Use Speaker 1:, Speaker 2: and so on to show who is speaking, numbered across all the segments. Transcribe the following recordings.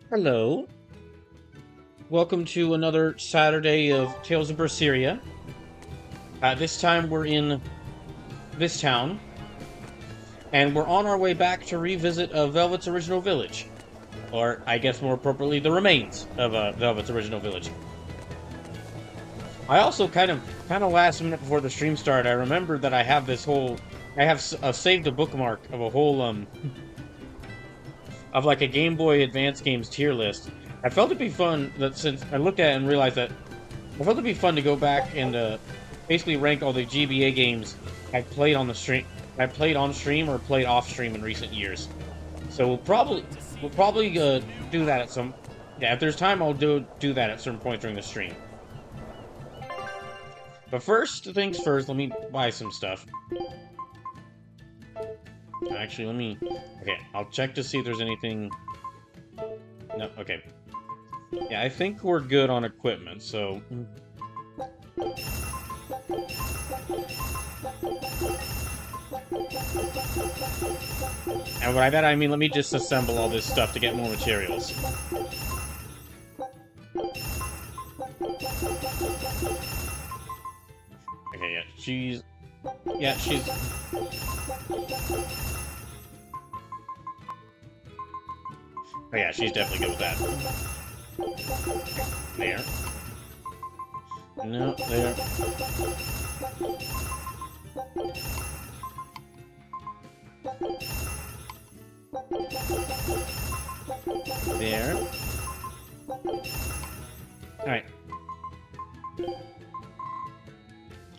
Speaker 1: Hello. Welcome to another Saturday of Tales of Berseria. This time we're in this town, and we're on our way back to revisit Velvet's original village. Or, I guess more appropriately, the remains of Velvet's original village. I also kind of last minute before the stream started, I remembered that I have this whole... I have saved a bookmark of a whole, of like a Game Boy Advance games tier list. I felt it'd be fun that since I looked at it and realized that I felt it'd be fun to go back and basically rank all the GBA games I played on the stream. I played on stream or played off stream in recent years. So we'll probably do that at some. Yeah, if there's time, I'll do that at certain point during the stream. But first things first, let me buy some stuff. Actually, let me... Okay, I'll check to see if there's anything... No, okay. Yeah, I think we're good on equipment, so... And by that I mean, let me just assemble all this stuff to get more materials. Okay, yeah, she's... Yeah, she's... Oh yeah, she's definitely good with that. There. No, there. There. Alright.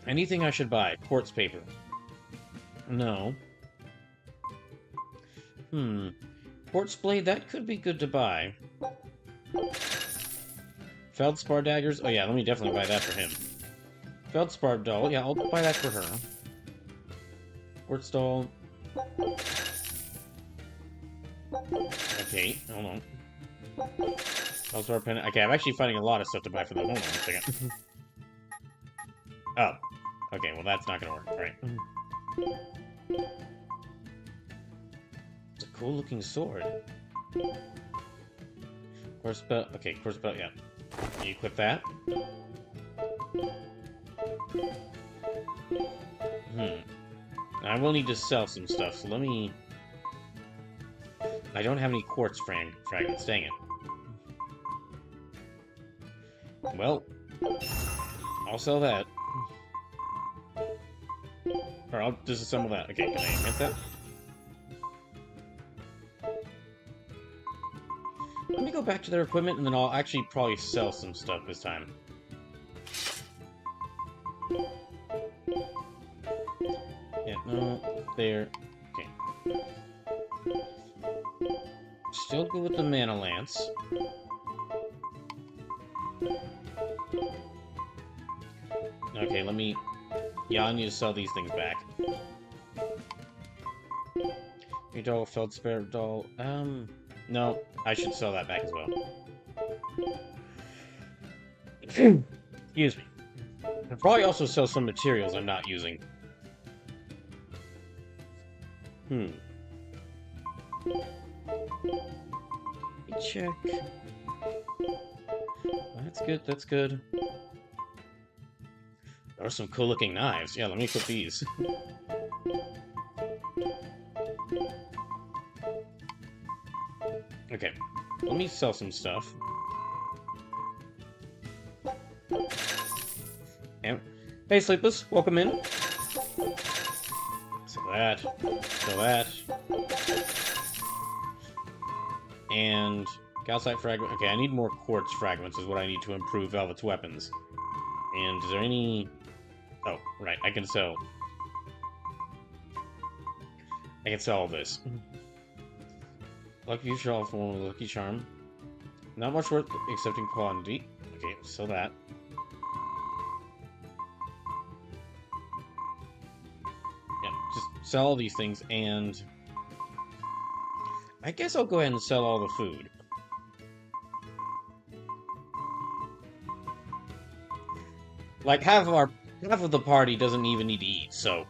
Speaker 1: Anything I should buy? Quartz paper. No. Quartz blade, that could be good to buy. Feldspar daggers. Oh yeah, let me definitely buy that for him. Feldspar doll. Yeah, I'll buy that for her. Quartz doll. Okay, hold on. Feldspar pen. Okay, I'm actually finding a lot of stuff to buy for them. Hold on a second. Oh. Okay, well that's not gonna work. Alright. It's a cool looking sword. Quartz belt. Okay, quartz belt, yeah. You equip that. I will need to sell some stuff, so let me... I don't have any quartz fragments, dang it. Well, I'll sell that. Or I'll disassemble that. Okay, can I admit that? Let me go back to their equipment, and then I'll actually probably sell some stuff this time. Yeah, no, there. Okay. Still good with the mana lance. Okay, let me... Yeah, I need to sell these things back. Your doll, feldspar doll. No, I should sell that back as well. Excuse me. I'll probably also sell some materials I'm not using. Let me check. That's good, that's good. There are some cool looking knives. Yeah, let me equip these. Okay, let me sell some stuff. And hey, Sleepless, welcome in. So that, and calcite fragment. Okay, I need more quartz fragments. Is what I need to improve Velvet's weapons. And is there any? Oh, right, I can sell. I can sell all this. Lucky future all form of lucky charm. Not much worth except in quantity. Okay, sell that. Yeah, just sell all these things, and I guess I'll go ahead and sell all the food. Like half of the party doesn't even need to eat, so.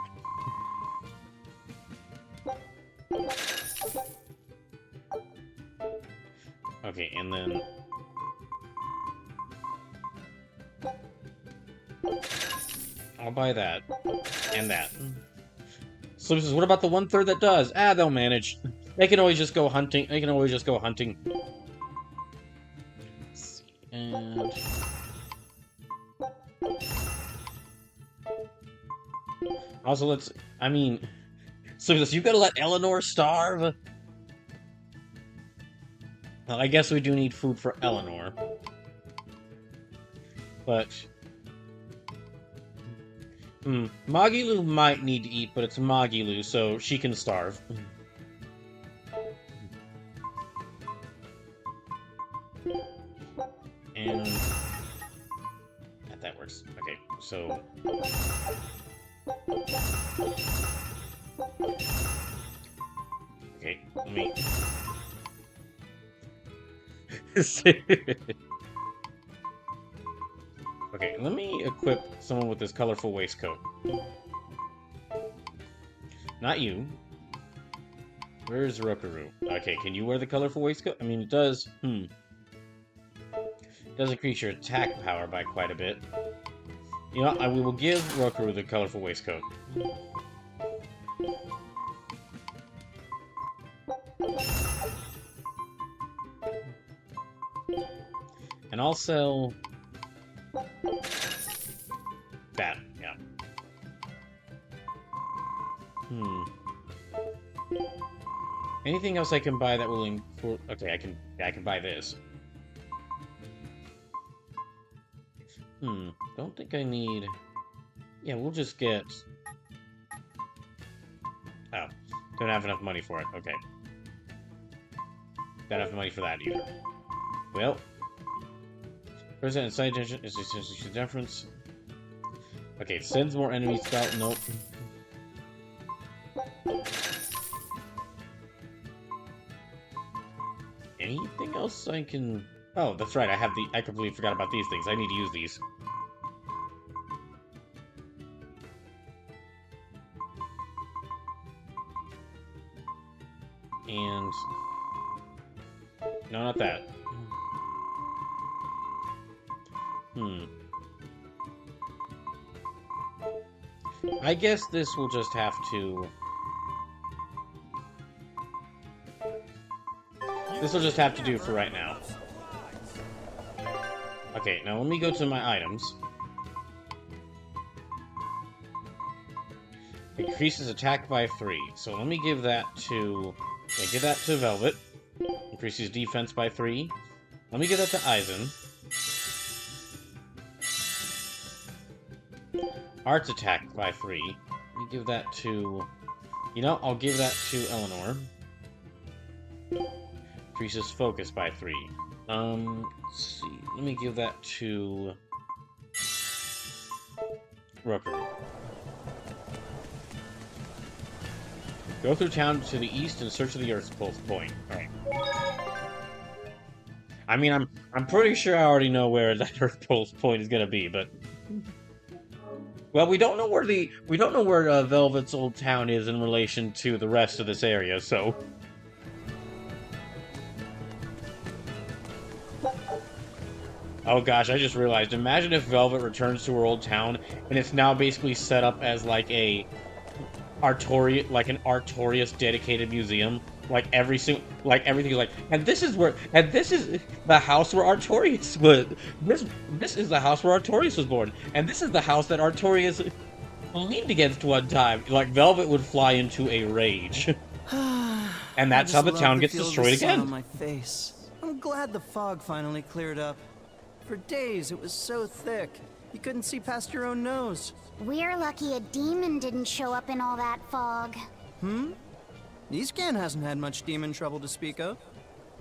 Speaker 1: Okay, and then... I'll buy that. And that. So this is, what about the 1/3 that does? Ah, they'll manage. They can always just go hunting. They can always just go hunting. Let's see. And... Also, let's... I mean... So you gotta let Eleanor starve? Well, I guess we do need food for Eleanor. But... Magilu might need to eat, but it's Magilu, so she can starve. And... that works. Okay, so... Okay, let me... Okay, let me equip someone with this colorful waistcoat. Not you. Where's Rokaru? Okay, can you wear the colorful waistcoat? I mean, it does... It does increase your attack power by quite a bit. You know, we will give Rokaru the colorful waistcoat. And I'll sell... that, yeah. Anything else I can buy that will include... Okay, I can buy this. Don't think I need... Yeah, we'll just get... Oh, don't have enough money for it. Okay. Don't have enough money for that either. Well... Present and side tension is a difference. Okay, it sends more enemies out. Nope. Anything else I can... Oh, that's right. I completely forgot about these things. I need to use these. And... no, not that. I guess this will just have to... This will just have to do for right now. Okay, now let me go to my items. Increases attack by 3. So let me give that to... Yeah, give that to Velvet. Increases defense by 3. Let me give that to Aizen. Arts attack by 3. Let me give that to... You know, I'll give that to Eleanor. Increases focus by 3. Let's see. Let me give that to... Rokaru. Go through town to the east in search of the Earth Pulse Point. Alright. I mean, I'm pretty sure I already know where that Earth Pulse Point is gonna be, but... Well, we don't know where Velvet's old town is in relation to the rest of this area, so... Oh gosh, I just realized. Imagine if Velvet returns to her old town, and it's now basically set up as like an Artorias dedicated museum. Like everything is like, and this is the house where Artorias was. This is the house where Artorias was born, and this is the house that Artorias leaned against one time. Like Velvet would fly into a rage, and that's how the town gets destroyed again.
Speaker 2: On my face. I'm glad the fog finally cleared up. For days it was so thick, you couldn't see past your own nose.
Speaker 3: We're lucky a demon didn't show up in all that fog.
Speaker 2: Eastgan hasn't had much demon trouble to speak of.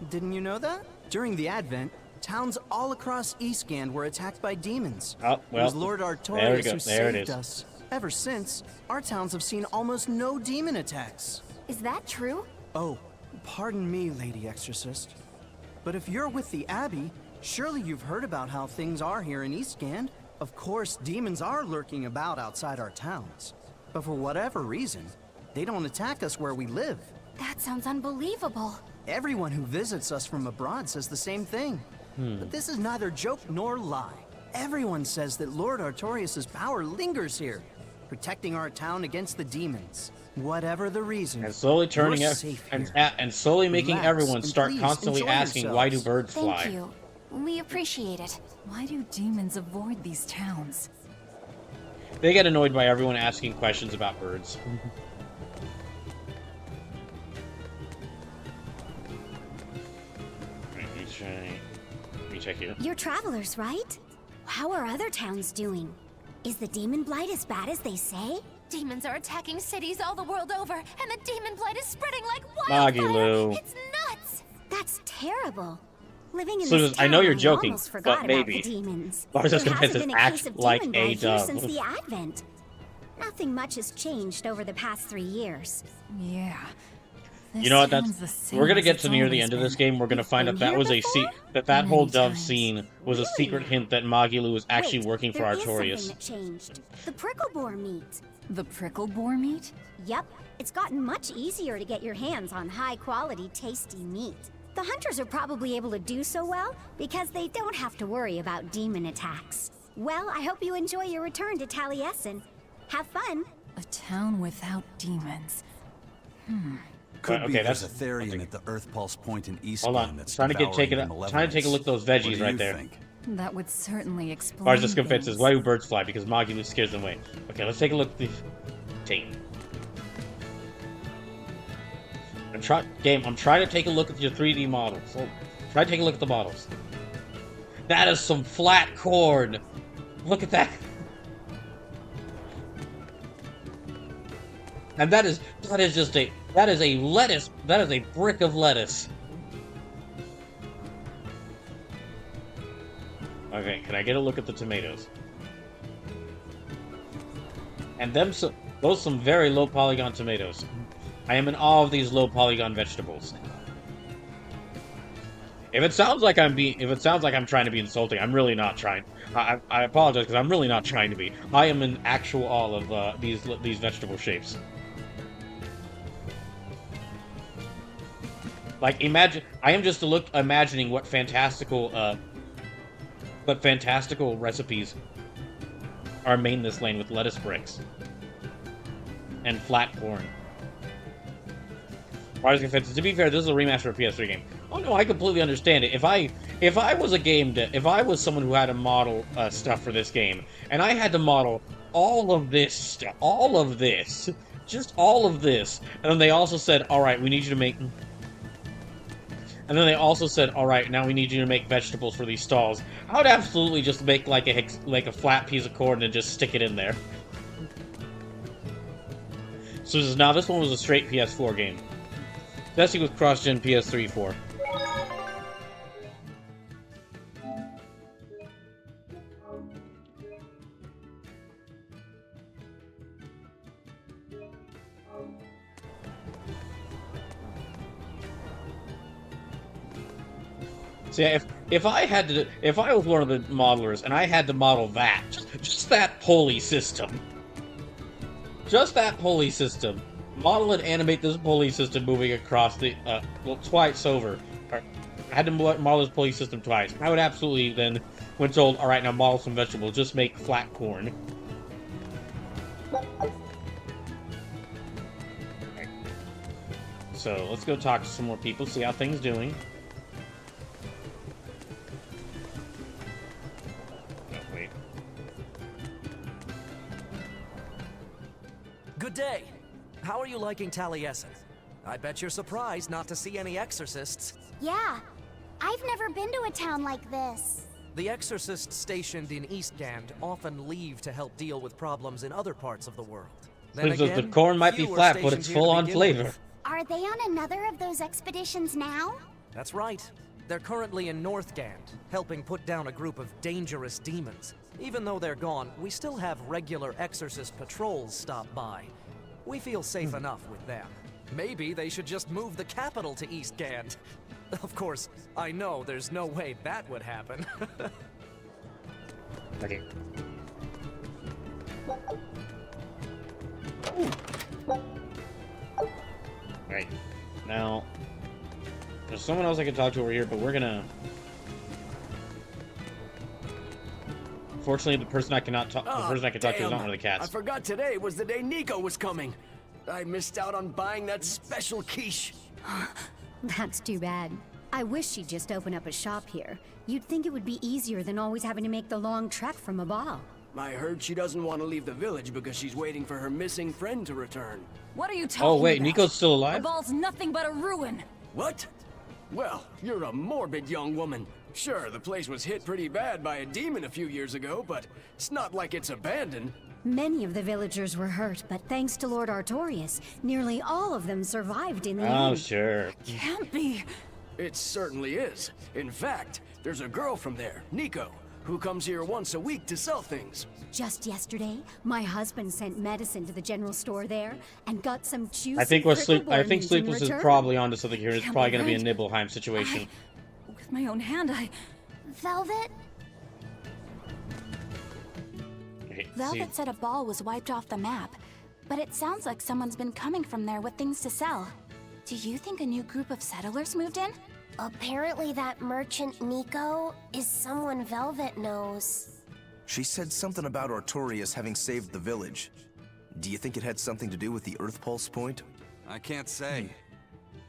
Speaker 2: Didn't you know that? During the Advent, towns all across Eastgan were attacked by demons.
Speaker 1: Oh, well,
Speaker 2: it was Lord Artorias who saved us. Ever since, our towns have seen almost no demon attacks.
Speaker 3: Is that true?
Speaker 2: Oh, pardon me, Lady Exorcist. But if you're with the Abbey, surely you've heard about how things are here in Eastgan. Of course, demons are lurking about outside our towns. But for whatever reason, they don't attack us where we live.
Speaker 3: That sounds unbelievable.
Speaker 2: Everyone who visits us from abroad says the same thing. But this is neither joke nor lie. Everyone says that Lord Artorias' power lingers here, protecting our town against the demons. Whatever the reason,
Speaker 1: And slowly turning
Speaker 2: you're
Speaker 1: it,
Speaker 2: safe
Speaker 1: and,
Speaker 2: here.
Speaker 1: and slowly making
Speaker 2: Relax,
Speaker 1: everyone
Speaker 2: and
Speaker 1: start
Speaker 2: please
Speaker 1: constantly
Speaker 2: enjoy
Speaker 1: asking, why do
Speaker 2: yourselves.
Speaker 1: birds fly?
Speaker 3: Thank you. We appreciate it.
Speaker 4: Why do demons avoid these towns?
Speaker 1: They get annoyed by everyone asking questions about birds. Let me check here.
Speaker 3: You're travelers, right? How are other towns doing? Is the demon blight as bad as they say?
Speaker 5: Demons are attacking cities all the world over, and the demon blight is spreading like
Speaker 1: Maggie-Lou.
Speaker 5: wildfire. It's nuts.
Speaker 3: That's terrible. Living in
Speaker 1: So
Speaker 3: this
Speaker 1: I know
Speaker 3: town,
Speaker 1: you're
Speaker 3: we
Speaker 1: joking,
Speaker 3: almost forgot
Speaker 1: but
Speaker 3: about
Speaker 1: maybe.
Speaker 3: the demons.
Speaker 1: Lars
Speaker 3: There
Speaker 1: just
Speaker 3: hasn't
Speaker 1: convinces
Speaker 3: been a
Speaker 1: act
Speaker 3: case of
Speaker 1: like
Speaker 3: demon
Speaker 1: a
Speaker 3: blight here
Speaker 1: dove.
Speaker 3: since the Advent. Nothing much has changed over the past 3 years.
Speaker 4: Yeah.
Speaker 1: You know what?
Speaker 4: This town's
Speaker 1: That's
Speaker 4: the same
Speaker 1: we're gonna
Speaker 4: as
Speaker 1: get
Speaker 4: it's
Speaker 1: to near the
Speaker 4: always
Speaker 1: end of this
Speaker 4: been.
Speaker 1: game. We're gonna find out
Speaker 3: been
Speaker 1: that
Speaker 3: here
Speaker 1: was a
Speaker 3: before?
Speaker 1: that whole
Speaker 4: Many
Speaker 1: dove
Speaker 4: times.
Speaker 1: scene was a
Speaker 3: Really?
Speaker 1: secret hint that Maggie-Lou was actually
Speaker 3: Wait,
Speaker 1: working for
Speaker 3: there is
Speaker 1: Artorias.
Speaker 3: something that changed. The prickle boar meat.
Speaker 4: The prickle boar meat?
Speaker 3: Yep, it's gotten much easier to get your hands on high-quality, tasty meat. The hunters are probably able to do so well because they don't have to worry about demon attacks. Well, I hope you enjoy your return to Taliesin. Have fun.
Speaker 4: A town without demons.
Speaker 6: Could
Speaker 1: Okay,
Speaker 6: be there's
Speaker 1: that's-
Speaker 6: a Therion at the Earth Pulse Point in
Speaker 1: Hold on,
Speaker 6: Eastbound that's
Speaker 1: trying to take
Speaker 6: devouring
Speaker 1: trying to take a look at those
Speaker 6: malevolence.
Speaker 1: veggies
Speaker 6: What do
Speaker 1: right
Speaker 6: you
Speaker 1: there.
Speaker 6: think?
Speaker 4: That would certainly explain
Speaker 1: Lars just convinces
Speaker 4: things.
Speaker 1: why do birds fly? Because Maggie-Lou scares them away. Okay, let's take a look at the team. I'm trying to take a look at your 3D models. So, try to take a look at the models. That is some flat corn. Look at that. And that is just a lettuce. That is a brick of lettuce. Okay, can I get a look at the tomatoes? And those some very low polygon tomatoes. I am in awe of these low polygon vegetables. If it sounds like I'm trying to be insulting, I'm really not trying. I apologize because I'm really not trying to be. I am in actual awe of these vegetable shapes. Like imagine, I am just imagining what fantastical recipes are made in this lane with lettuce bricks and flat corn. To be fair, this is a remaster of a PS3 game. Oh no, I completely understand it. If I was someone who had to model stuff for this game, and I had to model all of this stuff, just all of this, and then they also said, all right, we need you to make. And then they also said, all right, now we need you to make vegetables for these stalls. I would absolutely just make like a flat piece of corn and just stick it in there. So this one was a straight PS4 game. Especially with cross-gen PS3 4. So yeah, if I was one of the modelers and I had to model that, just that pulley system, model and animate this pulley system moving across the twice over. I had to model this pulley system twice. I would absolutely then, when told, all right, now model some vegetables, just make flat corn. So let's go talk to some more people, see how things doing.
Speaker 7: Good day. How are you liking Taliesin? I bet you're surprised not to see any exorcists.
Speaker 3: Yeah, I've never been to a town like this.
Speaker 7: The exorcists stationed in Eastgand often leave to help deal with problems in other parts of the world. Then
Speaker 1: The
Speaker 7: again,
Speaker 1: corn might be
Speaker 7: few are
Speaker 1: flat, but
Speaker 7: stationed
Speaker 1: it's
Speaker 7: here to
Speaker 1: full on
Speaker 7: begin
Speaker 1: flavor.
Speaker 7: with.
Speaker 3: Are they on another of those expeditions now?
Speaker 7: That's right. They're currently in Northgand, helping put down a group of dangerous demons. Even though they're gone, we still have regular exorcist patrols stop by. We feel safe enough with them. Maybe they should just move the capital to Eastgand. Of course, I know there's no way that would happen.
Speaker 1: Okay. Right. Now, There's someone else I can talk to over here, but we're gonna... Fortunately, the person I cannot talk. The person I can talk to is not one of the cats.
Speaker 8: I forgot today was the day Nico was coming. I missed out on buying that special quiche.
Speaker 3: That's too bad. I wish she'd just open up a shop here. You'd think it would be easier than always having to make the long trek from a ball.
Speaker 8: I heard she doesn't want to leave the village because she's waiting for her missing friend to return.
Speaker 4: What are you talking about?
Speaker 1: Oh wait, Nico's still alive?
Speaker 4: The ball's nothing but a ruin.
Speaker 8: What? Well, you're a morbid young woman. Sure, the place was hit pretty bad by a demon a few years ago, but it's not like it's abandoned.
Speaker 3: Many of the villagers were hurt, but thanks to Lord Artorias, nearly all of them survived in the
Speaker 1: Oh,
Speaker 3: end.
Speaker 1: sure.
Speaker 4: Can't be.
Speaker 8: It certainly is. In fact, there's a girl from there, Nico, who comes here once a week to sell things.
Speaker 3: Just yesterday, my husband sent medicine to the general store there and got some juicy
Speaker 1: I think
Speaker 3: prickle boar meat in
Speaker 1: Sleepless is
Speaker 3: return.
Speaker 1: probably onto something here. It's
Speaker 4: Can't
Speaker 1: probably
Speaker 4: be
Speaker 1: going to be a
Speaker 4: right.
Speaker 1: Nibelheim situation.
Speaker 4: With my own hand,
Speaker 5: Velvet?
Speaker 1: Okay, see.
Speaker 5: Velvet said a ball was wiped off the map, but it sounds like someone's been coming from there with things to sell. Do you think a new group of settlers moved in?
Speaker 9: Apparently that merchant Nico is someone Velvet knows.
Speaker 10: She said something about Artorias having saved the village. Do you think it had something to do with the Earth Pulse point?
Speaker 6: I can't say.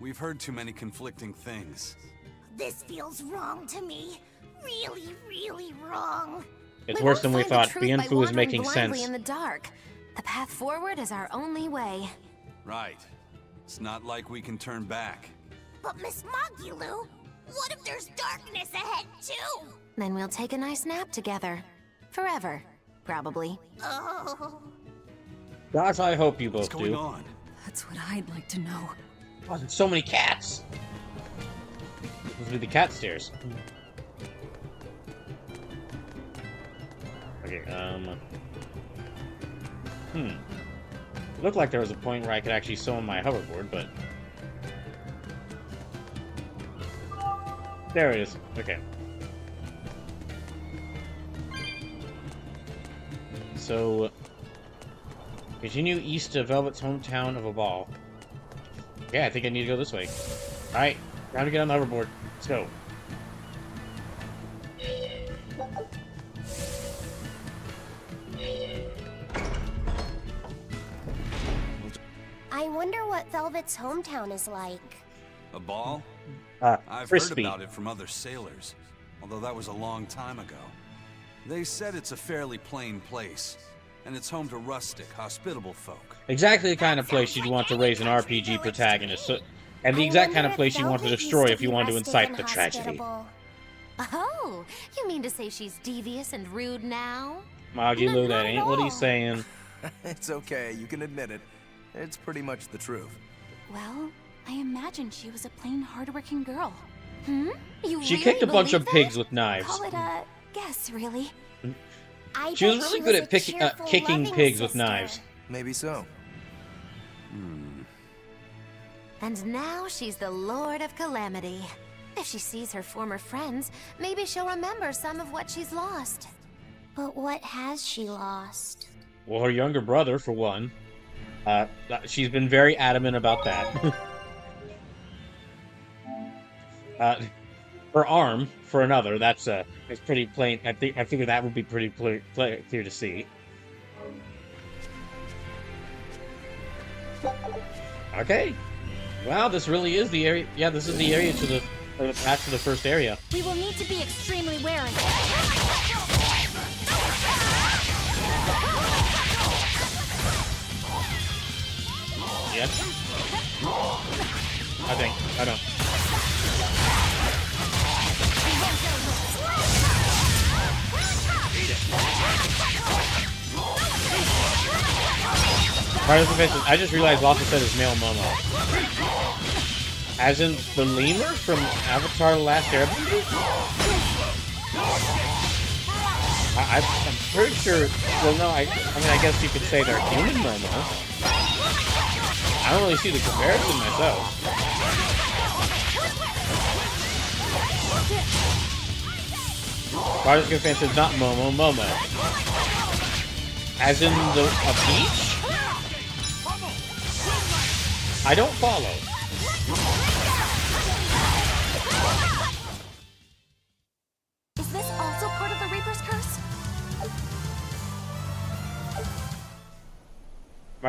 Speaker 6: We've heard too many conflicting things.
Speaker 9: This feels wrong to me. Really, really wrong.
Speaker 1: It's
Speaker 5: We
Speaker 1: worse
Speaker 5: won't
Speaker 1: than we
Speaker 5: find the
Speaker 1: thought.
Speaker 5: truth by
Speaker 1: Bienfu is
Speaker 5: wandering
Speaker 1: making
Speaker 5: blindly
Speaker 1: sense.
Speaker 5: in the dark. The path forward is our only way.
Speaker 6: Right. It's not like we can turn back.
Speaker 9: But Miss Mogulu, what if there's darkness ahead too?
Speaker 5: Then we'll take a nice nap together. Forever, probably.
Speaker 9: Oh.
Speaker 1: Gosh, I hope you
Speaker 6: What's
Speaker 1: both
Speaker 6: going
Speaker 1: do.
Speaker 6: on?
Speaker 4: that's what I'd like to know.
Speaker 1: Oh, there's so many cats. This will be the cat stairs. Okay, It looked like there was a point where I could actually summon my hoverboard, but... There it is. Okay. So... Continue east to Velvet's hometown of a ball. Yeah, I think I need to go this way. Alright, time to get on the hoverboard. Let's go.
Speaker 9: I wonder what Velvet's hometown is like.
Speaker 6: A ball? I've
Speaker 1: Crispy.
Speaker 6: heard about it from other sailors, although that was a long time ago. They said it's a fairly plain place, and it's home to rustic, hospitable folk.
Speaker 1: Exactly the kind of place you'd want to raise an RPG protagonist, and the exact kind of place you want to destroy if you want to incite the tragedy.
Speaker 5: Oh, you mean to say she's devious and rude now?
Speaker 1: Magilu, that
Speaker 9: Not
Speaker 1: ain't
Speaker 9: at
Speaker 1: what
Speaker 9: all.
Speaker 1: he's saying.
Speaker 10: It's okay, you can admit it. It's pretty much the truth.
Speaker 5: Well, I imagined she was a plain, hardworking girl. You
Speaker 1: She
Speaker 5: really
Speaker 1: kicked a bunch of
Speaker 5: believe
Speaker 1: pigs
Speaker 5: that?
Speaker 1: with knives.
Speaker 5: Call it a guess, really.
Speaker 9: I
Speaker 1: She was
Speaker 9: bet
Speaker 1: really good
Speaker 9: a
Speaker 1: at
Speaker 9: cheerful,
Speaker 1: kicking
Speaker 9: loving
Speaker 1: pigs with
Speaker 9: sister.
Speaker 1: knives.
Speaker 10: Maybe so.
Speaker 5: And now she's the Lord of Calamity. If she sees her former friends, maybe she'll remember some of what she's lost.
Speaker 9: But what has she lost?
Speaker 1: Well, her younger brother, for one. She's been very adamant about that. Her arm, for another, that's it's pretty plain. I figure that would be pretty clear to see. Okay. Wow, this really is the area. Yeah, this is the area to the path to the first area.
Speaker 3: We will need to be extremely wary.
Speaker 1: Yes. I don't. I just realized Lawson said his male Momo. As in the lemur from Avatar The Last Airbender? I'm pretty sure... Well, no, I mean, I guess you could say they're human Momo. I don't really see the comparison myself. Project fan says not Momo, Momo. As in a beach? I don't follow.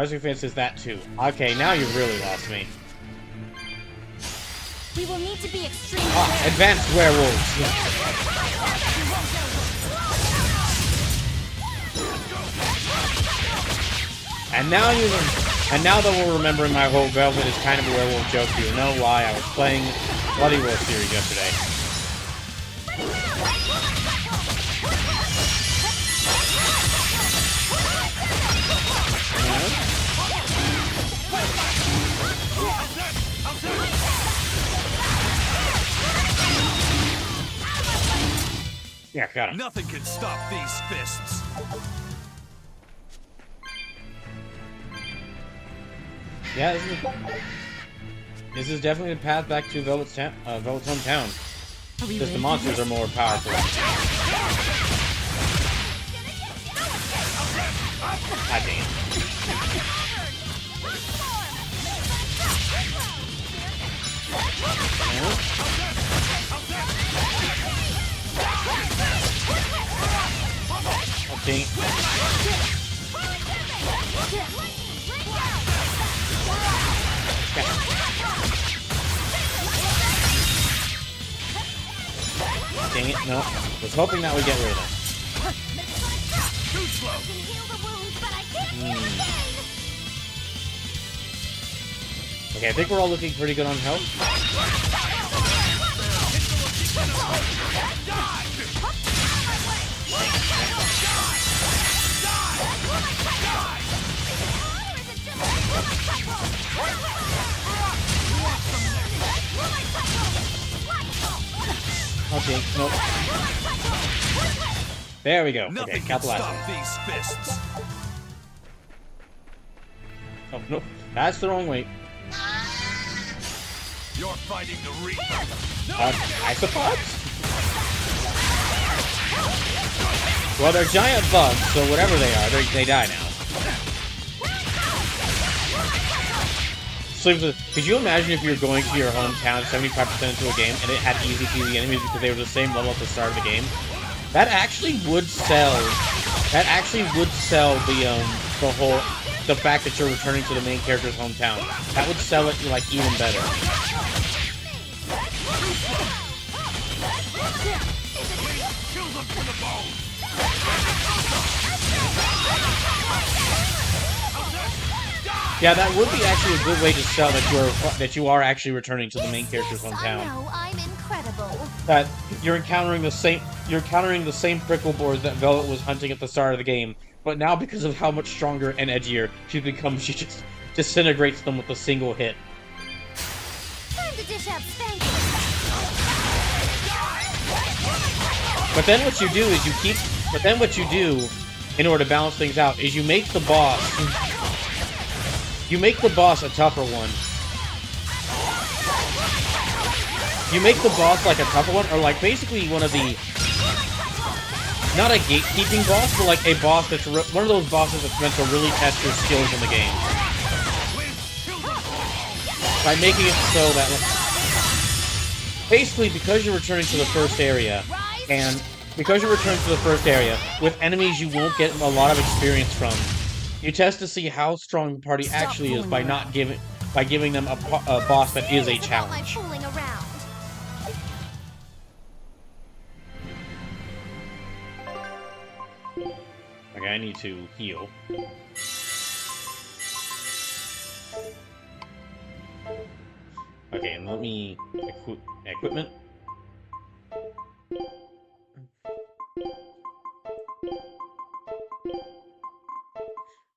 Speaker 1: Rising Fence is that too. Okay, now you've really lost me.
Speaker 3: We will need to be extremely
Speaker 1: advanced werewolves. And now that we're remembering my whole Velvet is kind of a werewolf joke, you know why I was playing Bloody World Series yesterday. Yeah, got it.
Speaker 6: Nothing can stop these fists.
Speaker 1: Yeah, this is definitely the path back to Velvet's hometown. Because the monsters are more powerful. God damn. Okay. Dang it, no. Was hoping that would get rid of him. Okay, I think we're all looking pretty good on health. Okay, nope. There we go. Okay, count the last one.
Speaker 6: These fists.
Speaker 1: Oh, no. That's the wrong way.
Speaker 6: You're fighting the Reaper.
Speaker 1: I suppose. Well, they're giant bugs, so whatever they are, they die now. So, could you imagine if you were going to your hometown 75% into a game and it had easy peasy enemies because they were the same level at the start of the game? That actually would sell. That actually would sell the fact that you're returning to the main character's hometown. That would sell it like even better. Yeah, that would be actually a good way to sell that you are actually returning to the main character's hometown.
Speaker 5: I know, I'm incredible.
Speaker 1: That you're encountering the same prickle boars that Velvet was hunting at the start of the game, but now because of how much stronger and edgier she just disintegrates them with a single hit.
Speaker 5: Time to dish out spanking.
Speaker 1: But then what you do in order to balance things out is you make the boss. You make the boss a tougher one. You make the boss like a tougher one, or like basically one of the... Not a gatekeeping boss, but like a boss that's... one of those bosses that's meant to really test your skills in the game. By making it so that... Basically, because you're returning to the first area, with enemies you won't get a lot of experience from, you test to see how strong the party actually is by giving them a boss that is a challenge. Okay, I need to heal. Okay, and let me equipment.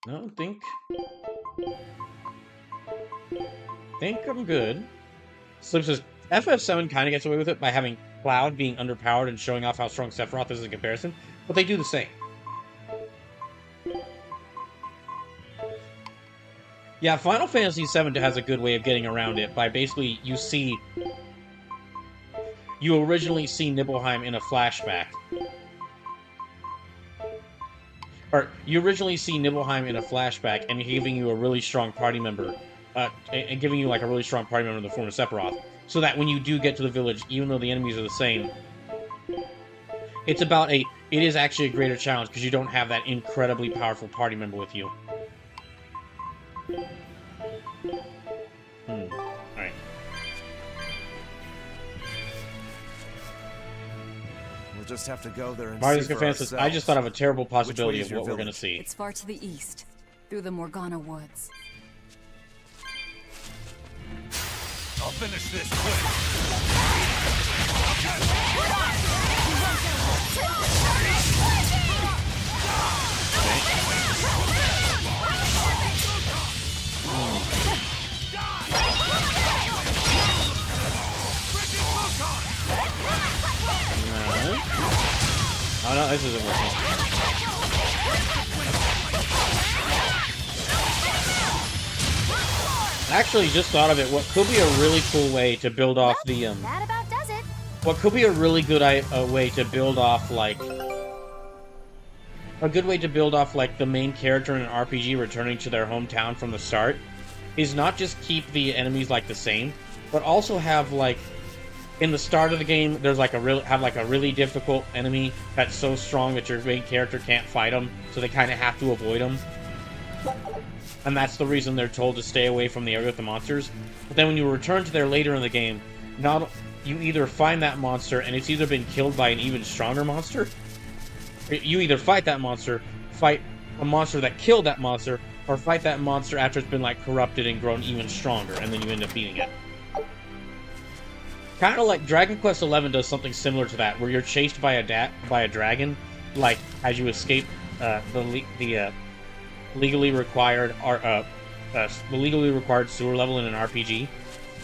Speaker 1: No, think I'm good. Slip says FF7 kind of gets away with it by having Cloud being underpowered and showing off how strong Sephiroth is in comparison, but they do the same. Yeah, Final Fantasy VII has a good way of getting around it by basically you originally see Nibelheim in a flashback. Or, you originally see Nibelheim in a flashback and giving you a really strong party member, and giving you like a really strong party member in the form of Sephiroth, so that when you do get to the village, even though the enemies are the same, it is actually a greater challenge because you don't have that incredibly powerful party member with you. Alright.
Speaker 10: We'll just have to go there and
Speaker 1: Marcus
Speaker 10: see for
Speaker 1: Defense says, I
Speaker 10: ourselves.
Speaker 1: just thought of a terrible
Speaker 10: Which way
Speaker 1: possibility
Speaker 10: is
Speaker 1: of
Speaker 10: your
Speaker 1: what we're going to
Speaker 10: village?
Speaker 1: see.
Speaker 4: It's far to the east, through the Morgana woods.
Speaker 6: I'll finish this quick.
Speaker 1: No. Oh no, this isn't working. Actually, just thought of it. What could be a really cool way to build off the
Speaker 5: That about does it.
Speaker 1: What could be a really good way to build off like a good way to build off like the main character in an RPG returning to their hometown from the start is not just keep the enemies like the same, but also have like in the start of the game there's like a really difficult enemy that's so strong that your main character can't fight them, so they kind of have to avoid them. And that's the reason they're told to stay away from the area with the monsters. But then when you return to there later in the game, you either find that monster and it's either been killed by an even stronger monster. You either fight that monster, fight a monster that killed that monster, or fight that monster after it's been like corrupted and grown even stronger, and then you end up beating it. Kind of like Dragon Quest XI does something similar to that, where you're chased by a dragon, like as you escape the legally required sewer level in an RPG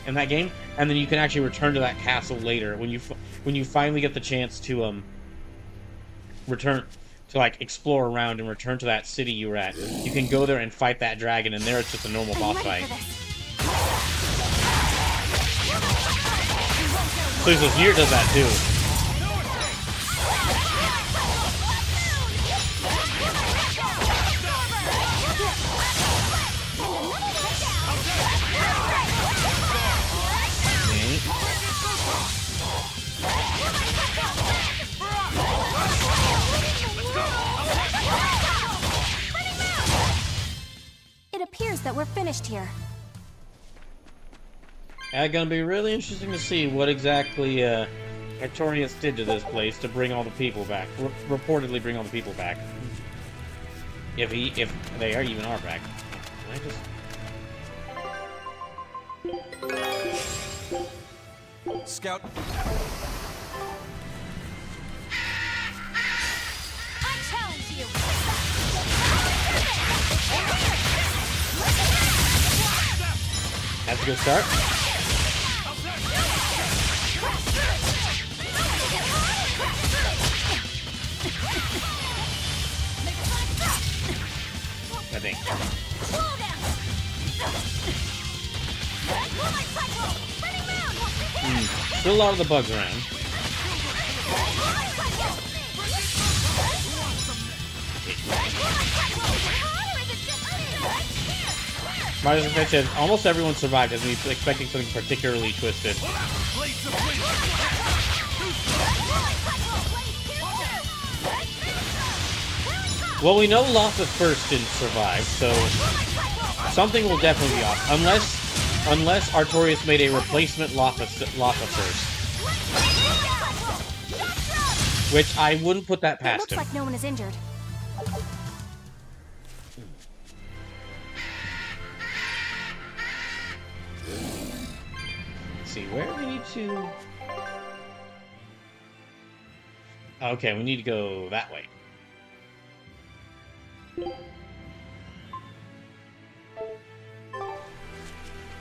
Speaker 1: in that game, and then you can actually return to that castle later when you finally get the chance to return to like explore around and return to that city you were at. You can go there and fight that dragon, and there it's just a normal boss fight. So this Nier does that too.
Speaker 9: It appears that we're finished here.
Speaker 1: It's gonna be really interesting to see what exactly Artorias did to this place to bring all the people back. Reportedly bring all the people back. If they even are back. Can I just...
Speaker 6: Scout.
Speaker 9: I challenge you.
Speaker 1: That's a good start. I think. Still a lot of the bugs around. Marcus Defense says almost everyone survived, as he's expecting something particularly twisted. Well, we know Lotha first didn't survive, so something will definitely be off. Unless Artorias made a replacement Lotha first. Which I wouldn't put that past
Speaker 9: Looks
Speaker 1: him.
Speaker 9: like no one is injured.
Speaker 1: Let's see, where do we need to... Okay, we need to go that way.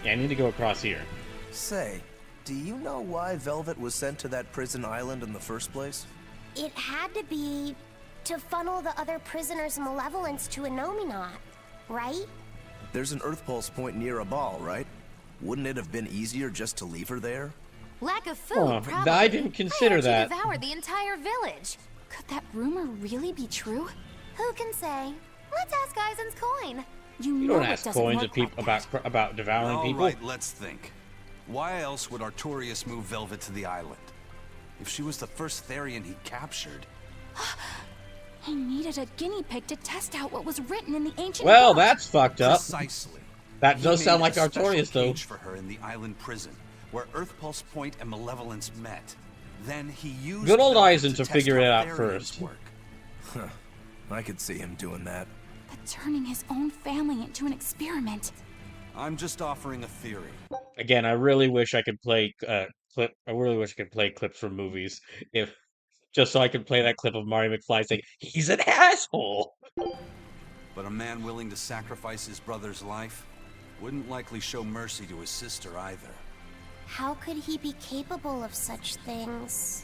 Speaker 1: Yeah, I need to go across here.
Speaker 10: Say, do you know why Velvet was sent to that prison island in the first place?
Speaker 9: It had to be to funnel the other prisoners' malevolence to Innominominominominominat, right?
Speaker 10: There's an Earth Pulse point near a ball, right? Wouldn't it have been easier just to leave her there?
Speaker 5: Lack of food,
Speaker 1: Oh,
Speaker 5: probably.
Speaker 1: I didn't consider
Speaker 5: I heard
Speaker 1: that.
Speaker 5: you devoured the entire village.
Speaker 9: Could that rumor really be true?
Speaker 5: Who can say? Let's ask Eisen's coin.
Speaker 1: You
Speaker 9: know
Speaker 1: don't
Speaker 9: it
Speaker 1: ask
Speaker 9: doesn't
Speaker 1: coins
Speaker 9: work
Speaker 1: at people
Speaker 9: like that.
Speaker 1: about devouring
Speaker 6: All
Speaker 1: people.
Speaker 6: right, let's think. Why else would Artorias move Velvet to the island? If she was the first Therion he captured.
Speaker 9: He needed a guinea pig to test out what was written in the ancient
Speaker 1: Well,
Speaker 9: book.
Speaker 1: that's fucked up.
Speaker 6: Precisely.
Speaker 1: That does
Speaker 6: He
Speaker 1: sound
Speaker 6: made
Speaker 1: like
Speaker 6: a special
Speaker 1: Artorias, though.
Speaker 6: cage for her in the island prison, where Earth Pulse Point and Malevolence met. Then he used
Speaker 1: Good old
Speaker 6: them
Speaker 1: Eisen to
Speaker 6: test
Speaker 1: figure
Speaker 6: how
Speaker 1: it out
Speaker 6: Therions
Speaker 1: first.
Speaker 6: work.
Speaker 10: Huh. I could see him doing that.
Speaker 4: But turning his own family into an experiment.
Speaker 6: I'm just offering a theory.
Speaker 1: Again, I really wish I could play clip. I really wish I could play clips from movies, if just so I could play that clip of Marty McFly saying he's an asshole.
Speaker 6: But a man willing to sacrifice his brother's life wouldn't likely show mercy to his sister either.
Speaker 9: How could he be capable of such things?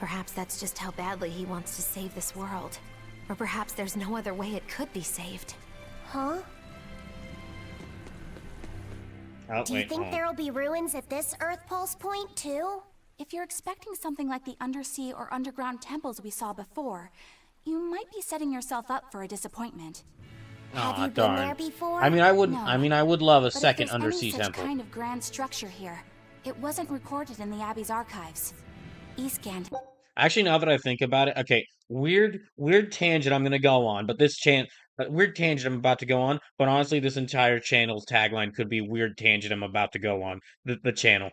Speaker 5: Perhaps that's just how badly he wants to save this world. Or perhaps there's no other way it could be saved.
Speaker 9: Huh?
Speaker 1: Oh,
Speaker 9: Do you
Speaker 1: wait,
Speaker 9: think
Speaker 1: hold on.
Speaker 9: there'll be ruins at this Earth Pulse Point, too?
Speaker 4: If you're expecting something like the undersea or underground temples we saw before, you might be setting yourself up for a disappointment.
Speaker 9: Have
Speaker 1: Aw,
Speaker 9: you been there
Speaker 1: darn.
Speaker 9: before?
Speaker 1: I mean, I would.
Speaker 4: No.
Speaker 1: I mean, I would love a
Speaker 4: But
Speaker 1: second
Speaker 4: if there's
Speaker 1: undersea
Speaker 4: any such
Speaker 1: temple.
Speaker 4: kind of grand structure here, it wasn't recorded in the Abbey's archives. Eastgand.
Speaker 1: Actually, now that I think about it, okay, weird tangent I'm gonna go on, but weird tangent I'm about to go on, but honestly, this entire channel's tagline could be weird tangent I'm about to go on, the channel.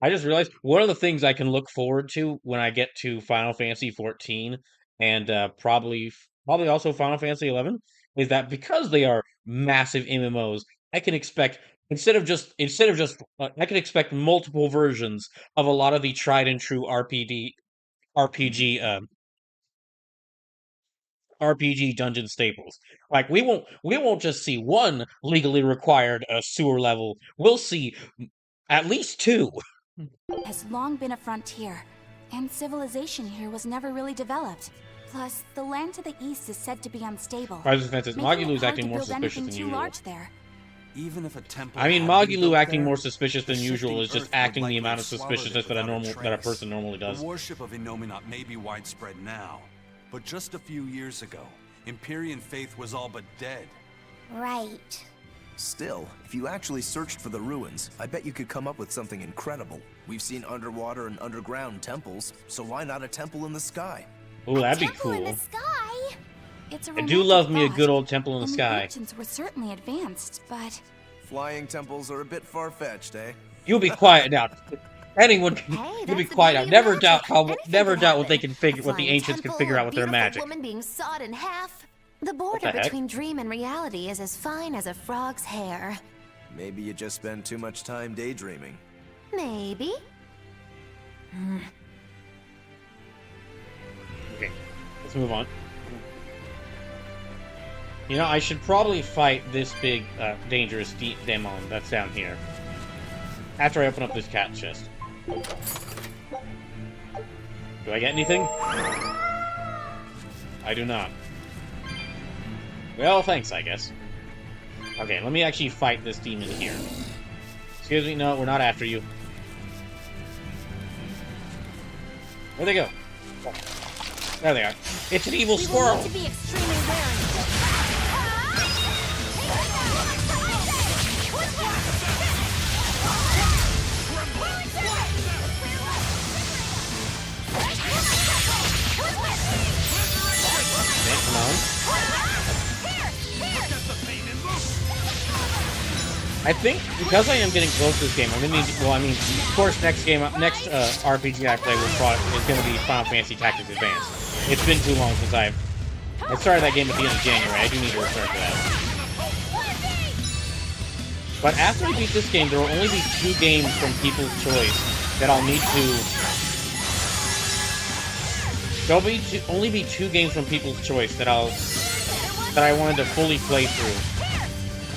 Speaker 1: I just realized one of the things I can look forward to when I get to Final Fantasy 14 and probably also Final Fantasy 11 is that because they are massive MMOs, I can expect instead of just I can expect multiple versions of a lot of the tried and true RPG dungeon staples. Like we won't just see one legally required sewer level. We'll see at least two.
Speaker 4: Has long been a frontier, and civilization here was never really developed. Plus, the land to the east is said to be unstable.
Speaker 1: I was defensive.
Speaker 4: making it
Speaker 1: Magilou's
Speaker 4: hard
Speaker 1: acting
Speaker 4: to
Speaker 1: more
Speaker 4: build
Speaker 1: suspicious
Speaker 4: anything
Speaker 1: than
Speaker 4: too
Speaker 1: usual.
Speaker 4: large there.
Speaker 6: Even if a temple
Speaker 1: I mean,
Speaker 6: had been
Speaker 1: Magilou
Speaker 6: built
Speaker 1: acting
Speaker 6: there,
Speaker 1: more suspicious than
Speaker 6: the
Speaker 1: usual is
Speaker 6: shifting
Speaker 1: just
Speaker 6: earth would
Speaker 1: acting the
Speaker 6: likely
Speaker 1: amount of
Speaker 6: have swallowed
Speaker 1: suspiciousness
Speaker 6: it
Speaker 1: that a
Speaker 6: without trace.
Speaker 1: person normally does.
Speaker 6: The worship of Innominat may be widespread now, but just a few years ago, Empyrean faith was all but dead.
Speaker 9: Right.
Speaker 10: Still, if you actually searched for the ruins, I bet you could come up with something incredible. We've seen underwater and underground temples, so why not a temple in the sky?
Speaker 1: Ooh, that'd be
Speaker 9: Temple in
Speaker 1: cool.
Speaker 9: the sky?
Speaker 4: It's a
Speaker 1: I do
Speaker 4: romantic
Speaker 1: love me a
Speaker 4: thought,
Speaker 1: good old temple in the
Speaker 4: and
Speaker 1: sky.
Speaker 4: ancients were certainly advanced, but
Speaker 10: Flying temples are a bit far-fetched, eh?
Speaker 1: You'll be quiet now. Anyone,
Speaker 5: Hey,
Speaker 1: you'll
Speaker 5: that's
Speaker 1: be
Speaker 5: the
Speaker 1: quiet now.
Speaker 5: beauty of
Speaker 1: Never
Speaker 5: magic.
Speaker 1: doubt
Speaker 5: Anything
Speaker 1: never
Speaker 5: can
Speaker 1: doubt what they
Speaker 5: happen.
Speaker 1: can figure,
Speaker 5: A
Speaker 1: what the
Speaker 5: flying
Speaker 1: ancients can
Speaker 5: temple,
Speaker 1: figure
Speaker 5: a
Speaker 1: out with their
Speaker 5: beautiful
Speaker 1: magic.
Speaker 5: woman being sawed in half. The
Speaker 1: the
Speaker 5: border
Speaker 1: heck?
Speaker 5: between dream and reality is as fine as a frog's hair.
Speaker 10: Maybe you just spend too much time daydreaming.
Speaker 5: Maybe.
Speaker 1: Okay, let's move on. You know, I should probably fight this big, dangerous demon that's down here after I open up this cat chest. Do I get anything? I do not. Well, thanks, I guess. Okay, let me actually fight this demon here. Excuse me, no, we're not after you. Where'd they go? There they are. It's an evil
Speaker 9: We will
Speaker 1: squirrel!
Speaker 9: need to be extremely wary.
Speaker 1: Okay, come on. I think because I am getting close to this game, I'm gonna need. Well, I mean, of course, next RPG I play is gonna be Final Fantasy Tactics Advance. It's been too long since I started that game at the end of January. I do need to return to that. But after I beat this game, there will only be 2 games from People's Choice that I'll need to. There'll be only be 2 games from People's Choice that I wanted to fully play through.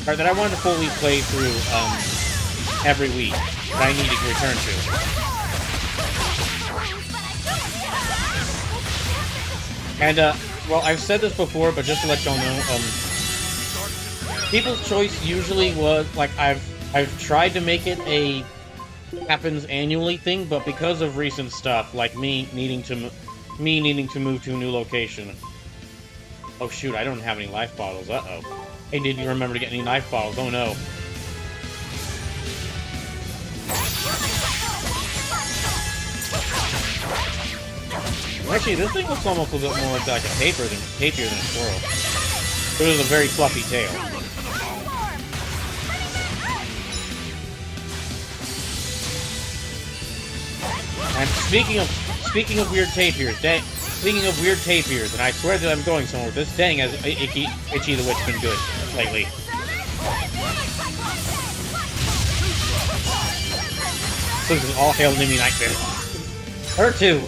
Speaker 1: Or that I wanted to fully play through every week that I need to return to. And well, I've said this before, but just to let y'all know, People's Choice usually was like I've tried to make it a happens annually thing, but because of recent stuff, like me needing to move to a new location. Oh shoot, I don't have any life bottles. Uh-oh. I didn't remember to get any knife bottles. Oh no. Actually, this thing looks almost a bit more like a tapier than a squirrel. But it has a very fluffy tail. And speaking of weird tapirs, speaking of weird tapirs, and I swear that I'm going somewhere with this. Dang, has Itchy the Witch been good lately? This is all hail Nimmy Nightmare. Her too.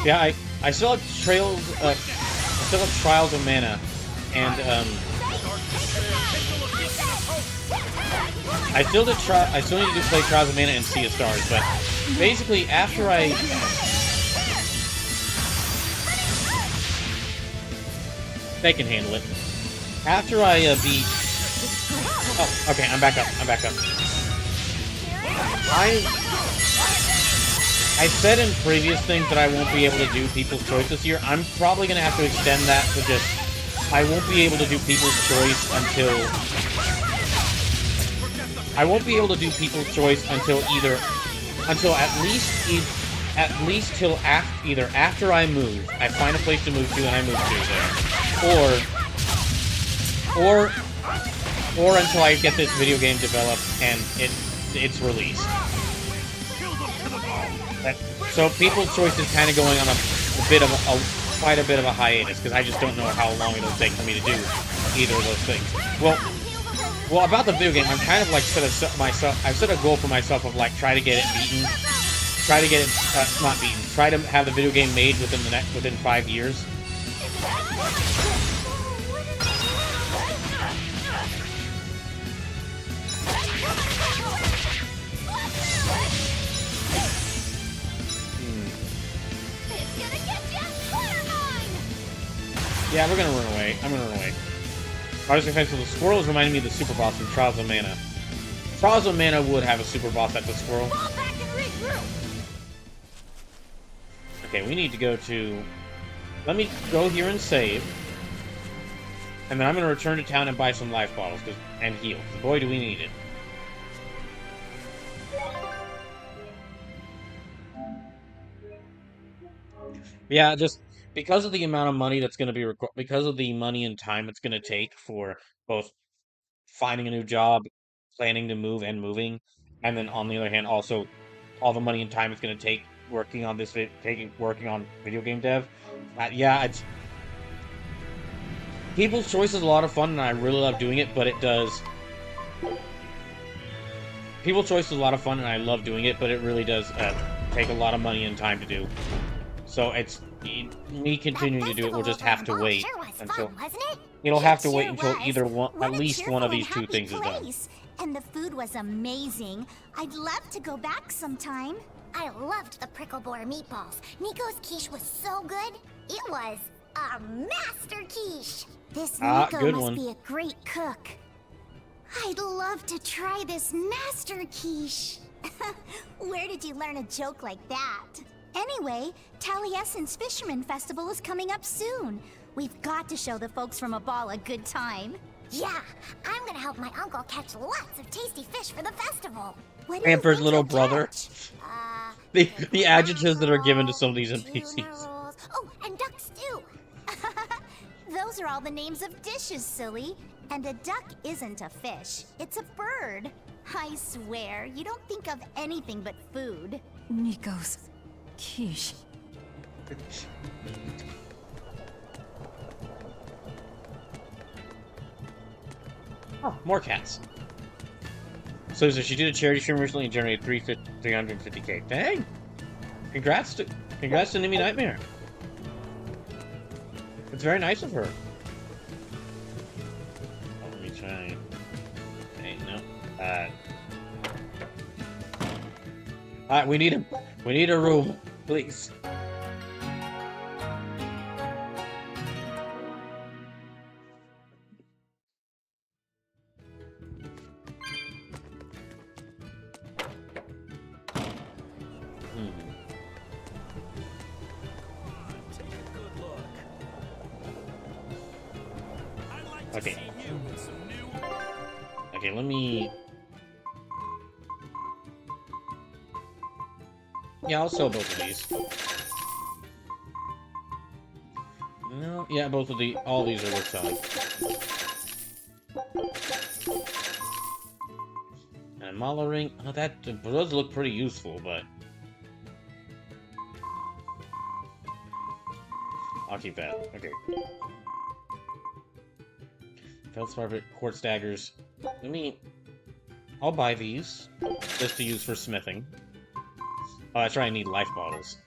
Speaker 1: Yeah, I still have Trials of Mana, and I still need to play Trials of Mana and Sea of Stars, but basically after they can handle it. After I beat... Oh, okay, I'm back up. I said in previous things that I won't be able to do People's Choice this year. I'm probably going to have to extend that to just... I won't be able to do People's Choice until... I won't be able to do People's Choice until at least till either after I move, I find a place to move to and I move to there, or until I get this video game developed and it's released. So People's Choice is kind of going on quite a bit of a hiatus because I just don't know how long it'll take for me to do either of those things. Well, about the video game, I'm kind of like I've set a goal for myself of like try to get it beaten, try to have the video game made within 5 years. Yeah, we're gonna run away. I'm gonna run away. I was gonna say, so the squirrel is reminding me of the super boss from Trials of Mana. Trials of Mana would have a super boss at the squirrel. Okay, we need to go to... Let me go here and save. And then I'm gonna return to town and buy some life bottles and heal. Boy, do we need it. Yeah, just... because of the amount of money that's going to be because of the money and time it's going to take for both finding a new job, planning to move and moving, and then on the other hand also all the money and time it's going to take working on video game dev. Yeah, it's People's Choice is a lot of fun and I really love doing it, but it does People's Choice is a lot of fun and I love doing it, but it really does take a lot of money and time to do. So it's me continuing to do it will just have to wait until it'll have to wait until either one, at least one of these two things is done.
Speaker 3: And the food was amazing. I'd love to go back sometime.
Speaker 9: I loved the prickle boar meatballs. Nico's quiche was so good. It was a master quiche.
Speaker 3: This Nico must
Speaker 1: one.
Speaker 3: be a great cook. I'd love to try this master quiche. Where did you learn a joke like that? Anyway, Taliesin's Fisherman Festival is coming up soon. We've got to show the folks from Abal a good time.
Speaker 9: Yeah, I'm gonna help my uncle catch lots of tasty fish for the festival.
Speaker 1: Hamper's little brother. The adjectives that are given to some of these NPCs.
Speaker 9: Oh, and duck stew.
Speaker 3: Those are all the names of dishes, silly. And a duck isn't a fish. It's a bird. I swear, you don't think of anything but food.
Speaker 11: Nico's quiche.
Speaker 1: Oh, more cats. So she did a charity stream recently and generated 350k. Dang! Congrats to Nimmy Nightmare. It's very nice of her. Oh, let me try. Hey, no. Alright, we need a room, please. Okay. Okay, let me... Yeah, I'll sell both of these. No, yeah, all these are worth selling. And a Mala ring. Oh, those look pretty useful, but I'll keep that. Okay. Feldspar, quartz daggers. I'll buy these just to use for smithing. Oh, that's right. I need life bottles.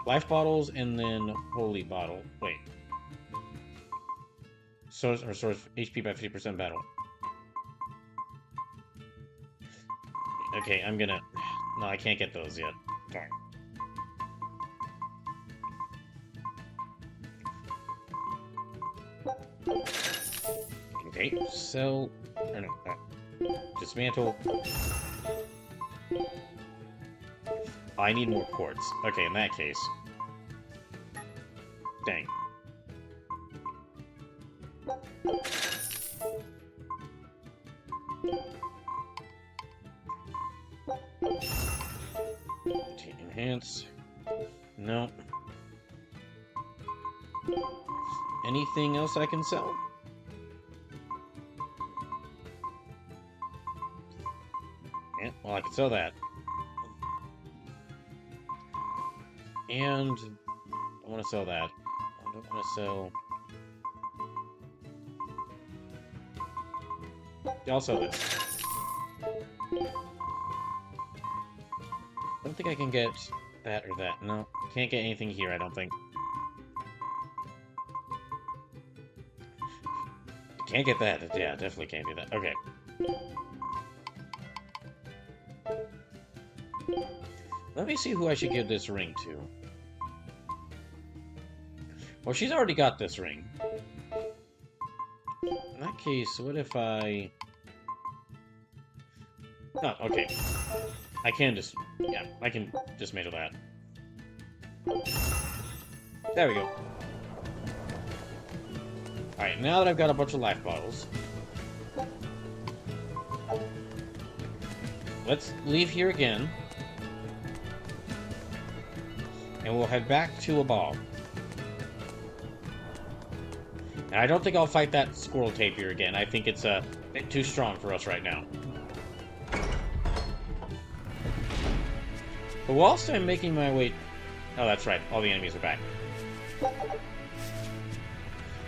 Speaker 1: Life bottles and then holy bottle. Wait. Source HP by 50% battle. Okay, I'm gonna... No, I can't get those yet. Darn. Okay, sell... Or no, dismantle... I need more quartz. Okay, in that case. Dang. Enhance. No. Anything else I can sell? Yeah, well, I can sell that. And I want to sell that. I don't want to sell... Yeah, I'll sell this. I don't think I can get that or that. No, can't get anything here, I don't think. Can't get that. Yeah, definitely can't do that. Okay. Let me see who I should give this ring to. Well, she's already got this ring. In that case, what if I... Oh, okay. I can just... Yeah, I can dismantle that. There we go. Alright, now that I've got a bunch of life bottles... Let's leave here again. And we'll head back to a ball. And I don't think I'll fight that squirrel tapir again. I think it's a bit too strong for us right now. But whilst I'm making my way... Oh, that's right. All the enemies are back.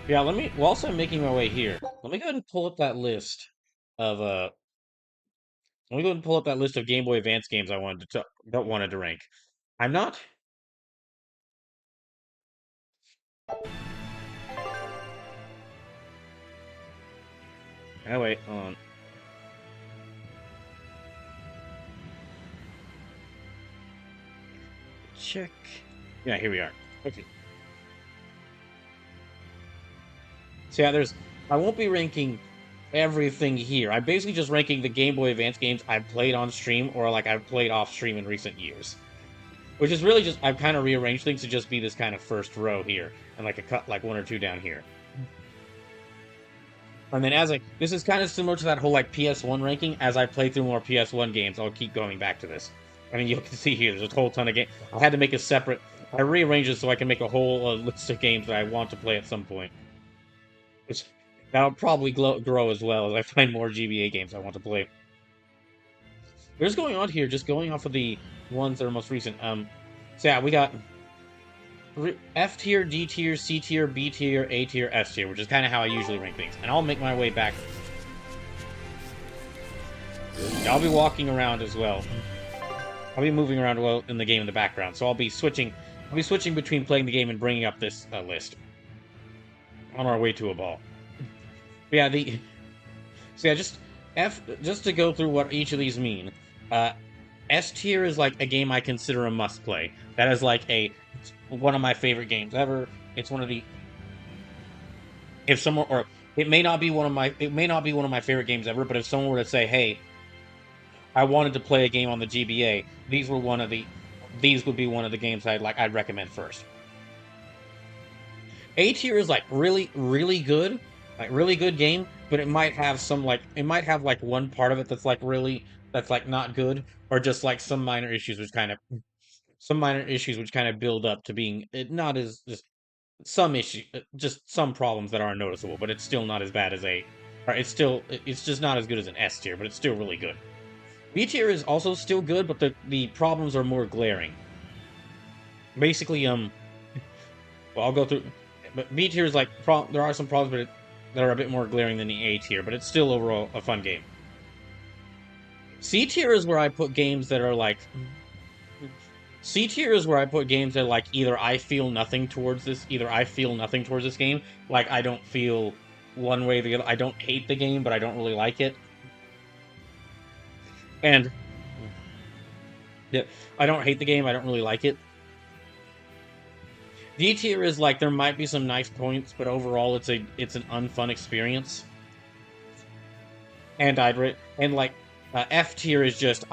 Speaker 1: Yeah, whilst I'm making my way here, let me go ahead and pull up that list of, Let me go ahead and pull up that list of Game Boy Advance games I wanted to rank. I'm not... Oh, wait, hold on. Check. Yeah, here we are. Okay. So yeah, I won't be ranking everything here. I'm basically just ranking the Game Boy Advance games I've played on stream or like I've played off stream in recent years. Which is really just, I've kind of rearranged things to just be this kind of first row here. And like a cut, like one or two down here. And then this is kind of similar to that whole like PS1 ranking. As I play through more PS1 games, I'll keep going back to this. I mean, you can see here, there's a whole ton of games. I had to make a separate... I rearranged it so I can make a whole list of games that I want to play at some point. Which that'll probably grow as well as I find more GBA games I want to play. What's going on here, just going off of the ones that are most recent. So yeah, we got F tier, D tier, C tier, B tier, A tier, S tier, which is kind of how I usually rank things. And I'll make my way back. I'll be walking around as well. I'll be moving around well in the game in the background, so I'll be switching between playing the game and bringing up this list on our way to a ball. But yeah, so yeah, just to go through what each of these mean. S tier is like a game I consider a must play. That is like one of my favorite games ever. It's one of the it may not be one of my favorite games ever, but if someone were to say, "Hey, I wanted to play a game on the GBA," these would be one of the games I'd recommend first. A tier is like really, really good, like really good game, but it might have one part of it that's that's like not good, or just like some minor issues which kind of build up to being not as just some issue, just some problems that are noticeable, but it's still not as bad as it's just not as good as an S tier, but it's still really good. B tier is also still good, but the problems are more glaring. Basically, well, I'll go through, but B tier is like there are some problems, that are a bit more glaring than the A tier, but it's still overall a fun game. C tier is where I put games that are like. C tier is where I put games that like either I feel nothing towards this game, like I don't feel one way or the other. I don't hate the game, but I don't really like it. And yeah, I don't hate the game, I don't really like it. D tier is like there might be some nice points, but overall it's an unfun experience. And F tier is just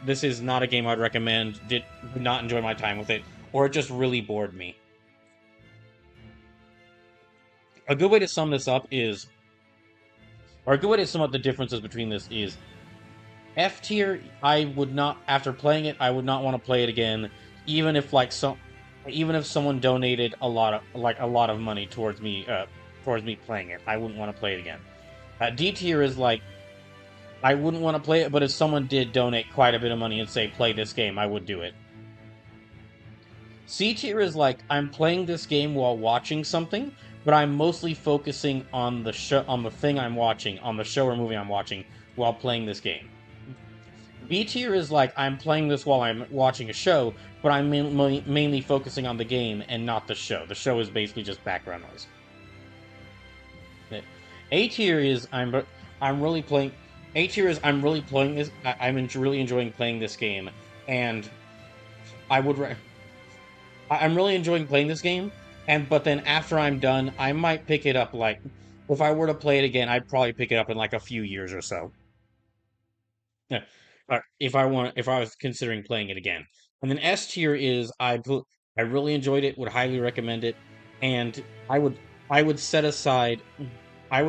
Speaker 1: this is not a game I'd recommend. Did not enjoy my time with it, or it just really bored me. A good way to sum this up is, or a good way to sum up the differences between this is, F tier, after playing it, I would not want to play it again, even if someone donated a lot of money towards me playing it. I wouldn't want to play it again. D tier is like, I wouldn't want to play it, but if someone did donate quite a bit of money and say, play this game, I would do it. C tier is like, I'm playing this game while watching something, but I'm mostly focusing on the thing I'm watching, on the show or movie I'm watching, while playing this game. B tier is like, I'm playing this while I'm watching a show, but I'm mainly focusing on the game and not the show. The show is basically just background noise. A tier is, I'm really enjoying playing this game, and I'm really enjoying playing this game, but then after I'm done, I might pick it up, like, if I were to play it again, I'd probably pick it up in like a few years or so. Yeah. If I was considering playing it again. And then S tier is, I really enjoyed it, would highly recommend it, and I would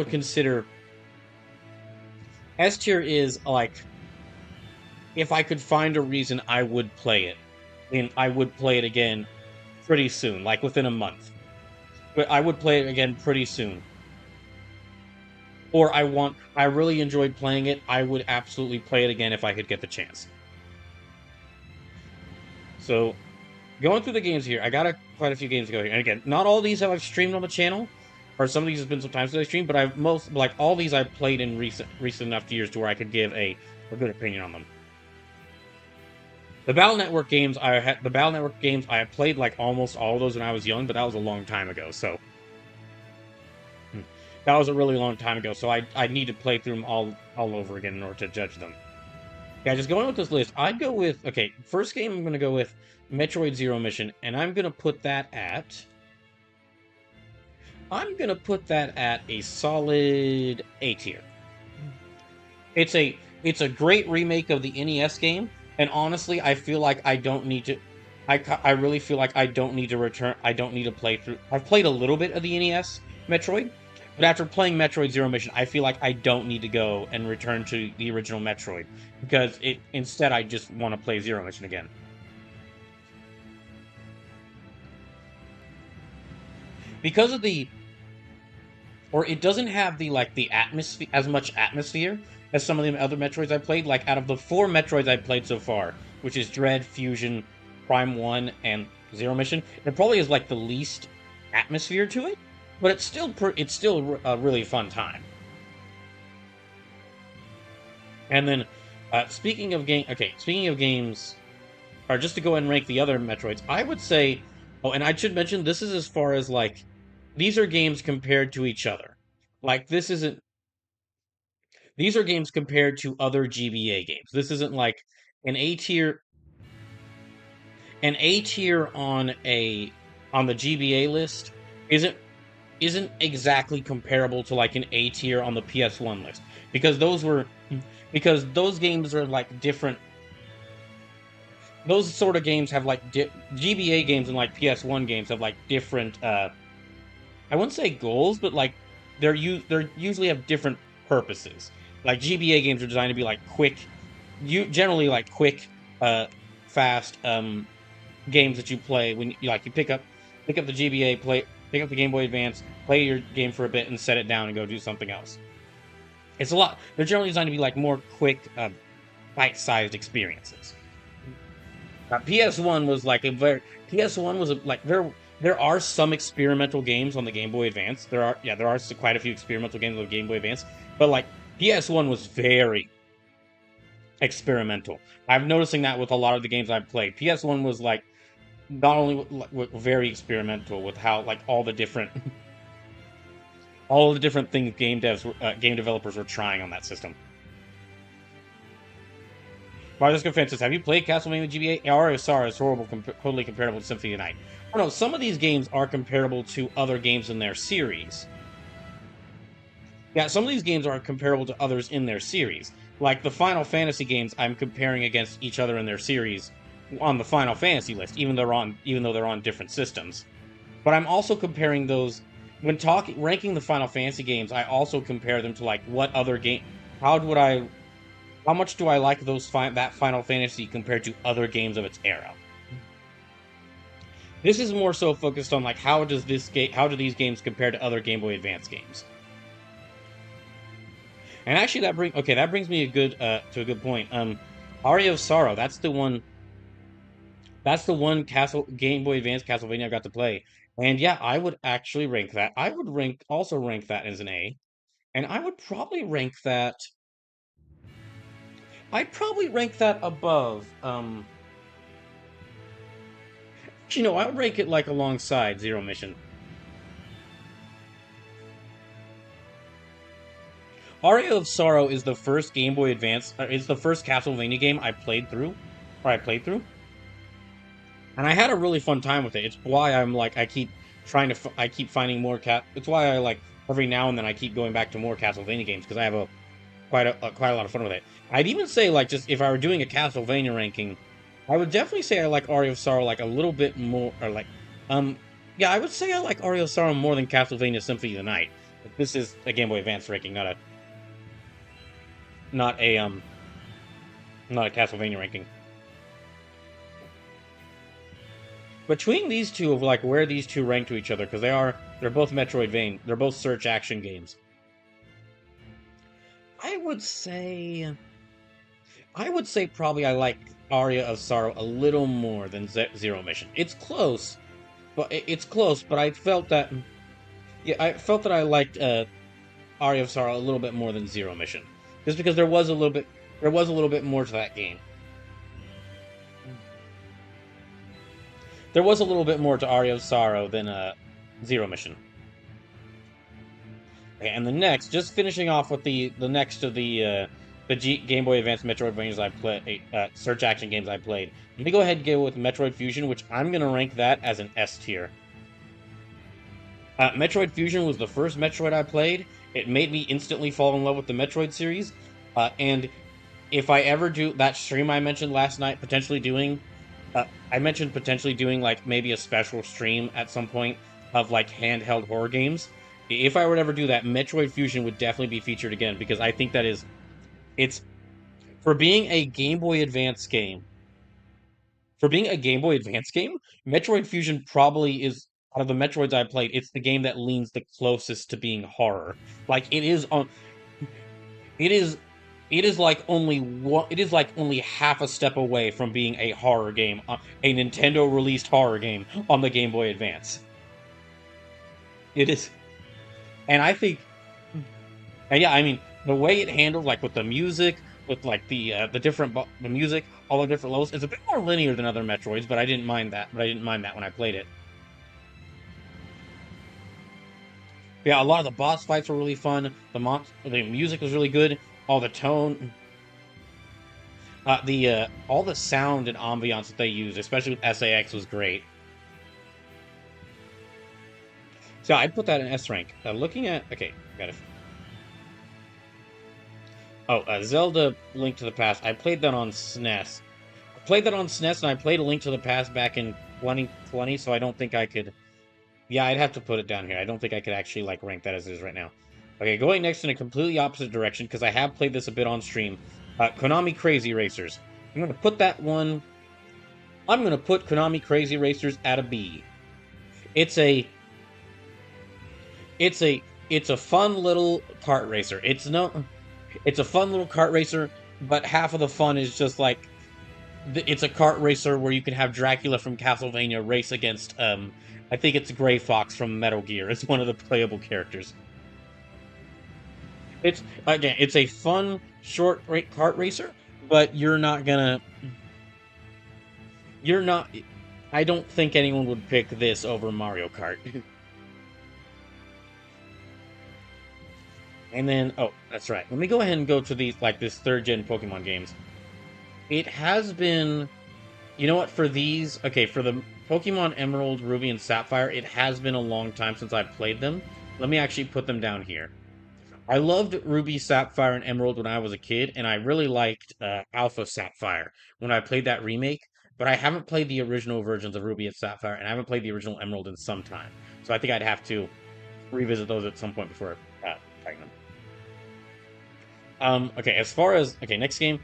Speaker 1: consider. S tier is like, if I could find a reason, I would play it, and I would play it again pretty soon, like within a month. But I would play it again pretty soon. Or I really enjoyed playing it, I would absolutely play it again if I could get the chance. So, going through the games here, I got quite a few games to go here. And again, not all these have I've streamed on the channel, or some of these has been some times that I streamed, but all these I've played in recent enough years to where I could give a good opinion on them. The Battle Network games I had played like almost all of those when I was young, but that was a long time ago, so that was a really long time ago, so I need to play through them all over again in order to judge them. Yeah, just going with this list, I'd go with, okay, first game I'm going to go with Metroid Zero Mission, and I'm going to put that at a solid A tier. It's a great remake of the NES game, and honestly, I feel like I don't need to. I really feel like I don't need to return. I don't need to play through. I've played a little bit of the NES Metroid, but after playing Metroid Zero Mission, I feel like I don't need to go and return to the original Metroid, because instead I just want to play Zero Mission again. Because of it doesn't have the atmosphere, as much atmosphere as some of the other Metroids I played. Like, out of the 4 Metroids I played so far, which is Dread, Fusion, Prime 1, and Zero Mission, it probably is like the least atmosphere to it, but it's still a really fun time. And then, speaking of games, or just to go ahead and rank the other Metroids, I would say, oh, and I should mention, this is as far as, like, these are games compared to each other. Like, these are games compared to other GBA games. This isn't like an A tier. An A tier on the GBA list isn't exactly comparable to like an A tier on the PS1 list, because those games are like different. Those sort of games have like GBA games and like PS1 games have like different. I wouldn't say goals, but like they're usually have different purposes. Like, GBA games are designed to be like quick you generally like quick, fast games that you play when you pick up the GBA, pick up the Game Boy Advance, play your game for a bit, and set it down and go do something else. It's a lot. They're generally designed to be like more quick, bite-sized experiences. PS1 was like there are some experimental games on the Game Boy Advance. There are quite a few experimental games on the Game Boy Advance, but like PS1 was very experimental. I'm noticing that with a lot of the games I've played. PS1 was like not only very experimental with how like all the different things game developers were trying on that system. Marcus Fan says, have you played Castlevania GBA? Aria of Sorrow is horrible, totally comparable to Symphony of the Night. Oh no, some of these games are comparable to other games in their series. Yeah, some of these games are comparable to others in their series. Like the Final Fantasy games, I'm comparing against each other in their series on the Final Fantasy list, even though they're on different systems. But I'm also comparing those when ranking the Final Fantasy games. I also compare them to like what other game. How much do I like that Final Fantasy compared to other games of its era? This is more so focused on like how do these games compare to other Game Boy Advance games? And actually, that brings me to a good point. Aria of Sorrow. That's the one Game Boy Advance Castlevania I got to play. And yeah, I would actually rank that. I would also rank that as an A, and I would probably rank that. I'd probably rank that above. Actually, no, I would rank it like alongside Zero Mission. Aria of Sorrow is the first Game Boy Advance. It's the first Castlevania game I played through, and I had a really fun time with it. It's why I'm like I keep finding more It's why I like every now and then I keep going back to more Castlevania games because I have quite a lot of fun with it. I'd even say like just if I were doing a Castlevania ranking, I would definitely say I like Aria of Sorrow like a little bit more, or like yeah, I would say I like Aria of Sorrow more than Castlevania Symphony of the Night. But this is a Game Boy Advance ranking, not a Castlevania ranking. Between these two of like where these two rank to each other, because they're both Metroidvania, they're both search action games. I would say probably I like Aria of Sorrow a little more than Zero Mission. It's close, but I felt that I liked Aria of Sorrow a little bit more than Zero Mission, just because there was a little bit more to that game. There was a little bit more to Aria of Sorrow than Zero Mission. Okay, and just finishing off with the next of the Game Boy Advance Metroidvanias I played, search action games I played. Let me go ahead and go with Metroid Fusion, which I'm going to rank that as an S tier. Metroid Fusion was the first Metroid I played. It made me instantly fall in love with the Metroid series. And if I ever do that stream I mentioned last night, potentially doing like maybe a special stream at some point of like handheld horror games. If I were to ever do that, Metroid Fusion would definitely be featured again, because I think it's for being a Game Boy Advance game. Metroid Fusion probably is, out of the Metroids I played, it's the game that leans the closest to being horror. Like it is like only half a step away from being a horror game, a Nintendo released horror game on the Game Boy Advance. It is. And I think, and yeah, I mean, the way it handled, like with the music, with like the music, all the different levels, it's a bit more linear than other Metroids, but I didn't mind that. When I played it. But yeah, a lot of the boss fights were really fun. The music was really good. All the tone, all the sound and ambiance that they used, especially with SAX, was great. So I'd put that in S rank. Looking at, okay, got it. Oh, Zelda: Link to the Past. I played that on SNES. And I played A Link to the Past back in 2020. So I don't think I could. Yeah, I'd have to put it down here. I don't think I could actually like rank that as it is right now. Okay, going next in a completely opposite direction, because I have played this a bit on stream. Konami Crazy Racers. I'm gonna put that one. I'm gonna put Konami Crazy Racers at a B. It's a fun little kart racer. It's a fun little kart racer, but half of the fun is just like it's a kart racer where you can have Dracula from Castlevania race against I think it's Gray Fox from Metal Gear. It's one of the playable characters. It's a fun short kart racer, but I don't think anyone would pick this over Mario Kart. And then, oh, that's right. Let me go ahead and go to these, like, this third-gen Pokemon games. It has been, you know what, for these, okay, for the Pokemon Emerald, Ruby, and Sapphire, it has been a long time since I've played them. Let me actually put them down here. I loved Ruby, Sapphire, and Emerald when I was a kid, and I really liked Alpha Sapphire when I played that remake, but I haven't played the original versions of Ruby and Sapphire, and I haven't played the original Emerald in some time. So I think I'd have to revisit those at some point before playing them. Okay, as far as... Okay, next game.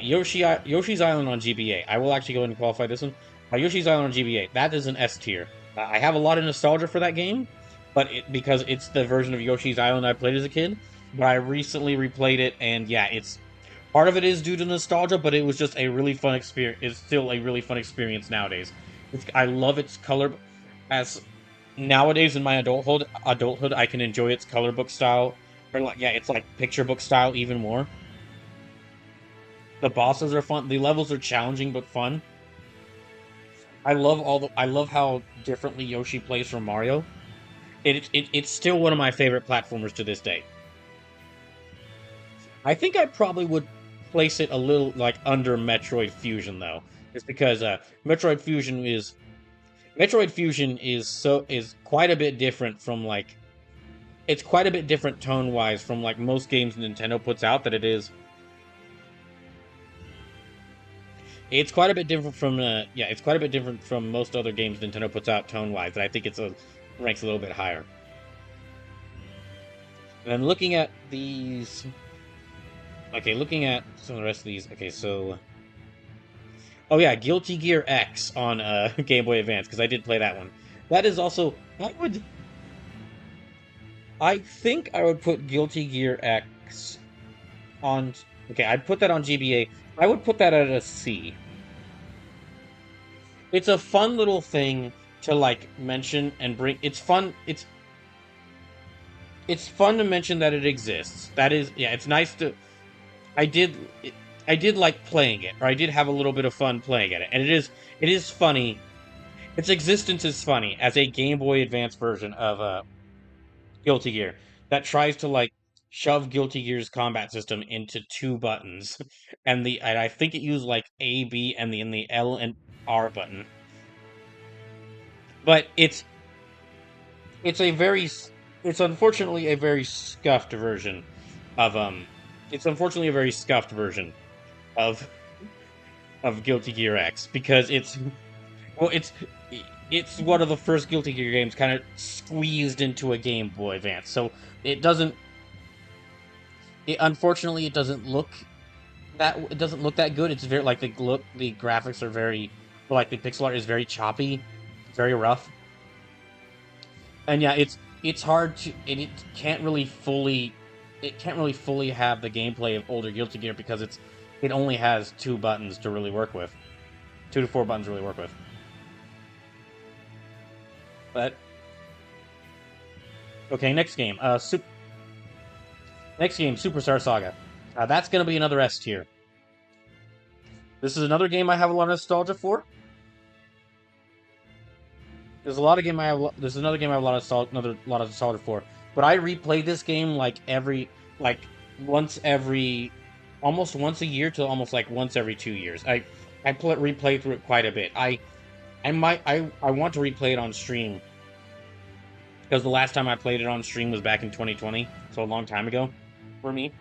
Speaker 1: Yoshi's Island on GBA. I will actually go ahead and qualify this one. Yoshi's Island on GBA. That is an S tier. I have a lot of nostalgia for that game, but because it's the version of Yoshi's Island I played as a kid. But I recently replayed it, and yeah, it's... Part of it is due to nostalgia, but it was just a really fun experience. It's still a really fun experience nowadays. I love its color... As nowadays in my adulthood, I can enjoy its color book style. Or like, yeah, it's like picture book style even more. The bosses are fun. The levels are challenging but fun. I love how differently Yoshi plays from Mario. It's still one of my favorite platformers to this day. I think I probably would place it a little like under Metroid Fusion though, just because Metroid Fusion is quite a bit different from like. It's quite a bit different tone-wise from like most games Nintendo puts out that it is. It's quite a bit different from it's quite a bit different from most other games Nintendo puts out tone-wise, and I think ranks a little bit higher. And then looking at these, okay, looking at some of the rest of these, okay, so, oh yeah, Guilty Gear X on Game Boy Advance, because I did play that one. That is also, I think I would put Guilty Gear X on... Okay, I'd put that on GBA. I would put that at a C. It's a fun little thing to, like, mention and bring... It's fun... It's fun to mention that it exists. That is... Yeah, it's nice to... I did like playing it, or I did have a little bit of fun playing at it. And it is funny. Its existence is funny as a Game Boy Advance version of... Guilty Gear that tries to like shove Guilty Gear's combat system into 2 buttons, and I think it used like A, B, and the L and R button. But it's unfortunately a very scuffed version of Guilty Gear X, because it's one of the first Guilty Gear games kind of squeezed into a Game Boy Advance. So unfortunately it doesn't look that good. It's very like the graphics are very, like the pixel art is very choppy, very rough. And yeah, it's hard to, and it can't really fully have the gameplay of older Guilty Gear because it only has 2 buttons to really work with. 2 to 4 buttons to really work with. But okay, next game. Superstar Saga. That's gonna be another S tier. This is another game I have a lot of nostalgia for. This is another game I have a lot of nostalgia for. But I replay this game almost once a year to almost like once every 2 years. I replay through it quite a bit. I want to replay it on stream, because the last time I played it on stream was back in 2020, so a long time ago for me.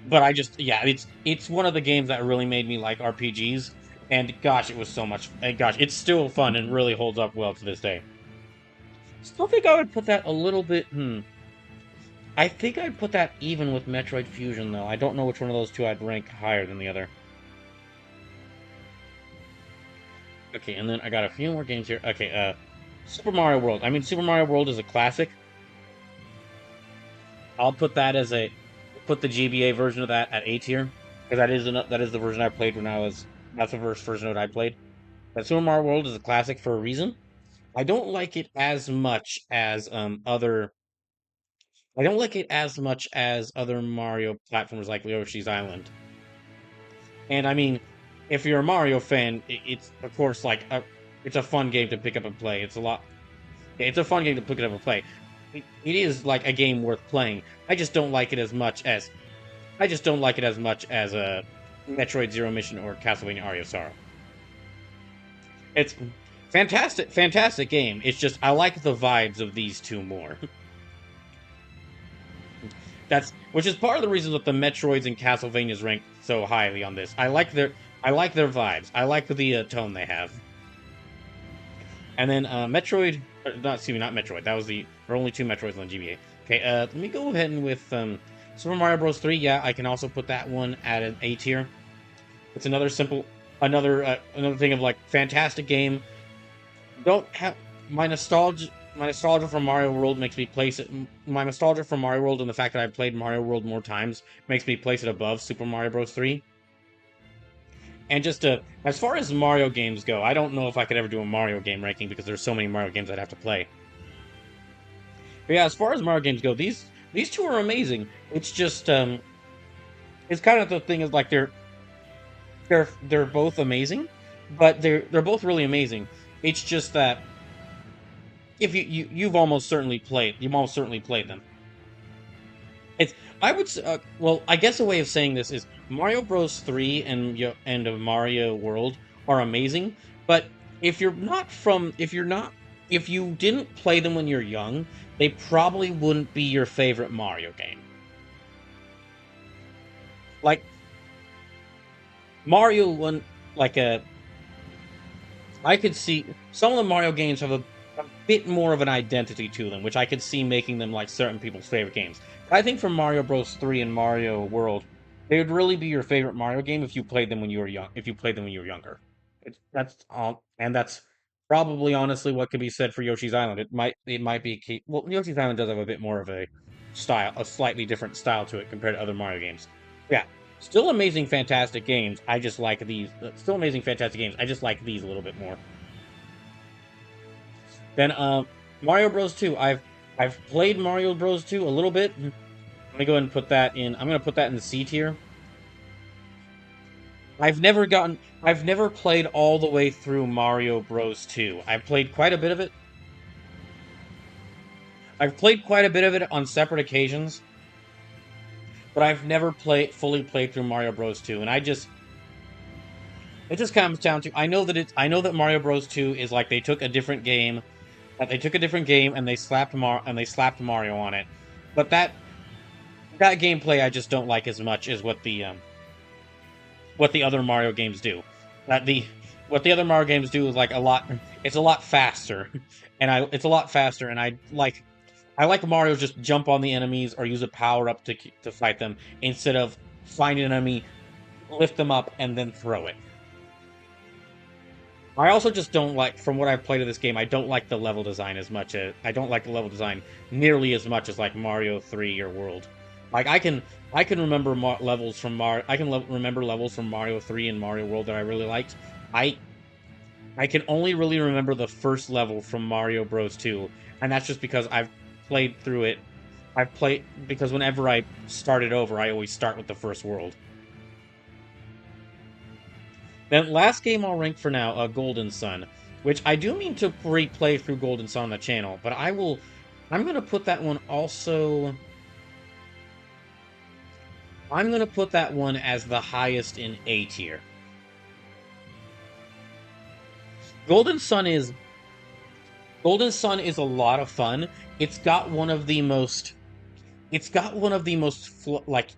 Speaker 1: But it's one of the games that really made me like RPGs, and gosh, it was so much, and gosh, it's still fun and really holds up well to this day. Still think I would put that a little bit, I think I'd put that even with Metroid Fusion, though. I don't know which one of those two I'd rank higher than the other. Okay, and then I got a few more games here. Okay, Super Mario World. I mean, Super Mario World is a classic. I'll put that as put the GBA version of that at A tier, because that is the version I played when I was, that's the first version that I played. But Super Mario World is a classic for a reason. I don't like it as much as I don't like it as much as other Mario platformers like Yoshi's Island. And I mean, if you're a Mario fan, it's of course like it's a fun game to pick up and play. It's a fun game to pick it up and play. It is like a game worth playing. I just don't like it as much as a Metroid Zero Mission or Castlevania Aria of Sorrow. It's fantastic game. It's just I like the vibes of these two more. Which is part of the reason that the Metroids and Castlevanias rank so highly on this. I like their vibes. I like the tone they have. And then not Metroid. That was there were only 2 Metroids on GBA. Okay, let me go ahead and with Super Mario Bros. 3. Yeah, I can also put that one at an A tier. It's another thing of like fantastic game. Don't have my nostalgia from Mario World makes me place it. My nostalgia from Mario World and the fact that I've played Mario World more times makes me place it above Super Mario Bros. 3. And just as far as Mario games go, I don't know if I could ever do a Mario game ranking because there's so many Mario games I'd have to play. But yeah, as far as Mario games go, these two are amazing. It's just it's kind of the thing is like they're both amazing, but they're both really amazing. It's just that if you've almost certainly played them. I guess a way of saying this is Mario Bros. 3 and Mario World are amazing, but if you didn't play them when you're young, they probably wouldn't be your favorite Mario game. Like Mario one, I could see some of the Mario games have a bit more of an identity to them, which I could see making them like certain people's favorite games. But I think for Mario Bros. 3 and Mario World, they would really be your favorite Mario game if you played them when you were young. If you played them when you were younger, that's all, and that's probably honestly what could be said for Yoshi's Island. It might be well, Yoshi's Island does have a bit more of a slightly different style to it compared to other Mario games. Yeah, still amazing, fantastic games. I just like these. Still amazing, fantastic games. I just like these a little bit more. Then Mario Bros. 2. I've played Mario Bros. 2 a little bit. Let me go ahead and put that in. I'm going to put that in the C tier. I've never played all the way through Mario Bros. 2. I've played quite a bit of it. I've played quite a bit of it on separate occasions, but I've never fully played through Mario Bros. 2, and it just comes down to I know that Mario Bros. 2 is like they took a different game and they slapped Mario on it, but that gameplay I just don't like as much as what the other Mario games do. What the other Mario games do is it's a lot faster, and I like Mario just jump on the enemies or use a power up to fight them instead of find an enemy, lift them up, and then throw it. I also just don't like, from what I've played of this game, I don't like the level design nearly as much as like Mario 3 or World. Like I can remember levels from remember levels from Mario 3 and Mario World that I really liked. I can only really remember the first level from Mario Bros. 2, and that's just because I've played through it. Because whenever I start it over, I always start with the first world. Then last game I'll rank for now, Golden Sun, which I do mean to replay through Golden Sun on the channel, but I'm going to put that one also. I'm going to put that one as the highest in A tier. Golden Sun is a lot of fun. It's got one of the most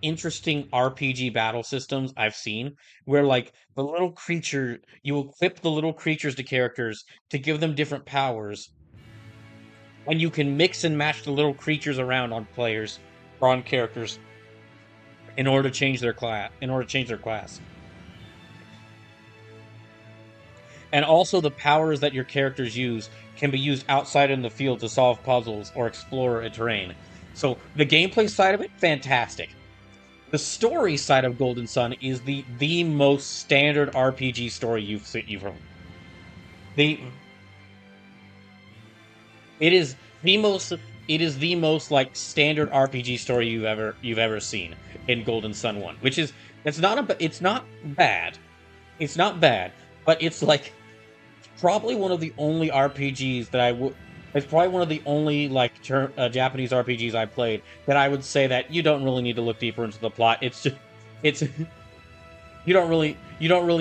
Speaker 1: interesting RPG battle systems I've seen, where like you equip the little creatures to characters to give them different powers, and you can mix and match the little creatures around on players on characters in order to change their class. And also the powers that your characters use can be used outside in the field to solve puzzles or explore a terrain. So the gameplay side of it, fantastic. The story side of Golden Sun is the most standard RPG story you've heard. It is the most like standard RPG story you've ever seen in Golden Sun 1, which is it's not bad. It's not bad, but it's like probably one of the only RPGs that it's probably one of the only like Japanese RPGs I played that I would say that you don't really need to look deeper into the plot. You don't really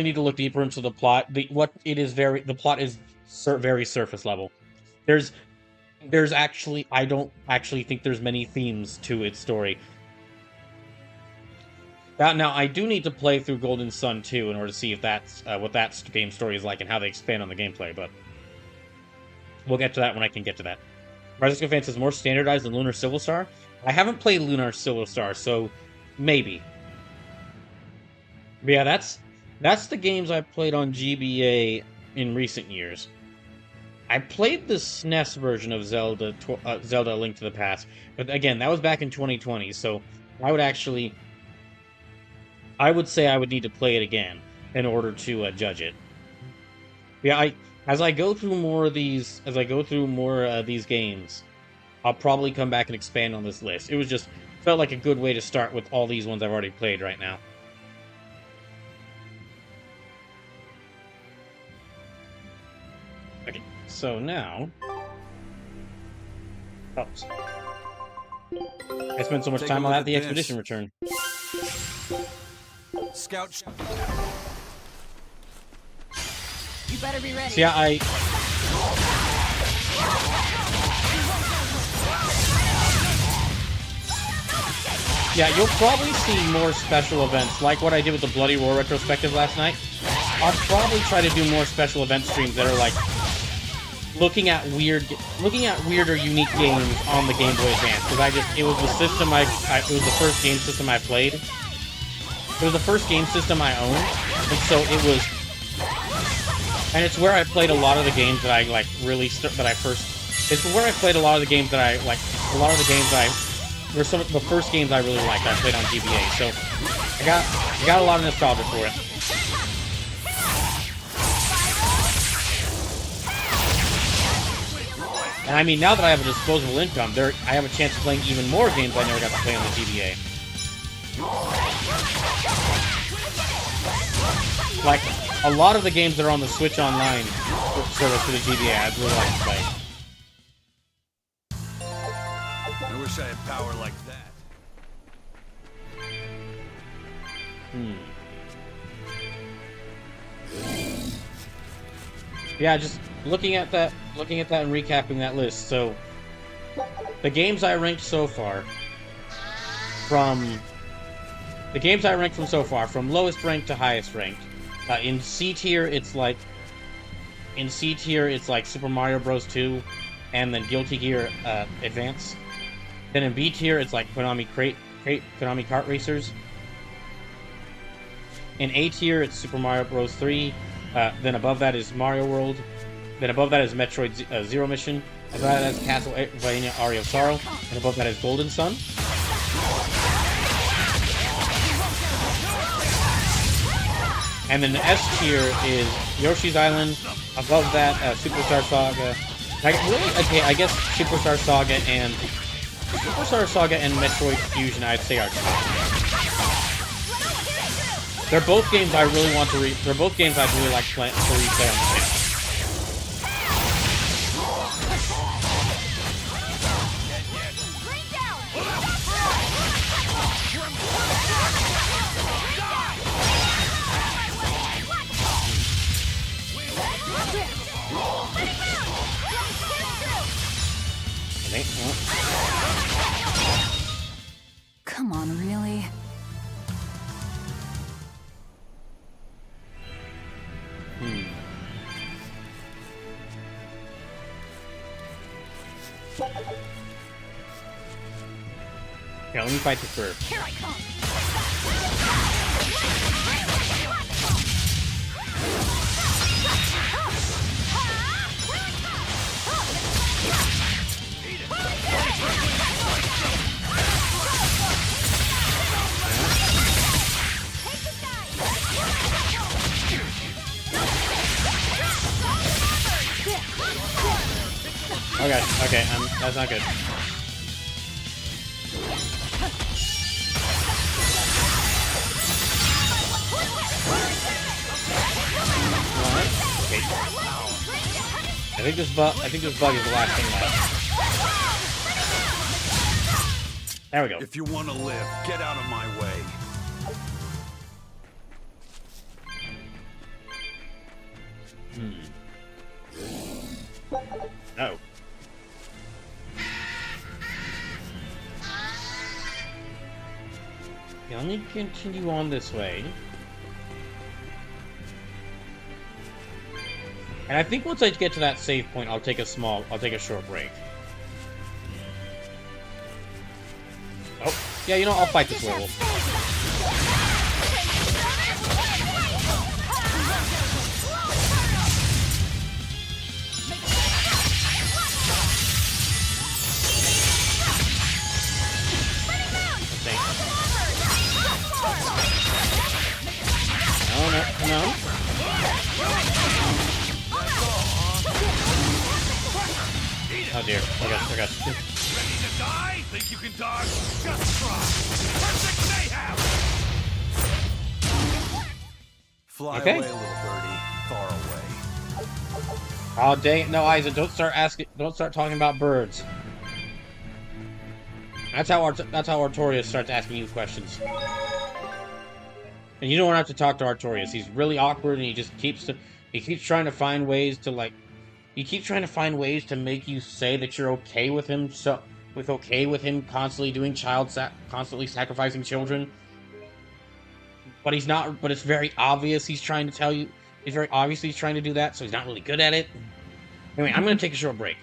Speaker 1: need to look deeper into the plot. The plot is very surface level. There's actually I don't actually think there's many themes to its story. Now I do need to play through Golden Sun 2 in order to see if that's what that game story is like and how they expand on the gameplay, but we'll get to that when I can get to that. Francisco Fan says more standardized than Lunar Silver Star. I haven't played Lunar Silver Star, so maybe. But yeah, that's the games I played on GBA in recent years. I played the SNES version of Zelda A Link to the Past, but again, that was back in 2020, so I would say I would need to play it again in order to judge it. Yeah, as I go through more of these games, I'll probably come back and expand on this list. It was felt like a good way to start with all these ones I've already played right now. Okay, so now... Oops. I spent so much time on that, the expedition return.
Speaker 6: Scout.
Speaker 11: You better be ready.
Speaker 1: So yeah, you'll probably see more special events, like what I did with the Bloody Roar retrospective last night. I'll probably try to do more special event streams that are like looking at weird or unique games on the Game Boy Advance, because it was the system it was the first game system I played. It was the first game system I owned, and so it's where I played a lot of the games that I like it's where I played a lot of the games that were some of the first games I really liked I played on GBA, so I got a lot of nostalgia for it. And I mean, now that I have a disposable income, I have a chance of playing even more games I never got to play on the GBA. Like, a lot of the games that are on the Switch Online service for the GBA, I'd really like to play.
Speaker 6: I wish I had power like that.
Speaker 1: Yeah, just looking at that and recapping that list. So, the games I ranked so far, from lowest ranked to highest ranked. In C tier, it's like Super Mario Bros. 2, and then Guilty Gear Advance. Then in B tier, it's like Konami Kart Racers. In A tier, it's Super Mario Bros. 3. Then above that is Mario World. Then above that is Metroid Zero Mission. Above that is Castlevania Aria of Sorrow. And above that is Golden Sun. And then the S tier is Yoshi's Island. Above that, Superstar Saga. I guess Superstar Saga and Metroid Fusion, I'd say, are top. They're both games I really want to They're both games I'd really like to replay on the channel.
Speaker 11: Come on, really?
Speaker 1: Okay, let me fight this bird.
Speaker 11: Here I come.
Speaker 1: Okay, okay, that's not good. Alright, okay. I think this bug is the last thing left. There we go.
Speaker 6: If you want to live, get out of my way.
Speaker 1: Oh. Okay, let me continue on this way. And I think once I get to that save point, I'll take a short break. Oh, yeah, you know, I'll fight this werewolf. No. Oh dear. I got.
Speaker 12: Ready to die? Think you can dodge? Just try. Perfect mayhem!
Speaker 6: Fly
Speaker 1: Okay.
Speaker 6: away, little birdie. Far away.
Speaker 1: Oh dang! No, Isaac, don't start talking about birds. That's how Artorias starts asking you questions. And you don't have to talk to Artorias. He's really awkward, and he keeps trying to find ways to make you say that you're okay with him. Okay with him constantly doing constantly sacrificing children. But he's not. But it's very obvious he's trying to tell you. He's very obviously trying to do that, so he's not really good at it. Anyway, I'm gonna take a short break.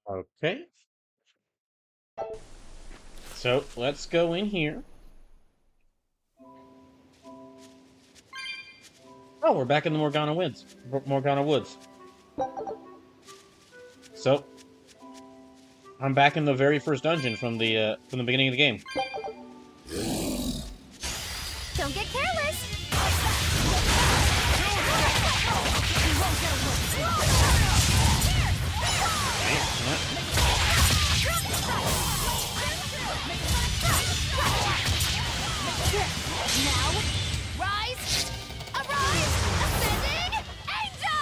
Speaker 1: Okay. So, let's go in here. Oh, we're back in the Morgana Woods. So, I'm back in the very first dungeon from the beginning of the game.
Speaker 9: Don't get careless.
Speaker 5: Now, rise, arise, ascending angel!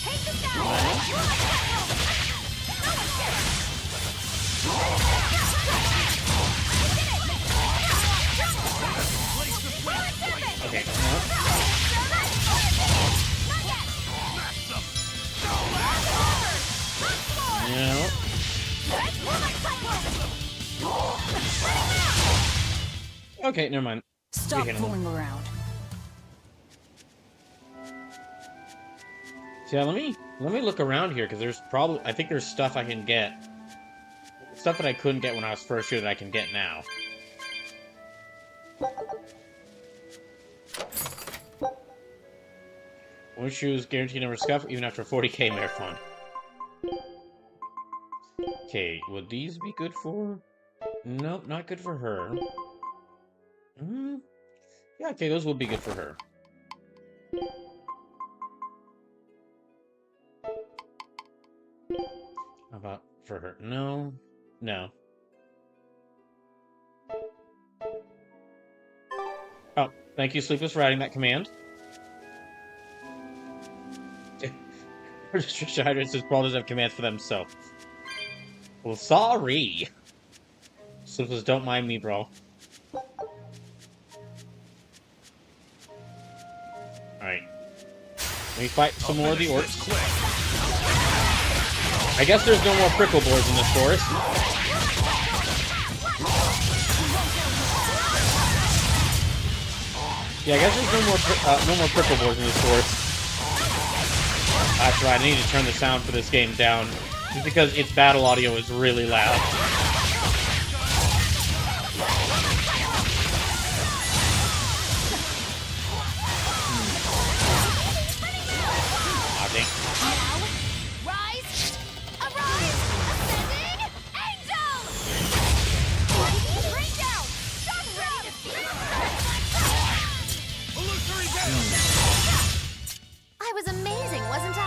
Speaker 5: Take this down!
Speaker 1: Okay. No. Okay, never mind.
Speaker 11: Stop
Speaker 1: We can-
Speaker 11: fooling around.
Speaker 1: So yeah, let me look around here because I think there's stuff I can get. Stuff that I couldn't get when I was first here that I can get now. One shoes guaranteed never scuff even after a 40k marathon. Okay, would these be good for? Nope, not good for her. Yeah, okay, those would be good for her. How about for her? No. No. Oh, thank you, Sleepless, for writing that command. Restriction Hydra says brawlers have commands for themselves. Well, sorry. Sleepless, don't mind me, bro. Alright. Let me fight some more of the orcs. I guess there's no more prickle boars in this forest. Yeah, I guess there's no more prickle boars in this forest. That's right, I need to turn the sound for this game down, just because its battle audio is really loud. Ah, dang.
Speaker 5: Rise, arise, ascending angel! Bring down! Stop ready to
Speaker 12: Illusory veil!
Speaker 5: I was amazing, wasn't I?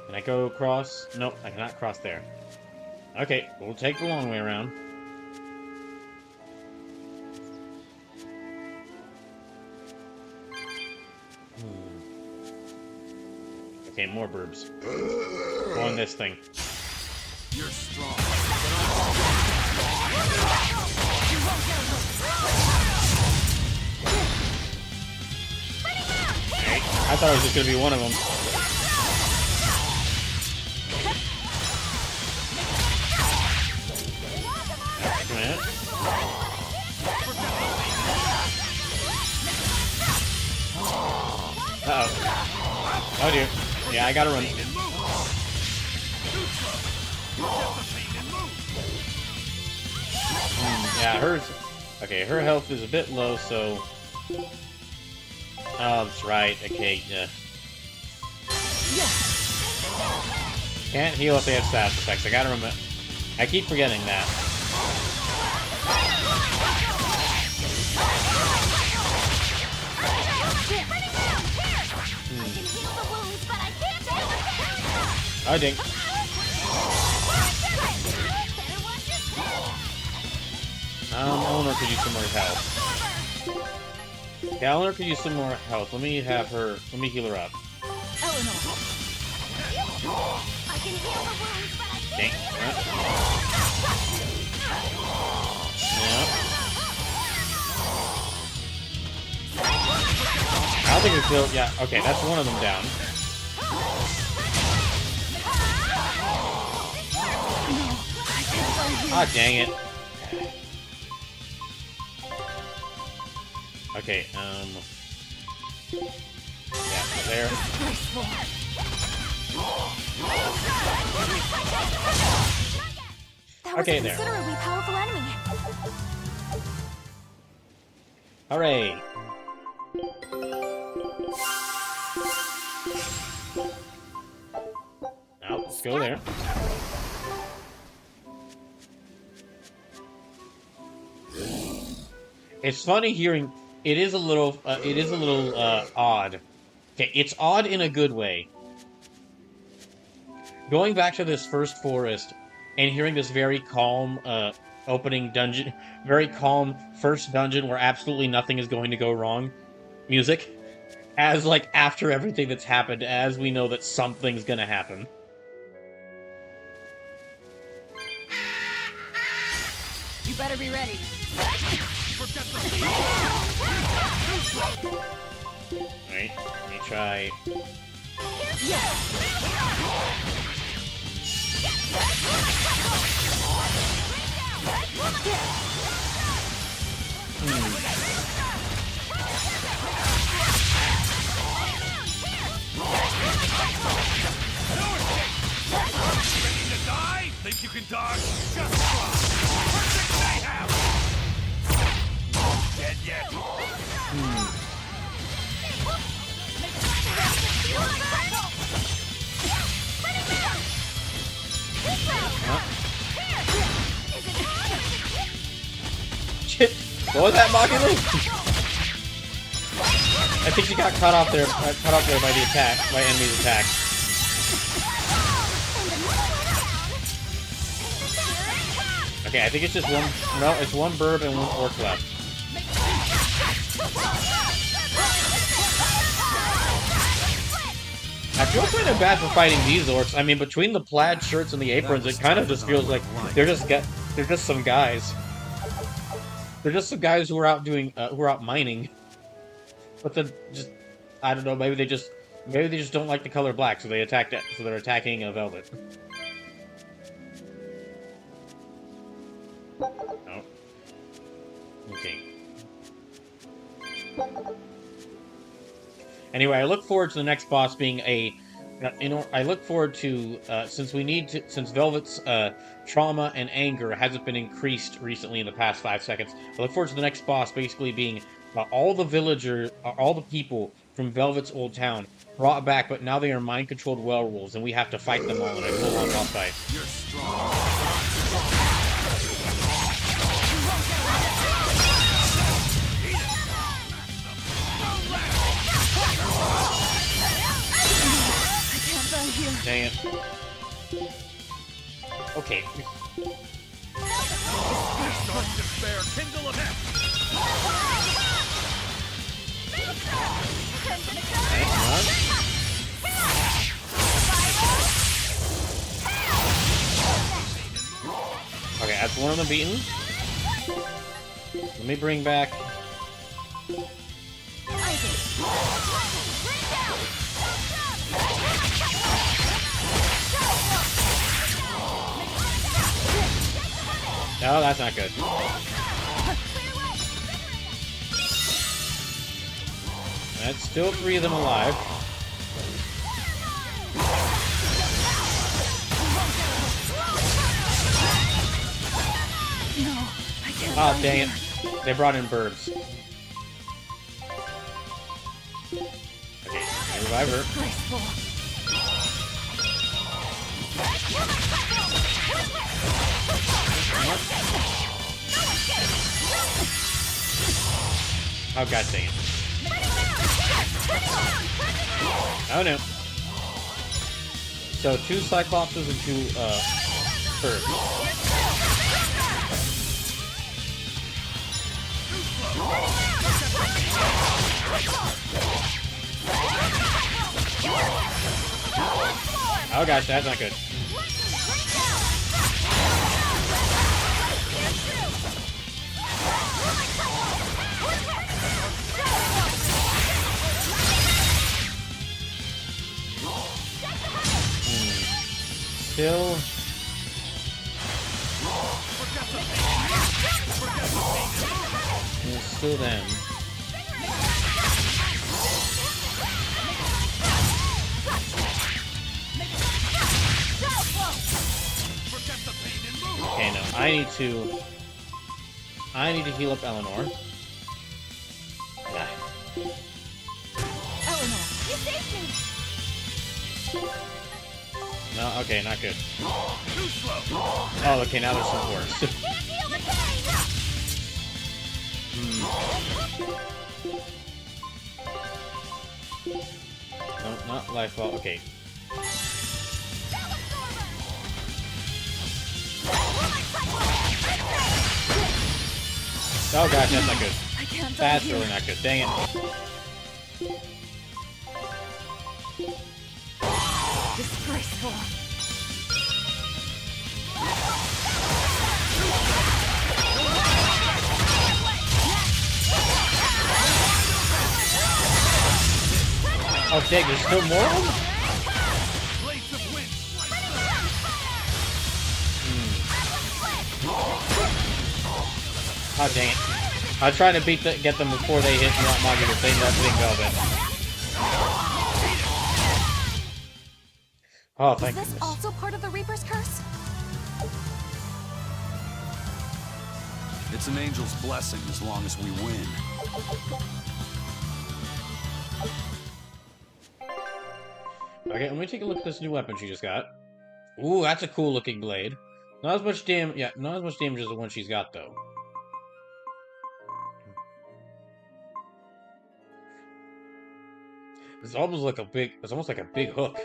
Speaker 1: Can I go across? Nope, I cannot cross there. Okay, we'll take the long way around. Okay, more burbs. Go on this thing.
Speaker 12: You're strong.
Speaker 1: Okay, I thought it was just gonna be one of them. Wait a minute. Uh-oh. Oh dear. Yeah, I gotta run. Yeah, hers. Okay, her health is a bit low, so. Oh, that's right. Okay, yeah. Can't heal if they have status effects. I gotta remember. I keep forgetting that. Oh, dang. Eleanor could use some more health. Yeah, Eleanor could use some more health. Let me have her. Let me heal her up. Dang. Yep. I don't think we killed. Yeah, okay, that's one of them down. Ah, dang it. Okay, yeah, there.
Speaker 4: That was
Speaker 1: Okay,
Speaker 4: a
Speaker 1: there.
Speaker 4: considerably powerful enemy.
Speaker 1: Hooray! Now, let's go there. It's funny hearing. It is a little odd. Okay, it's odd in a good way. Going back to this first forest and hearing this very calm opening dungeon, very calm first dungeon where absolutely nothing is going to go wrong, music, as like after everything that's happened, as we know that something's gonna happen.
Speaker 11: You better be ready.
Speaker 1: Alright, let me try.
Speaker 12: Ready to die? Think you can dodge? Just try. Perfect mayhem! Dead yet?
Speaker 1: Shit! What was that, Mockingley? I think she got caught off there by the attack, by enemy's attack. Okay, I think it's just one. No, it's one burb and one orc left. I feel kind of bad for fighting these orcs. I mean, between the plaid shirts and the aprons, it kind of just feels like they're just some guys. They're just some guys who are out mining. But then just, I don't know, maybe they just don't like the color black, so they're attacking a velvet. Oh. Okay. Anyway, I look forward to the next boss being I look forward to, since Velvet's trauma and anger hasn't been increased recently in the past 5 seconds, I look forward to the next boss basically being all the people from Velvet's old town brought back, but now they are mind-controlled werewolves, and we have to fight them all in a full-on boss fight.
Speaker 12: You're strong.
Speaker 1: Dang it. Okay.
Speaker 12: Start despair, kindle a
Speaker 1: Okay, that's one of them beaten. Let me bring back. No, that's not good. That's still 3 of them alive. Oh, dang it. They brought in burbs. Okay, I revive her. Oh, god dang it. Oh no. So 2 Cyclopses and 2 Burbs. Oh gosh, that's not good. Still. It's still them. Okay, no, I need to heal up Eleanor. Yeah.
Speaker 4: Eleanor, you saved me!
Speaker 1: No, okay, not good.
Speaker 12: Too slow.
Speaker 1: Oh, okay, now there's some worse. No, not life ball. Okay. Oh gosh, that's not good. That's really not good. Dang it.
Speaker 4: Disgraceful.
Speaker 1: Oh dang, there's still more of them? Oh dang it. I was trying to get them before they hit Monty, but they ended up hitting Velvet. Oh, thank
Speaker 4: Is this
Speaker 1: goodness.
Speaker 4: also part of the Reaper's curse?
Speaker 6: It's an angel's blessing as long as we win.
Speaker 1: Okay, let me take a look at this new weapon she just got. Ooh, that's a cool looking blade. Not as much damage. Yeah, not as much damage as the one she's got though. It's almost like a big. It's almost like a big hook,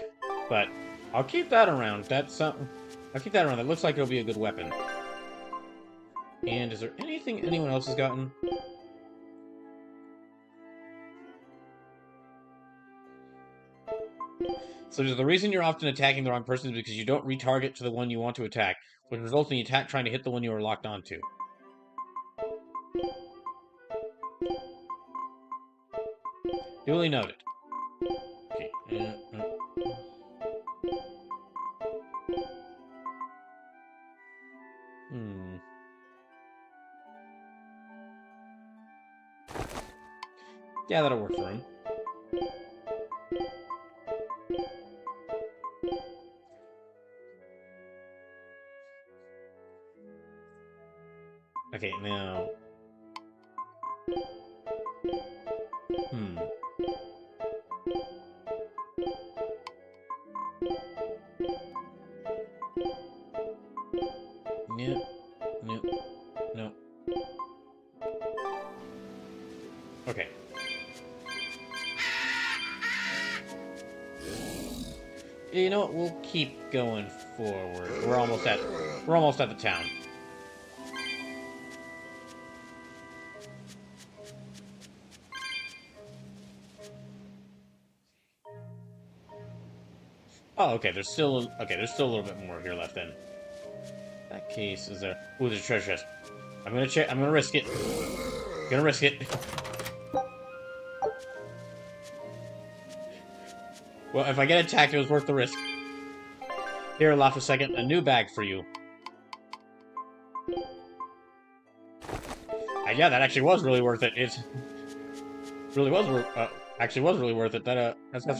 Speaker 1: but I'll keep that around. That's something. I'll keep that around. That looks like it'll be a good weapon. And is there anything anyone else has gotten? So the reason you're often attacking the wrong person is because you don't retarget to the one you want to attack, which results in the attack trying to hit the one you are locked onto. Duly noted. Okay. Yeah, that'll work for him. Okay, now... No. Okay. You know what? We'll keep going forward. We're almost at the town. Oh, okay. There's still a little bit more here left. Then, in that case, is there? Ooh, there's a treasure chest. I'm gonna check. I'm gonna risk it. Gonna risk it. Well, if I get attacked, it was worth the risk. Here, laugh a second. A new bag for you. Yeah, that actually was really worth it. It really was actually was really worth it. That's got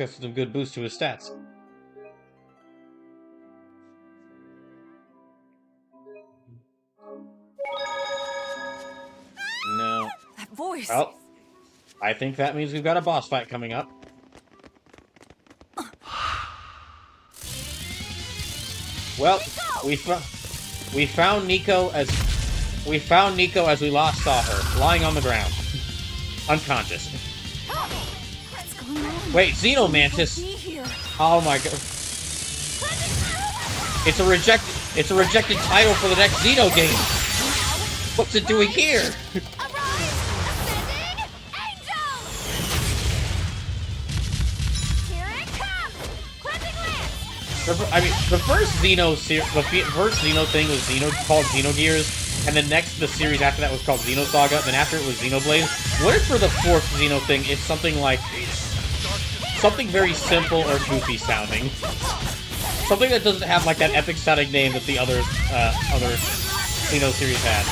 Speaker 1: some good boost to his stats. No.
Speaker 4: That voice.
Speaker 1: Well, I think that means we've got a boss fight coming up. Well, we found Nico as we last saw her, lying on the ground, unconscious.
Speaker 4: What's going on?
Speaker 1: Wait, Xenomantis! Oh my god! It's a rejected title for the next Xeno game. What's it doing here? I mean, the first Xeno thing was called Xenogears, and then the series after that was called Xenosaga, then after it was Xenoblade. What if for the fourth Xeno thing, it's something very simple or goofy sounding? Something that doesn't have like that epic sounding name that the others Xeno series had.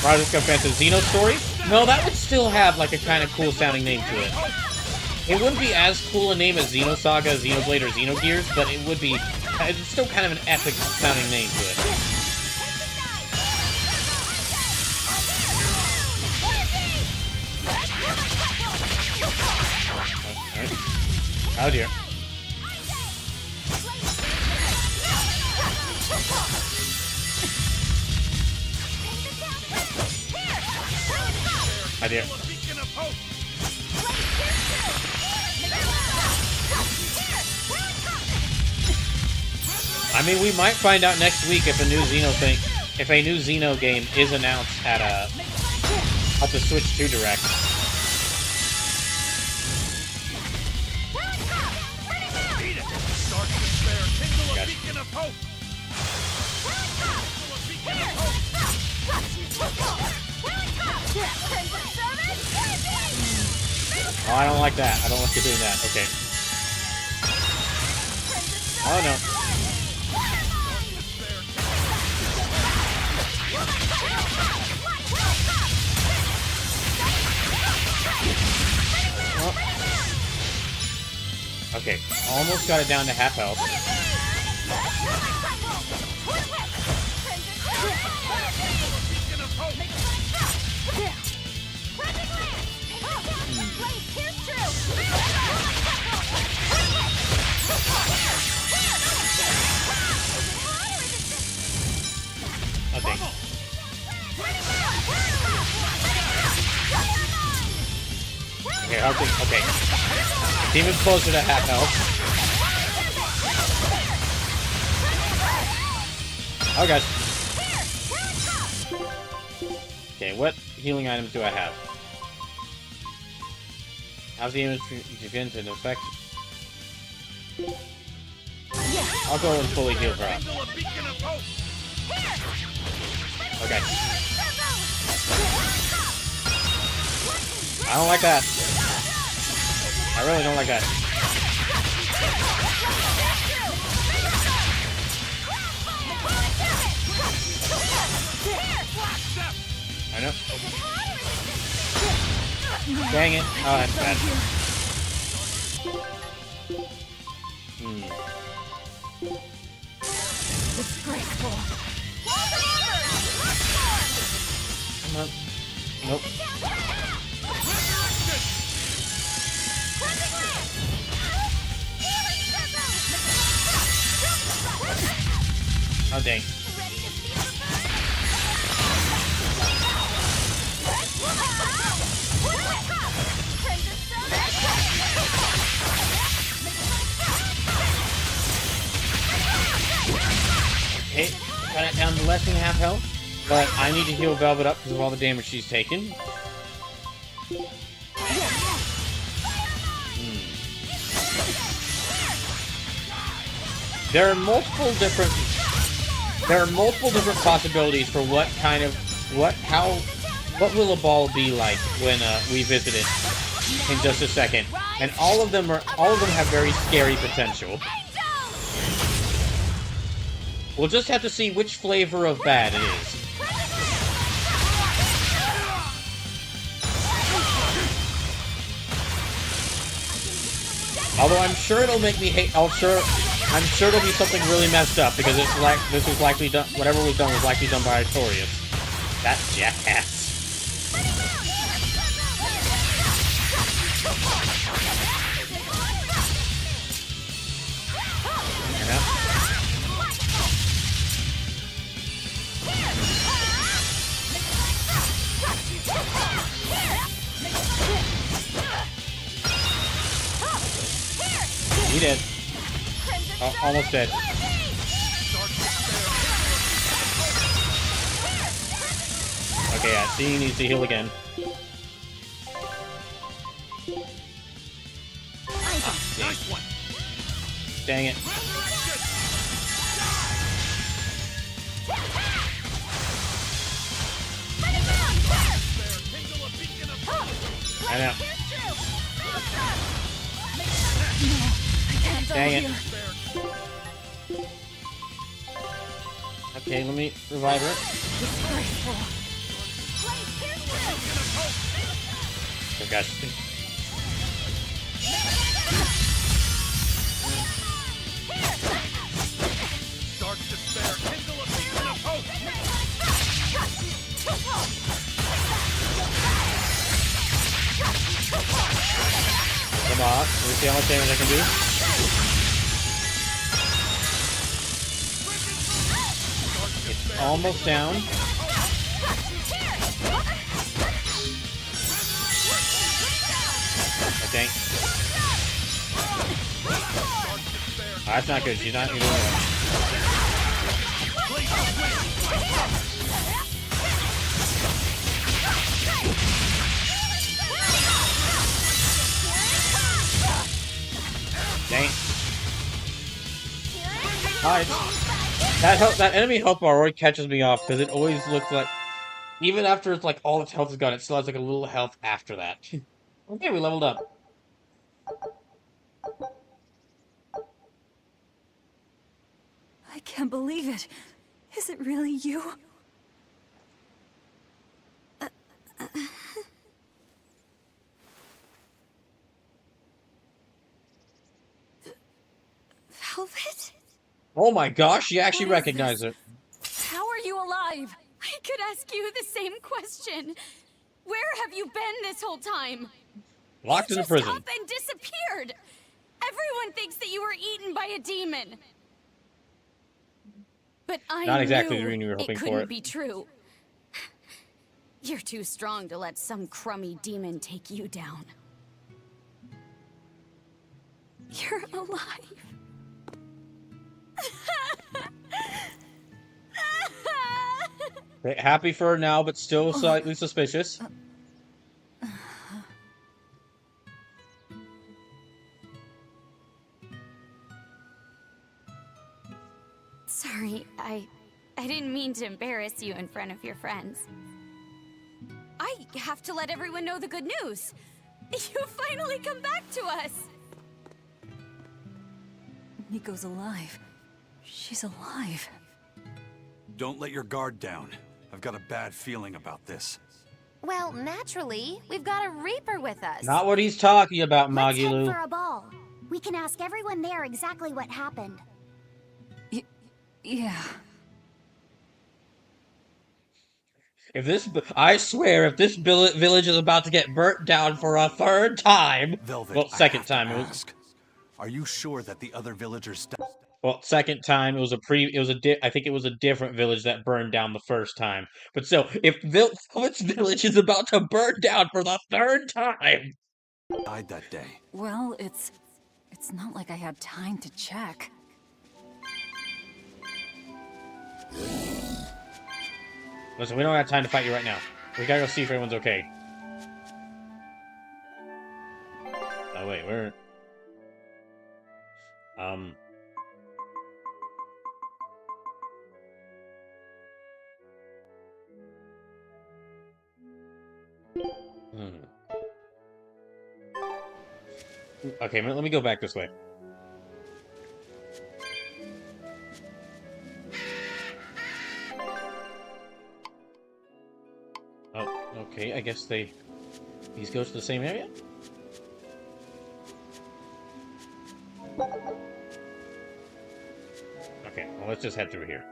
Speaker 1: Rise of Fantasy Xeno Story? No, that would still have like a kind of cool sounding name to it. It wouldn't be as cool a name as Xenosaga, Xenoblade, or Xenogears, but it would be... It's still kind of an epic sounding name to it. Alright. Oh dear. Oh dear. I mean, we might find out next week if a new Xeno game is announced at the Switch 2 Direct. Oh, I don't like that. I don't like you doing that. Okay. Oh no. Oh. Okay, almost got it down to half health. Okay. Okay. Demon's closer to half health. Oh gosh. Okay, what healing items do I have? How's the image begin to affect? I'll go and fully heal her up. Okay. I don't like that. I really don't like that. I know. Dang it. Oh, that's bad.
Speaker 11: It's graceful.
Speaker 1: Come on. Nope. Oh, dang. Okay, got it down to less than half health, but I need to heal Velvet up because of all the damage she's taken. There are multiple different possibilities for what will a ball be like when we visit it in just a second, and all of them have very scary potential. We'll just have to see which flavor of bad it is. Although I'm sure it'll make me hate. I'm sure it'll be something really messed up because this was likely done. Whatever was done was likely done by Artorias. That jackass. He did. Oh, almost dead. Okay, yeah, C needs to heal again. Ah, dang it. I know. Dang it. Okay, let me revive her. Oh gosh.
Speaker 12: Dark despair, kindle a beacon of hope!
Speaker 1: Come on, let's see how much damage I can do. It's almost down. Okay. Oh, that's not good. She's not doing it. Dang. Alright. That enemy health bar already catches me off because it always looks like, even after it's like all its health is gone, it still has like a little health after that. Okay, we leveled up.
Speaker 13: I can't believe it. Is it really you? Velvet?
Speaker 1: Oh my gosh, she actually recognized it.
Speaker 13: How are you alive? I could ask you the same question. Where have you been this whole time?
Speaker 1: Locked in the prison.
Speaker 13: You just up and disappeared. Everyone thinks that you were eaten by a demon. But I
Speaker 1: Not exactly
Speaker 13: knew
Speaker 1: the reason you were hoping
Speaker 13: it
Speaker 1: for
Speaker 13: couldn't
Speaker 1: it.
Speaker 13: be true. You're too strong to let some crummy demon take you down. You're alive.
Speaker 1: Okay, happy for her now, but still slightly suspicious.
Speaker 4: Sorry, I didn't mean to embarrass you in front of your friends.
Speaker 13: I have to let everyone know the good news. You finally come back to us. Nico's alive. She's alive.
Speaker 6: Don't let your guard down. I've got a bad feeling about this.
Speaker 5: Well, naturally, we've got a Reaper with us.
Speaker 1: Not what he's talking about,
Speaker 3: Let's head
Speaker 1: Magilu.
Speaker 3: for a ball. We can ask everyone there exactly what happened.
Speaker 13: Yeah.
Speaker 1: If this, I swear, if this village is about to get burnt down for a third time,
Speaker 6: Velvet,
Speaker 1: well, second time it was.
Speaker 6: ask, are you sure that the other villagers?
Speaker 1: Well, second time it was I think it was a different village that burned down the first time. But still, if Velvet's village is about to burn down for the third time,
Speaker 6: died that day.
Speaker 13: Well, it's not like I had time to check.
Speaker 1: listen, we don't have time to fight you right now. We gotta go see if everyone's okay. Oh wait, where? Okay, let me go back this way. Oh, okay, I guess these go to the same area? Okay, well, let's just head through here.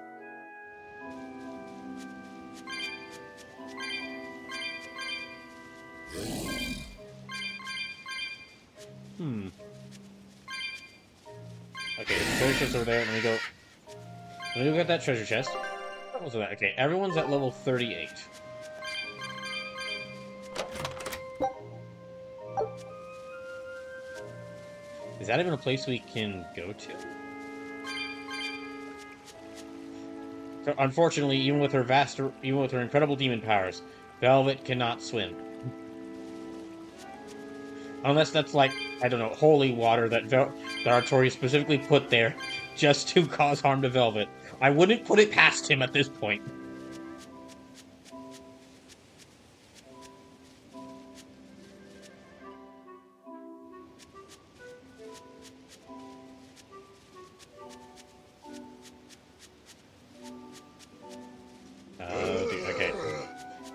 Speaker 1: Okay, the treasure chest over there. Let me go get that treasure chest. What was that? Okay, everyone's at level 38. Is that even a place we can go to? So, unfortunately, even with her incredible demon powers, Velvet cannot swim. Unless that's like, I don't know, holy water that Artorias specifically put there just to cause harm to Velvet. I wouldn't put it past him at this point.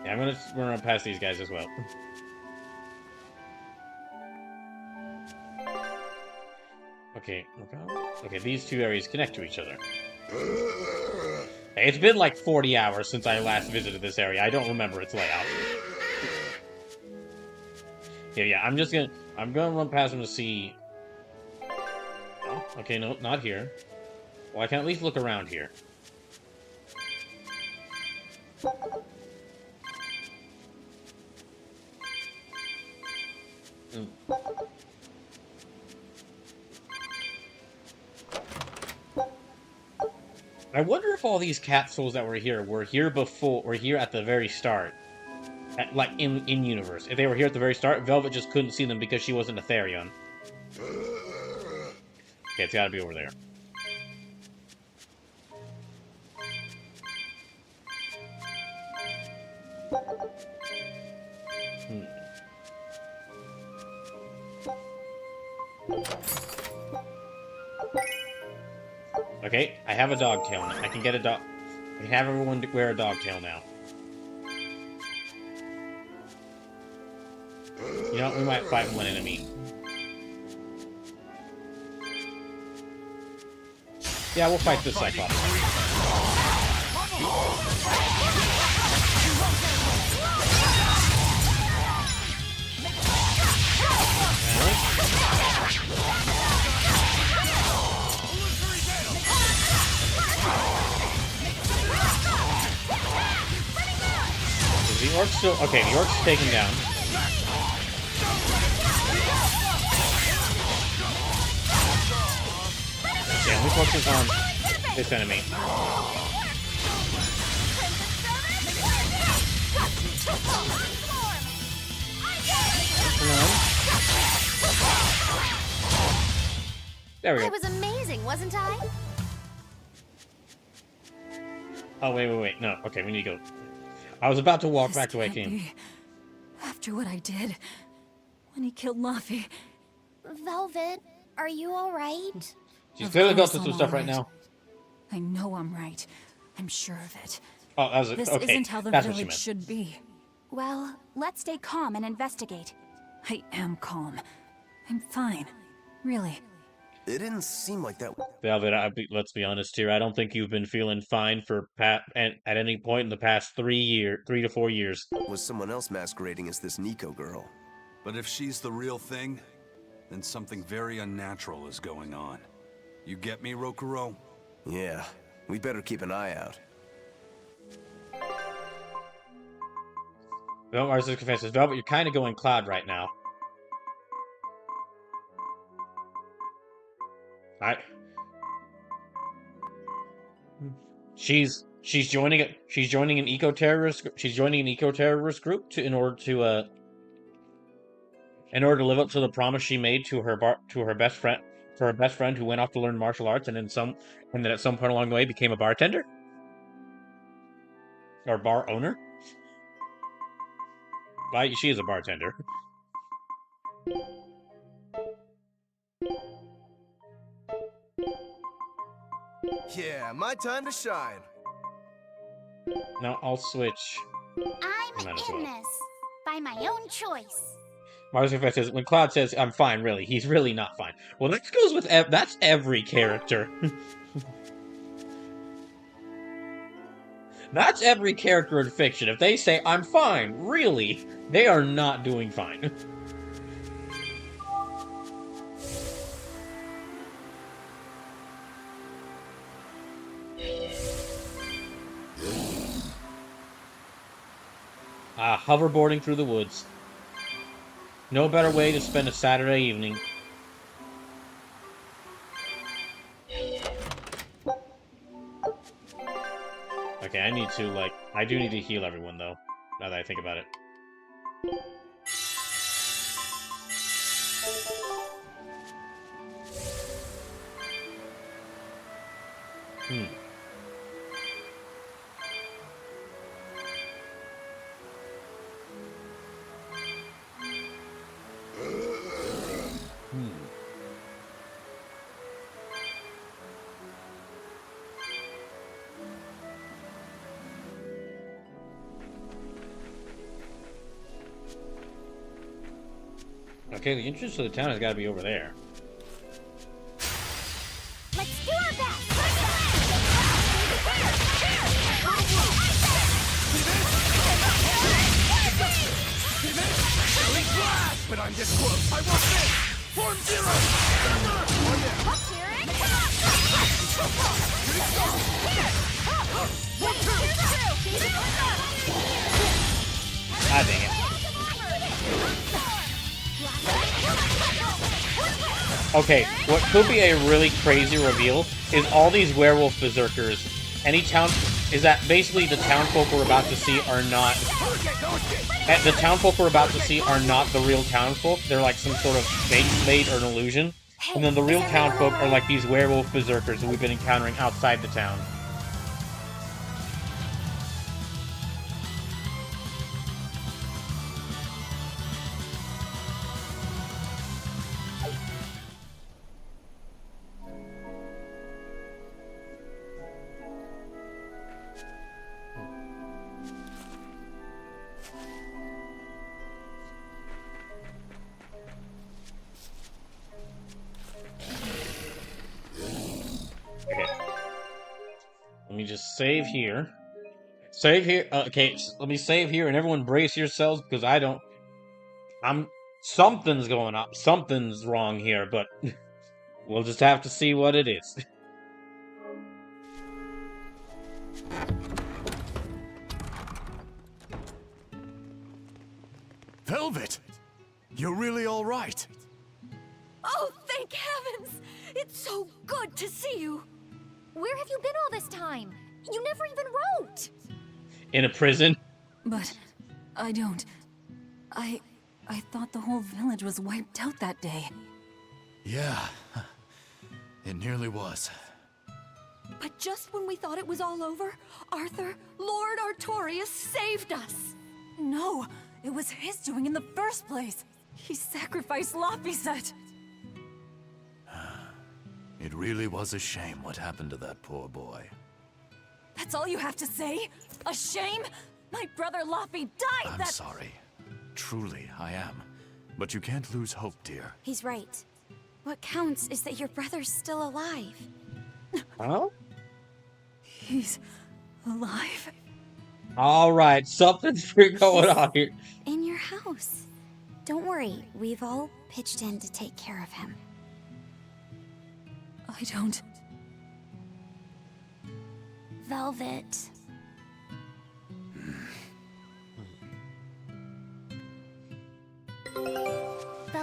Speaker 1: Yeah, I'm gonna run past these guys as well. Okay, okay, these two areas connect to each other. It's been like 40 hours since I last visited this area. I don't remember its layout. Yeah, I'm gonna run past them to see... Oh, okay, no, not here. Well, I can at least look around here. I wonder if all these capsules that were here before, were here at the very start. Like, in-universe. If they were here at the very start, Velvet just couldn't see them because she wasn't a Therion. Okay, it's gotta be over there. Okay, I have a dog tail now. I can get a dog. I can have everyone wear a dog tail now. You know what? We might fight one enemy. Yeah, we'll fight this Cyclops. Is the orc still... Okay, the orc's taken down. Yeah, we focus on this enemy. There we go.
Speaker 5: I was amazing, wasn't I?
Speaker 1: Oh, wait. No, okay, we need to go. I was about to walk back the way I came.
Speaker 13: After what I did, when he killed Laffy.
Speaker 9: Velvet, are you alright?
Speaker 1: She's clearly got some stuff right now.
Speaker 13: I know I'm right. I'm sure of it.
Speaker 1: Oh, that was it.
Speaker 13: This
Speaker 1: Okay,
Speaker 13: isn't how the
Speaker 1: that's what she
Speaker 13: village
Speaker 1: meant.
Speaker 13: should be.
Speaker 4: Well, let's stay calm and investigate.
Speaker 13: I am calm. I'm fine. Really.
Speaker 10: It didn't seem like that.
Speaker 1: Velvet, let's be honest here. I don't think you've been feeling fine for at any point in the past 3 to 4 years.
Speaker 10: Was someone else masquerading as this Nico girl?
Speaker 6: But if she's the real thing, then something very unnatural is going on. You get me, Rokuro?
Speaker 10: Yeah, we better keep an eye out.
Speaker 1: Velvet Mars confesses, Velvet, you're kind of going Cloud right now. She's joining an eco-terrorist group in order to live up to the promise she made to her best friend who went off to learn martial arts and then at some point along the way became a bartender or bar owner. Well, she is a bartender.
Speaker 10: Yeah, my time to shine.
Speaker 1: Now I'll switch.
Speaker 9: I'm in this by my own choice.
Speaker 1: Mars says when Cloud says I'm fine, really, he's really not fine. Well, that goes with that's every character. That's every character in fiction. If they say I'm fine, really, they are not doing fine. Hoverboarding through the woods. No better way to spend a Saturday evening. Okay, I do need to heal everyone, though, now that I think about it. Okay, the entrance to the town has got to be over there.
Speaker 9: Let's do our best!
Speaker 12: But I'm this close. I won't miss. Form zero. Oh yeah.
Speaker 9: Let's hear it!
Speaker 1: Ah, dang it. Okay, what could be a really crazy reveal is all these werewolf berserkers. Any town is that basically the townfolk we're about to see are not. The townfolk we're about to see are not the real townfolk. They're like some sort of fake made or an illusion. And then the real townfolk are like these werewolf berserkers that we've been encountering outside the town. Okay. Let me just save here. Save here. Okay, let me save here, and everyone brace yourselves because something's going up. Something's wrong here, but we'll just have to see what it is.
Speaker 12: Velvet, you're really all right.
Speaker 13: Oh, thank heavens! It's so good to see you!
Speaker 9: Where have you been all this time? You never even wrote!
Speaker 1: In a prison?
Speaker 14: But I don't. I thought the whole village was wiped out that day.
Speaker 12: Yeah, it nearly was.
Speaker 13: But just when we thought it was all over, Arthur, Lord Artorias saved us!
Speaker 14: No, it was his doing in the first place. He sacrificed Lapiset.
Speaker 12: It really was a shame what happened to that poor boy.
Speaker 14: That's all you have to say? A shame? My brother Lapi died.
Speaker 12: I'm sorry. Truly, I am. But you can't lose hope, dear.
Speaker 4: He's right. What counts is that your brother's still alive.
Speaker 1: Huh?
Speaker 14: He's alive?
Speaker 1: Alright, something's going on here.
Speaker 4: In your house. Don't worry, we've all pitched in to take care of him.
Speaker 14: I don't...
Speaker 9: Velvet.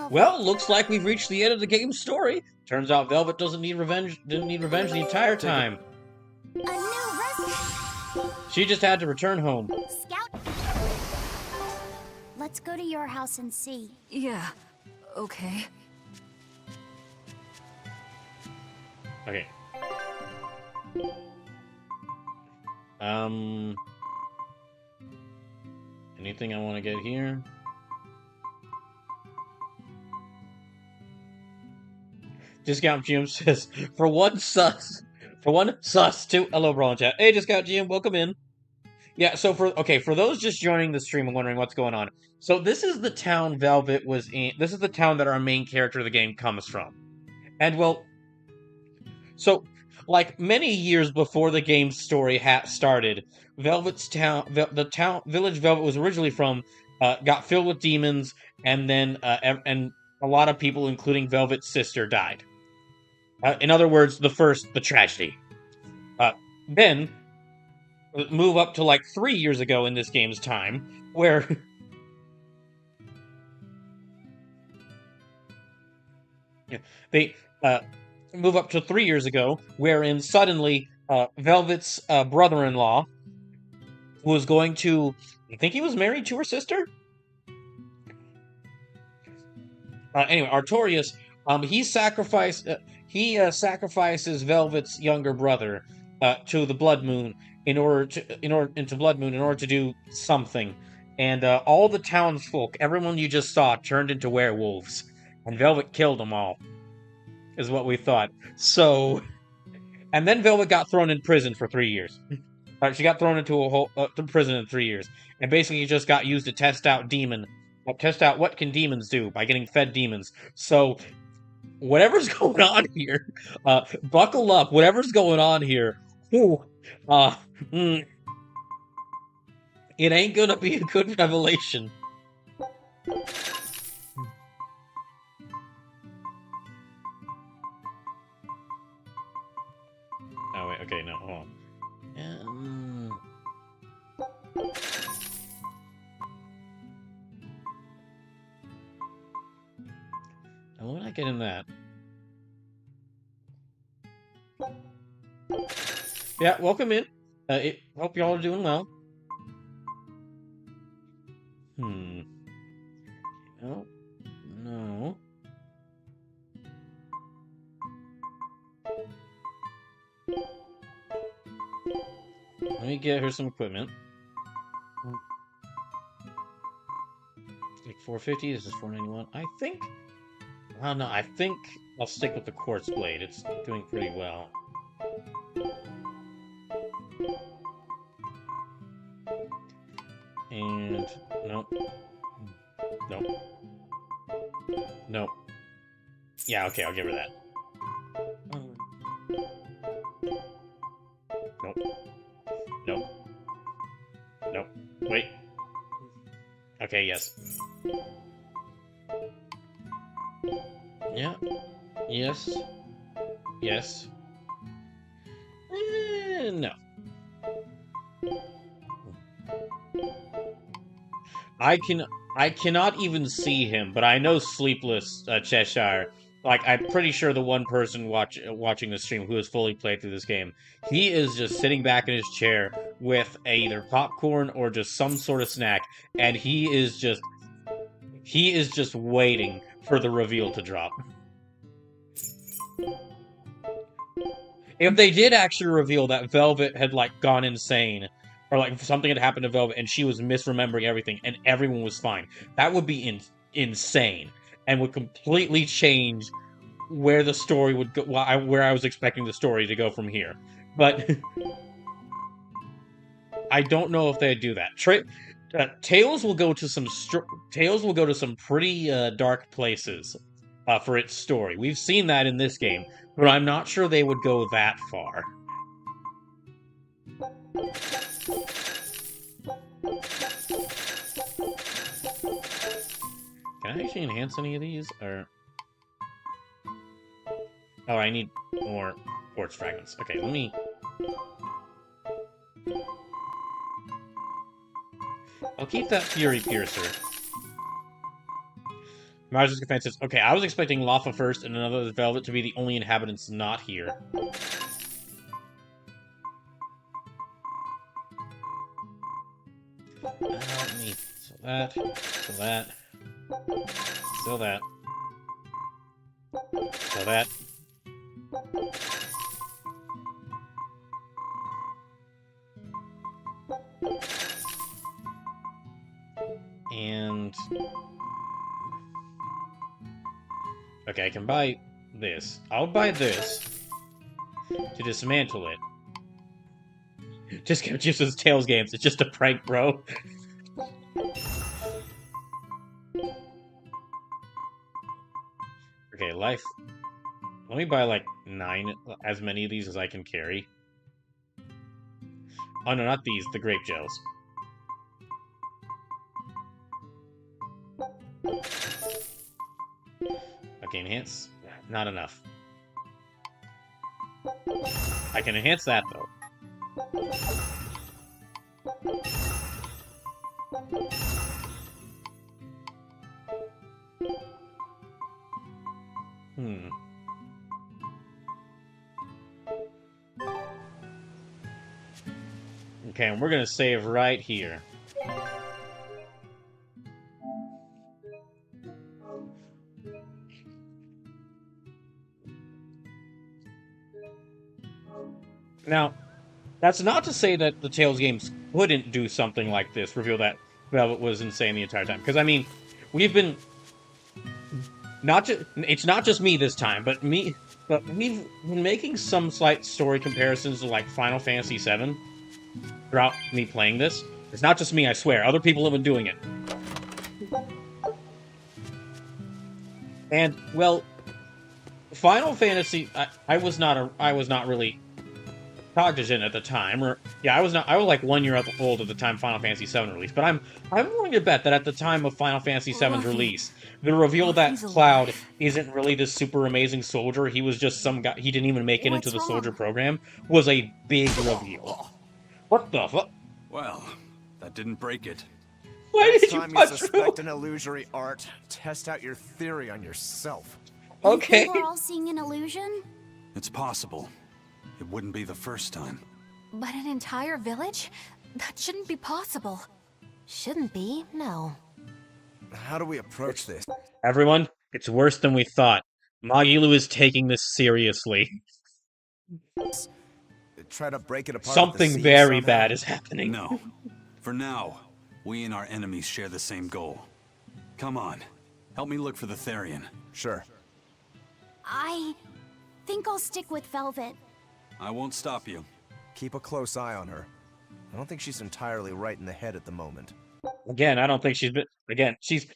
Speaker 1: Well, looks like we've reached the end of the game's story. Turns out Velvet didn't need revenge the entire time.
Speaker 9: A new resident.
Speaker 1: She just had to return home.
Speaker 9: Scout. Let's go to your house and see.
Speaker 14: Yeah, okay.
Speaker 1: Okay. Anything I want to get here? Discount GM says, for one sus, two. Hello, Brawl Chat. Hey, Discount GM, welcome in. Yeah, so for those just joining the stream and wondering what's going on. So this is the town Velvet was in. This is the town that our main character of the game comes from. And well, so like many years before the game's story started, Velvet's town, the village Velvet was originally from, got filled with demons, and then and a lot of people, including Velvet's sister, died. In other words, the tragedy. Then move up to like 3 years ago in this game's time, where they move up to 3 years ago, wherein suddenly Velvet's brother-in-law was going to, I think he was married to her sister? Anyway, Artorias, he sacrifices Velvet's younger brother to the Blood Moon in order to do something, and all the townsfolk, everyone you just saw, turned into werewolves, and Velvet killed them all, is what we thought. So, and then Velvet got thrown in prison for 3 years. She got thrown into a whole prison in 3 years, and basically just got used to test out demon test out what can demons do by getting fed demons. So, whatever's going on here, buckle up. Whatever's going on here, whew, it ain't gonna be a good revelation. Oh wait, okay, no, hold on. And when I get in that, yeah, welcome in. Hope y'all are doing well. No, no. Let me get her some equipment. Like 450. This is 491. I think. Well, no, I think I'll stick with the quartz blade. It's doing pretty well. And nope. Nope. Nope. Yeah, okay, I'll give her that. Nope. Nope. Nope. Wait. Okay, yes. Yeah. Yes. Yes. No. I cannot even see him, but I know Sleepless Cheshire. Like, I'm pretty sure the one person watching the stream who has fully played through this game, he is just sitting back in his chair with either popcorn or just some sort of snack, and he is just waiting for the reveal to drop. If they did actually reveal that Velvet had, like, gone insane, or, like, something had happened to Velvet and she was misremembering everything and everyone was fine, that would be insane. And would completely change where the story would go, where I was expecting the story to go from here. But I don't know if they'd do that. Tails will go to some pretty dark places for its story. We've seen that in this game, but I'm not sure they would go that far. Can I actually enhance any of these, or... Oh, I need more quartz fragments. Okay, let me... I'll keep that Fury Piercer. Mars's Defense says, okay, I was expecting Lafa first and another Velvet to be the only inhabitants not here. So that, so that, so that, so that. And... okay, I can buy this. I'll buy this to dismantle it. Just as Tails games. It's just a prank, bro. Okay, life. Let me buy like 9, as many of these as I can carry. Oh no, not these, the grape gels. Okay, enhance. Not enough. I can enhance that though. Okay, and we're gonna save right here. Now, that's not to say that the Tales games couldn't do something like this, reveal that Velvet was insane the entire time. Because, I mean, we've been... It's not just me this time, but we've been making some slight story comparisons to, like, Final Fantasy VII throughout me playing this. It's not just me, I swear. Other people have been doing it. And well, Final Fantasy, I was not really cognizant at the time, or yeah, I was like 1 year old at the time Final Fantasy VII released. But I'm willing to bet that at the time of Final Fantasy VII's release, the reveal that Cloud isn't really this super amazing soldier, he was just some guy, he didn't even make it into the soldier program, was a big reveal. What the fuck?
Speaker 6: Well, that didn't break it.
Speaker 1: Why did you
Speaker 10: Next time
Speaker 1: punch
Speaker 10: you suspect an illusory art, test out your theory on yourself.
Speaker 1: Okay.
Speaker 9: You think we're all seeing an illusion?
Speaker 6: It's possible. It wouldn't be the first time.
Speaker 4: But an entire village? That shouldn't be possible.
Speaker 5: Shouldn't be, no.
Speaker 10: How do we approach this?
Speaker 1: Everyone, it's worse than we thought. Magilu is taking this seriously.
Speaker 10: Try to break it apart.
Speaker 1: Something very bad is happening.
Speaker 6: No. For now, we and our enemies share the same goal. Come on. Help me look for the Therion.
Speaker 10: Sure.
Speaker 9: I think I'll stick with Velvet.
Speaker 6: I won't stop you.
Speaker 10: Keep a close eye on her. I don't think she's entirely right in the head at the moment.
Speaker 1: Again, I don't think she's been... Again, she's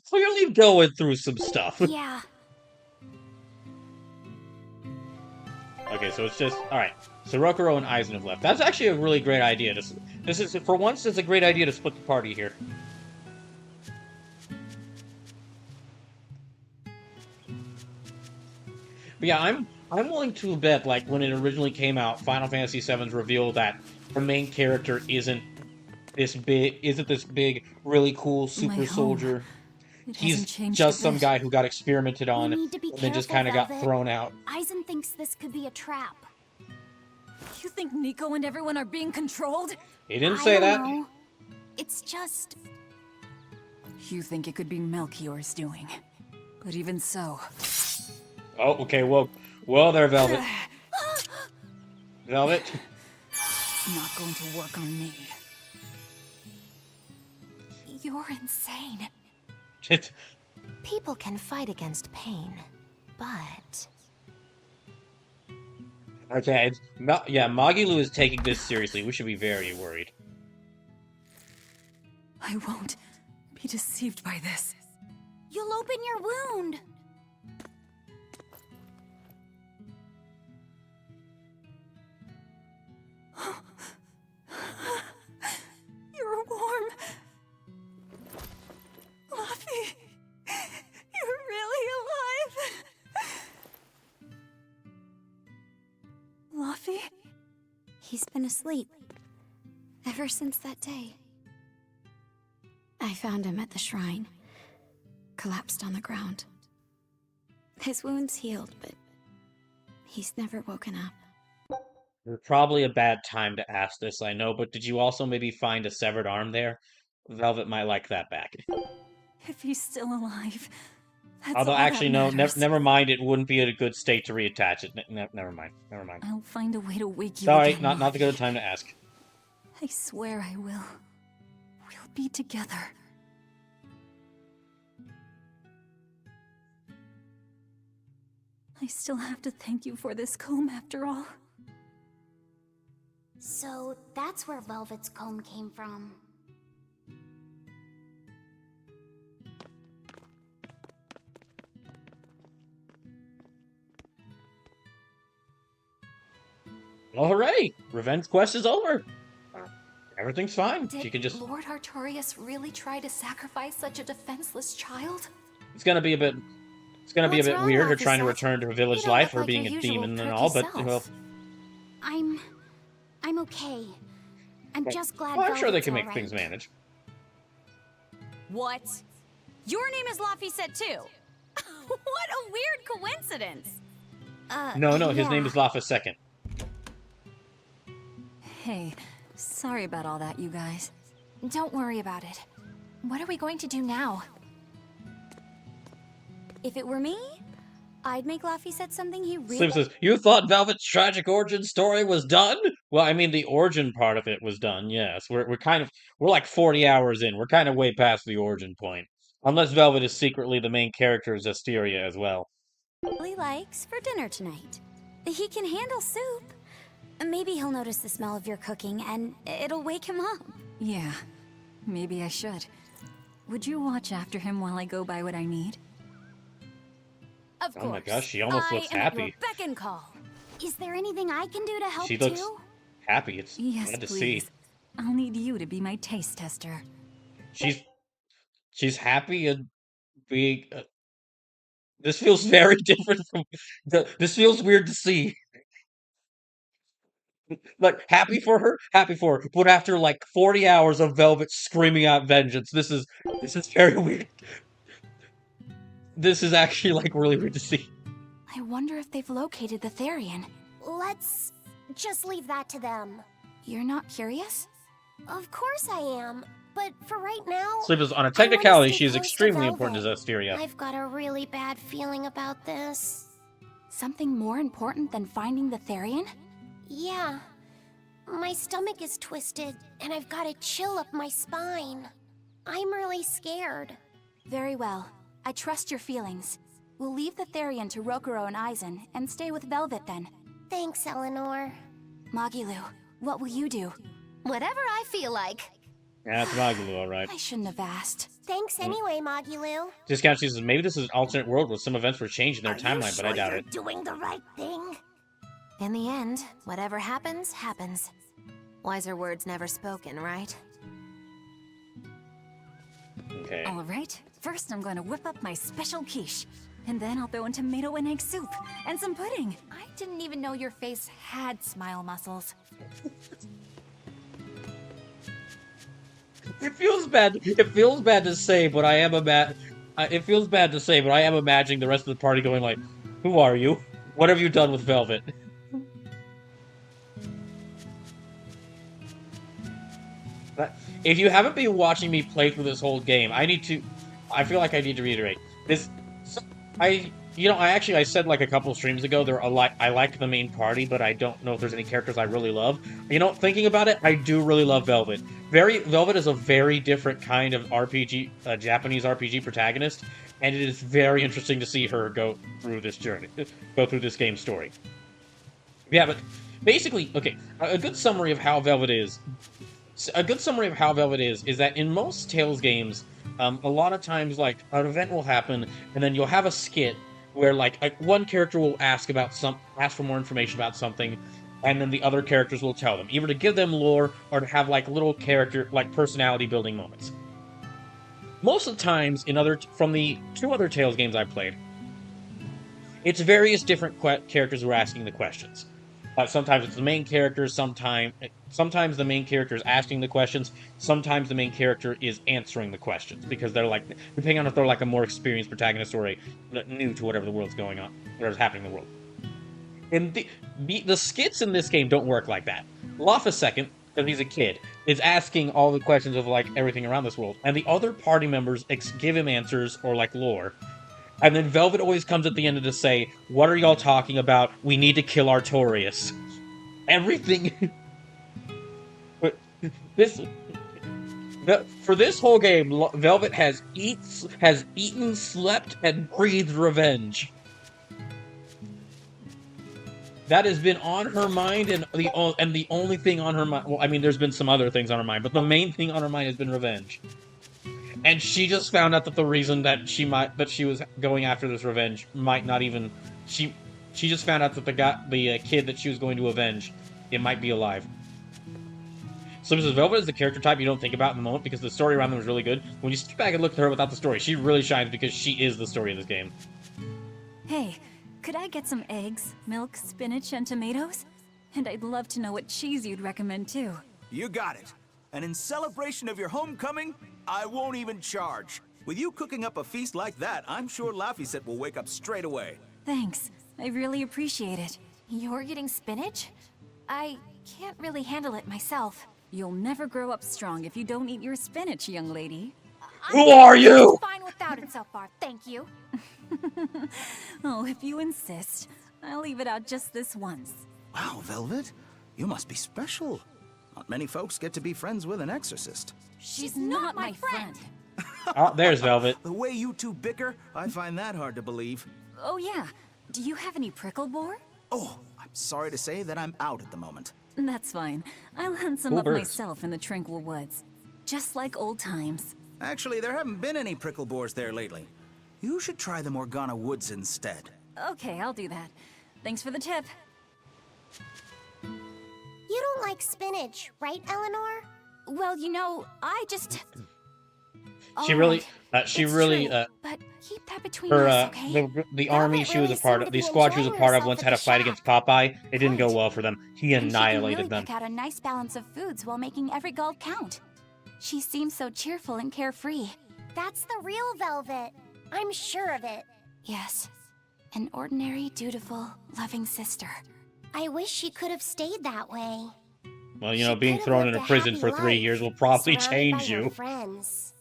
Speaker 1: clearly going through some stuff.
Speaker 9: Yeah.
Speaker 1: Okay, so it's just... Alright. So Rokuro and Aizen have left. That's actually a really great idea. This is, for once, it's a great idea to split the party here. But yeah, I'm willing to bet, like, when it originally came out, Final Fantasy VII's revealed that the main character isn't this big, really cool super soldier. He's just some guy who got experimented on and then just kind of got thrown out.
Speaker 9: Aizen thinks this could be a trap.
Speaker 14: You think Nico and everyone are being controlled?
Speaker 1: He didn't say that.
Speaker 9: Know. It's just...
Speaker 14: You think it could be Melchior's doing. But even so...
Speaker 1: Oh, okay, well there, Velvet. Velvet?
Speaker 14: It's not going to work on me.
Speaker 4: You're insane.
Speaker 5: People can fight against pain, but...
Speaker 1: Okay, yeah, Magilu is taking this seriously. We should be very worried.
Speaker 14: I won't be deceived by this.
Speaker 9: You'll open your wound.
Speaker 14: You're warm. Luffy, you're really alive. Luffy?
Speaker 3: He's been asleep ever since that day. I found him at the shrine, collapsed on the ground. His wounds healed, but he's never woken up.
Speaker 1: It's probably a bad time to ask this, I know, but did you also maybe find a severed arm there? Velvet might like that back.
Speaker 14: If he's still alive, that's
Speaker 1: Although,
Speaker 14: all
Speaker 1: actually,
Speaker 14: that
Speaker 1: no,
Speaker 14: matters.
Speaker 1: never mind, it wouldn't be a good state to reattach it. Never mind.
Speaker 14: I'll find a way to wake you
Speaker 1: Sorry,
Speaker 14: again,
Speaker 1: not the good time to ask.
Speaker 14: I swear I will. We'll be together. I still have to thank you for this comb after all.
Speaker 9: So that's where Velvet's comb came from.
Speaker 1: Well, hooray! Revenge quest is over. Everything's fine.
Speaker 4: Did
Speaker 1: She can just...
Speaker 4: Lord Artorias really try to sacrifice such a defenseless child?
Speaker 1: It's gonna be a bit... It's gonna be a bit
Speaker 9: wrong,
Speaker 1: weird her trying to
Speaker 9: Officer?
Speaker 1: return to her village
Speaker 9: You don't
Speaker 1: life,
Speaker 9: look
Speaker 1: her
Speaker 9: like
Speaker 1: being
Speaker 9: your
Speaker 1: a
Speaker 9: usual
Speaker 1: demon and
Speaker 9: perky
Speaker 1: all, but,
Speaker 9: self.
Speaker 1: well...
Speaker 9: I'm okay. I'm just glad
Speaker 1: Well, I'm sure they
Speaker 9: Velvet's
Speaker 1: can make
Speaker 9: all
Speaker 1: things
Speaker 9: right.
Speaker 1: manage.
Speaker 13: What? Your name is Laphicet too? What a weird coincidence!
Speaker 1: No, his
Speaker 9: yeah.
Speaker 1: name is Lafa Second.
Speaker 14: Hey, sorry about all that, you guys.
Speaker 4: Don't worry about it. What are we going to do now?
Speaker 3: If it were me, I'd make Laphicet something he really...
Speaker 1: Slim says, you thought Velvet's tragic origin story was done? Well, I mean, the origin part of it was done, yes. We're like 40 hours in. We're kind of way past the origin point. Unless Velvet is secretly the main character of Zestiria as well.
Speaker 3: really likes for dinner tonight. He can handle soup. Maybe he'll notice the smell of your cooking and it'll wake him up.
Speaker 14: Yeah, maybe I should. Would you watch after him while I go buy what I need?
Speaker 13: Of course.
Speaker 1: Oh my gosh, she almost looks
Speaker 13: I am at
Speaker 1: happy.
Speaker 13: your beck and call.
Speaker 3: Is there anything I can do to help
Speaker 1: She looks
Speaker 3: too?
Speaker 1: happy. It's
Speaker 14: Yes,
Speaker 1: good to
Speaker 14: please.
Speaker 1: see.
Speaker 14: I'll need you to be my taste tester.
Speaker 1: She's happy and being. This feels very different from. This feels weird to see. Like happy for her, but after like 40 hours of Velvet screaming out vengeance, this is very weird. This is actually like really weird to see.
Speaker 4: I wonder if they've located the Therion.
Speaker 9: Let's just leave that to them.
Speaker 4: You're not curious?
Speaker 9: Of course I am, but for right now...
Speaker 1: So on a
Speaker 9: I wanna
Speaker 1: technicality,
Speaker 9: stay
Speaker 1: she is
Speaker 9: close to
Speaker 1: extremely important to
Speaker 9: Velvet.
Speaker 1: Zestiria.
Speaker 9: I've got a really bad feeling about this.
Speaker 4: Something more important than finding the Therion?
Speaker 9: Yeah. My stomach is twisted, and I've got a chill up my spine. I'm really scared.
Speaker 4: Very well. I trust your feelings. We'll leave the Therion to Rokuro and Aizen, and stay with Velvet then.
Speaker 9: Thanks, Eleanor.
Speaker 4: Magilu, what will you do?
Speaker 5: Whatever I feel like.
Speaker 1: Yeah, it's Magalu, alright.
Speaker 4: I shouldn't have asked.
Speaker 9: Thanks anyway, Magilu.
Speaker 1: Discount, she says, maybe this is an alternate world where some events were changed in their timeline, but I doubt it.
Speaker 9: Doing the right thing?
Speaker 5: In the end, whatever happens, happens. Wiser words never spoken, right?
Speaker 1: Okay.
Speaker 14: All right, first I'm going to whip up my special quiche. And then I'll throw in tomato and egg soup. And some pudding.
Speaker 4: I didn't even know your face had smile muscles.
Speaker 1: It feels bad. It feels bad to say, but I am it feels bad to say, but I am imagining the rest of the party going like, "Who are you? What have you done with Velvet?" But if you haven't been watching me play through this whole game, I feel like I need to reiterate this. I said like a couple streams ago, I like the main party, but I don't know if there's any characters I really love. You know, thinking about it, I do really love Velvet. Velvet is a very different kind of RPG, Japanese RPG protagonist, and it is very interesting to see her go through this journey, go through this game story. Yeah, but basically, okay, a good summary of how Velvet is. A good summary of how Velvet is that in most Tales games, a lot of times, like, an event will happen, and then you'll have a skit where, like one character will ask for more information about something, and then the other characters will tell them, either to give them lore or to have, like, little character, like, personality-building moments. Most of the times, from the 2 other Tales games I've played, it's various different characters who are asking the questions. Sometimes it's the main character, sometimes the main character is asking the questions, sometimes the main character is answering the questions, because they're like, depending on if they're like a more experienced protagonist or new to whatever the world's going on, whatever's happening in the world. And the skits in this game don't work like that. Lafa second, because he's a kid, is asking all the questions of like everything around this world, and the other party members give him answers or like lore. And then Velvet always comes at the end to say, "What are y'all talking about? We need to kill Artorias." Everything... For this whole game, Velvet has eaten, slept, and breathed revenge. That has been on her mind, and the only thing on her mind... Well, I mean, there's been some other things on her mind, but the main thing on her mind has been revenge. And she just found out that the reason that she was going after this revenge might not even... She just found out that the kid that she was going to avenge, it might be alive. So Mrs. Velvet is the character type you don't think about in the moment because the story around them is really good. When you step back and look at her without the story, she really shines because she is the story of this game.
Speaker 14: Hey, could I get some eggs, milk, spinach, and tomatoes? And I'd love to know what cheese you'd recommend too.
Speaker 15: You got it. And in celebration of your homecoming, I won't even charge. With you cooking up a feast like that, I'm sure Laphicet will wake up straight away.
Speaker 14: Thanks. I really appreciate it.
Speaker 4: You're getting spinach? I can't really handle it myself.
Speaker 14: You'll never grow up strong if you don't eat your spinach, young lady.
Speaker 1: Who are you?
Speaker 4: I'm fine without it so far, thank you.
Speaker 14: Oh, if you insist. I'll leave it out just this once.
Speaker 15: Wow, Velvet. You must be special. Not many folks get to be friends with an exorcist.
Speaker 14: She's not my friend.
Speaker 1: Oh, there's Velvet.
Speaker 15: The way you two bicker, I find that hard to believe.
Speaker 14: Oh yeah. Do you have any prickle boar?
Speaker 15: Oh, I'm sorry to say that I'm out at the moment.
Speaker 14: That's fine. I'll hunt some up myself in the tranquil woods. Just like old times.
Speaker 15: Actually, there haven't been any prickle boars there lately. You should try the Morgana Woods instead.
Speaker 14: Okay, I'll do that. Thanks for the tip.
Speaker 9: You don't like spinach, right, Eleanor?
Speaker 13: Well, you know, I just...
Speaker 1: She really,
Speaker 4: But keep that between us, okay?
Speaker 1: the army she was a part of, the squad she was a part of once had a fight against Popeye. It didn't go well for them. He annihilated them.
Speaker 4: She can really pick out a nice balance of foods while making every gold count. She seems so cheerful and carefree.
Speaker 9: That's the real Velvet. I'm sure of it.
Speaker 4: Yes. An ordinary, dutiful, loving sister.
Speaker 9: I wish she could have stayed that way.
Speaker 1: Well, you know, being thrown in a prison for 3 years will probably change you.
Speaker 9: Friends.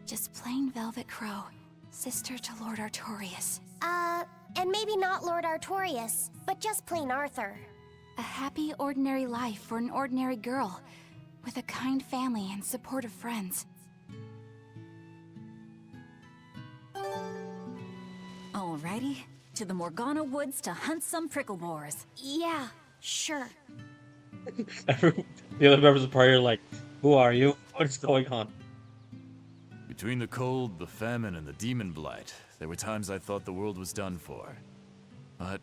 Speaker 4: Just plain Velvet Crow, sister to Lord Artorias.
Speaker 9: And maybe not Lord Artorias, but just plain Arthur.
Speaker 4: A happy, ordinary life for an ordinary girl, with a kind family and supportive friends.
Speaker 14: Alrighty, to the Morgana Woods to hunt some prickle boars.
Speaker 9: Yeah, sure.
Speaker 1: The other members of the party are like, who are you? What is going on?
Speaker 16: Between the cold, the famine, and the demon blight, there were times I thought the world was done for. But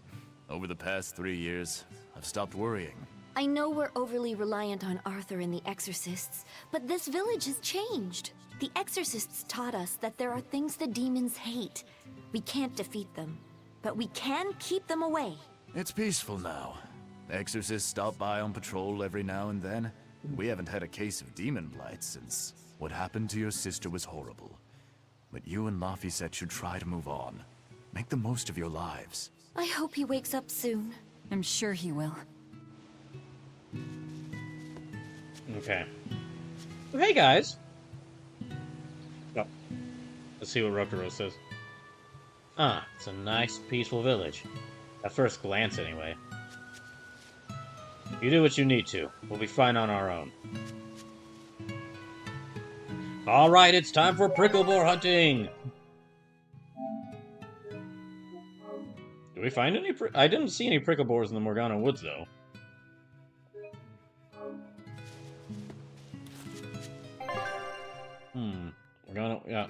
Speaker 16: over the past 3 years, I've stopped worrying.
Speaker 17: I know we're overly reliant on Arthur and the Exorcists, but this village has changed. The Exorcists taught us that there are things the demons hate. We can't defeat them, but we can keep them away.
Speaker 16: It's peaceful now. Exorcists stop by on patrol every now and then. We haven't had a case of demon blight since what happened to your sister was horrible. But you and Laphicet should try to move on. Make the most of your lives.
Speaker 17: I hope he wakes up soon.
Speaker 14: I'm sure he will.
Speaker 1: Okay. Well, hey, guys. Oh. Let's see what Rokuro says. Ah, it's a nice, peaceful village. At first glance, anyway. You do what you need to. We'll be fine on our own. Alright, it's time for prickle boar hunting! Do we find any I didn't see any prickle boars in the Morgana Woods, though. Morgana, yeah.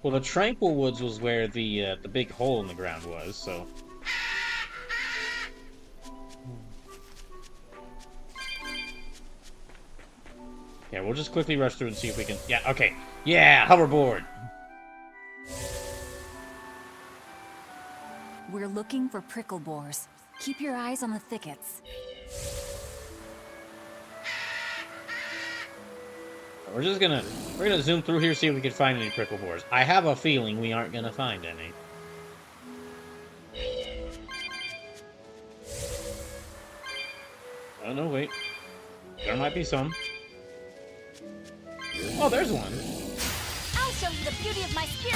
Speaker 1: Well, the Tranquil Woods was where the big hole in the ground was, so... Yeah, we'll just quickly rush through and see if we can... Yeah, okay. Yeah, hoverboard!
Speaker 14: We're looking for prickle boars. Keep your eyes on the thickets.
Speaker 1: We're gonna zoom through here, see if we can find any prickle boars. I have a feeling we aren't gonna find any. Oh, no, wait. There might be some. Oh, there's one.
Speaker 13: I'll show you the beauty of my spear.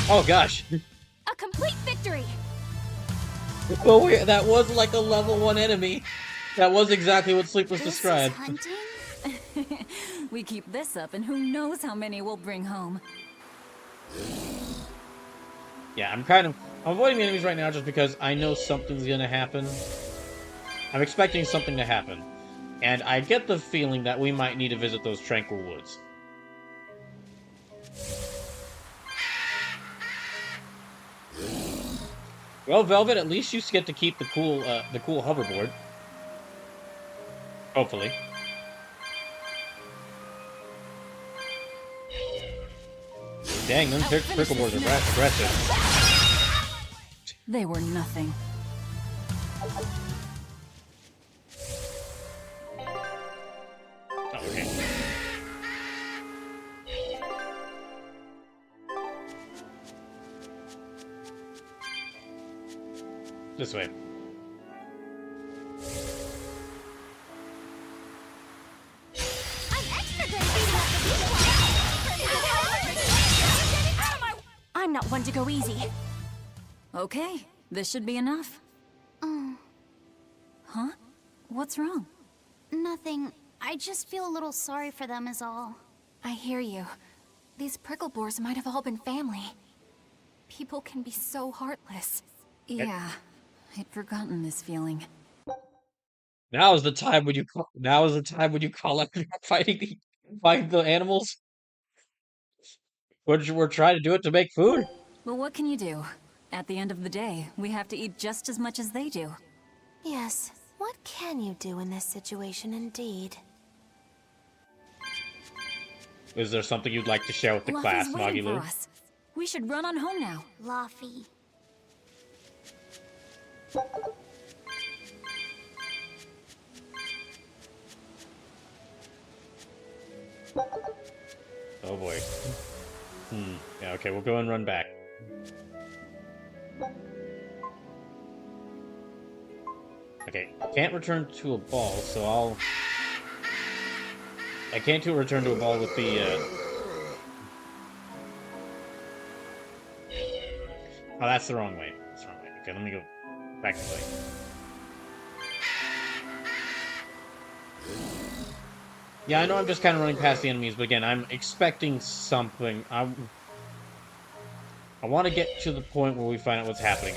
Speaker 1: Oh, gosh.
Speaker 13: A complete victory.
Speaker 1: Oh, wait, that was like a level 1 enemy. That was exactly what Sleepless described.
Speaker 14: Hunting? We keep this up, and who knows how many we'll bring home.
Speaker 1: Yeah, I'm avoiding the enemies right now just because I know something's gonna happen. I'm expecting something to happen. And I get the feeling that we might need to visit those Tranquil Woods. Well, Velvet, at least you get to keep the cool hoverboard. Hopefully. Dang, them prickle boards are aggressive.
Speaker 14: They were nothing.
Speaker 1: Oh, okay. This way.
Speaker 4: I'm not one to go easy.
Speaker 14: Okay, this should be enough. Huh? What's wrong?
Speaker 4: Nothing. I just feel a little sorry for them is all. I hear you. These prickle boars might have all been family. People can be so heartless.
Speaker 14: Yeah, I'd forgotten this feeling.
Speaker 1: Now is the time when you call. Now is the time when you call out fighting the animals. We're trying to do it to make food.
Speaker 14: Well, what can you do? At the end of the day, we have to eat just as much as they do.
Speaker 5: Yes, what can you do in this situation indeed?
Speaker 1: Is there something you'd like to share with the class,
Speaker 14: waiting
Speaker 1: Magilou?
Speaker 14: for us. We should run on home now.
Speaker 9: Laffy.
Speaker 1: Oh boy. Yeah, okay, we'll go and run back. Okay, can't return to a ball, so I can't return to a ball with the, Oh, that's the wrong way. That's the wrong way. Okay, let me go back to play. Yeah, I know I'm just kind of running past the enemies, but again, I'm expecting something. I want to get to the point where we find out what's happening.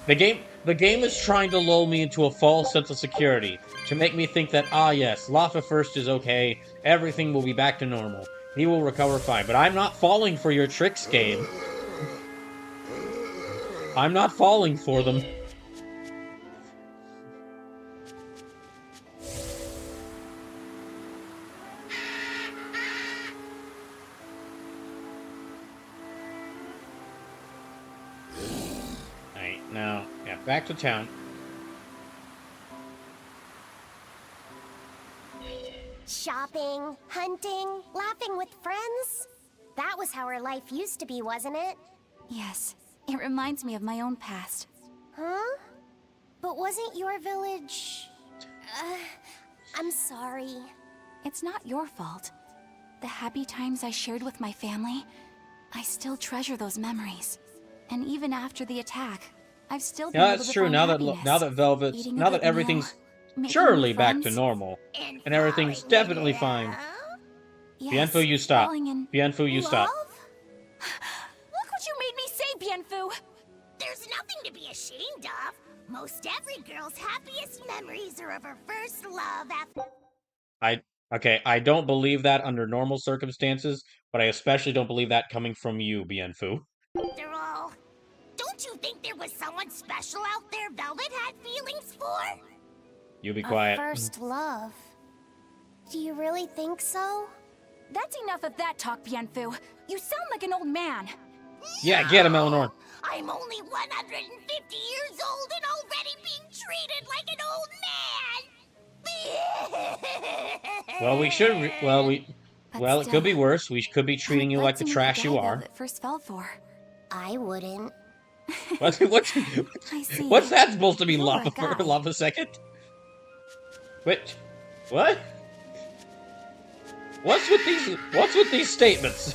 Speaker 1: The game is trying to lull me into a false sense of security, to make me think that, yes, Laffa First is okay, everything will be back to normal. He will recover fine, but I'm not falling for your tricks, game. I'm not falling for them. Alright, now, yeah, back to town.
Speaker 9: Shopping, hunting, laughing with friends. That was how our life used to be, wasn't it?
Speaker 4: Yes, it reminds me of my own past.
Speaker 9: Huh? But wasn't your village... I'm sorry.
Speaker 4: It's not your fault. The happy times I shared with my family, I still treasure those memories. And even after the attack, I've still been able to
Speaker 1: That's true.
Speaker 4: find
Speaker 1: now
Speaker 4: happiness.
Speaker 1: that everything's surely back to normal, and everything's definitely fine.
Speaker 4: Yes,
Speaker 1: Bienfu, you stop. Bienfu, you stop.
Speaker 13: Look what you made me say, Bienfu!
Speaker 9: There's nothing to be ashamed of. Most every girl's happiest memories are of her first love after...
Speaker 1: I don't believe that under normal circumstances, but I especially don't believe that coming from you, Bienfu.
Speaker 9: After all, don't you think there was someone special out there Velvet had feelings for?
Speaker 1: You be quiet.
Speaker 9: First love. Do you really think so?
Speaker 13: That's enough of that talk, Bienfu. You sound like an old man.
Speaker 1: Yeah, get him, Eleanor.
Speaker 9: I'm only 150 years old and already being treated like an old man.
Speaker 1: Well, we should. Well, it could be worse. We could be treating you like the trash you are.
Speaker 4: First fell for.
Speaker 9: I wouldn't.
Speaker 1: What's that supposed to be? Lava second? Wait, what? What's with these statements?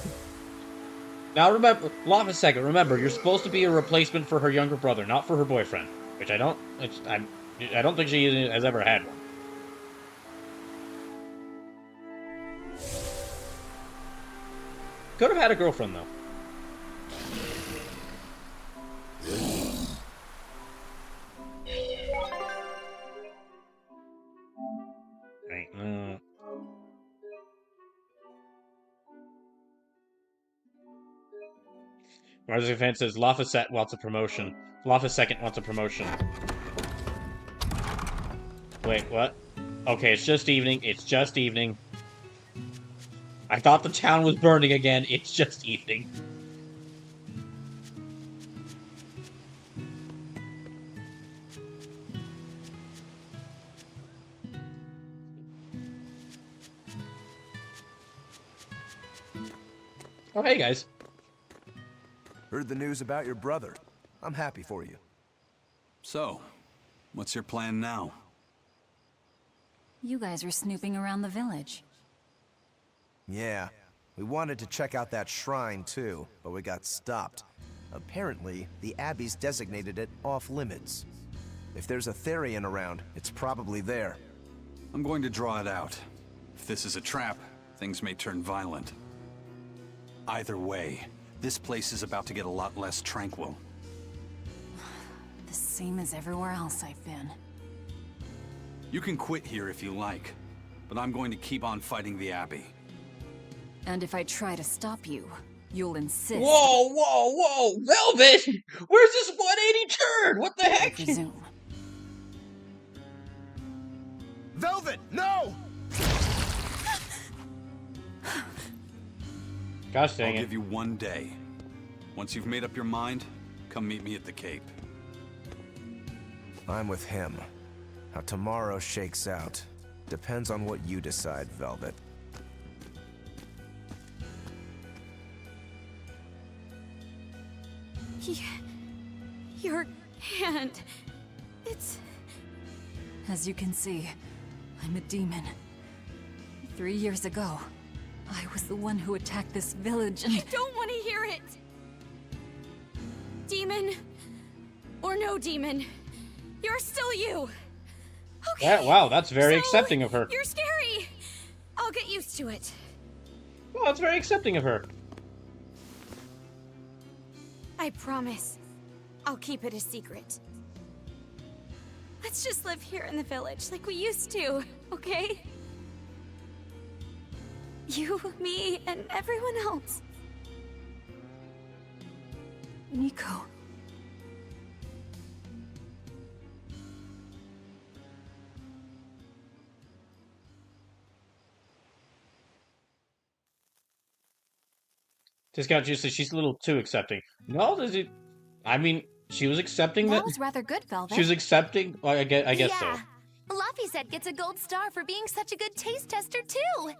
Speaker 1: Now remember, Lava second. Remember, you're supposed to be a replacement for her younger brother, not for her boyfriend. Which I don't think she has ever had one. Could have had a girlfriend though. Right. Mars Defense says Lafayette wants a promotion. Lafayette second wants a promotion. Wait, what? Okay, it's just evening. It's just evening. I thought the town was burning again. It's just evening. Oh, hey, guys.
Speaker 10: Heard the news about your brother. I'm happy for you.
Speaker 6: So, what's your plan now?
Speaker 14: You guys are snooping around the village.
Speaker 10: Yeah. We wanted to check out that shrine, too, but we got stopped. Apparently, the Abbey's designated it off-limits. If there's a Therion around, it's probably there.
Speaker 6: I'm going to draw it out. If this is a trap, things may turn violent. Either way, this place is about to get a lot less tranquil.
Speaker 14: The same as everywhere else I've been.
Speaker 6: You can quit here if you like, but I'm going to keep on fighting the Abbey.
Speaker 14: And if I try to stop you, you'll insist.
Speaker 1: Whoa, whoa, whoa! Velvet! Where's this 180 turn? What the heck?
Speaker 14: I presume.
Speaker 10: Velvet, no!
Speaker 1: Gosh dang
Speaker 6: I'll
Speaker 1: it.
Speaker 6: give you 1 day. Once you've made up your mind, come meet me at the Cape.
Speaker 10: I'm with him. How tomorrow shakes out depends on what you decide, Velvet.
Speaker 13: Your hand... It's...
Speaker 14: As you can see, I'm a demon. 3 years ago, I was the one who attacked this village and...
Speaker 13: I don't want to hear it! Demon... or no demon, you're still you! Okay.
Speaker 1: Wow, that's very
Speaker 13: So,
Speaker 1: accepting of her.
Speaker 13: You're scary! I'll get used to it.
Speaker 1: Well, that's very accepting of her.
Speaker 13: I promise. I'll keep it a secret. Let's just live here in the village like we used to, okay? You, me, and everyone else.
Speaker 14: Nico.
Speaker 1: Discount Juice says she's a little too accepting. No, does it? I mean, she was accepting
Speaker 5: That
Speaker 1: that.
Speaker 5: was rather good, Velvet.
Speaker 1: She was accepting. Well, I guess so.
Speaker 5: Laphicet gets a gold star for being such a good taste tester too.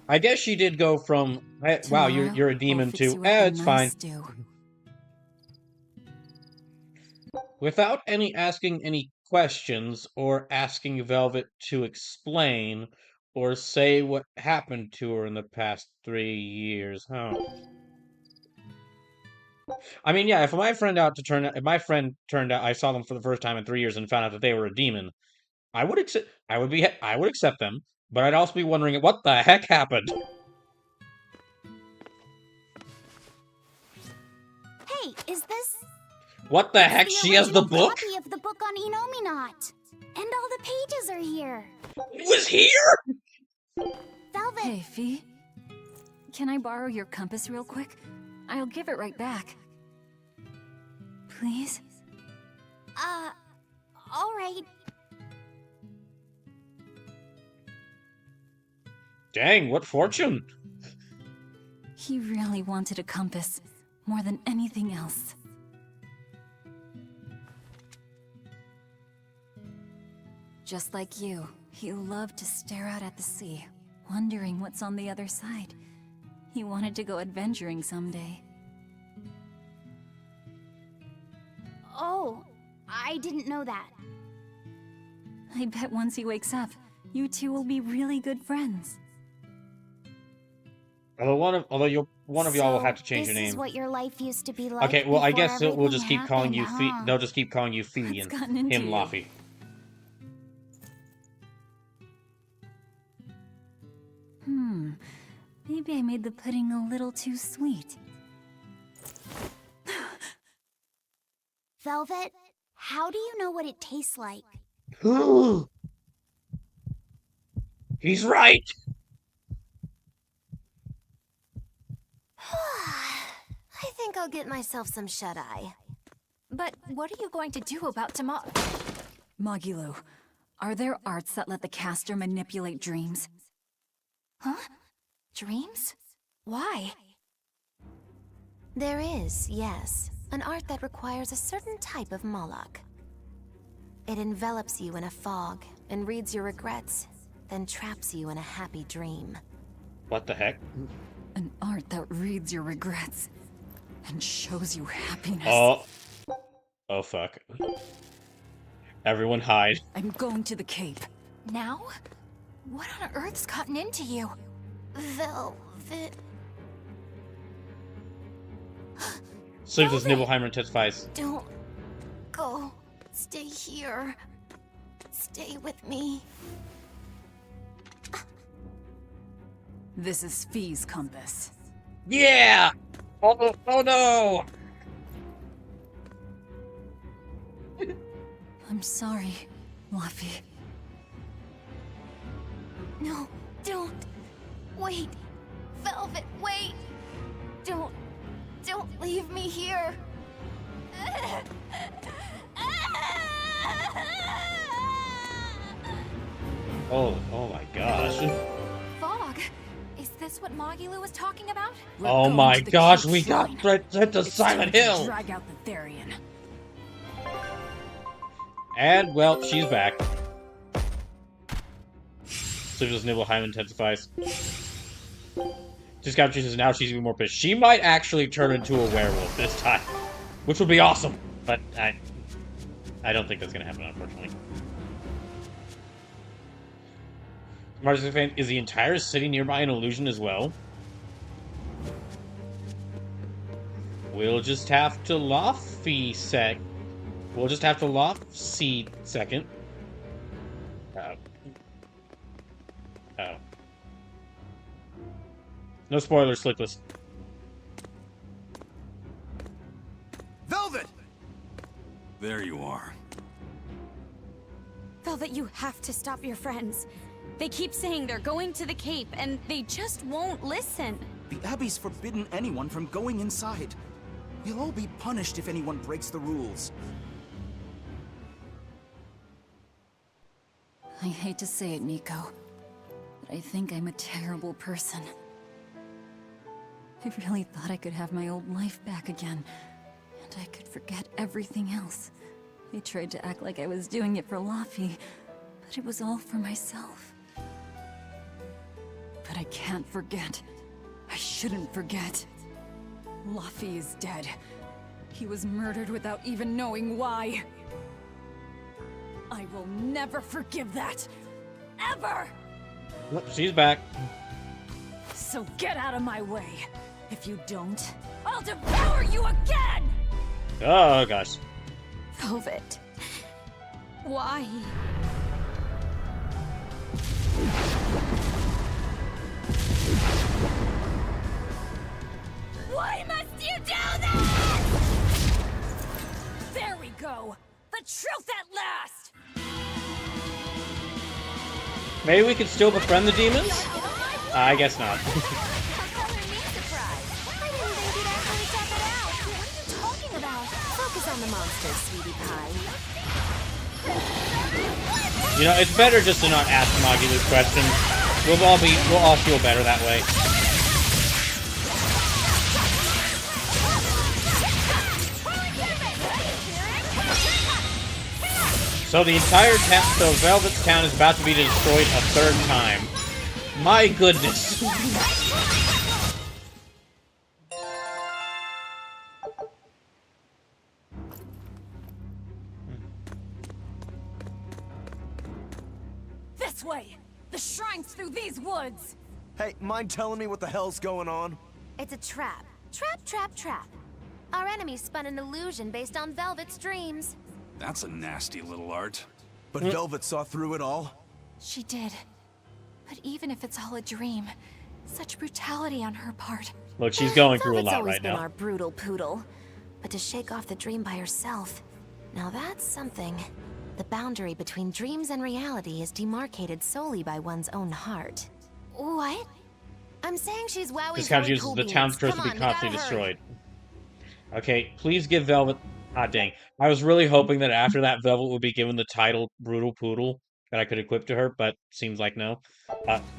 Speaker 1: I guess she did go from wow, you're a demon to it's fine. Without asking any questions or asking Velvet to explain or say what happened to her in the past 3 years, huh? I mean, yeah, if my friend turned out I saw them for the first time in 3 years and found out that they were a demon, I would accept them, but I'd also be wondering what the heck happened.
Speaker 3: Hey, is this...
Speaker 1: What the heck? She has the
Speaker 3: original
Speaker 1: book?
Speaker 3: copy of the book on Innominominominominominat. And all the pages are here.
Speaker 1: It was here?
Speaker 3: Velvet.
Speaker 14: Hey, Fee. Can I borrow your compass real quick? I'll give it right back. Please?
Speaker 3: All right.
Speaker 1: Dang, what fortune.
Speaker 14: He really wanted a compass, more than anything else. Just like you, he loved to stare out at the sea, wondering what's on the other side. He wanted to go adventuring someday.
Speaker 3: Oh, I didn't know that.
Speaker 14: I bet once he wakes up, you two will be really good friends.
Speaker 1: Although one of y'all will have to change your
Speaker 3: This
Speaker 1: name.
Speaker 3: is what your life used to be like.
Speaker 1: Okay, well, I
Speaker 3: before
Speaker 1: guess we'll just keep
Speaker 3: everything
Speaker 1: calling you
Speaker 3: happened,
Speaker 1: Fee.
Speaker 3: huh?
Speaker 1: They'll just keep calling you Fee
Speaker 14: What's
Speaker 1: and
Speaker 14: gotten into
Speaker 1: him
Speaker 14: you?
Speaker 1: Laffy.
Speaker 14: Maybe I made the pudding a little too sweet.
Speaker 3: Velvet, how do you know what it tastes like?
Speaker 1: He's right!
Speaker 5: I think I'll get myself some shut-eye.
Speaker 4: But what are you going to do about tomorrow?
Speaker 14: Magilu, are there arts that let the caster manipulate dreams?
Speaker 4: Huh? Dreams? Why?
Speaker 5: There is, yes. An art that requires a certain type of Moloch. It envelops you in a fog and reads your regrets, then traps you in a happy dream.
Speaker 1: What the heck?
Speaker 14: An art that reads your regrets and shows you happiness.
Speaker 1: Oh fuck. Everyone hide.
Speaker 14: I'm going to the Cape.
Speaker 4: Now? What on earth's gotten into you?
Speaker 5: Velvet.
Speaker 1: Sleeps as Nibelheimer testifies.
Speaker 5: Don't go. Stay here. Stay with me.
Speaker 14: This is Fee's compass.
Speaker 1: Yeah! Oh no!
Speaker 14: I'm sorry, Laffy.
Speaker 4: No, don't. Wait. Velvet, wait. Don't leave me here.
Speaker 1: Oh my gosh.
Speaker 4: Fog. Is this what Magilu was talking about?
Speaker 1: Oh my gosh, we got right to Silent Hill!
Speaker 11: Drag out the Therion.
Speaker 1: And, well, she's back. Civilia's nibble highly intensifies. Just captures says now she's even more pissed. She might actually turn into a werewolf this time. Which would be awesome. But I don't think that's gonna happen, unfortunately. Marcus fan, is the entire city nearby an illusion as well? We'll just have to Lofty second. Oh. No spoilers, Slickless.
Speaker 15: Velvet!
Speaker 6: There you are.
Speaker 13: Velvet, you have to stop your friends. They keep saying they're going to the Cape, and they just won't listen.
Speaker 15: The Abbey's forbidden anyone from going inside. We'll all be punished if anyone breaks the rules.
Speaker 14: I hate to say it, Nico, but I think I'm a terrible person. I really thought I could have my old life back again, and I could forget everything else. I tried to act like I was doing it for Laffy, but it was all for myself. But I can't forget. I shouldn't forget. Laffy is dead. He was murdered without even knowing why. I will never forgive that. Ever!
Speaker 1: Look, she's back.
Speaker 11: So get out of my way. If you don't, I'll devour you again!
Speaker 1: Oh, gosh.
Speaker 13: Velvet. Why?
Speaker 11: Why must you do this? There we go. The truth at last!
Speaker 1: Maybe we could still befriend the demons? I guess not.
Speaker 5: Focus on the monsters, sweetie pie.
Speaker 1: You know, it's better just to not ask Magilu questions. We'll all feel better that way. So the entire town, so Velvet's town is about to be destroyed a third time. My goodness.
Speaker 11: This way! The shrine's through these woods!
Speaker 10: Hey, mind telling me what the hell's going on?
Speaker 5: It's a trap. Trap. Our enemy spun an illusion based on Velvet's dreams.
Speaker 6: That's a nasty little art.
Speaker 10: But Velvet saw through it all?
Speaker 4: She did. But even if it's all a dream, such brutality on her part.
Speaker 1: Look, she's going through a lot
Speaker 5: Velvet's
Speaker 1: right now.
Speaker 5: always been our brutal poodle. But to shake off the dream by herself, now that's something. The boundary between dreams and reality is demarcated solely by one's own heart. What? I'm saying she's Wowie's
Speaker 1: This count
Speaker 5: really
Speaker 1: uses
Speaker 5: cool
Speaker 1: the
Speaker 5: beans.
Speaker 1: town's curse
Speaker 5: Come
Speaker 1: to
Speaker 5: on,
Speaker 1: be
Speaker 5: we gotta
Speaker 1: constantly
Speaker 5: hurry.
Speaker 1: destroyed. Okay, please give Velvet... Ah, dang. I was really hoping that after that, Velvet would be given the title Brutal Poodle that I could equip to her, but seems like no.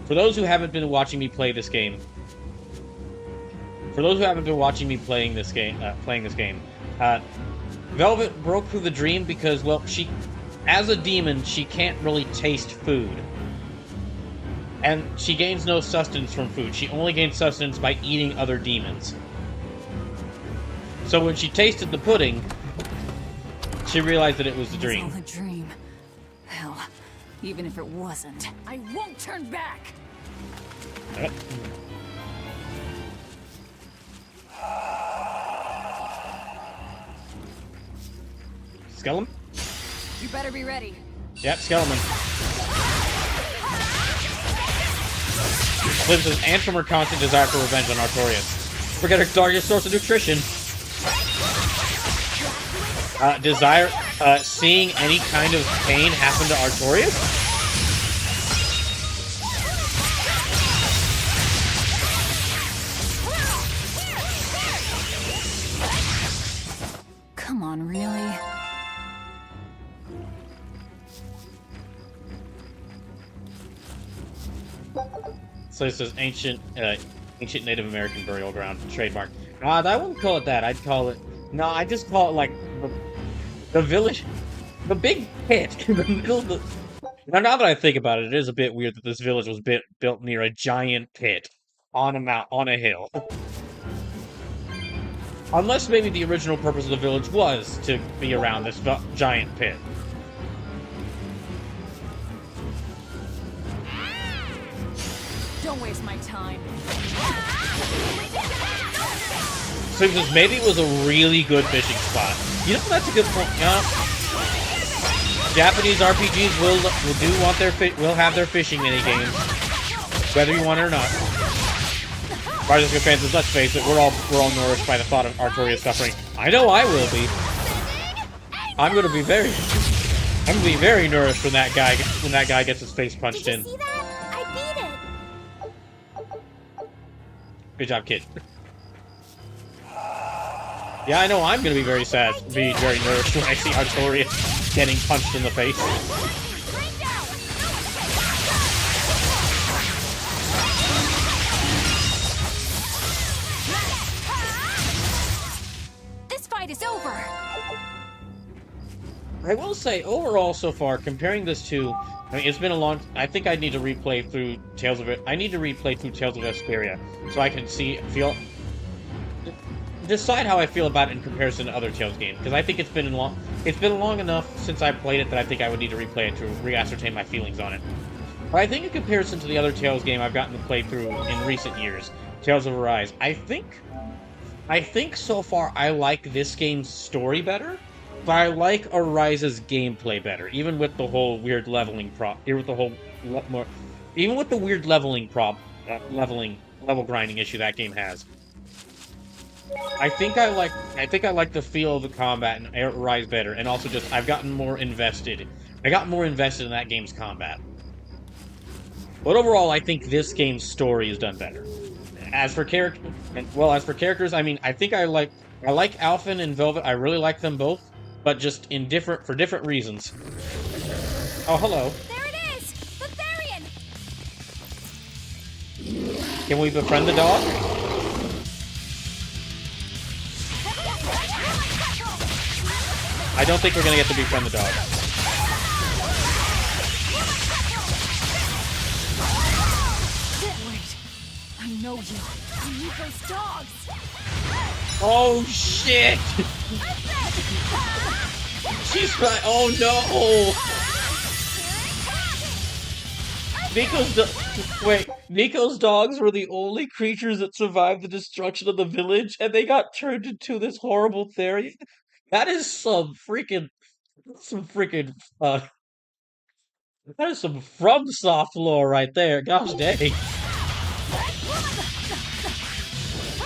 Speaker 1: For those who haven't been watching me play this game... Velvet broke through the dream because, well, she... As a demon, she can't really taste food. And she gains no sustenance from food. She only gains sustenance by eating other demons. So when she tasted the pudding, she realized that it was a dream.
Speaker 14: It's all a dream. Hell, even if it wasn't,
Speaker 11: I won't turn back!
Speaker 1: Skellum?
Speaker 11: You better be ready.
Speaker 1: Yep, Skellum. Liv says, and from her constant desire for revenge on Artorias. Forget her darkest source of nutrition. Seeing any kind of pain happen to Artorias? So it says ancient Native American burial ground trademark. I wouldn't call it that. I'd call it... No, I just call it, like, the village... The big pit in the middle of the... Now that I think about it, it is a bit weird that this village was built near a giant pit on a hill. Unless maybe the original purpose of the village was to be around this giant pit.
Speaker 11: Don't waste my time.
Speaker 1: Seems maybe it was a really good fishing spot. You know, that's a good point. You know, Japanese RPGs will have their fishing mini games, whether you want it or not. Rise of fans, let's face it, we're all nourished by the thought of Artorias suffering. I know I will be. I'm gonna be very nourished when that guy gets his face punched in.
Speaker 9: See that? I beat it.
Speaker 1: Good job, kid. Yeah, I know I'm gonna be very sad, be very nourished when I see Artorias getting punched in the face.
Speaker 11: This fight is over.
Speaker 1: I will say, overall, so far, comparing this to, I mean, it's been a long. I think I need to replay through Tales of it. I need to replay through Tales of Vesperia so I can decide how I feel about it in comparison to other Tales games, because I think it's been long enough since I played it that I think I would need to replay it to re-ascertain my feelings on it. But I think in comparison to the other Tales game I've gotten to play through in recent years, Tales of Arise, I think so far I like this game's story better, but I like Arise's gameplay better, even with the whole weird leveling level grinding issue that game has. I think I like the feel of the combat in Arise better, and also just I've gotten more invested. I got more invested in that game's combat. But overall, I think this game's story is done better. As for characters, I mean, I think I like Alphen and Velvet. I really like them both, but just for different reasons. Oh, hello.
Speaker 11: There it is, the Therion.
Speaker 1: Can we befriend the dog? I don't think we're gonna get to befriend the dog.
Speaker 11: Wait, I know you. You need those dogs.
Speaker 1: Oh shit! She's right. Oh no! Nico's dogs were the only creatures that survived the destruction of the village, and they got turned into this horrible Therion. That is some freaking, that is some FromSoft lore right there. Gosh dang.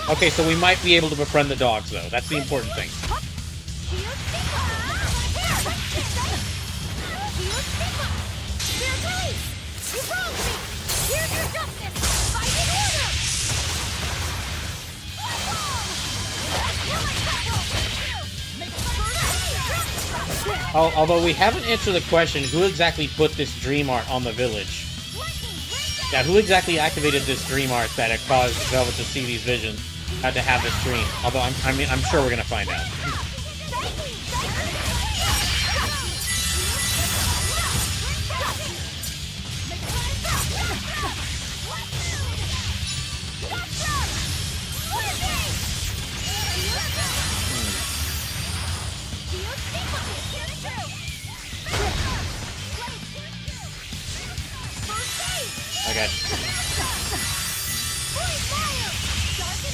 Speaker 1: Okay, so we might be able to befriend the dogs, though. That's the important thing. Although we haven't answered the question, who exactly put this dream art on the village? Yeah, who exactly activated this dream art that it caused Velvet to see these visions, had to have this dream? Although I'm sure we're gonna find out. Okay.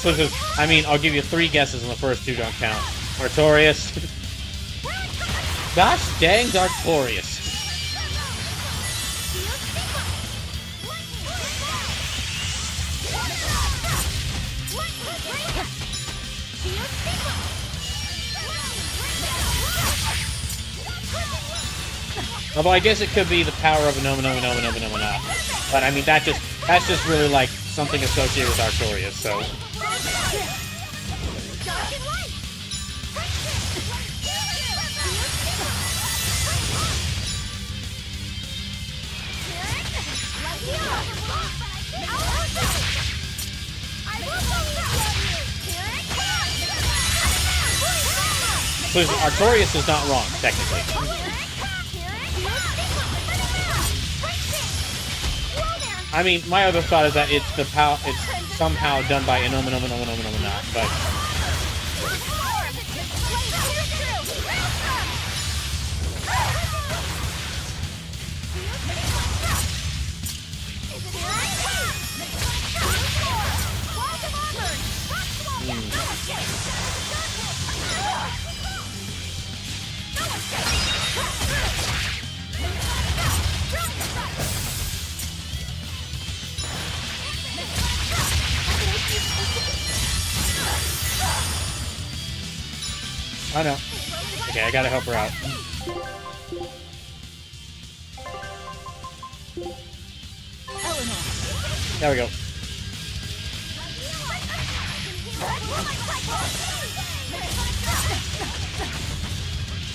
Speaker 1: So, I mean, I'll give you 3 guesses and the first 2 don't count. Artorias. Gosh dang Artorias. Although I guess it could be the power of Innominominominominominominat. But I mean, that's just really like something associated with Artorias, so. So Artorias is not wrong, technically. I mean, my other thought is that it's somehow done by Innominominominominominominominat, but I know. Okay, I gotta help her out. There we go.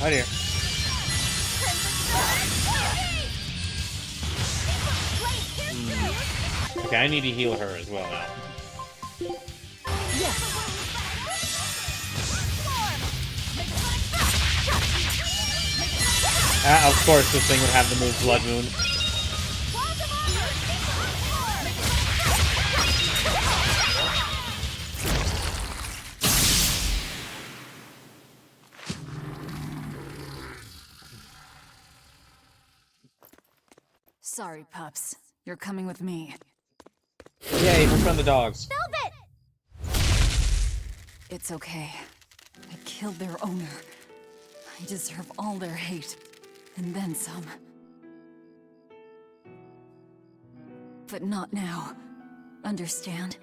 Speaker 1: Right here. Okay, I need to heal her as well now. Of course, this thing would have the move Blood Moon.
Speaker 14: Sorry, pups. You're coming with me.
Speaker 1: Yay, we're from the dogs.
Speaker 3: Velvet!
Speaker 14: It's okay. I killed their owner. I deserve all their hate. And then some. But not now. Understand?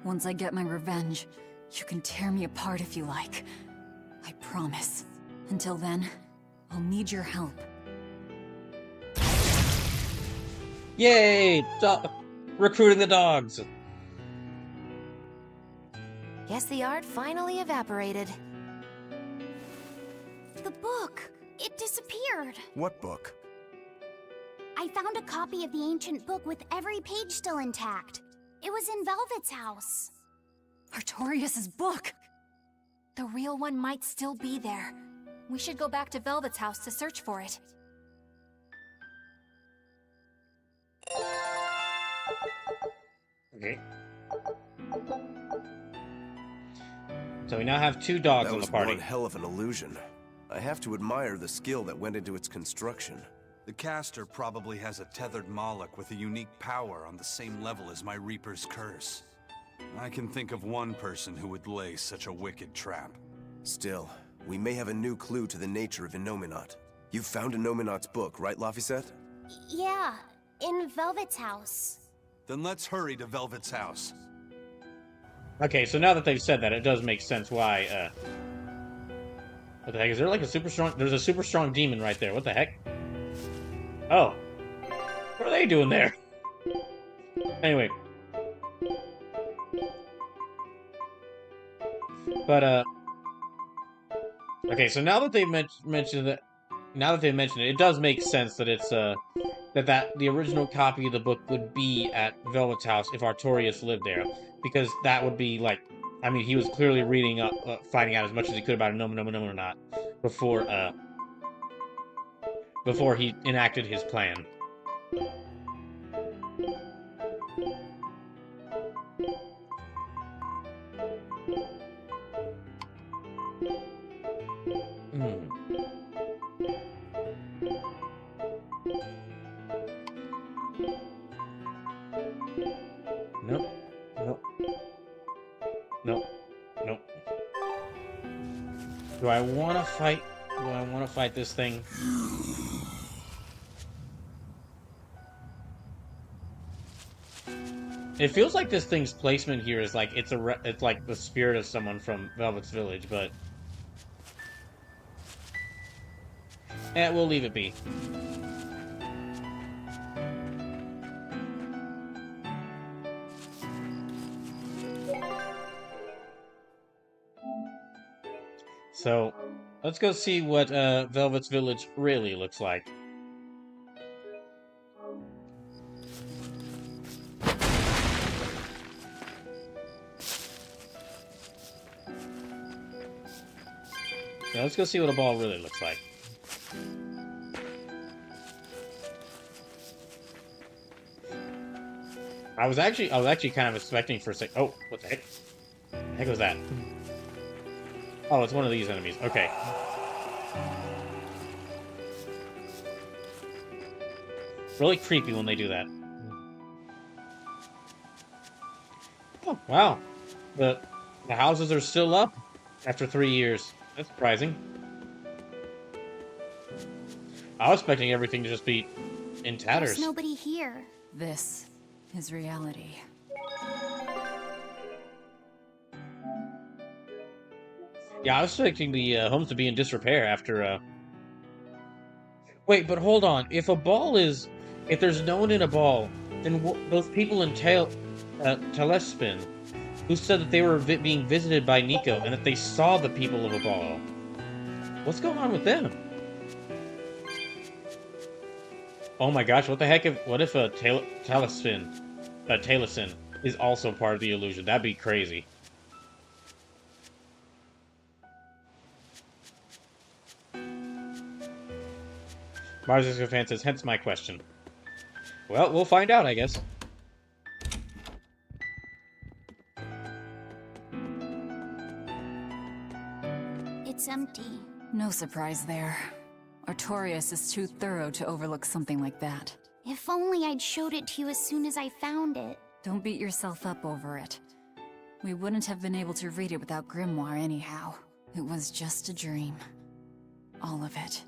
Speaker 14: Once I get my revenge, you can tear me apart if you like. I promise. Until then, I'll need your help.
Speaker 1: Yay! Recruiting the dogs!
Speaker 5: Guess the art finally evaporated.
Speaker 3: The book! It disappeared!
Speaker 10: What book?
Speaker 3: I found a copy of the ancient book with every page still intact. It was in Velvet's house.
Speaker 14: Artorias' book!
Speaker 4: The real one might still be there. We should go back to Velvet's house to search for it.
Speaker 1: Okay. So we now have two dogs on the party.
Speaker 10: That was one hell of an illusion. I have to admire the skill that went into its construction.
Speaker 6: The caster probably has a tethered Moloch with a unique power on the same level as my Reaper's curse. I can think of one person who would lay such a wicked trap.
Speaker 10: Still, we may have a new clue to the nature of Innominat. You found Innominat's book, right, Laphicet?
Speaker 9: Yeah, in Velvet's house.
Speaker 6: Then let's hurry to Velvet's house.
Speaker 1: Okay, so now that they've said that, it does make sense why, what the heck? Is there like a super strong... There's a super strong demon right there. What the heck? Oh. What are they doing there? Anyway. But, okay, so now that they've mentioned that... Now that they've mentioned it, it does make sense that it's, that the original copy of the book would be at Velvet's house if Artorias lived there. Because that would be, like... I mean, he was clearly reading up, finding out as much as he could about Innominominomiminat before, before he enacted his plan. Nope. Nope. Nope. Nope. Do I want to fight? Do I want to fight this thing? It feels like this thing's placement here is like it's like the spirit of someone from Velvet's village, but we'll leave it be. So, let's go see what Velvet's village really looks like. Yeah, let's go see what a ball really looks like. I was actually kind of expecting for a sec. Oh, what the heck? The heck was that? Oh, it's one of these enemies. Okay. Really creepy when they do that. Oh, wow. The houses are still up after 3 years. That's surprising. I was expecting everything to just be in tatters.
Speaker 9: There's nobody here.
Speaker 14: This is reality.
Speaker 1: Yeah, I was expecting the homes to be in disrepair after, Wait, but hold on. If there's no one in a ball, then those people in Telespin, who said that they were being visited by Nico, and that they saw the people of a ball. What's going on with them? Oh my gosh, what the heck what if a Taliesin is also part of the illusion? That'd be crazy. Mars fan says, hence my question. Well, we'll find out, I guess.
Speaker 9: It's empty.
Speaker 14: No surprise there. Artorias is too thorough to overlook something like that.
Speaker 9: If only I'd showed it to you as soon as I found it.
Speaker 14: Don't beat yourself up over it. We wouldn't have been able to read it without Grimoire anyhow. It was just a dream. All of it.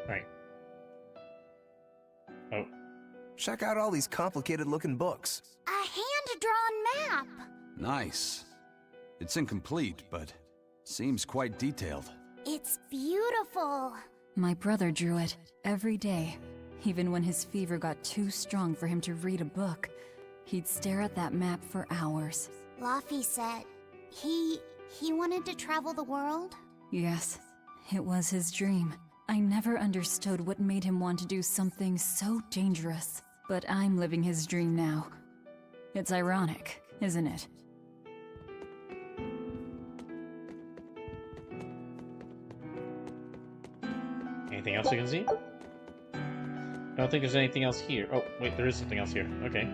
Speaker 1: Right. Oh.
Speaker 10: Check out all these complicated-looking books.
Speaker 9: A hand-drawn map!
Speaker 6: Nice. It's incomplete, but seems quite detailed.
Speaker 9: It's beautiful.
Speaker 14: My brother drew it every day. Even when his fever got too strong for him to read a book, he'd stare at that map for hours.
Speaker 9: Laffy said he wanted to travel the world?
Speaker 14: Yes, it was his dream. I never understood what made him want to do something so dangerous. But I'm living his dream now. It's ironic, isn't it?
Speaker 1: Anything else you can see? I don't think there's anything else here. Oh, wait, there is something else here. Okay.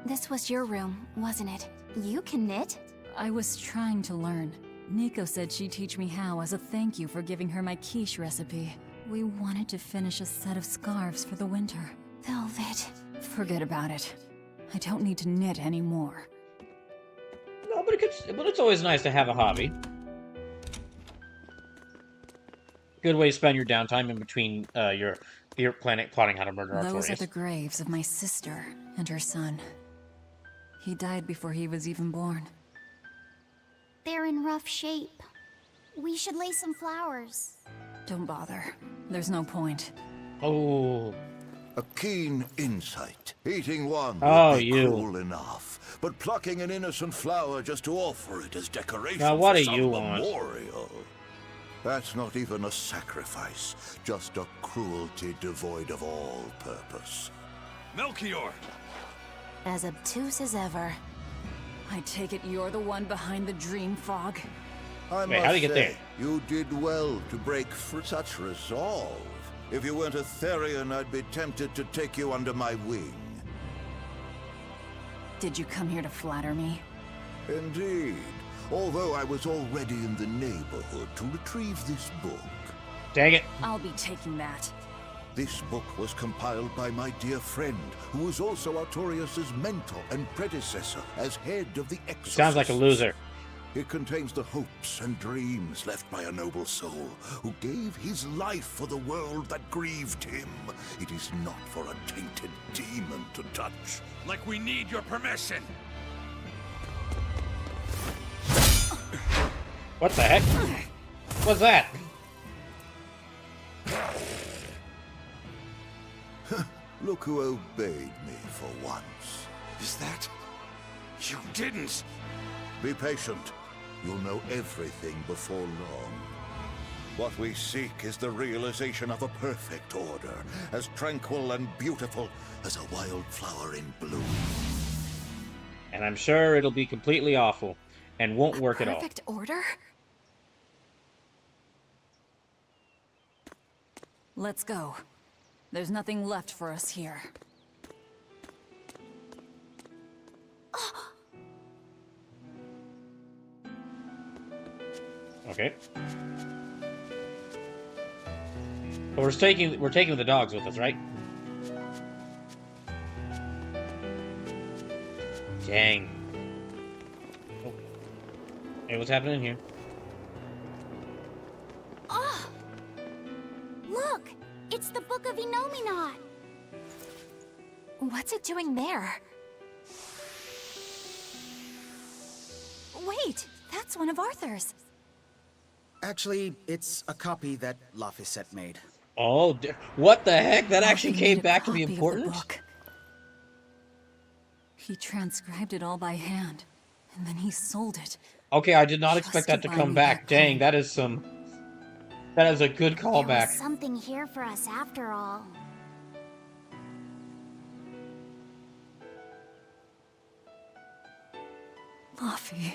Speaker 4: This was your room, wasn't it? You can knit.
Speaker 14: I was trying to learn. Nico said she'd teach me how as a thank you for giving her my quiche recipe. We wanted to finish a set of scarves for the winter.
Speaker 4: Velvet.
Speaker 14: Forget about it. I don't need to knit anymore.
Speaker 1: No, but it's always nice to have a hobby. Good way to spend your downtime in between your planet plotting how to murder Artorias.
Speaker 14: Those are the graves of my sister and her son. He died before he was even born.
Speaker 9: They're in rough shape. We should lay some flowers.
Speaker 14: Don't bother. There's no point.
Speaker 1: Oh.
Speaker 18: A keen insight. Eating one
Speaker 1: would
Speaker 18: be cruel enough, but plucking an innocent flower just to offer it as decoration
Speaker 1: now, what
Speaker 18: for
Speaker 1: do
Speaker 18: some
Speaker 1: you want?
Speaker 18: memorial. That's not even a sacrifice, just a cruelty devoid of all purpose.
Speaker 12: Melchior!
Speaker 5: As obtuse as ever.
Speaker 14: I take it you're the one behind the dream fog?
Speaker 18: I
Speaker 1: Wait, how do you get there?
Speaker 18: You did well to break for such resolve. If you weren't a Therion, I'd be tempted to take you under my wing.
Speaker 14: Did you come here to flatter me?
Speaker 18: Indeed. Although I was already in the neighborhood to retrieve this book.
Speaker 1: Dang it.
Speaker 14: I'll be taking that.
Speaker 18: This book was compiled by my dear friend, who was also Artorias' mentor and predecessor as head of the Exorcists.
Speaker 1: Sounds like a loser.
Speaker 18: It contains the hopes and dreams left by a noble soul who gave his life for the world that grieved him. It is not for a tainted demon to touch.
Speaker 12: Like we need your permission.
Speaker 1: What the heck? What's that?
Speaker 18: Look who obeyed me for once.
Speaker 12: Is that... You didn't!
Speaker 18: Be patient. You'll know everything before long. What we seek is the realization of a perfect order, as tranquil and beautiful as a wildflower in bloom.
Speaker 1: And I'm sure it'll be completely awful. and won't work at all.
Speaker 4: Perfect order?
Speaker 14: Let's go. There's nothing left for us here.
Speaker 1: Okay. But we're taking the dogs with us, right? Dang. Oh. Hey, what's happening here?
Speaker 9: Oh! Look! It's the Book of Innominominominominominat!
Speaker 4: What's it doing there? Wait, that's one of Arthur's.
Speaker 2: Actually, it's a copy that Laphicet made.
Speaker 1: Oh, what the heck? That actually came back to be important?
Speaker 14: He transcribed it all by hand, and then he sold it.
Speaker 1: Okay, I did not expect that to come back. Dang, that is a good
Speaker 9: There
Speaker 1: callback.
Speaker 9: was something here for us after all.
Speaker 14: Laphi.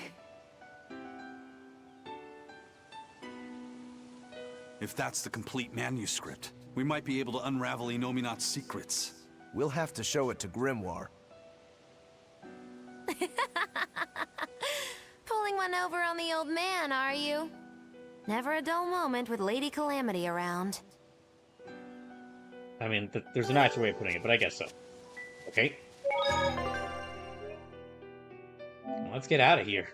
Speaker 6: If that's the complete manuscript, we might be able to unravel Innominat's secrets.
Speaker 10: We'll have to show it to Grimoire.
Speaker 5: Pulling one over on the old man, are you? Never a dull moment with Lady Calamity around.
Speaker 1: I mean, there's a nicer way of putting it, but I guess so. Okay. Let's get out of here.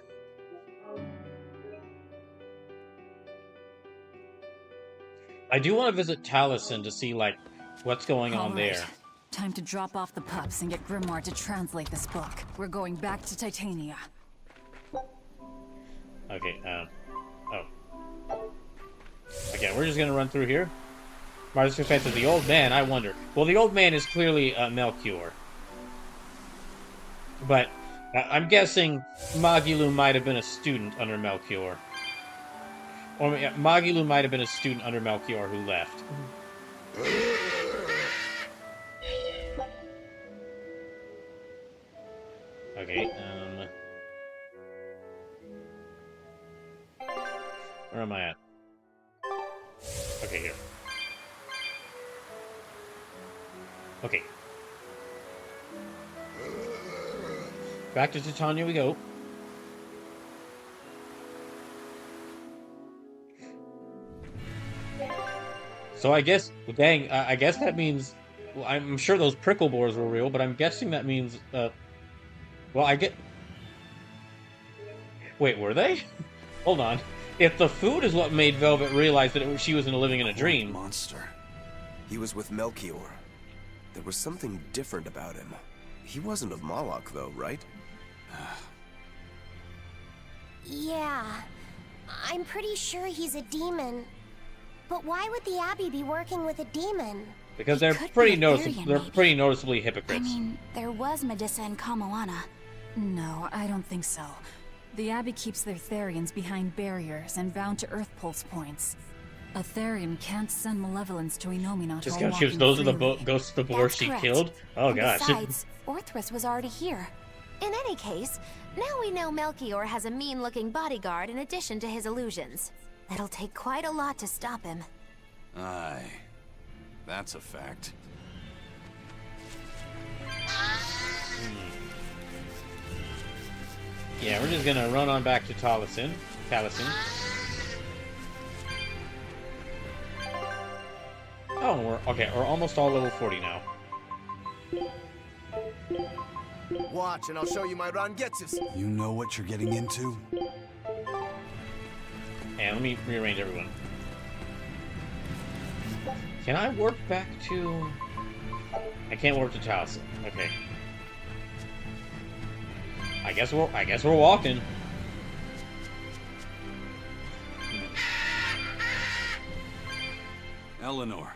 Speaker 1: I do want to visit Taliesin to see, like, what's going on there.
Speaker 14: Time to drop off the pups and get Grimoire to translate this book. We're going back to Titania.
Speaker 1: Okay, oh. Okay, we're just gonna run through here. Martha's defense of the old man, I wonder. Well, the old man is clearly Melchior. But I'm guessing Magilu might have been a student under Melchior. Or Magilu might have been a student under Melchior who left. Okay, where am I at? Okay, here. Okay. Back to Titania we go. So I guess, dang, I guess that means, well, I'm sure those prickle boars were real, but I'm guessing that means, well, I get... Wait, were they? Hold on. If the food is what made Velvet realize that she was living in a dream...
Speaker 10: Monster. He was with Melchior. There was something different about him. He wasn't of Moloch, though, right?
Speaker 9: Yeah, I'm pretty sure he's a demon. But why would the Abbey be working with a demon?
Speaker 1: Because they're pretty noticeably hypocrites.
Speaker 4: I mean, there was Medusa and Kamoana.
Speaker 14: No, I don't think so. The Abbey keeps their Therions behind barriers and bound to Earth Pulse points. A Therion can't send malevolence to Innominat.
Speaker 1: Just gonna choose those are the ghosts of the boars she killed? Oh gosh.
Speaker 4: Besides, Orthrus was already here.
Speaker 5: In any case, now we know Melchior has a mean-looking bodyguard in addition to his illusions. That'll take quite a lot to stop him.
Speaker 6: Aye. That's a fact.
Speaker 1: Yeah, we're just gonna run on back to Taliesin. Oh, we're almost all level 40 now.
Speaker 10: Watch, and I'll show you my Rangetsus.
Speaker 6: You know what you're getting into?
Speaker 1: And let me rearrange everyone. Can I warp back to... I can't warp to Taliesin. Okay. I guess we're walking.
Speaker 6: Eleanor,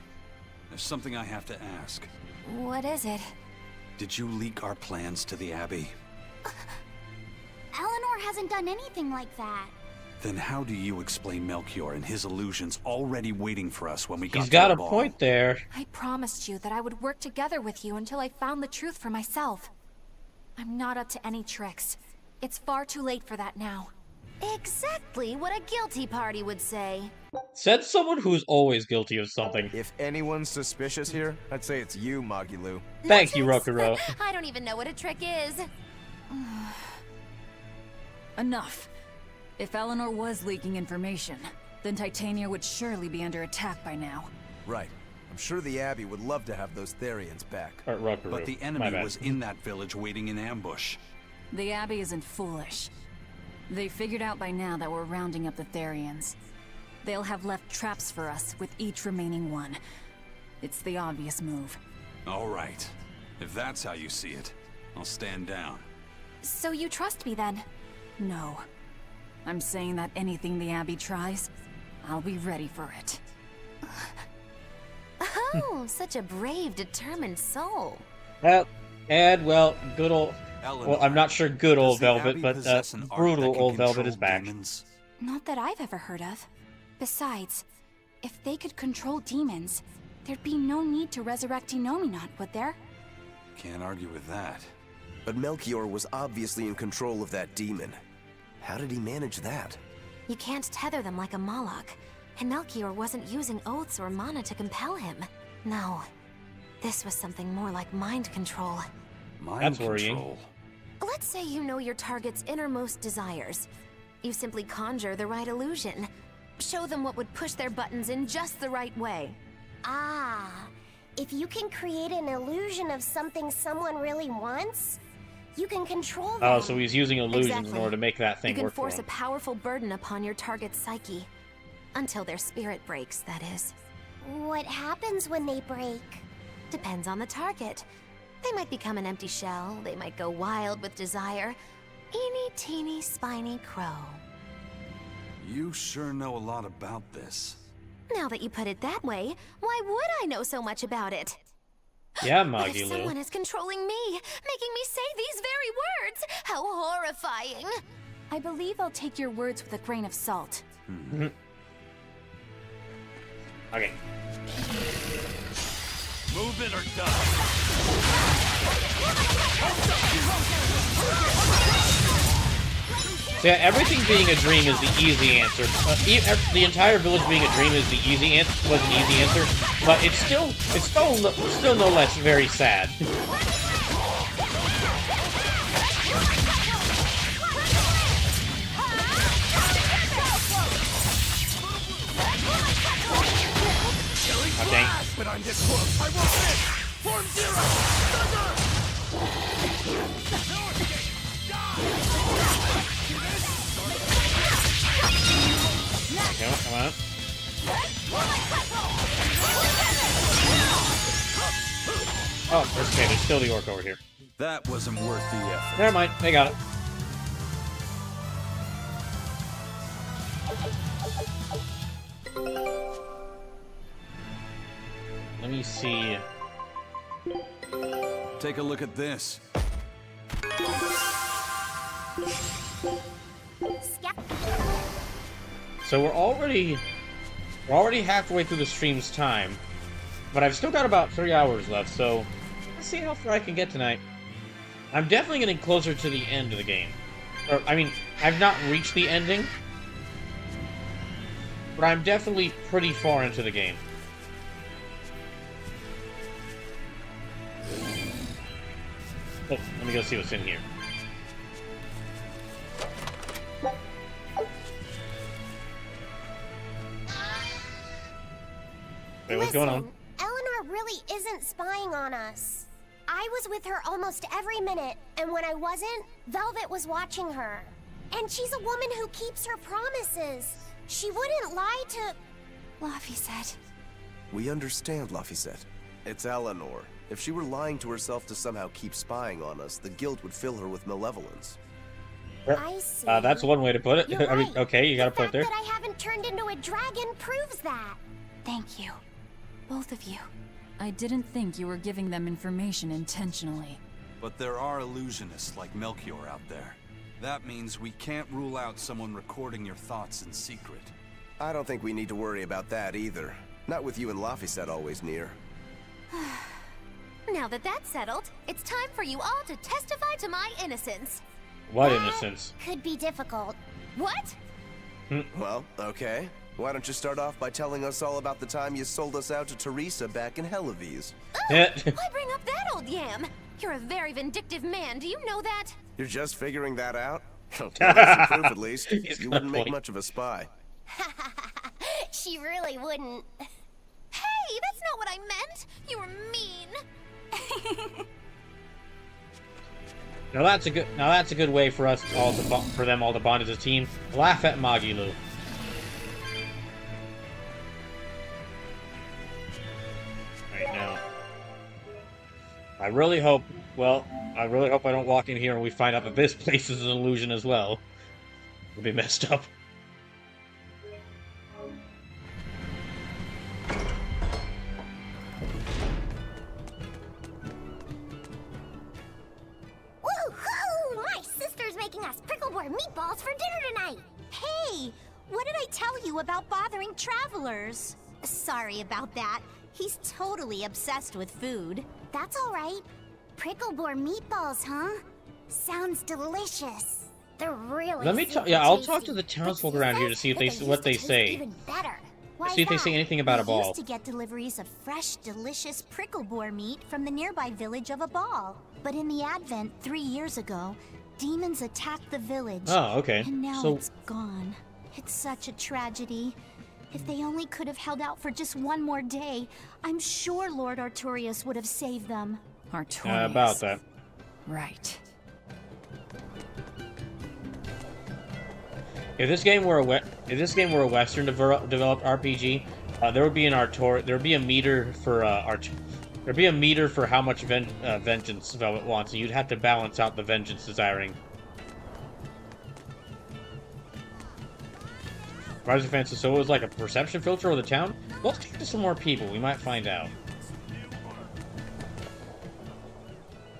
Speaker 6: there's something I have to ask.
Speaker 4: What is it?
Speaker 6: Did you leak our plans to the Abbey?
Speaker 9: Eleanor hasn't done anything like that.
Speaker 6: Then how do you explain Melchior and his illusions already waiting for us when we got to
Speaker 1: He's got
Speaker 6: the
Speaker 1: a
Speaker 6: ball?
Speaker 1: point there.
Speaker 4: I promised you that I would work together with you until I found the truth for myself. I'm not up to any tricks. It's far too late for that now.
Speaker 5: Exactly what a guilty party would say.
Speaker 1: Said someone who's always guilty of something.
Speaker 10: If anyone's suspicious here, I'd say it's you, Magilu.
Speaker 1: Thank you, Rokuro.
Speaker 5: I don't even know what a trick is.
Speaker 14: Enough. If Eleanor was leaking information, then Titania would surely be under attack by now.
Speaker 10: Right. I'm sure the Abbey would love to have those Therions back.
Speaker 6: But the enemy was in that village waiting in ambush.
Speaker 14: The Abbey isn't foolish. They figured out by now that we're rounding up the Therions. They'll have left traps for us with each remaining one. It's the obvious move.
Speaker 6: All right. If that's how you see it, I'll stand down.
Speaker 4: So you trust me then?
Speaker 14: No. I'm saying that anything the Abbey tries, I'll be ready for it.
Speaker 5: Oh, such a brave, determined soul.
Speaker 1: Well, good old... Well, I'm not sure good old Velvet, but brutal old Velvet is back.
Speaker 4: Not that I've ever heard of. Besides, if they could control demons, there'd be no need to resurrect Innominominominominominat, would there?
Speaker 6: Can't argue with that.
Speaker 10: But Melchior was obviously in control of that demon. How did he manage that?
Speaker 5: You can't tether them like a Moloch, and Melchior wasn't using oaths or mana to compel him. No, this was something more like mind control.
Speaker 6: Mind control?
Speaker 5: Let's say you know your target's innermost desires. You simply conjure the right illusion. Show them what would push their buttons in just the right way.
Speaker 9: Ah, if you can create an illusion of something someone really wants, you can control them.
Speaker 1: Oh, so he's using illusions in order to make that thing work for him.
Speaker 5: You can force a powerful burden upon your target's psyche. Until their spirit breaks, that is.
Speaker 9: What happens when they break?
Speaker 5: Depends on the target. They might become an empty shell, they might go wild with desire. Eeny, teeny, spiny crow.
Speaker 6: You sure know a lot about this.
Speaker 5: Now that you put it that way, why would I know so much about it?
Speaker 1: Yeah,
Speaker 5: What if
Speaker 1: Magilu.
Speaker 5: someone is controlling me, making me say these very words? How horrifying!
Speaker 4: I believe I'll take your words with a grain of salt.
Speaker 1: Okay.
Speaker 12: Move it or die.
Speaker 1: So yeah, everything being a dream is the easy answer. The entire village being a dream is the easy answer. Was an easy answer, but it's still no less very sad. Okay.
Speaker 12: But I'm this close. I won't miss. Form zero.
Speaker 1: Come on. Oh, there's okay. There's still the orc over here.
Speaker 6: That wasn't worth the effort.
Speaker 1: Never mind. They got it. Let me see.
Speaker 6: Take a look at this.
Speaker 1: So we're already halfway through the stream's time, but I've still got about 3 hours left, so let's see how far I can get tonight. I'm definitely getting closer to the end of the game. Or, I mean, I've not reached the ending, but I'm definitely pretty far into the game. Oh, let me go see what's in here. Wait, what's going on?
Speaker 9: Eleanor really isn't spying on us. I was with her almost every minute, and when I wasn't, Velvet was watching her. And she's a woman who keeps her promises. She wouldn't lie to...
Speaker 4: Laphicet.
Speaker 10: We understand, Laphicet. It's Eleanor. If she were lying to herself to somehow keep spying on us, the guilt would fill her with malevolence.
Speaker 9: I see.
Speaker 1: That's one way to put it.
Speaker 9: You're
Speaker 1: I mean,
Speaker 9: right.
Speaker 1: okay, you got a point there.
Speaker 9: The fact that I haven't turned into a dragon proves that.
Speaker 4: Thank you. Both of you.
Speaker 14: I didn't think you were giving them information intentionally.
Speaker 6: But there are illusionists like Melchior out there. That means we can't rule out someone recording your thoughts in secret.
Speaker 10: I don't think we need to worry about that either. Not with you and Laphicet always near.
Speaker 5: Now that that's settled, it's time for you all to testify to my innocence.
Speaker 1: What innocence?
Speaker 9: Could be difficult.
Speaker 4: What?
Speaker 10: Well, okay. Why don't you start off by telling us all about the time you sold us out to Teresa back in Helavies?
Speaker 5: Why bring up that old yam? You're a very vindictive man, do you know that?
Speaker 10: You're just figuring that out? Well, if you prove at least, you wouldn't make much of a spy.
Speaker 9: She really wouldn't.
Speaker 4: Hey, that's not what I meant! You were mean!
Speaker 1: Now that's a good way for us all to for them all to bond as a team. Laugh at Magilu. Right now. I really hope I don't walk in here and we find out that this place is an illusion as well. It'll be messed up.
Speaker 9: Woohoo! My sister's making us prickleboard meatballs for dinner tonight!
Speaker 3: Hey! What did I tell you about bothering travelers? Sorry about that. He's totally obsessed with food.
Speaker 9: That's alright. Prickleboard meatballs, huh? Sounds delicious. They're really
Speaker 1: Let me talk. Yeah, I'll talk to the townsfolk around here to see if they what they say.
Speaker 9: Even better.
Speaker 1: See if they say anything about a ball.
Speaker 3: We used to get deliveries of fresh, delicious prickleboar meat from the nearby village of Abal. But in the Advent 3 years ago, demons attacked the village.
Speaker 1: Oh, okay.
Speaker 3: And now
Speaker 1: So
Speaker 3: it's gone. It's such a tragedy. If they only could have held out for just one more day, I'm sure Lord Artorias would have saved them.
Speaker 14: Artorias.
Speaker 1: About that.
Speaker 14: Right.
Speaker 1: If this game were a Western developed RPG, there would be a meter for how much vengeance Velvet wants, and you'd have to balance out the vengeance desiring. Rising Fancy, so it was like a perception filter of the town? Let's talk to some more people, we might find out.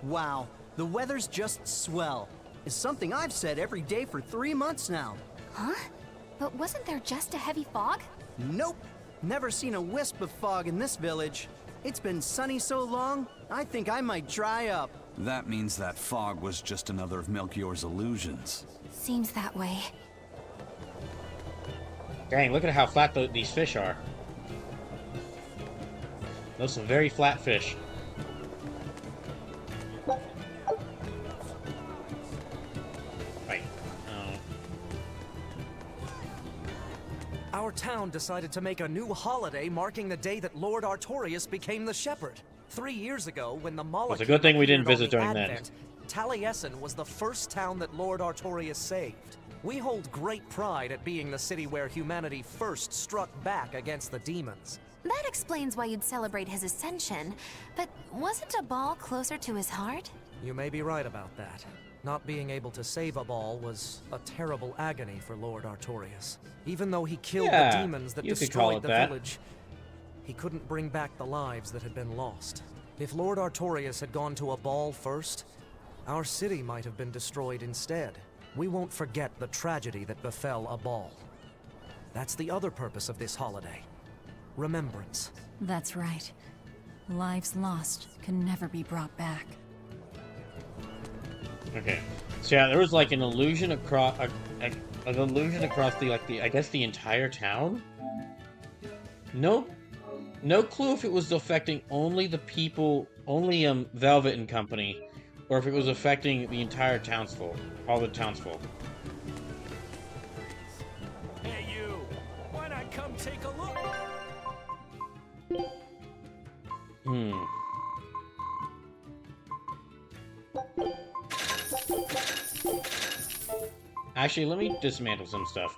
Speaker 2: Wow, the weather's just swell. It's something I've said every day for 3 months now.
Speaker 4: Huh? But wasn't there just a heavy fog?
Speaker 2: Nope. Never seen a wisp of fog in this village. It's been sunny so long, I think I might dry up.
Speaker 6: That means that fog was just another of Melchior's illusions.
Speaker 4: Seems that way.
Speaker 1: Dang, look at how flat these fish are. Those are some very flat fish. Right.
Speaker 7: Our town decided to make a new holiday marking the day that Lord Artorias became the Shepherd. 3 years ago, when the Moloch...
Speaker 1: It's a good thing we didn't
Speaker 7: appeared
Speaker 1: visit
Speaker 7: on
Speaker 1: during
Speaker 7: the
Speaker 1: that.
Speaker 7: Advent, Taliesin was the first town that Lord Artorias saved. We hold great pride at being the city where humanity first struck back against the demons.
Speaker 5: That explains why you'd celebrate his ascension, but wasn't a ball closer to his heart?
Speaker 7: You may be right about that. Not being able to save a ball was a terrible agony for Lord Artorias. Even though he killed the demons that destroyed the village, he couldn't bring back the lives that had been lost. If Lord Artorias had gone to a ball first, our city might have been destroyed instead. We won't forget the tragedy that befell a ball. That's the other purpose of this holiday. Remembrance.
Speaker 14: That's right. Lives lost can never be brought back.
Speaker 1: Okay. So yeah, there was like an illusion across an illusion across the I guess the entire town. No clue if it was affecting only the people, only Velvet and Company, or if it was affecting the entire townsfolk, all the townsfolk.
Speaker 12: Hey you, why not come take a look?
Speaker 1: Actually, let me dismantle some stuff.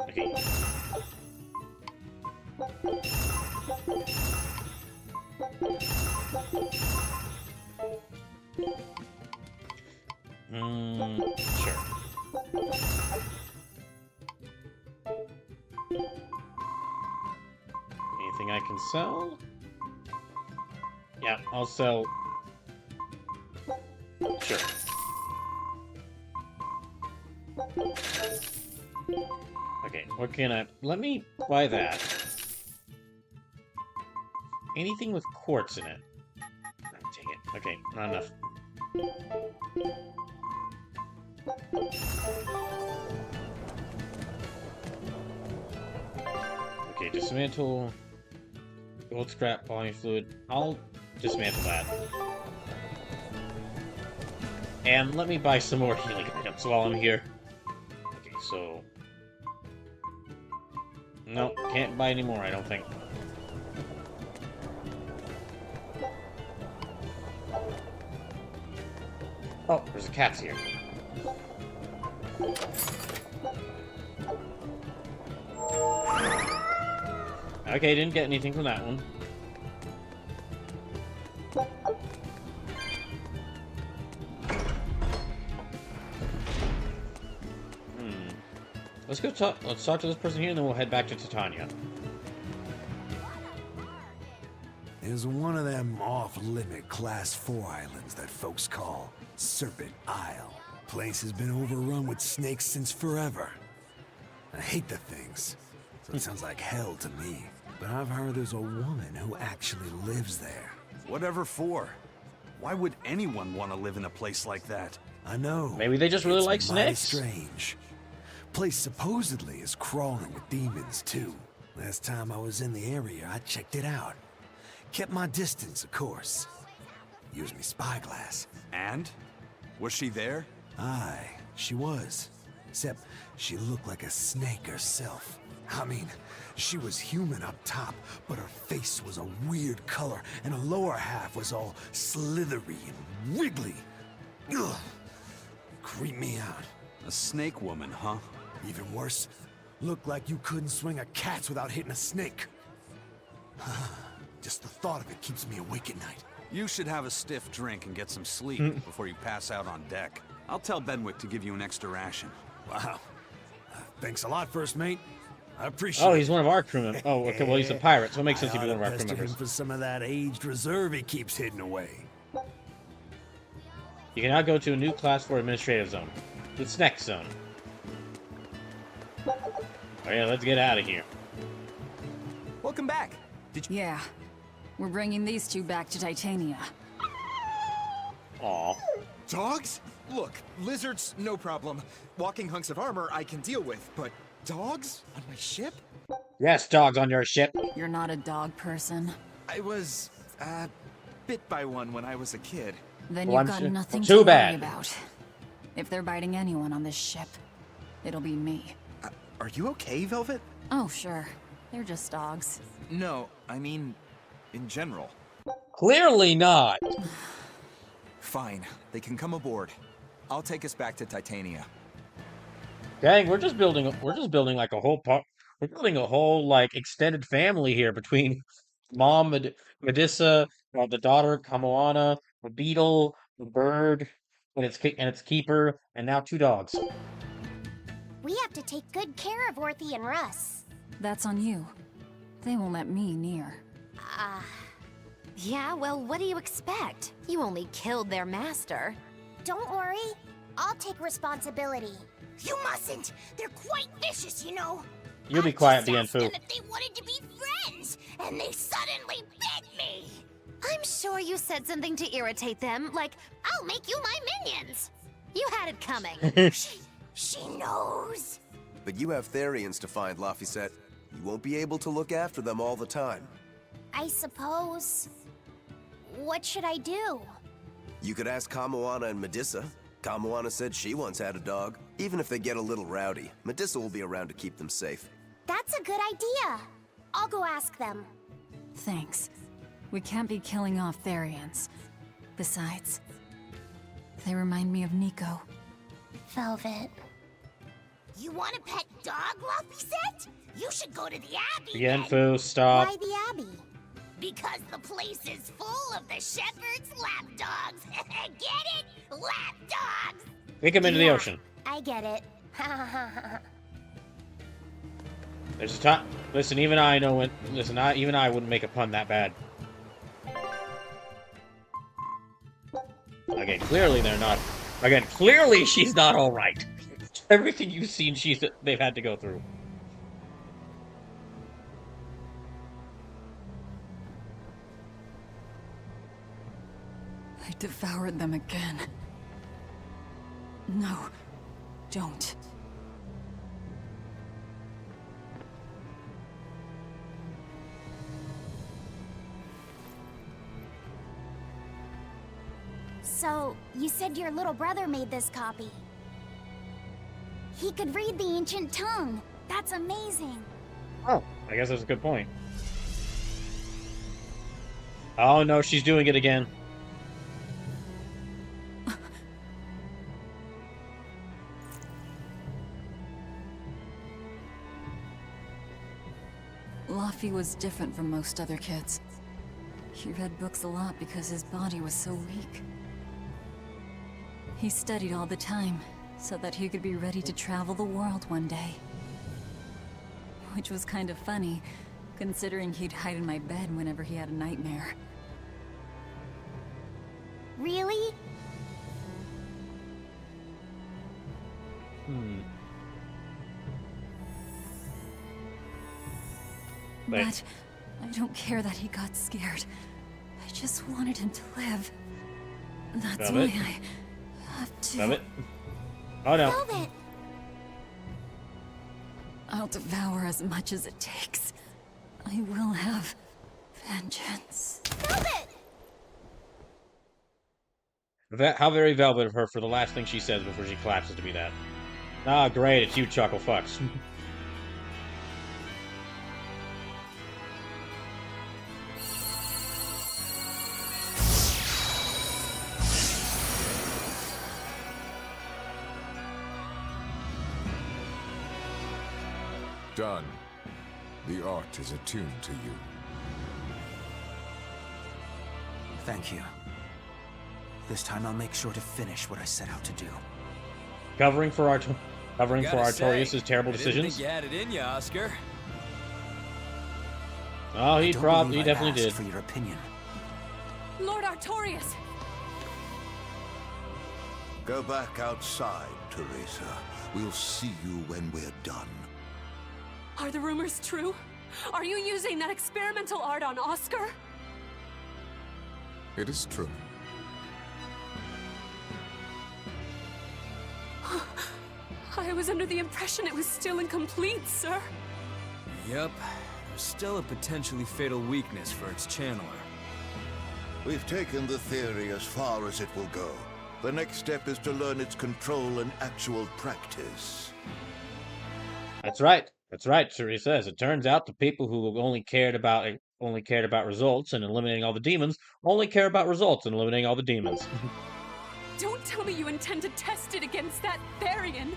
Speaker 1: Okay. Sure. Anything I can sell? Yeah, I'll sell. Sure. Okay, what can I... Let me buy that. Anything with quartz in it. Oh, dang it. Okay, not enough. Okay, dismantle. Gold scrap, poly fluid. I'll dismantle that. And let me buy some more healing items while I'm here. Okay, so... Nope, can't buy any more, I don't think. Oh, there's a cat here. Okay, didn't get anything from that one. Let's go talk. Let's talk to this person here, and then we'll head back to Titania.
Speaker 19: There's one of them off-limit Class 4 islands that folks call Serpent Isle. Place has been overrun with snakes since forever. I hate the things, so it sounds like hell to me. But I've heard there's a woman who actually lives there.
Speaker 6: Whatever for? Why would anyone want to live in a place like that?
Speaker 19: I know.
Speaker 1: Maybe they just really like
Speaker 19: It's mighty
Speaker 1: snakes.
Speaker 19: Strange. Place supposedly is crawling with demons too. Last time I was in the area, I checked it out. Kept my distance, of course. Used me spyglass.
Speaker 6: And? Was she there?
Speaker 19: Aye, she was. Except she looked like a snake herself. I mean, she was human up top, but her face was a weird color, and her lower half was all slithery and wiggly. Ugh. Creeped me out.
Speaker 6: A snake woman, huh?
Speaker 19: Even worse, looked like you couldn't swing a cat's without hitting a snake. Just the thought of it keeps me awake at night.
Speaker 6: You should have a stiff drink and get some sleep before you pass out on deck. I'll tell Benwick to give you an extra ration.
Speaker 19: Wow. Thanks a lot, First Mate. I appreciate it.
Speaker 1: Oh, he's one of our crew members. Oh, okay, well, he's a pirate, so it makes sense he'd be one of our crew
Speaker 19: pester him
Speaker 1: members.
Speaker 19: for some of that aged reserve he keeps hidden away.
Speaker 1: You can now go to a new class 4 administrative zone. The snack zone. Oh yeah, let's get out of here.
Speaker 20: Welcome back.
Speaker 14: Yeah. We're bringing these two back to Titania.
Speaker 1: Aw.
Speaker 20: Dogs? Look, lizards, no problem. Walking hunks of armor I can deal with, but dogs on my ship?
Speaker 1: Yes, dogs on your ship.
Speaker 14: You're not a dog person.
Speaker 20: I was, bit by one when I was a kid.
Speaker 14: Then
Speaker 1: Well,
Speaker 14: you've
Speaker 1: I'm
Speaker 14: got
Speaker 1: su-
Speaker 14: nothing
Speaker 1: too
Speaker 14: to
Speaker 1: bad.
Speaker 14: worry about. If they're biting anyone on this ship, it'll be me.
Speaker 20: Are you okay, Velvet?
Speaker 14: Oh, sure. They're just dogs.
Speaker 20: No, I mean, in general.
Speaker 1: Clearly not.
Speaker 20: Fine, they can come aboard. I'll take us back to Titania.
Speaker 1: Dang, we're just building like a whole we're building a whole like extended family here between mom Medusa, the daughter Kamoana, the beetle, the bird, and its keeper, and now 2 dogs.
Speaker 9: We have to take good care of Orthy and Russ.
Speaker 14: That's on you. They won't let me near.
Speaker 5: Yeah, well, what do you expect? You only killed their master.
Speaker 9: Don't worry. I'll take responsibility.
Speaker 11: You mustn't! They're quite vicious, you know!
Speaker 1: You be quiet, Bienfu.
Speaker 11: If they wanted to be friends, and they suddenly bit me!
Speaker 5: I'm sure you said something to irritate them, like, I'll make you my minions! You had it coming.
Speaker 11: She knows!
Speaker 10: But you have Therions to find, Laphicet. You won't be able to look after them all the time.
Speaker 9: I suppose... What should I do?
Speaker 10: You could ask Kamoana and Medusa. Kamoana said she once had a dog. Even if they get a little rowdy, Medusa will be around to keep them safe.
Speaker 9: That's a good idea. I'll go ask them.
Speaker 14: Thanks. We can't be killing off Therions. Besides, they remind me of Nico.
Speaker 9: Velvet.
Speaker 11: You want a pet dog, Laphicet? You should go to the Abbey.
Speaker 1: Bienfu, stop.
Speaker 9: Why the Abbey?
Speaker 11: Because the place is full of the shepherd's lapdogs. Get it? Lapdogs!
Speaker 1: Kick him into the ocean.
Speaker 9: I get it.
Speaker 1: There's a time. Listen, even I know when. Listen, even I wouldn't make a pun that bad. Again, clearly they're not. Again, clearly she's not all right. Everything you've seen, they've had to go through.
Speaker 14: devoured them again. No, don't.
Speaker 9: So, you said your little brother made this copy. He could read the ancient tongue. That's amazing.
Speaker 1: Oh, I guess that's a good point. Oh no, she's doing it again.
Speaker 14: Laffy was different from most other kids. He read books a lot because his body was so weak. He studied all the time, so that he could be ready to travel the world one day. Which was kind of funny, considering he'd hide in my bed whenever he had a nightmare.
Speaker 9: Really?
Speaker 14: But I don't care that he got scared. I just wanted him to live. That's why I have to...
Speaker 1: Velvet? Oh no.
Speaker 9: Velvet!
Speaker 14: I'll devour as much as it takes. I will have vengeance.
Speaker 9: Velvet!
Speaker 1: How very Velvet of her for the last thing she says before she collapses to be that. Ah, great, it's you, Chuckle Fucks.
Speaker 21: Done. The art is attuned to you.
Speaker 2: Thank you. This time I'll make sure to finish what I set out to do.
Speaker 1: Covering for Artorias' terrible decisions.
Speaker 22: I didn't think you had it in you, Oscar.
Speaker 1: Oh, he definitely did.
Speaker 2: For your opinion.
Speaker 11: Lord Artorias!
Speaker 18: Go back outside, Teresa. We'll see you when we're done.
Speaker 11: Are the rumors true? Are you using that experimental art on Oscar?
Speaker 21: It is true.
Speaker 11: I was under the impression it was still incomplete, sir.
Speaker 22: Yep. There's still a potentially fatal weakness for its channeler.
Speaker 18: We've taken the theory as far as it will go. The next step is to learn its control and actual practice.
Speaker 1: That's right. That's right, Teresa. As it turns out, the people who only cared about results and eliminating all the demons only care about results and eliminating all the demons.
Speaker 11: Don't tell me you intend to test it against that Therion!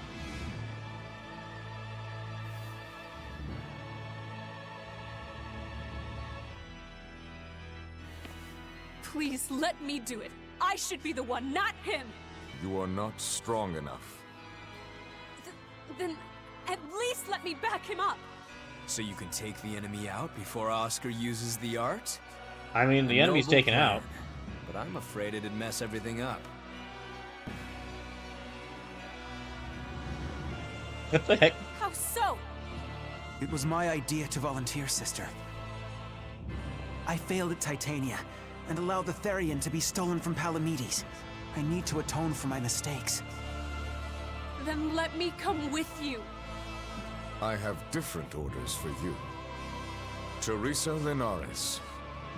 Speaker 11: Please let me do it. I should be the one, not him!
Speaker 21: You are not strong enough.
Speaker 11: Then at least let me back him up!
Speaker 22: So you can take the enemy out before Oscar uses the art?
Speaker 1: I mean, the enemy's taken out.
Speaker 22: But I'm afraid it'd mess everything up.
Speaker 1: What the heck?
Speaker 11: How so?
Speaker 2: It was my idea to volunteer, sister. I failed at Titania, and allowed the Therion to be stolen from Palamedes. I need to atone for my mistakes.
Speaker 11: Then let me come with you.
Speaker 21: I have different orders for you. Teresa Linares,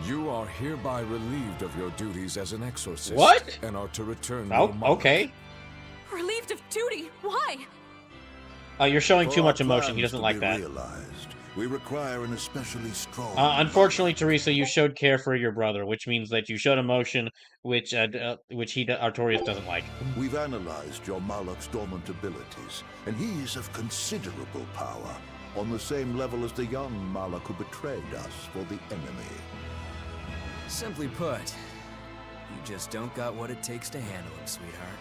Speaker 21: you are hereby relieved of your duties as an exorcist.
Speaker 1: What?
Speaker 21: And are to return
Speaker 1: Oh, okay.
Speaker 11: Relieved of duty? Why?
Speaker 1: You're showing too
Speaker 18: For
Speaker 1: much
Speaker 18: our
Speaker 1: emotion. He
Speaker 18: plans
Speaker 1: doesn't
Speaker 18: to
Speaker 1: like
Speaker 18: be
Speaker 1: that.
Speaker 18: realized, we require an especially strong...
Speaker 1: Unfortunately, Teresa, you showed care for your brother, which means that you showed emotion, which Artorias doesn't like.
Speaker 18: We've analyzed your Malak's dormant abilities, and he's of considerable power, on the same level as the young Malak who betrayed us for the enemy.
Speaker 22: Simply put, you just don't got what it takes to handle him, sweetheart.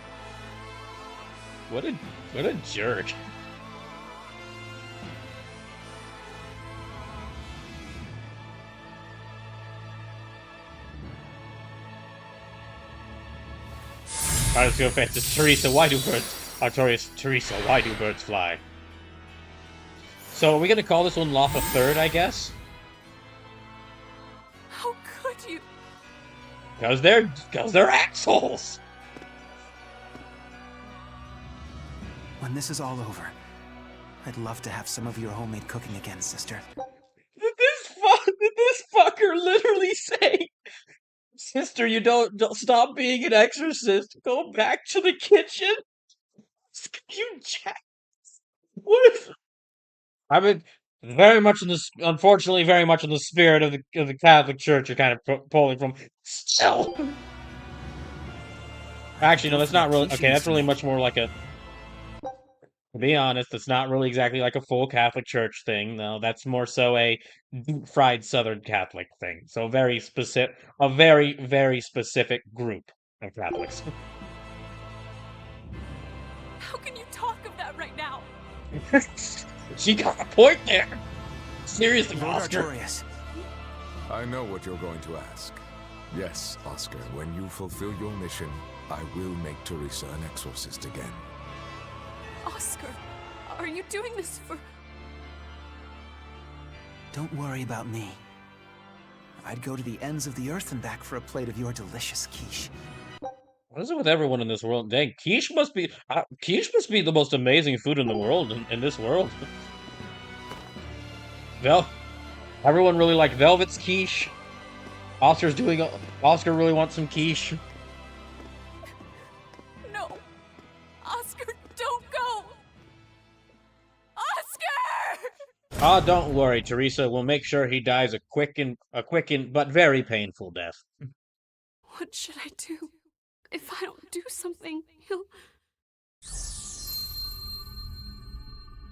Speaker 1: What a jerk. Alright, let's go fetch this. Teresa, why do birds... Artorias, Teresa, why do birds fly? So, are we gonna call this one Lafa Third, I guess?
Speaker 11: How could you?
Speaker 1: Because they're assholes.
Speaker 2: When this is all over, I'd love to have some of your homemade cooking again, sister.
Speaker 1: Did this fucker literally say, "Sister, you don't stop being an exorcist. Go back to the kitchen"? You jack. What if? I've been very much in the, unfortunately, very much in the spirit of the Catholic Church. You're kind of pulling from. Still. Actually, no, that's not really. Okay, that's really much more like a. To be honest, it's not really exactly like a full Catholic Church thing. No, that's more so a deep-fried Southern Catholic thing. So very specific, a very, very specific group of Catholics.
Speaker 11: How can you talk of that right now?
Speaker 1: She got a point there. Seriously, Oscar.
Speaker 2: Artorias.
Speaker 21: I know what you're going to ask. Yes, Oscar, when you fulfill your mission, I will make Teresa an exorcist again.
Speaker 11: Oscar, are you doing this for...
Speaker 2: Don't worry about me. I'd go to the ends of the earth and back for a plate of your delicious quiche.
Speaker 1: What is it with everyone in this world? Dang, quiche must be the most amazing food in the world, in this world. Everyone really like Velvet's quiche. Oscar really wants some quiche.
Speaker 11: No. Oscar, don't go. Oscar!
Speaker 1: Ah, don't worry, Teresa. We'll make sure he dies a quick but very painful death.
Speaker 11: What should I do? If I don't do something, he'll...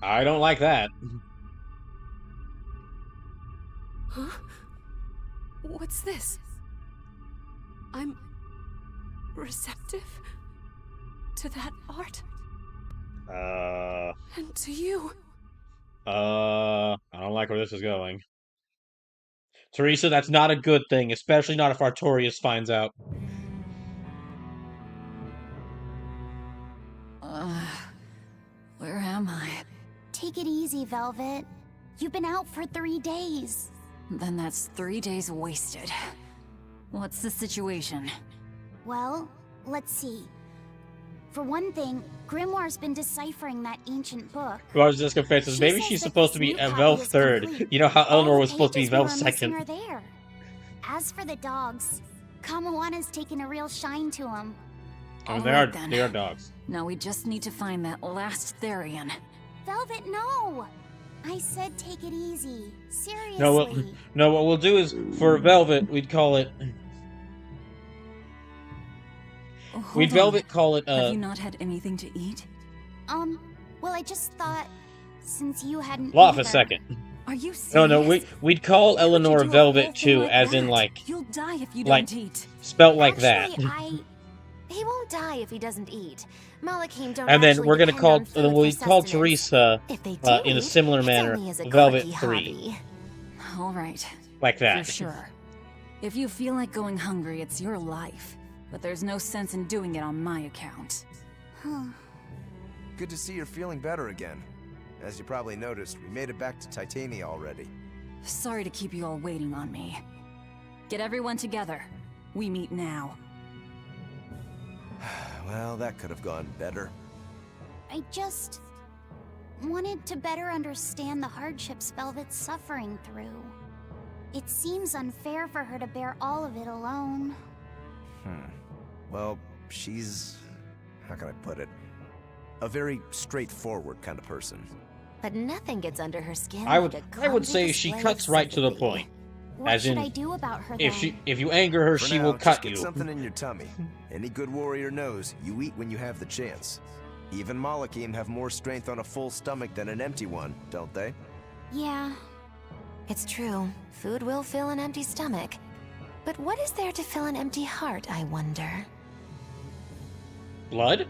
Speaker 1: I don't like that.
Speaker 11: Huh? What's this? I'm receptive to that art. And to you.
Speaker 1: I don't like where this is going. Teresa, that's not a good thing, especially not if Artorias finds out.
Speaker 14: Where am I?
Speaker 9: Take it easy, Velvet. You've been out for 3 days.
Speaker 14: Then that's 3 days wasted. What's the situation?
Speaker 9: Well, let's see. For one thing, Grimoire's been deciphering that ancient book.
Speaker 1: Well, I was just confessing, maybe she's supposed to be a Velve third. You know how Eleanor was supposed to be Velve second.
Speaker 9: Are there. As for the dogs, Kamawa's taken a real shine to them.
Speaker 1: Oh, they are dogs.
Speaker 14: Now we just need to find that last Therion.
Speaker 9: Velvet, no! I said take it easy. Seriously.
Speaker 1: No, what we'll do is, for Velvet, we'd call it...
Speaker 14: Velvet
Speaker 1: call it,
Speaker 14: Have you not had anything to eat?
Speaker 9: Well, I just thought, since you hadn't
Speaker 1: Off
Speaker 9: either.
Speaker 1: a second.
Speaker 14: Are you serious?
Speaker 1: No, we'd call Eleanor Velvet too, as in like...
Speaker 14: You'll die if you
Speaker 1: like,
Speaker 14: don't eat.
Speaker 1: Spelt like
Speaker 5: Actually,
Speaker 1: that.
Speaker 5: He won't die if he doesn't eat. Malachim don't
Speaker 1: And then
Speaker 5: actually
Speaker 1: we're gonna
Speaker 5: depend
Speaker 1: call,
Speaker 5: on food
Speaker 1: we'd
Speaker 5: for
Speaker 1: call
Speaker 5: sustenance.
Speaker 1: Teresa,
Speaker 5: If they do
Speaker 1: in a
Speaker 5: eat,
Speaker 1: similar
Speaker 5: it's
Speaker 1: manner,
Speaker 5: only as a
Speaker 1: Velvet
Speaker 5: quirky
Speaker 1: 3.
Speaker 5: hobby.
Speaker 14: All right.
Speaker 1: Like that.
Speaker 14: For sure. If you feel like going hungry, it's your life. But there's no sense in doing it on my account.
Speaker 10: Good to see you're feeling better again. As you probably noticed, we made it back to Titania already.
Speaker 14: Sorry to keep you all waiting on me. Get everyone together. We meet now.
Speaker 10: Well, that could have gone better.
Speaker 9: I just wanted to better understand the hardships Velvet's suffering through. It seems unfair for her to bear all of it alone.
Speaker 10: Well, she's... how can I put it? A very straightforward kind of person.
Speaker 5: But nothing gets under her skin.
Speaker 1: I
Speaker 5: like
Speaker 1: would
Speaker 5: a
Speaker 1: say
Speaker 5: clumsy
Speaker 1: she
Speaker 5: display
Speaker 1: cuts
Speaker 5: of
Speaker 1: right to the
Speaker 5: sympathy.
Speaker 1: point.
Speaker 9: What
Speaker 1: As
Speaker 9: should
Speaker 1: in,
Speaker 9: I do about her
Speaker 1: if
Speaker 9: then?
Speaker 1: you anger her,
Speaker 10: For
Speaker 1: she
Speaker 10: now,
Speaker 1: will
Speaker 10: just
Speaker 1: cut
Speaker 10: get
Speaker 1: you.
Speaker 10: something in your tummy. Any good warrior knows you eat when you have the chance. Even Malachim have more strength on a full stomach than an empty one, don't they?
Speaker 9: Yeah.
Speaker 5: It's true. Food will fill an empty stomach. But what is there to fill an empty heart, I wonder?
Speaker 1: Blood?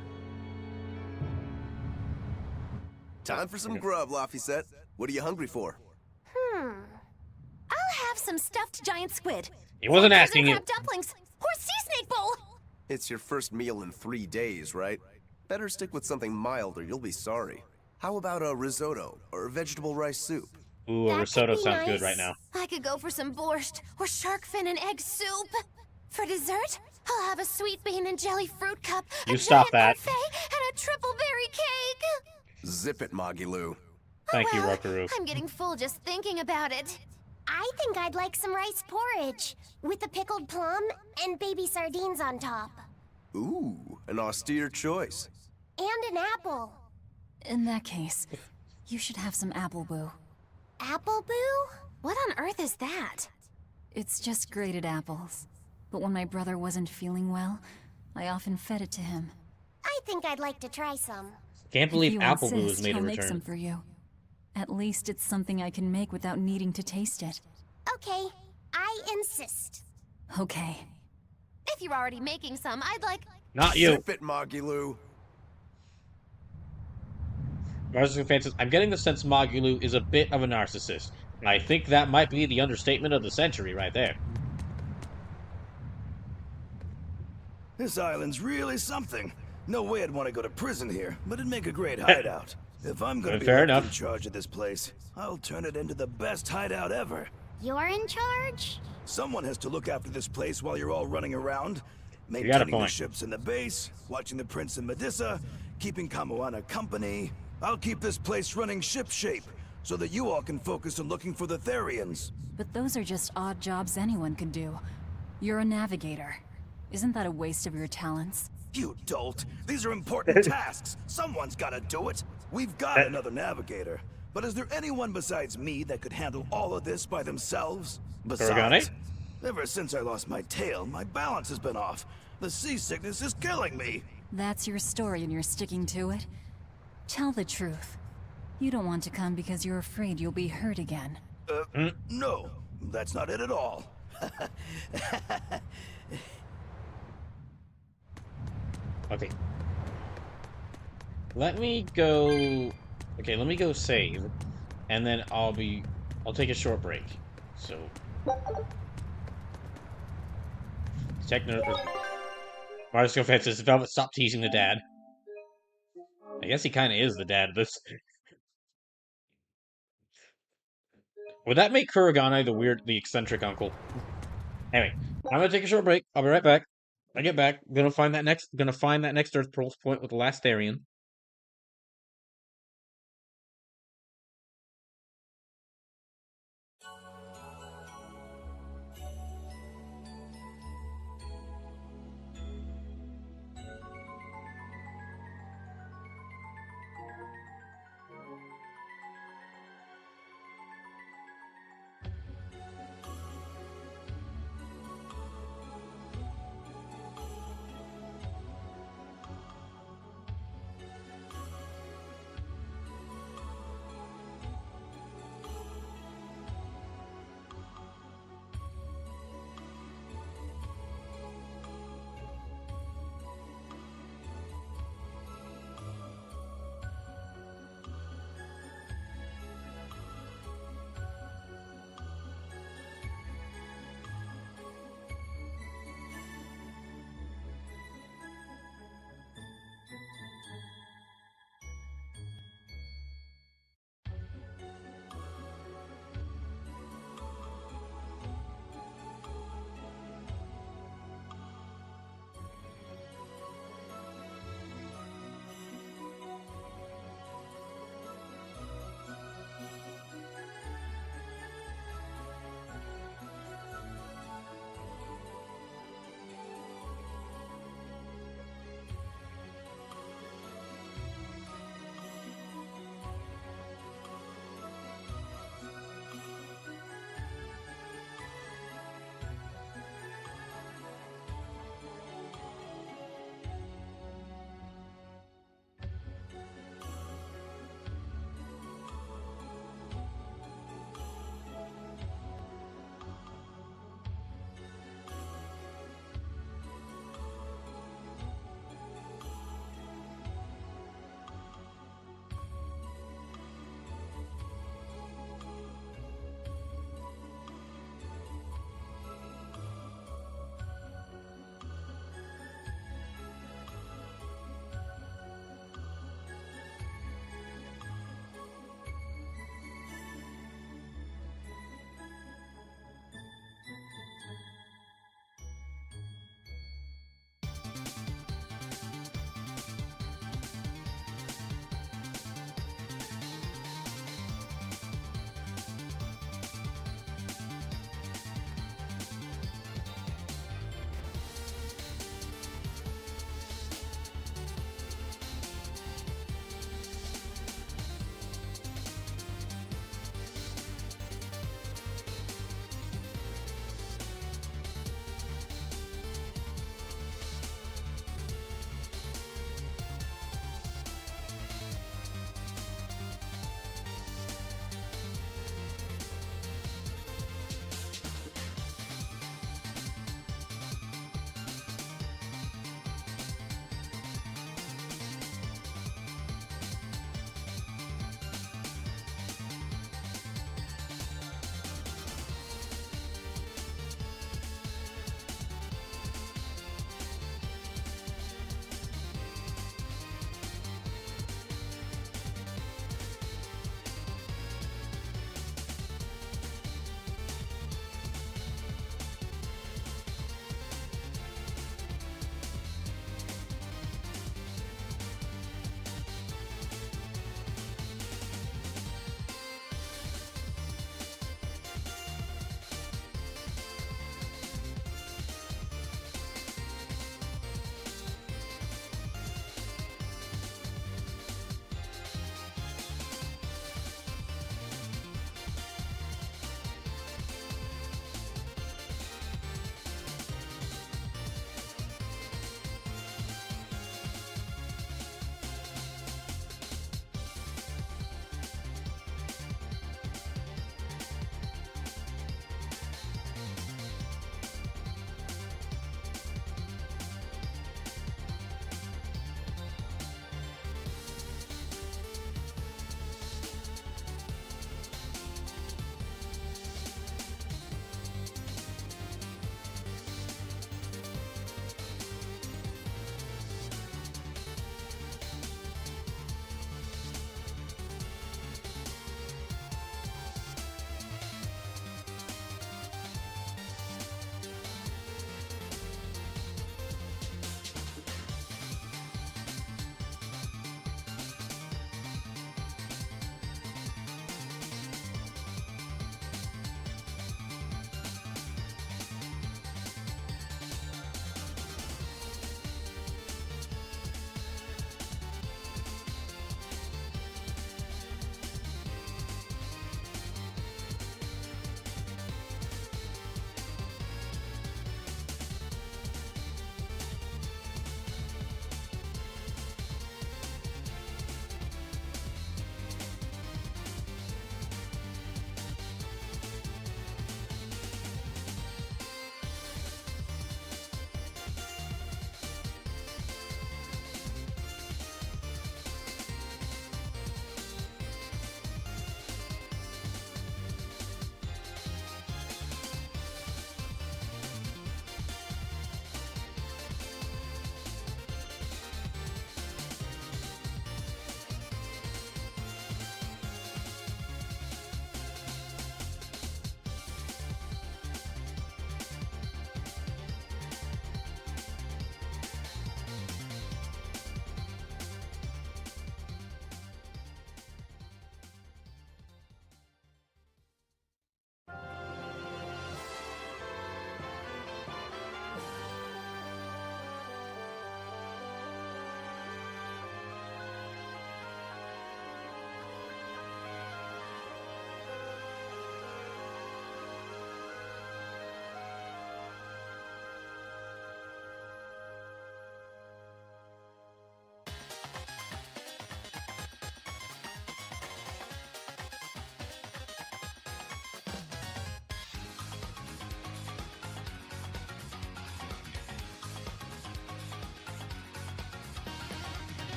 Speaker 10: Time for some grub, Laphicet. What are you hungry for?
Speaker 5: I'll have some stuffed giant squid.
Speaker 1: He wasn't asking you.
Speaker 5: Crab dumplings or sea snake bowl.
Speaker 10: It's your first meal in 3 days, right? Better stick with something mild or you'll be sorry. How about a risotto or vegetable rice soup?
Speaker 1: Ooh, a risotto sounds good right now.
Speaker 5: I could go for some borscht or shark fin and egg soup. For dessert, I'll have a sweet bean and jelly fruit cup,
Speaker 1: You
Speaker 5: a
Speaker 1: stop
Speaker 5: giant
Speaker 1: that.
Speaker 5: parfait, and a triple berry cake.
Speaker 10: Zip it, Magilou.
Speaker 1: Thank you, Rokaru.
Speaker 5: I'm getting full just thinking about it.
Speaker 9: I think I'd like some rice porridge with a pickled plum and baby sardines on top.
Speaker 10: Ooh, an austere choice.
Speaker 9: And an apple.
Speaker 14: In that case, you should have some apple boo.
Speaker 9: Apple boo?
Speaker 5: What on earth is that?
Speaker 14: It's just grated apples. But when my brother wasn't feeling well, I often fed it to him.
Speaker 9: I think I'd like to try some.
Speaker 1: Can't believe
Speaker 14: If you
Speaker 1: Apple Boo
Speaker 14: insist,
Speaker 1: has made a
Speaker 14: I'll make some
Speaker 1: return.
Speaker 14: for you. At least it's something I can make without needing to taste it.
Speaker 9: Okay, I insist.
Speaker 14: Okay.
Speaker 5: If you're already making some, I'd like...
Speaker 1: Not you.
Speaker 10: Zip it, Magilou.
Speaker 1: Marcus Francis, I'm getting the sense Magilou is a bit of a narcissist. I think that might be the understatement of the century right there.
Speaker 8: This island's really something. No way I'd want to go to prison here, but it'd make a great hideout. If I'm gonna be
Speaker 1: Fair
Speaker 8: left
Speaker 1: enough.
Speaker 8: in charge of this place, I'll turn it into the best hideout ever.
Speaker 9: You're in charge?
Speaker 8: Someone has to look after this place while you're all running around.
Speaker 1: got a
Speaker 8: Maintaining the
Speaker 1: point.
Speaker 8: ships in the base, watching the prince and Medusa, keeping Kamoana company. I'll keep this place running ship-shape, so that you all can focus on looking for the Therions.
Speaker 14: But those are just odd jobs anyone could do. You're a navigator. Isn't that a waste of your talents?
Speaker 8: You dolt! These are important tasks! Someone's gotta do it! We've got another navigator. But is there anyone besides me that could handle all of this by themselves? Besides, ever since I lost my tail, my balance has been off. The seasickness is killing me!
Speaker 14: That's your story and you're sticking to it? Tell the truth. You don't want to come because you're afraid you'll be hurt again.
Speaker 8: No, that's not it at all.
Speaker 1: Okay. Let me go... Okay, let me go save. And then I'll take a short break. So... Marcus Francis, Velvet, stop teasing the dad. I guess he kind of is the dad of this. Would that make Kuragane the eccentric uncle? Anyway, I'm gonna take a short break. I'll be right back. When I get back, gonna find that next Earth Pulse point with the last Therion.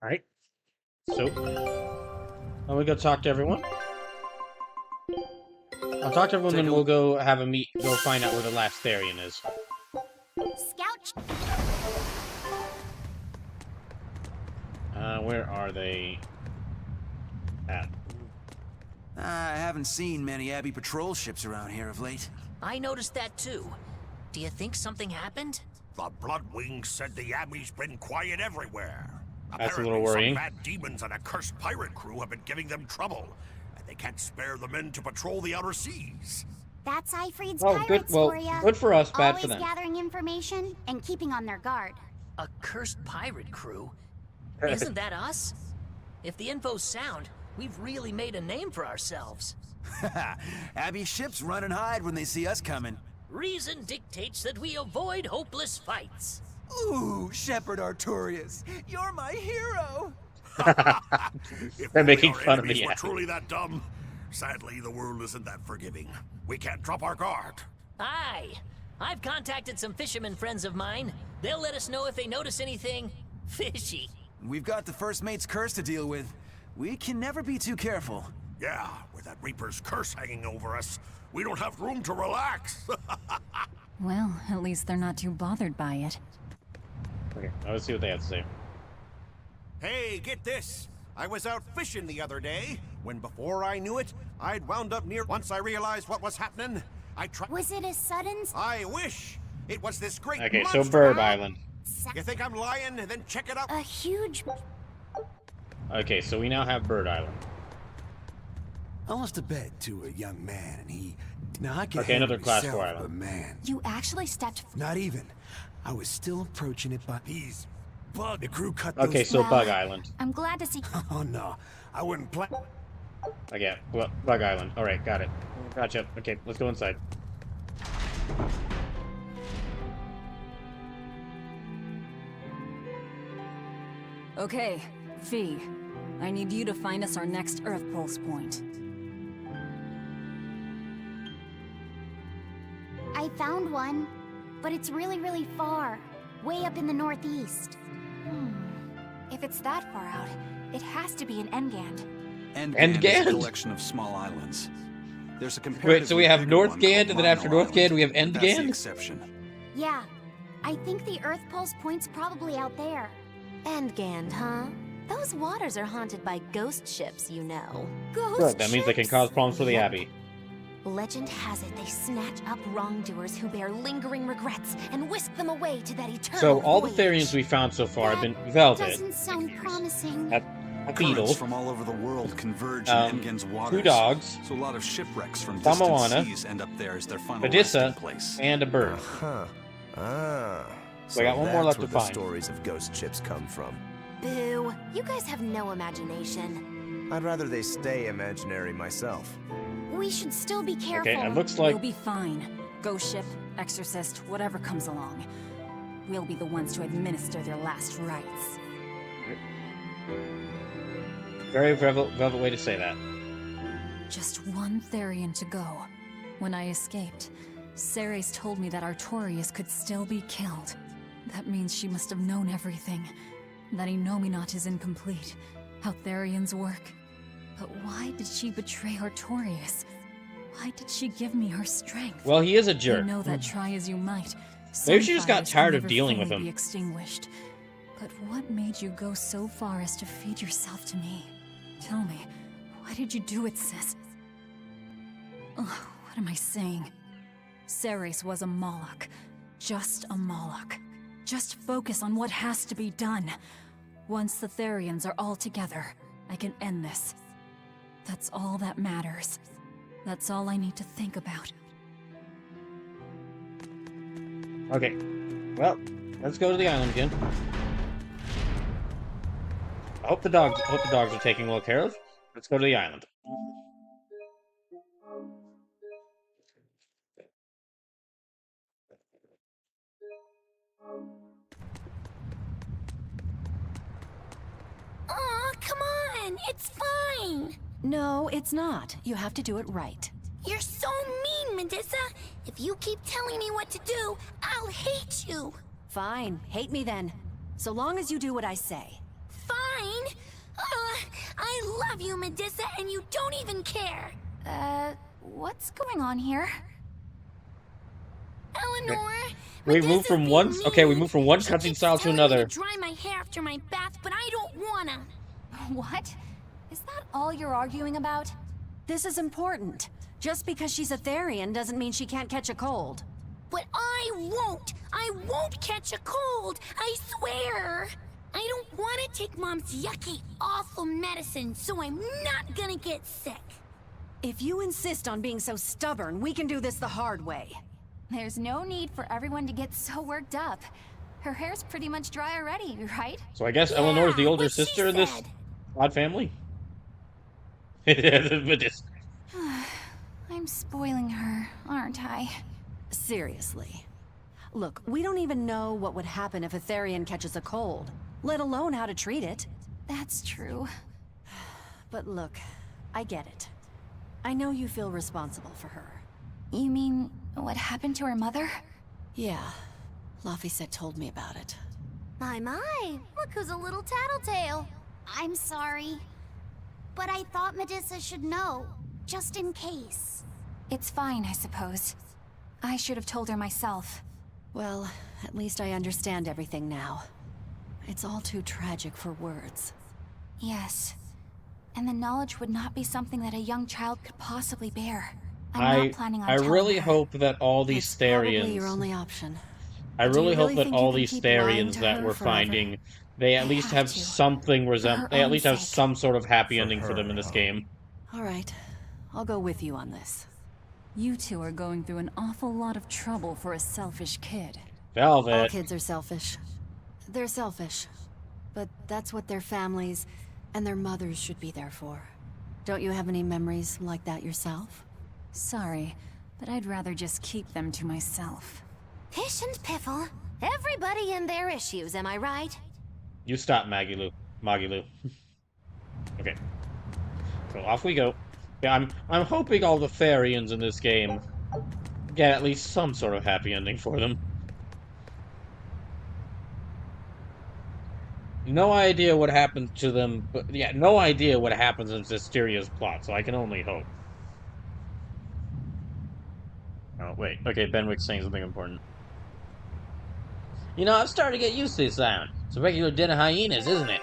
Speaker 1: Alright. So, I'm gonna go talk to everyone. I'll talk to everyone, then we'll go have a meet, go find out where the last Therion is.
Speaker 9: Scout.
Speaker 1: Where are they at?
Speaker 16: I haven't seen many Abbey patrol ships around here of late.
Speaker 17: I noticed that too. Do you think something happened?
Speaker 12: The Bloodwings said the Abbey's been quiet everywhere.
Speaker 1: That's a little worrying.
Speaker 12: Some bad demons and a cursed pirate crew have been giving them trouble, and they can't spare the men to patrol the outer seas.
Speaker 3: That's Ifreed's
Speaker 1: Oh,
Speaker 3: pirates
Speaker 1: good. Well,
Speaker 3: for ya.
Speaker 1: good for us, bad for
Speaker 3: Always
Speaker 1: them.
Speaker 3: gathering information and keeping on their guard.
Speaker 17: A cursed pirate crew? Isn't that us? If the info's sound, we've really made a name for ourselves.
Speaker 16: Abbey ships run and hide when they see us coming.
Speaker 17: Reason dictates that we avoid hopeless fights.
Speaker 15: Ooh, Shepherd Artorias, you're my hero!
Speaker 12: If
Speaker 1: They're
Speaker 12: only
Speaker 1: making
Speaker 12: our
Speaker 1: fun of
Speaker 12: enemies
Speaker 1: me.
Speaker 12: were truly that dumb. Sadly, the world isn't that forgiving. We can't drop our guard.
Speaker 17: Aye. I've contacted some fishermen friends of mine. They'll let us know if they notice anything fishy.
Speaker 15: We've got the First Mate's curse to deal with. We can never be too careful.
Speaker 12: Yeah, with that Reaper's curse hanging over us, we don't have room to relax.
Speaker 14: Well, at least they're not too bothered by it.
Speaker 1: Okay, let's see what they have to say.
Speaker 23: Hey, get this! I was out fishing the other day, when before I knew it, I'd wound up near. Once I realized what was happening, I tried.
Speaker 3: Was it a sudden?
Speaker 23: I wish! It was this great
Speaker 1: Okay,
Speaker 23: monster.
Speaker 1: so Bird Island.
Speaker 23: You think I'm lying? Then check it out.
Speaker 3: A huge.
Speaker 1: Okay, so we now have Bird Island.
Speaker 19: I lost a bet to a young man, and he... Now, I can
Speaker 1: Okay,
Speaker 19: handle
Speaker 1: another class
Speaker 19: myself,
Speaker 1: 4 island.
Speaker 19: but man,
Speaker 13: You actually stepped.
Speaker 19: not even. I was still approaching it, but these bug. The crew cut
Speaker 1: Okay,
Speaker 19: those...
Speaker 1: so Bug Island.
Speaker 13: I'm glad to see.
Speaker 19: Oh no, I wouldn't play.
Speaker 1: Okay, well, Bug Island. Alright, got it. Gotcha. Okay, let's go inside.
Speaker 14: Okay, Fee. I need you to find us our next Earth Pulse point.
Speaker 3: I found one, but it's really, really far. Way up in the northeast.
Speaker 4: If it's that far out, it has to be an Endgand.
Speaker 6: Endgand is
Speaker 1: Endgand?
Speaker 6: a collection of small islands. There's a comparatively
Speaker 1: Wait, so we have
Speaker 6: bigger
Speaker 1: North
Speaker 6: one
Speaker 1: Gand,
Speaker 6: called
Speaker 1: and then after
Speaker 6: Mono
Speaker 1: North Gand, we have
Speaker 6: Island. That's the
Speaker 1: Endgand?
Speaker 6: exception.
Speaker 3: Yeah, I think the Earth Pulse point's probably out there.
Speaker 5: Endgand, huh? Those waters are haunted by ghost ships, you know.
Speaker 1: Good, that means they can cause problems for the Abbey.
Speaker 5: Legend has it they snatch up wrongdoers who bear lingering regrets and whisk them away to that eternal
Speaker 1: So, all the
Speaker 5: voyage.
Speaker 1: Therions we found so far have been Velvet,
Speaker 3: Doesn't sound promising.
Speaker 1: a beetle,
Speaker 6: Currents from all over the world converge in Endgand's waters.
Speaker 1: 2 dogs,
Speaker 6: So a lot of shipwrecks from
Speaker 1: Samoana,
Speaker 6: distant seas end up there as their final
Speaker 1: Medusa,
Speaker 6: resting place.
Speaker 1: and a bird.
Speaker 10: Huh. Ah.
Speaker 1: So I got one more left to
Speaker 10: that's where
Speaker 1: find.
Speaker 10: the stories of ghost ships come from.
Speaker 5: Boo. You guys have no imagination.
Speaker 10: I'd rather they stay imaginary myself.
Speaker 3: We should still be careful.
Speaker 1: Okay, it looks like...
Speaker 14: You'll be fine. Ghost ship, exorcist, whatever comes along. We'll be the ones to administer their last rites.
Speaker 1: Very Velvet way to say that.
Speaker 14: Just one Therion to go. When I escaped, Ceres told me that Artorias could still be killed. That means she must have known everything. That Innominominominominominominat is incomplete. How Therions work. But why did she betray Artorias? Why did she give me her strength?
Speaker 1: Well, he is a jerk.
Speaker 14: I know that try as you might.
Speaker 1: Maybe she just got
Speaker 14: fires
Speaker 1: tired
Speaker 14: can
Speaker 1: of
Speaker 14: never
Speaker 1: dealing with
Speaker 14: fully
Speaker 1: him.
Speaker 14: Be extinguished. But what made you go so far as to feed yourself to me? Tell me, why did you do it, sis? Ugh, what am I saying? Ceres was a Moloch. Just a Moloch. Just focus on what has to be done. Once the Therions are all together, I can end this. That's all that matters. That's all I need to think about.
Speaker 1: Okay, well, let's go to the island again. I hope the dogs are taken well care of. Let's go to the island.
Speaker 9: Aw, come on! It's fine!
Speaker 5: No, it's not. You have to do it right.
Speaker 9: You're so mean, Medusa! If you keep telling me what to do, I'll hate you!
Speaker 5: Fine, hate me then. So long as you do what I say.
Speaker 9: Fine!
Speaker 11: I love you, Medusa, and you don't even care.
Speaker 4: What's going on here?
Speaker 11: Eleanor,
Speaker 1: We moved from one. Okay, we moved from one cutscene style to another.
Speaker 11: to dry my hair after my bath, but I don't wanna.
Speaker 4: What? Is that all you're arguing about?
Speaker 7: This is important. Just because she's a Therion doesn't mean she can't catch a cold.
Speaker 11: But I won't. I won't catch a cold. I swear. I don't want to take Mom's yucky, awful medicine, so I'm not gonna get sick.
Speaker 7: If you insist on being so stubborn, we can do this the hard way.
Speaker 4: There's no need for everyone to get so worked up. Her hair's pretty much dry already, right?
Speaker 1: So I guess Eleanor's the older sister in this odd family.
Speaker 4: I'm spoiling her, aren't I?
Speaker 7: Seriously. Look, we don't even know what would happen if a Therion catches a cold, let alone how to treat it.
Speaker 4: That's true.
Speaker 7: But look, I get it. I know you feel responsible for her.
Speaker 4: You mean what happened to her mother?
Speaker 7: Yeah. Laphicet told me about it.
Speaker 9: My, look who's a little tattletale. I'm sorry. But I thought Medusa should know, just in case.
Speaker 4: It's fine, I suppose. I should have told her myself.
Speaker 7: Well, at least I understand everything now. It's all too tragic for words.
Speaker 4: Yes. And the knowledge would not be something that a young child could possibly bear. I'm not planning on
Speaker 1: I
Speaker 4: telling
Speaker 1: really
Speaker 4: her.
Speaker 1: hope that all these
Speaker 7: It's probably
Speaker 1: Therions...
Speaker 7: your only option.
Speaker 1: I really hope that
Speaker 7: think
Speaker 1: all
Speaker 7: you can
Speaker 1: these
Speaker 7: keep lying
Speaker 1: Therions
Speaker 7: to
Speaker 1: that
Speaker 7: her
Speaker 1: we're
Speaker 7: forever?
Speaker 1: finding, they at least have something They at least have some sort of happy ending for them in this game.
Speaker 7: All right. I'll go with you on this.
Speaker 14: You two are going through an awful lot of trouble for a selfish kid.
Speaker 1: Velvet.
Speaker 7: All kids are selfish. They're selfish. But that's what their families and their mothers should be there for. Don't you have any memories like that yourself?
Speaker 14: Sorry, but I'd rather just keep them to myself.
Speaker 5: Pish and Piffle. Everybody and their issues, am I right?
Speaker 1: You stop, Maggie-Lou. Okay. So off we go. Yeah, I'm hoping all the Therions in this game get at least some sort of happy ending for them. No idea what happens to them, but yeah, no idea what happens in Zestiria's plot, so I can only hope. Oh, wait. Okay, Benwick's saying something important. You know, I'm starting to get used to this sound. It's a regular den of hyenas, isn't it?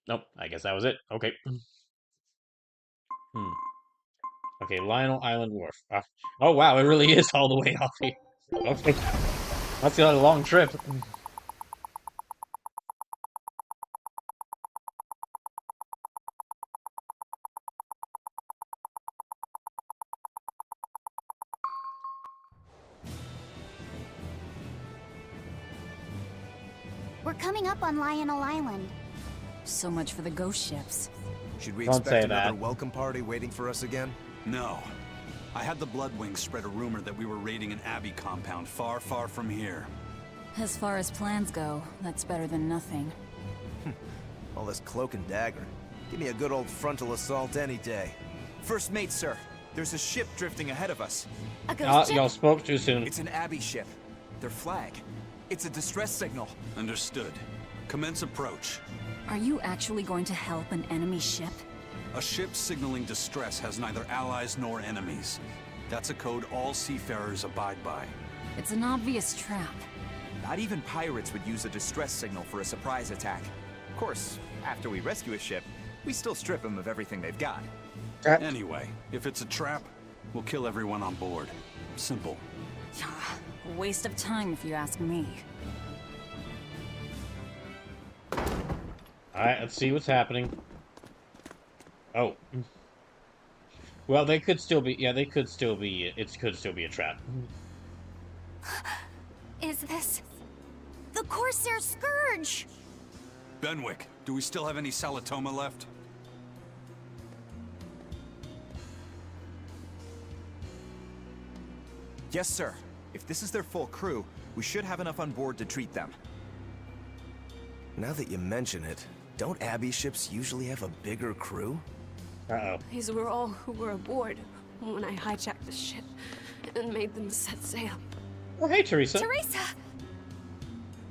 Speaker 1: Nope, I guess that was it. Okay. Okay, Lionel Island Wharf. Oh, wow, it really is all the way off here. Okay. That's got a long trip.
Speaker 3: We're coming up on Lionel Island.
Speaker 14: So much for the ghost ships.
Speaker 10: Should we
Speaker 1: Don't
Speaker 10: expect
Speaker 1: say
Speaker 10: another
Speaker 1: that.
Speaker 10: welcome party waiting for us again?
Speaker 6: No. I had the Bloodwings spread a rumor that we were raiding an Abbey compound far, far from here.
Speaker 14: As far as plans go, that's better than nothing.
Speaker 10: All this cloak and dagger. Give me a good old frontal assault any day.
Speaker 15: First mate, sir. There's a ship drifting ahead of us.
Speaker 3: A ghost ship?
Speaker 1: Y'all spoke too soon.
Speaker 15: It's an Abbey ship. Their flag. It's a distress signal.
Speaker 6: Understood. Commence approach.
Speaker 14: Are you actually going to help an enemy ship?
Speaker 6: A ship signaling distress has neither allies nor enemies. That's a code all seafarers abide by.
Speaker 14: It's an obvious trap.
Speaker 15: Not even pirates would use a distress signal for a surprise attack. Of course, after we rescue a ship, we still strip them of everything they've got.
Speaker 6: Anyway, if it's a trap, we'll kill everyone on board. Simple.
Speaker 14: A waste of time if you ask me.
Speaker 1: Alright, let's see what's happening. Oh. Well, they could still be... Yeah, they could still be... It could still be a trap.
Speaker 4: Is this...
Speaker 9: The Corsair Scourge!
Speaker 6: Benwick, do we still have any Salatoma left?
Speaker 15: Yes, sir. If this is their full crew, we should have enough on board to treat them.
Speaker 10: Now that you mention it, don't Abbey ships usually have a bigger crew?
Speaker 1: Uh-oh.
Speaker 18: These were all who were aboard when I hijacked the ship and made them set sail.
Speaker 1: Oh, hey, Teresa.
Speaker 18: Teresa!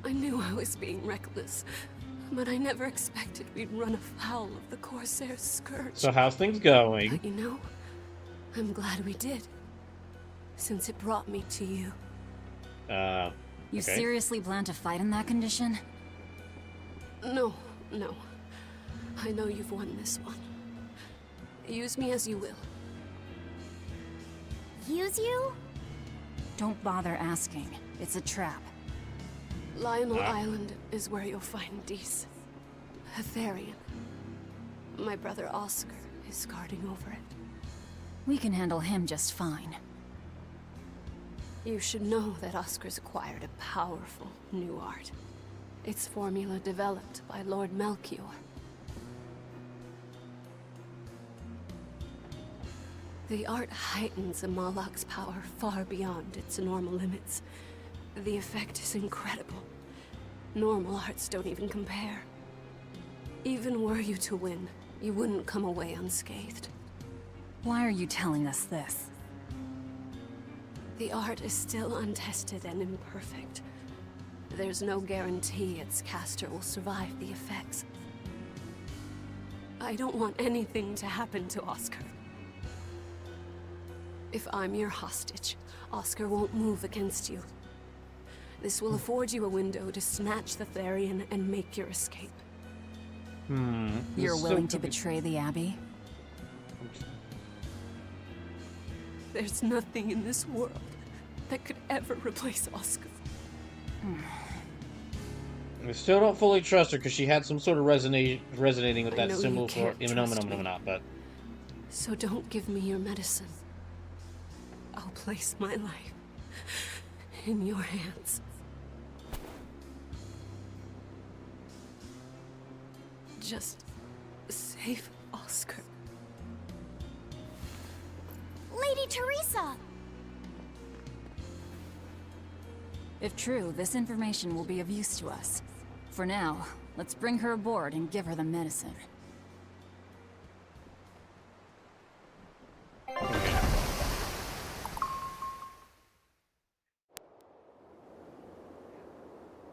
Speaker 18: I knew I was being reckless. But I never expected we'd run afoul of the Corsair's scourge.
Speaker 1: So how's things going?
Speaker 18: But you know, I'm glad we did. Since it brought me to you.
Speaker 7: You seriously plan to fight in that condition?
Speaker 18: No. I know you've won this one. Use me as you will.
Speaker 3: Use you?
Speaker 7: Don't bother asking. It's a trap.
Speaker 18: Lionel Island is where you'll find Dees. A Therion. My brother Oscar is guarding over it.
Speaker 7: We can handle him just fine.
Speaker 18: You should know that Oscar's acquired a powerful new art. Its formula developed by Lord Melchior. The art heightens a Malak's power far beyond its normal limits. The effect is incredible. Normal arts don't even compare. Even were you to win, you wouldn't come away unscathed.
Speaker 7: Why are you telling us this?
Speaker 18: The art is still untested and imperfect. There's no guarantee its caster will survive the effects. I don't want anything to happen to Oscar. If I'm your hostage, Oscar won't move against you. This will afford you a window to snatch the Therion and make your escape.
Speaker 7: You're willing to betray the Abbey?
Speaker 18: There's nothing in this world that could ever replace Oscar.
Speaker 1: I still don't fully trust her because she had some sort of resonating with that symbol for Innominominominominominat, but...
Speaker 18: So don't give me your medicine. I'll place my life in your hands. Just save Oscar.
Speaker 3: Lady Teresa!
Speaker 7: If true, this information will be of use to us. For now, let's bring her aboard and give her the medicine.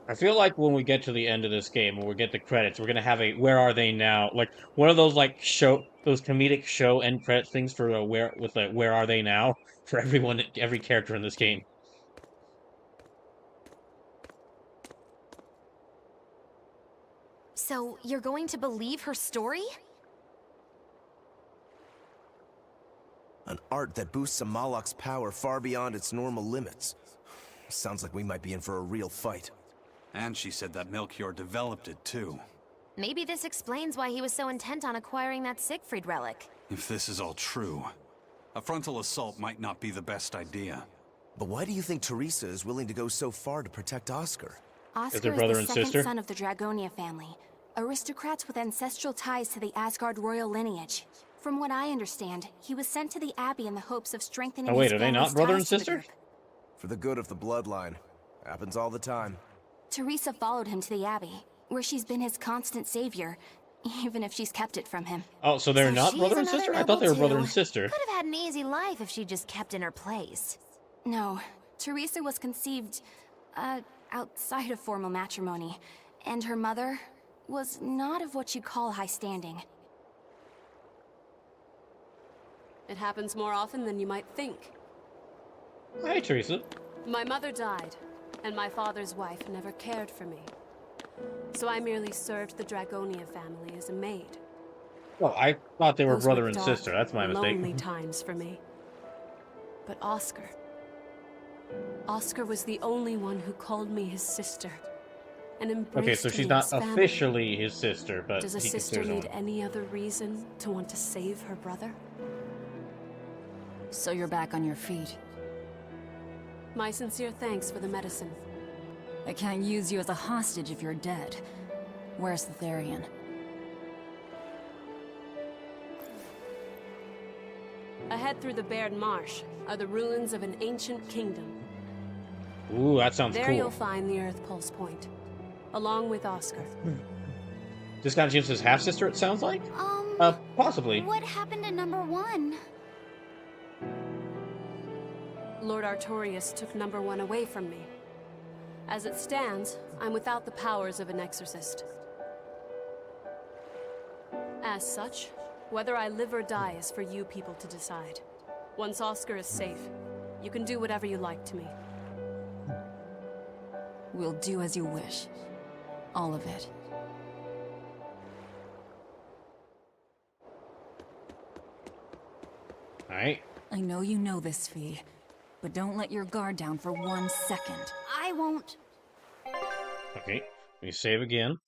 Speaker 1: I feel like when we get to the end of this game, when we get the credits, we're gonna have a "Where are they now?" like one of those those comedic show end credits things for "Where are they now?" for every character in this game.
Speaker 5: So you're going to believe her story?
Speaker 10: An art that boosts a Malak's power far beyond its normal limits. Sounds like we might be in for a real fight.
Speaker 6: And she said that Melchior developed it, too.
Speaker 5: Maybe this explains why he was so intent on acquiring that Siegfried relic.
Speaker 6: If this is all true, a frontal assault might not be the best idea.
Speaker 10: But why do you think Teresa is willing to go so far to protect Oscar?
Speaker 4: Oscar is the second son of the Dragonia family, aristocrats with ancestral ties to the Asgard royal lineage. From what I understand, he was sent to the Abbey in the hopes of strengthening his
Speaker 1: are they not brother and sister?
Speaker 10: For the good of the bloodline. Happens all the time.
Speaker 4: Teresa followed him to the Abbey, where she's been his constant savior, even if she's kept it from him.
Speaker 1: Oh, so they're not brother and sister? I thought they were brother and sister.
Speaker 5: Could have had an easy life if she just kept in her place.
Speaker 4: No, Teresa was conceived, outside of formal matrimony, and her mother was not of what you'd call high standing.
Speaker 18: It happens more often than you might think.
Speaker 1: Hey, Teresa.
Speaker 18: My mother died, and my father's wife never cared for me. So I merely served the Dragonia family as a maid.
Speaker 1: Well, I thought they were
Speaker 18: Those
Speaker 1: brother
Speaker 18: were
Speaker 1: and
Speaker 18: dark,
Speaker 1: sister. That's my mistake.
Speaker 18: lonely times for me. But Oscar was the only one who called me his sister. And embraced
Speaker 1: Okay, so she's
Speaker 18: me
Speaker 1: not
Speaker 18: as family.
Speaker 1: officially his sister, but
Speaker 18: Does a
Speaker 1: he
Speaker 18: sister
Speaker 1: considers
Speaker 18: need
Speaker 1: one.
Speaker 18: any other reason to want to save her brother?
Speaker 7: So you're back on your feet.
Speaker 18: My sincere thanks for the medicine.
Speaker 7: I can't use you as a hostage if you're dead. Where's the Therion?
Speaker 18: Ahead through the Baird Marsh are the ruins of an ancient kingdom.
Speaker 1: Ooh, that sounds
Speaker 18: There
Speaker 1: cool.
Speaker 18: you'll find the Earth Pulse Point, along with Oscar.
Speaker 1: This kind of James's half-sister, it sounds like? Possibly.
Speaker 3: What happened to number 1?
Speaker 18: Lord Artorias took number 1 away from me. As it stands, I'm without the powers of an exorcist. As such, whether I live or die is for you people to decide. Once Oscar is safe, you can do whatever you like to me.
Speaker 14: We'll do as you wish. All of it.
Speaker 1: Alright.
Speaker 14: I know you know this, Fee, but don't let your guard down for 1 second.
Speaker 3: I won't.
Speaker 1: Okay, we save again.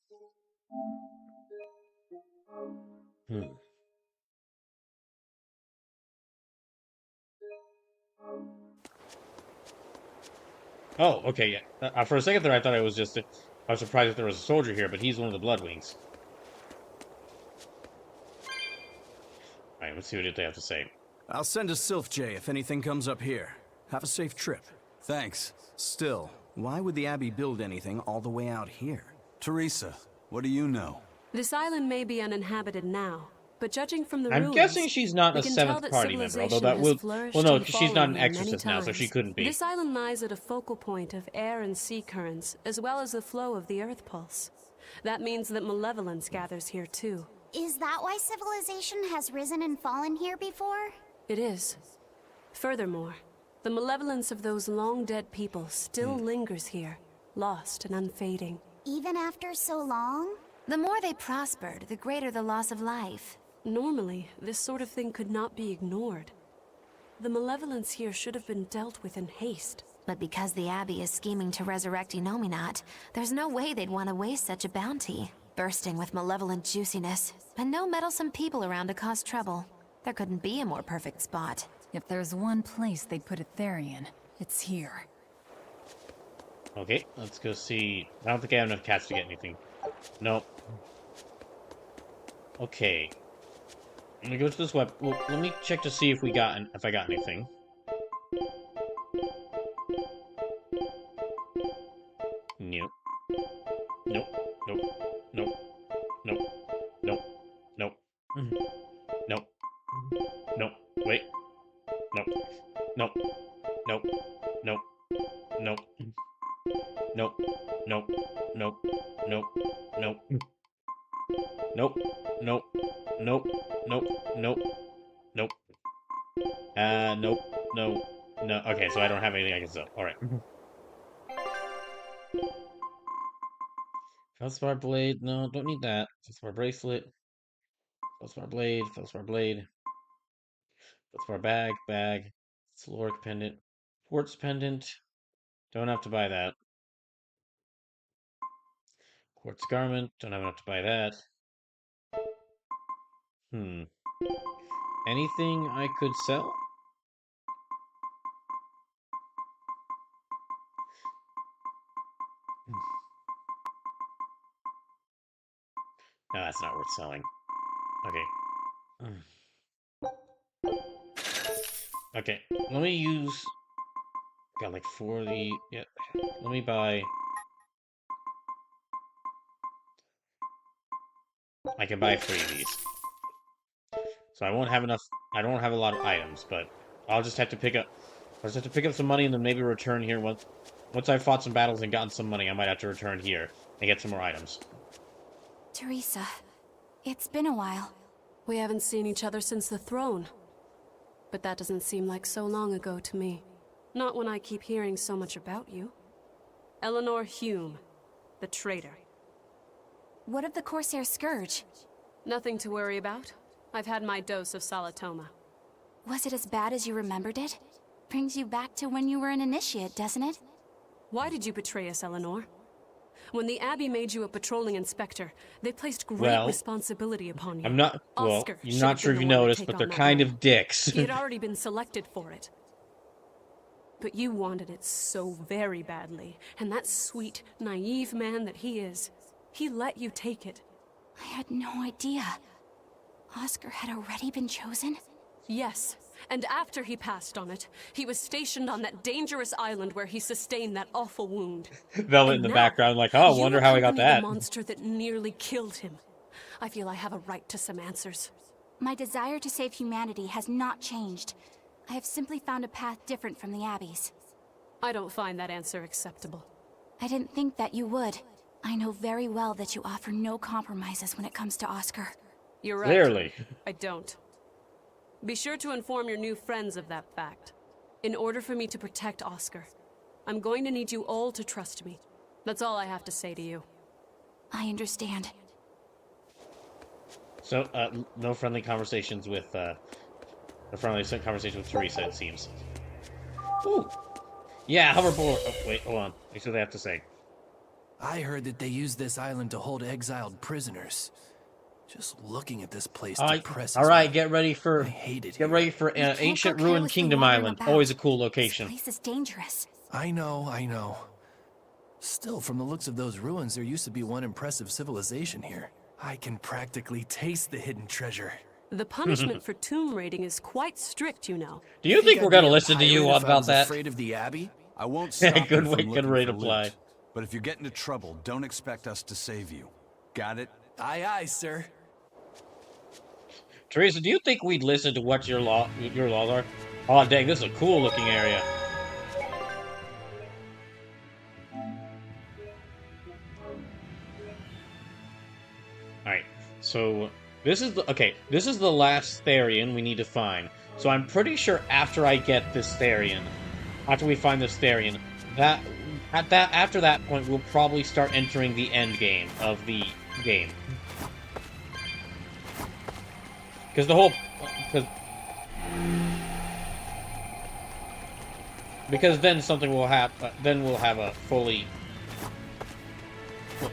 Speaker 1: Oh, okay, yeah. For a second there, I thought I was just... I was surprised that there was a soldier here, but he's one of the Bloodwings. Alright, let's see what they have to say.
Speaker 2: I'll send a Sylph J if anything comes up here. Have a safe trip.
Speaker 6: Thanks.
Speaker 2: Still, why would the Abbey build anything all the way out here?
Speaker 6: Teresa, what do you know?
Speaker 18: This island may be uninhabited now, but judging from the
Speaker 1: I'm
Speaker 18: ruins,
Speaker 1: guessing she's not a
Speaker 18: we can tell
Speaker 1: seventh
Speaker 18: that
Speaker 1: party member, although
Speaker 18: civilization
Speaker 1: that
Speaker 18: has
Speaker 1: will...
Speaker 18: flourished
Speaker 1: Well, no,
Speaker 18: and
Speaker 1: she's not an
Speaker 18: fallen here many
Speaker 1: exorcist now, so she
Speaker 18: times.
Speaker 1: couldn't be.
Speaker 18: This island lies at a focal point of air and sea currents, as well as the flow of the Earth pulse. That means that malevolence gathers here too.
Speaker 3: Is that why civilization has risen and fallen here before?
Speaker 18: It is. Furthermore, the malevolence of those long-dead people still lingers here, lost and unfading.
Speaker 3: Even after so long?
Speaker 5: The more they prospered, the greater the loss of life.
Speaker 18: Normally, this sort of thing could not be ignored. The malevolence here should have been dealt with in haste.
Speaker 5: But because the Abbey is scheming to resurrect Innominominominominominat, there's no way they'd want to waste such a bounty. Bursting with malevolent juiciness, and no meddlesome people around to cause trouble. There couldn't be a more perfect spot.
Speaker 14: If there's one place they'd put a Therion, it's here.
Speaker 1: Okay, let's go see... I don't think I have enough cats to get anything. Nope. Okay. Let me go to this web... Well, let me check to see if I got anything. Nope. Nope. Nope. Nope. Nope. Nope. Nope. Nope. Nope. Wait. Nope. Nope. Nope. Nope. Nope. Nope. Nope. Nope. Nope. Nope. Nope. Nope. Nope. Nope. Nope. Nope. Nope. No. No. Okay, so I don't have anything I can sell. Alright. Feldspar blade. No, don't need that. Feldspar bracelet. Feldspar blade. Feldspar blade. Feldspar bag. Caloric pendant. Quartz pendant. Don't have to buy that. Quartz garment. Don't have enough to buy that. Anything I could sell? No, that's not worth selling. Okay. Okay, let me use... Got like 40... Yeah, let me buy... I can buy 3 of these. So I won't have enough... I don't have a lot of items, but I'll just have to pick up... I'll just have to pick up some money and then maybe return here once I've fought some battles and gotten some money. I might have to return here and get some more items.
Speaker 3: Teresa, it's been a while.
Speaker 18: We haven't seen each other since the throne. But that doesn't seem like so long ago to me. Not when I keep hearing so much about you. Eleanor Hume, the traitor.
Speaker 3: What of the Corsair Scourge?
Speaker 18: Nothing to worry about. I've had my dose of Salatoma.
Speaker 3: Was it as bad as you remembered it? Brings you back to when you were an initiate, doesn't it?
Speaker 18: Why did you betray us, Eleanor? When the Abbey made you a patrolling inspector, they placed great responsibility upon you.
Speaker 1: I'm not... Well, you're not sure if you noticed, but they're kind of dicks.
Speaker 18: He had already been selected for it. But you wanted it so very badly, and that sweet, naive man that he is, he let you take it.
Speaker 3: I had no idea. Oscar had already been chosen?
Speaker 18: Yes, and after he passed on it, he was stationed on that dangerous island where he sustained that awful wound.
Speaker 1: Velvet in the background, like, oh, I wonder how I got that.
Speaker 18: The monster that nearly killed him. I feel I have a right to some answers.
Speaker 3: My desire to save humanity has not changed. I have simply found a path different from the Abbey's.
Speaker 18: I don't find that answer acceptable.
Speaker 3: I didn't think that you would. I know very well that you offer no compromises when it comes to Oscar.
Speaker 18: You're right.
Speaker 1: Clearly.
Speaker 18: I don't. Be sure to inform your new friends of that fact. In order for me to protect Oscar, I'm going to need you all to trust me. That's all I have to say to you.
Speaker 4: I understand.
Speaker 1: So, no friendly conversations with, a friendly conversation with Teresa, it seems. Ooh. Yeah, hoverboard. Oh, wait, hold on. Make sure they have to say.
Speaker 16: I heard that they use this island to hold exiled prisoners. Just looking at this place depresses
Speaker 1: all right,
Speaker 16: me.
Speaker 1: get ready for Ancient Ruined Kingdom Island. Always a cool location.
Speaker 4: This place is dangerous.
Speaker 16: I know. Still, from the looks of those ruins, there used to be one impressive civilization here. I can practically taste the hidden treasure.
Speaker 18: The punishment for tomb raiding is quite strict, you know.
Speaker 1: Do you think we're gonna listen to you about that?
Speaker 6: Afraid of the Abbey? I won't stop
Speaker 1: good
Speaker 6: you
Speaker 1: way,
Speaker 6: from
Speaker 1: good
Speaker 6: looking
Speaker 1: way
Speaker 6: for
Speaker 1: to play.
Speaker 6: loot. But if you get into trouble, don't expect us to save you. Got it?
Speaker 16: Aye, sir.
Speaker 1: Teresa, do you think we'd listen to what your laws are? Oh, dang, this is a cool looking area. Alright, so this is the last Therion we need to find. So I'm pretty sure after I get this Therion, after we find this Therion, after that point we'll probably start entering the end game of the game. Because then something will happen. Then we'll have a fully.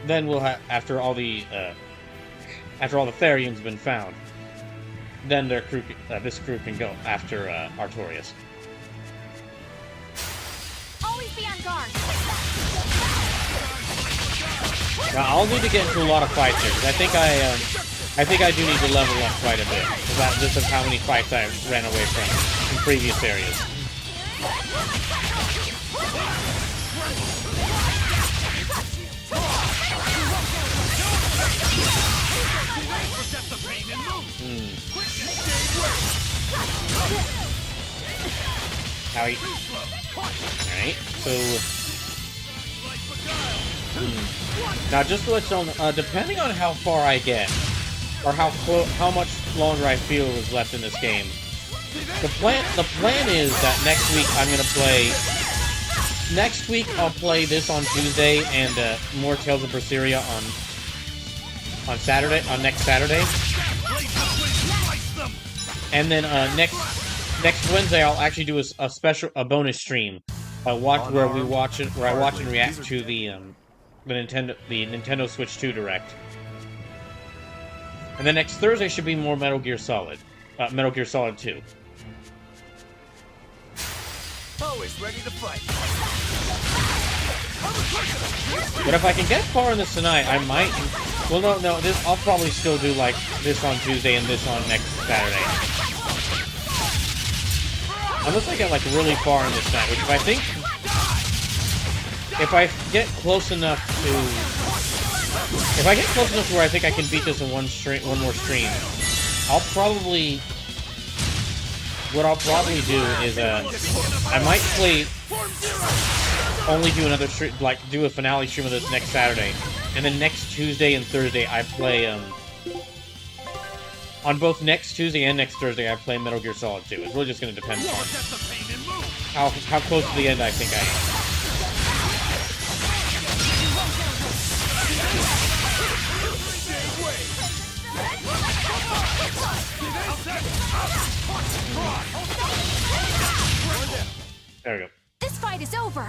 Speaker 1: Then we'll have after all the Therions been found. Then their crew, this crew can go after Artorias.
Speaker 4: Always be on guard.
Speaker 1: Now I'll need to get into a lot of fights here. 'Cause I think I do need to level up quite a bit. Just of how many fights I ran away from in previous areas. Howie. Alright, so... Now, just to let you know, depending on how far I get, or how much longer I feel is left in this game, the plan is that next week I'm gonna play. Next week I'll play this on Tuesday and more Tales of Berseria on Saturday, next Saturday, and then next Wednesday I'll actually do a bonus stream, where I watch and react to the Nintendo Switch 2 Direct. And then next Thursday should be more Metal Gear Solid 2.
Speaker 15: Always ready to fight.
Speaker 1: But if I can get far in this tonight, I might. Well, no. I'll probably still do like this on Tuesday and this on next Saturday. Unless I get like really far in this tonight, which if I get close enough to where I think I can beat this in one more stream, what I'll probably do is I might only do another stream, like do a finale stream of this next Saturday, and then next Tuesday and Thursday I play on both next Tuesday and next Thursday I play Metal Gear Solid 2. It's really just going to depend on how close to the end I think I am. There we go.
Speaker 4: This fight is over.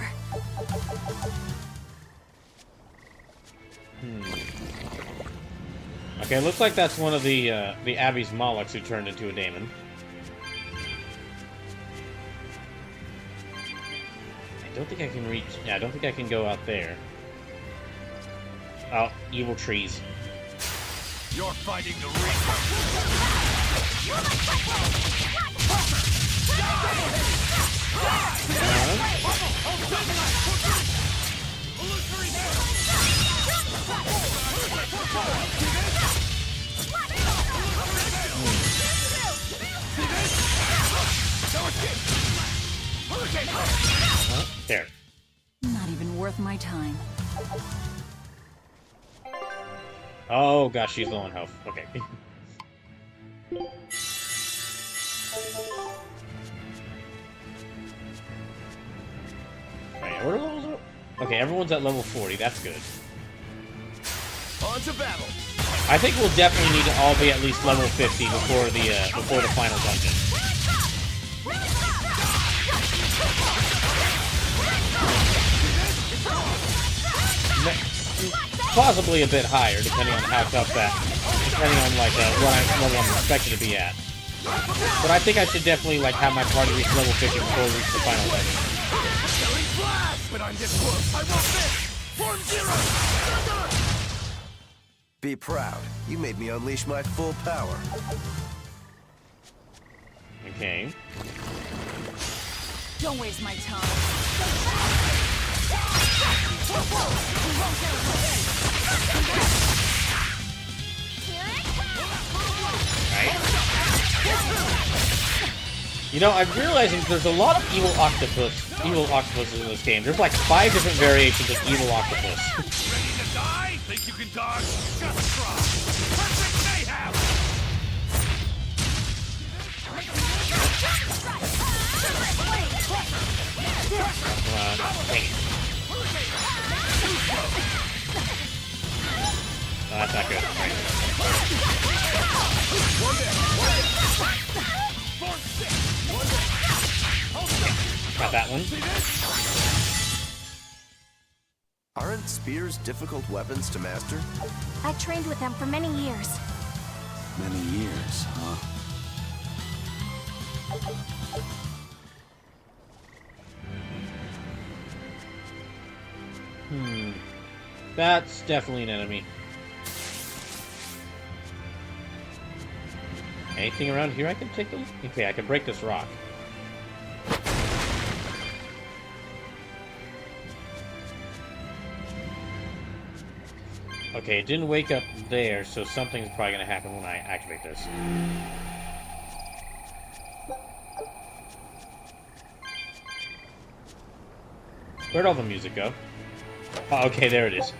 Speaker 1: Okay, looks like that's one of the Abbey's Molochs who turned into a daemon. I don't think I can reach. Yeah, I don't think I can go out there. Oh, evil trees.
Speaker 12: You're fighting the Reaper.
Speaker 1: There.
Speaker 14: Not even worth my time.
Speaker 1: Oh gosh, she's low on health. Okay. Alright, what are levels? Okay, everyone's at level 40. That's good.
Speaker 15: On to battle.
Speaker 1: I think we'll definitely need to all be at least level 50 before the final dungeon. Possibly a bit higher, depending on how tough depending on like what level I'm expected to be at. But I think I should definitely like have my party reach level 50 before we reach the final dungeon.
Speaker 15: But I'm this close. I won't miss. Form 0.
Speaker 10: Be proud. You made me unleash my full power.
Speaker 1: Okay.
Speaker 14: Don't waste my time.
Speaker 1: You know, I'm realizing there's a lot of evil octopuses in this game. There's like 5 different variations of evil octopus.
Speaker 12: Ready to die? Think you can dodge? Just try. Perfect mayhem!
Speaker 1: Dang it. Oh, that's not good. Right. Got that one.
Speaker 10: Aren't spears difficult weapons to master?
Speaker 4: I trained with them for many years.
Speaker 6: Many years, huh?
Speaker 1: That's definitely an enemy. Anything around here I can take a look? Okay, I can break this rock. Okay, it didn't wake up there, so something's probably gonna happen when I activate this. Where'd all the music go? Oh, okay, there it is.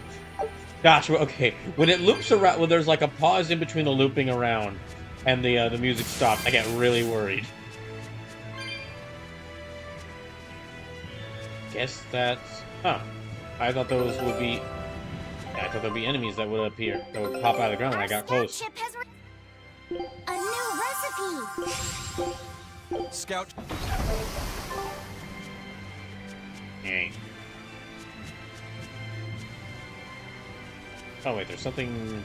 Speaker 1: Gosh, okay. When it loops around, when there's like a pause in between the looping around and the music stops, I get really worried. Guess that's... Huh. I thought those would be... I thought there'd be enemies that would appear, that would pop out of the ground when I got close.
Speaker 9: A new recipe!
Speaker 15: Scout.
Speaker 1: Dang. Oh wait, there's something...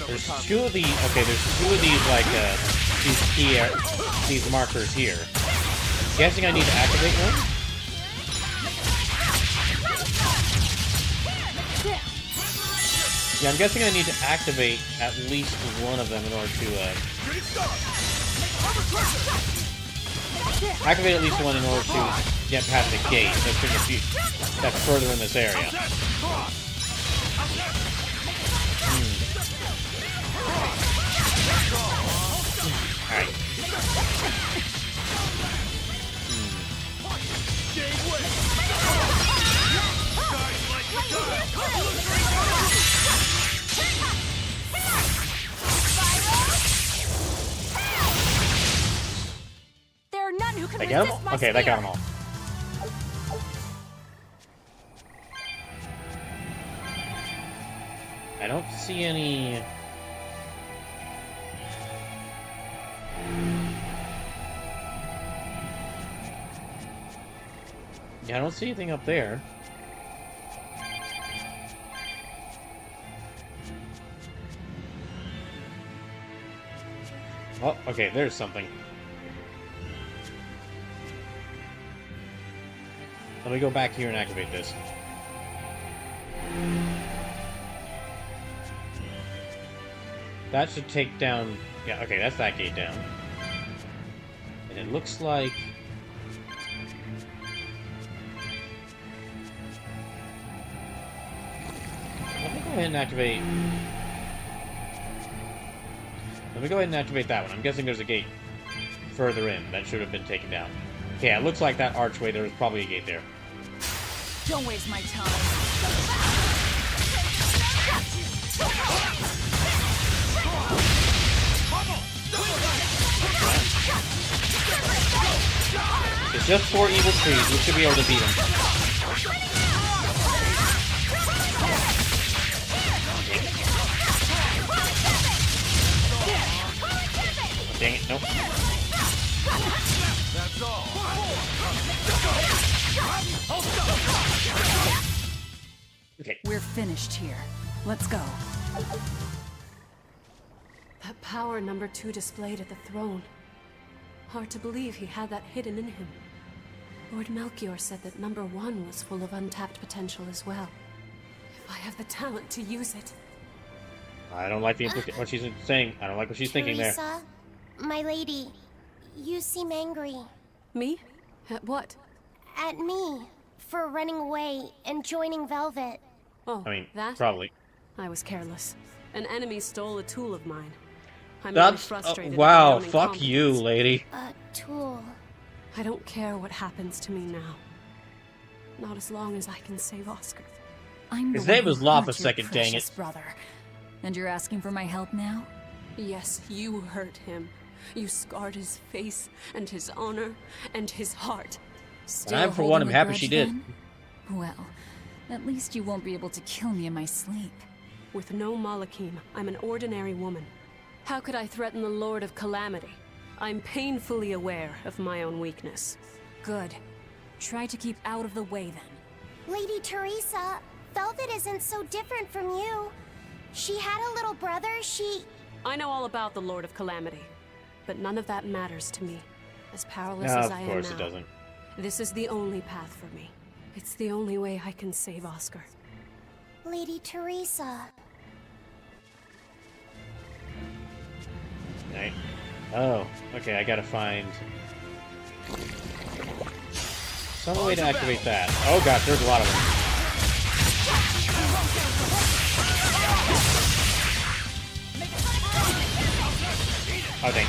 Speaker 1: There's two of these. Okay, there's two of these like these markers here. I'm guessing I need to activate one. Yeah, I'm guessing I need to activate at least one of them in order to activate at least one in order to get past the gate that's further in this area. Alright.
Speaker 4: There are none who can
Speaker 1: They get them?
Speaker 4: resist my
Speaker 1: Okay, that got them
Speaker 4: spear.
Speaker 1: all. I don't see any... Yeah, I don't see anything up there. Oh, okay, there's something. Let me go back here and activate this. That should take down... Yeah, okay, that's that gate down. And it looks like... Let me go ahead and activate... Let me go ahead and activate that one. I'm guessing there's a gate further in that should have been taken down. Okay, it looks like that archway, there was probably a gate there.
Speaker 14: Don't waste my time.
Speaker 1: It's just 4 evil trees. We should be able to beat them. Dang it, nope.
Speaker 15: That's all.
Speaker 1: Okay.
Speaker 14: We're finished here. Let's go.
Speaker 18: That power number 2 displayed at the throne. Hard to believe he had that hidden in him. Lord Melchior said that number 1 was full of untapped potential as well. If I have the talent to use it.
Speaker 1: I don't like what she's saying. I don't like what she's thinking there.
Speaker 9: Teresa, my lady, you seem angry.
Speaker 18: Me? At what?
Speaker 9: At me, for running away and joining Velvet.
Speaker 18: Oh,
Speaker 1: I mean,
Speaker 18: that?
Speaker 1: probably.
Speaker 18: I was careless. An enemy stole a tool of mine. I'm
Speaker 1: That's
Speaker 18: really frustrated.
Speaker 1: wow. Fuck you, lady.
Speaker 9: A tool.
Speaker 18: I don't care what happens to me now. Not as long as I can save Oscar.
Speaker 1: His name was Lop a second, dang it.
Speaker 14: Brother. And you're asking for my help now?
Speaker 18: Yes, you hurt him. You scarred his face and his honor and his heart.
Speaker 1: And I'm, for one, am happy she did.
Speaker 14: Well, at least you won't be able to kill me in my sleep.
Speaker 18: With no Malachim, I'm an ordinary woman. How could I threaten the Lord of Calamity? I'm painfully aware of my own weakness.
Speaker 14: Good. Try to keep out of the way, then.
Speaker 9: Lady Teresa, Velvet isn't so different from you. She had a little brother,
Speaker 18: I know all about the Lord of Calamity, but none of that matters to me. As powerless as I am now.
Speaker 1: Of course it doesn't.
Speaker 18: This is the only path for me. It's the only way I can save Oscar.
Speaker 9: Lady Teresa.
Speaker 1: Right. Oh, okay, I gotta find some way to activate that. Oh gosh, there's a lot of them. Oh, dang.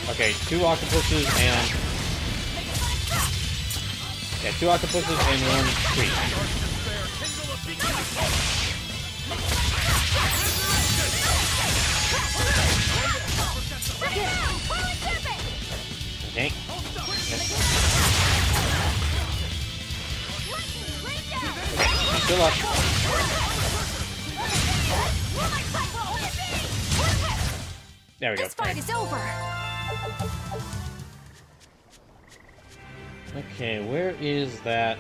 Speaker 1: Okay, 2 octopuses and... Yeah, 2 octopuses and 1 tree. Okay. Still up. There we go.
Speaker 13: This fight is over.
Speaker 1: Okay, where is that?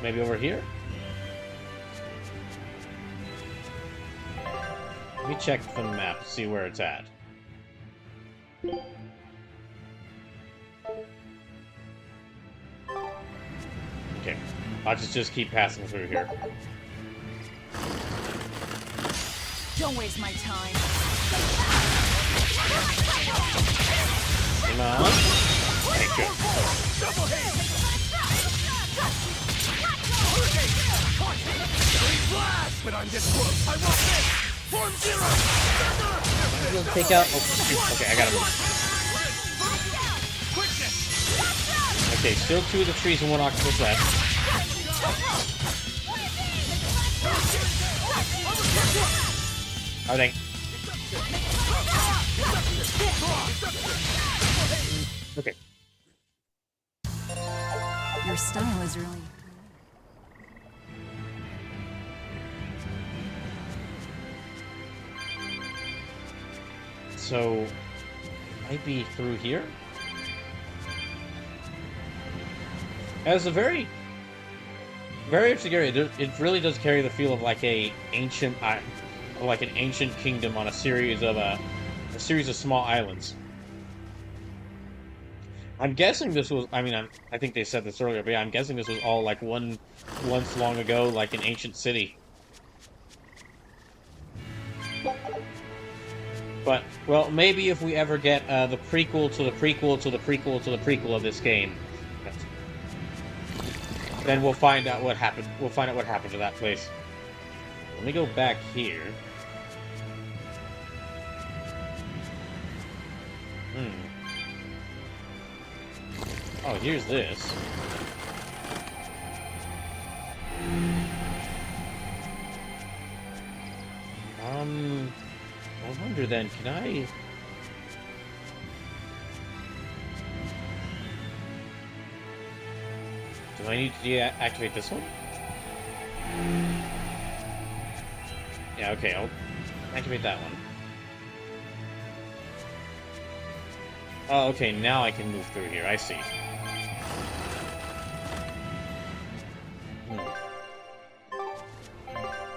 Speaker 1: Maybe over here? Let me check the map to see where it's at. Okay, I'll just keep passing through here.
Speaker 14: Don't waste my time.
Speaker 1: Come on. Okay, good.
Speaker 15: But I'm this close. I want this. Form 0.
Speaker 1: I'm gonna take out. Oh, okay, I got him. Okay, still 2 of the trees and 1 octopus left. Oh, dang. Okay.
Speaker 14: Your style is really...
Speaker 1: So, might be through here? As a very interesting area. It really does carry the feel of like an ancient kingdom on a series of small islands. I'm guessing this was. I mean, I think they said this earlier, but yeah, I'm guessing this was all like once long ago, like an ancient city. But, well, maybe if we ever get the prequel to the prequel to the prequel to the prequel of this game, then we'll find out what happened. We'll find out what happened to that place. Let me go back here. Oh, here's this. I wonder then, can I... Do I need to deactivate this one? Yeah, okay, I'll activate that one. Oh, okay, now I can move through here, I see.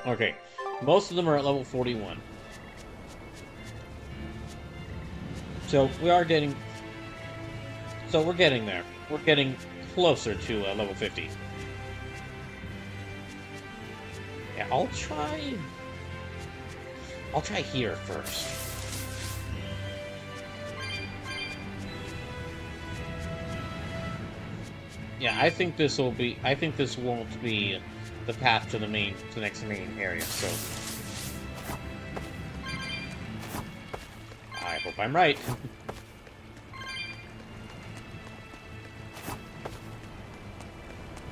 Speaker 1: Okay, most of them are at level 41. So we are getting... So we're getting there. We're getting closer to level 50. Yeah, I'll try here first. Yeah, I think this won't be the path to the next main area, so I hope I'm right.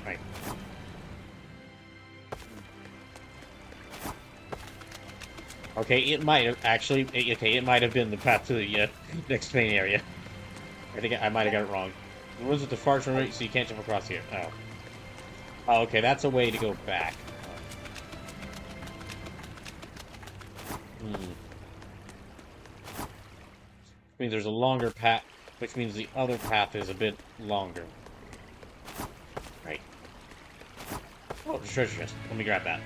Speaker 1: Right. Okay, it might have actually. Okay, it might have been the path to the next main area. I think I might have got it wrong. The rules with the far right, so you can't jump across here. Oh. Oh, okay, that's a way to go back. Which means there's a longer path, which means the other path is a bit longer. Right. Oh, the treasure chest. Let me grab that.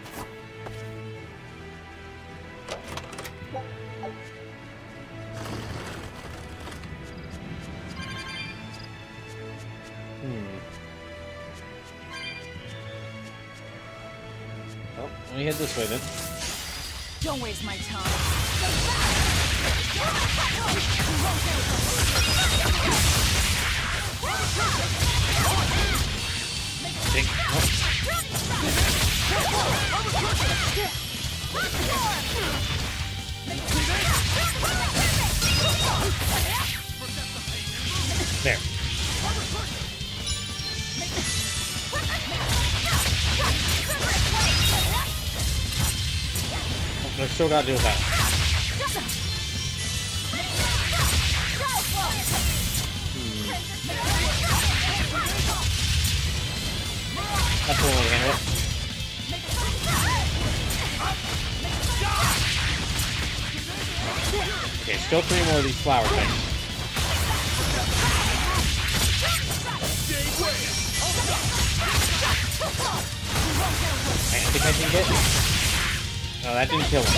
Speaker 1: Well, let me head this way then.
Speaker 14: Don't waste my time.
Speaker 1: There. I still gotta deal with that. That's one way to handle it. Okay, still 3 more of these flower things. I think I can get... No, that didn't kill him.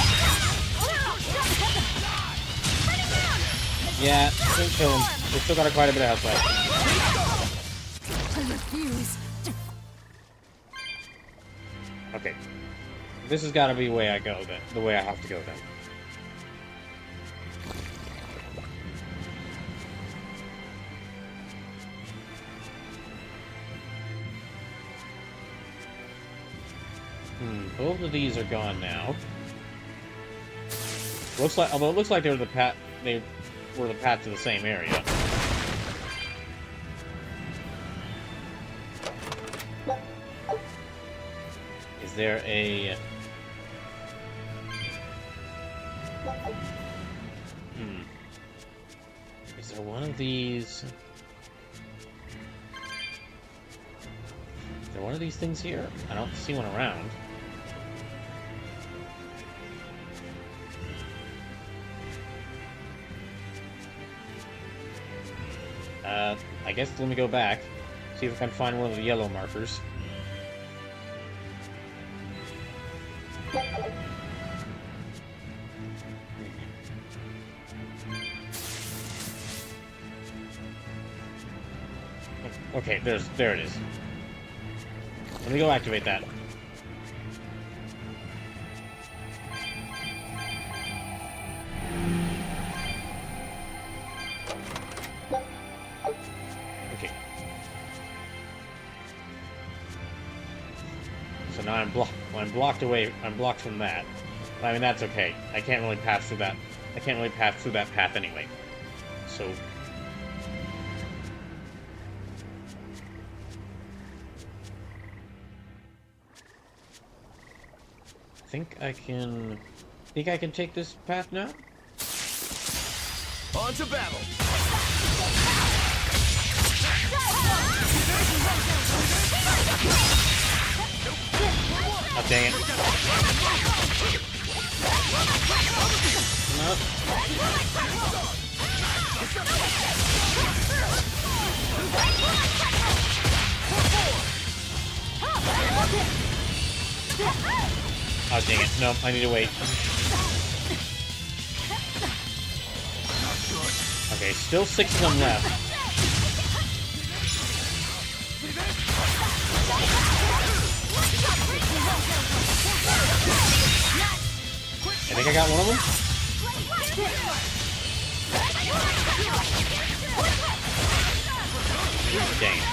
Speaker 1: Yeah, didn't kill him. We still got quite a bit of health left.
Speaker 14: I refuse.
Speaker 1: Okay. This has got to be the way I go then. The way I have to go then. Both of these are gone now. Looks like, although it looks like they were the path to the same area. Is there a... Is there one of these... Is there one of these things here? I don't see one around. I guess let me go back, see if I can find one of the yellow markers. Okay, there it is. Let me go activate that. So now I'm blocked away. I'm blocked from that. But, I mean, that's okay. I can't really pass through that. I can't really pass through that path anyway. So. I think I can take this path now?
Speaker 15: On to battle!
Speaker 1: Oh, dang it. Nope. Oh, dang it. No, I need to wait. Okay, still 6 of them left. I think I got one of them. Dang it.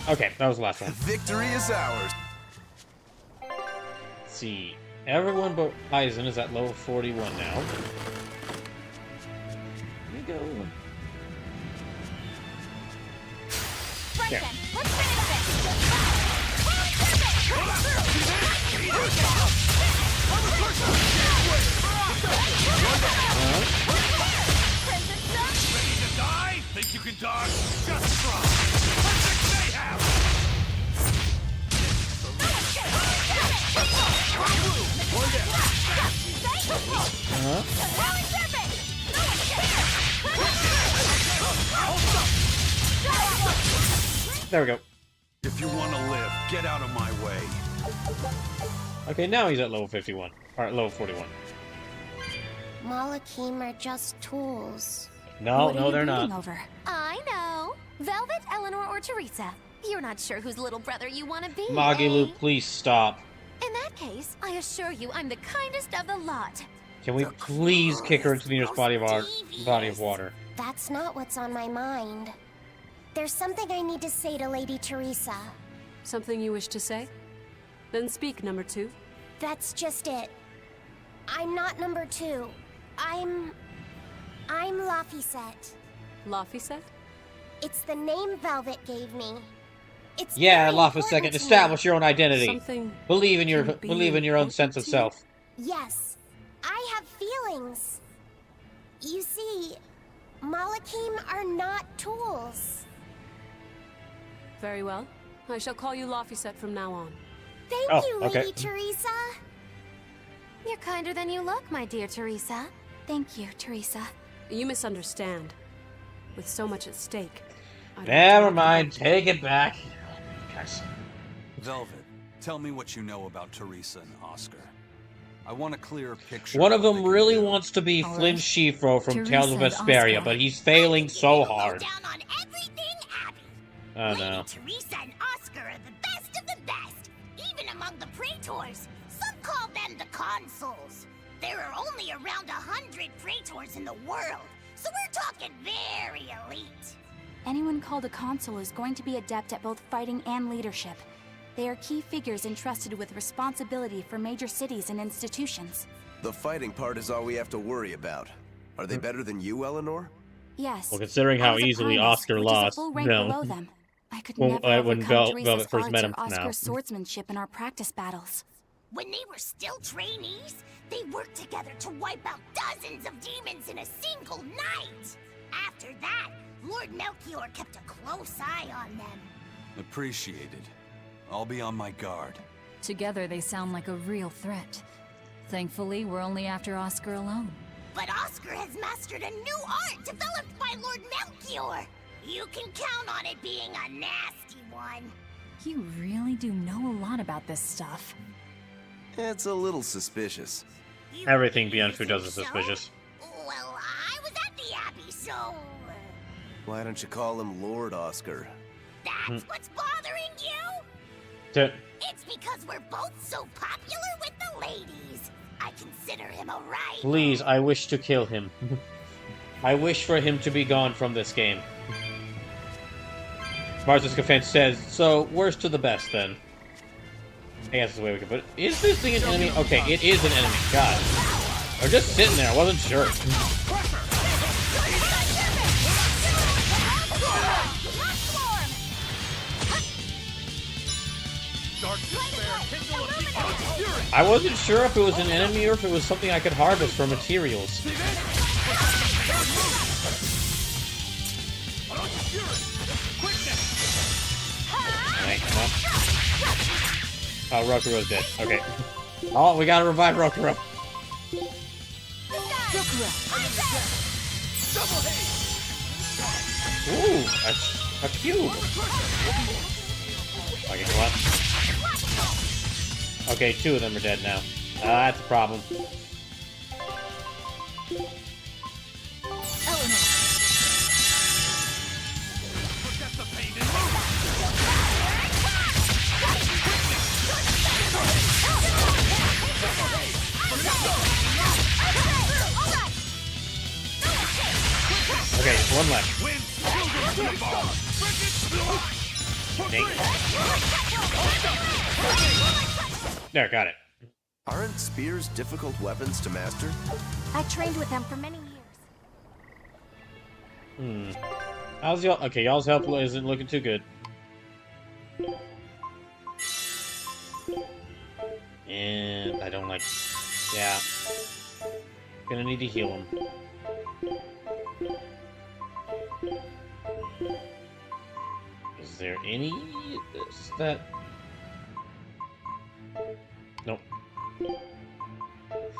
Speaker 1: Okay, that was the last one.
Speaker 10: Victory is ours.
Speaker 1: Let's see. Everyone but Eisen is at level 41 now. Here we go. There.
Speaker 12: Ready to die? Think you can dodge? Just try. Perfect mayhem! One down.
Speaker 1: There we go.
Speaker 6: If you want to live, get out of my way.
Speaker 1: Okay, now he's at level 51. Or level 41.
Speaker 9: Malakim are just tools.
Speaker 1: No,
Speaker 4: What are
Speaker 1: no,
Speaker 4: you
Speaker 1: they're
Speaker 4: brooding
Speaker 1: not.
Speaker 4: Over?
Speaker 5: I know. Velvet, Eleanor, or Teresa. You're not sure whose little brother you want to be,
Speaker 1: Magilu,
Speaker 5: eh?
Speaker 1: please stop.
Speaker 5: In that case, I assure you I'm the kindest of the lot.
Speaker 1: Can we please kick her into the nearest body of water?
Speaker 9: That's not what's on my mind. There's something I need to say to Lady Teresa.
Speaker 18: Something you wish to say? Then speak, number 2.
Speaker 9: That's just it. I'm not number 2. I'm Laphicet.
Speaker 18: Laphicet?
Speaker 9: It's the name Velvet gave me. It's
Speaker 1: Yeah,
Speaker 9: very
Speaker 1: Laugh a
Speaker 9: important
Speaker 1: second.
Speaker 9: to me.
Speaker 1: Establish your own identity.
Speaker 18: Something
Speaker 1: Believe in your own sense of self.
Speaker 9: Yes, I have feelings. You see, Malakim are not tools.
Speaker 18: Very well. I shall call you Laphicet from now on.
Speaker 9: Thank you, Lady Teresa.
Speaker 5: You're kinder than you look, my dear Teresa. Thank you, Teresa.
Speaker 18: You misunderstand. With so much at stake.
Speaker 1: Never mind. Take it back.
Speaker 6: Velvet, tell me what you know about Teresa and Oscar. I want a clear picture.
Speaker 1: One of them really wants to be Flynn Shifro from Tales of Vesperia, but he's failing so hard. Oh no.
Speaker 11: Teresa and Oscar are the best of the best, even among the praetors. Some call them the consuls. There are only around 100 praetors in the world, so we're talking very elite.
Speaker 4: Anyone called a consul is going to be adept at both fighting and leadership. They are key figures entrusted with responsibility for major cities and institutions.
Speaker 10: The fighting part is all we have to worry about. Are they better than you, Eleanor?
Speaker 4: Yes.
Speaker 1: Well, considering how easily Oscar lost,
Speaker 4: below them. I could
Speaker 1: when
Speaker 4: never overcome
Speaker 1: Velvet
Speaker 4: Teresa's
Speaker 1: first met him.
Speaker 4: arts or
Speaker 1: Now.
Speaker 4: Oscar's swordsmanship in our practice battles.
Speaker 11: When they were still trainees, they worked together to wipe out dozens of demons in a single night. After that, Lord Melchior kept a close eye on them.
Speaker 6: Appreciated. I'll be on my guard.
Speaker 14: Together they sound like a real threat. Thankfully, we're only after Oscar alone.
Speaker 11: But Oscar has mastered a new art developed by Lord Melchior. You can count on it being a nasty one.
Speaker 14: You really do know a lot about this stuff.
Speaker 10: It's a little suspicious.
Speaker 1: Everything Bianfu does is suspicious.
Speaker 11: Well, I was at the Abbey, so...
Speaker 10: Why don't you call him Lord Oscar?
Speaker 11: That's what's bothering you? It's because we're both so popular with the ladies. I consider him a rival.
Speaker 1: Please, I wish to kill him. I wish for him to be gone from this game. Martha's Defense says, so, worst to the best, then. I guess that's the way we can put it. Is this thing an enemy? Okay, it is an enemy. God. I was just sitting there. I wasn't sure. I wasn't sure if it was an enemy or if it was something I could harvest for materials. Alright, come on. Oh, Rokuro's dead. Okay. Oh, we gotta revive Rokuro. Ooh, a cube. Okay, come on. Okay, 2 of them are dead now. That's a problem. Okay, 1 left. There, got it.
Speaker 10: Aren't spears difficult weapons to master?
Speaker 4: I trained with them for many years.
Speaker 1: How's y'all? Okay, y'all's health isn't looking too good. And I don't like... Yeah. Gonna need to heal him. Is there any... that... Nope.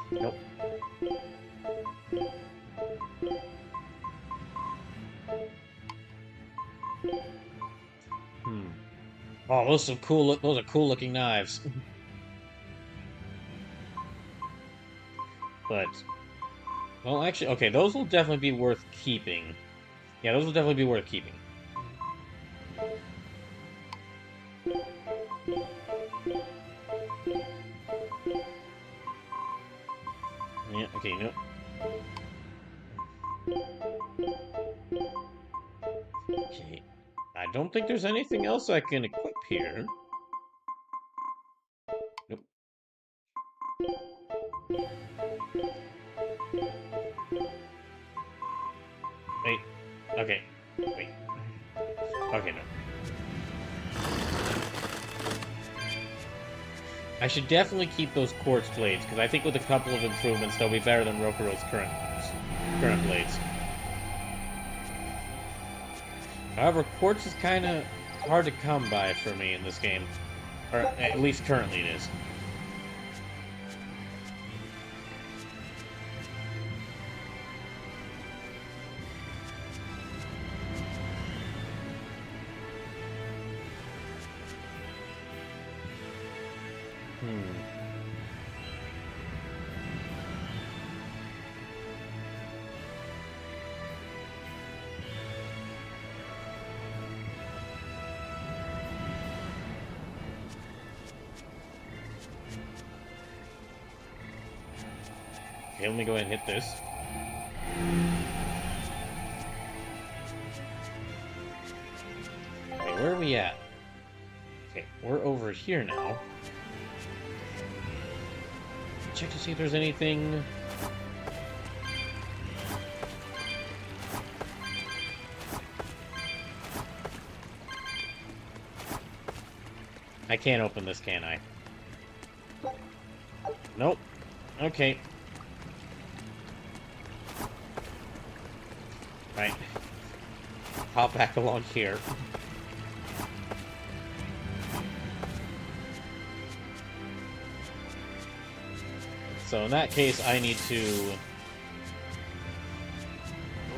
Speaker 1: Nope. Oh, those are cool. Those are cool looking knives. But, well, actually, okay, those will definitely be worth keeping. Yeah, those will definitely be worth keeping. Yeah, okay, no. Okay. I don't think there's anything else I can equip here. Nope. Wait. Okay. Wait. Okay, no. I should definitely keep those quartz blades, because I think with a couple of improvements, they'll be better than Rokuro's current blades. However, quartz is kind of hard to come by for me in this game. Or at least currently it is. Okay, let me go ahead and hit this. Okay, where are we at? Okay, we're over here now. Check to see if there's anything... I can't open this, can I? Nope. Okay. Right. Hop back along here. So in that case, I need to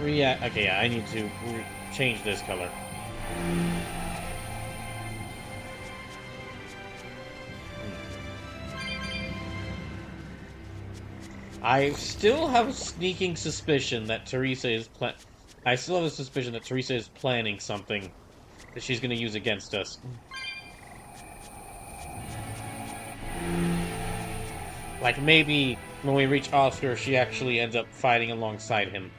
Speaker 1: react. Okay, yeah, I need to change this color. I still have a sneaking suspicion that Teresa is planning something that she's going to use against us. Like maybe when we reach Oscar, she actually ends up fighting alongside him.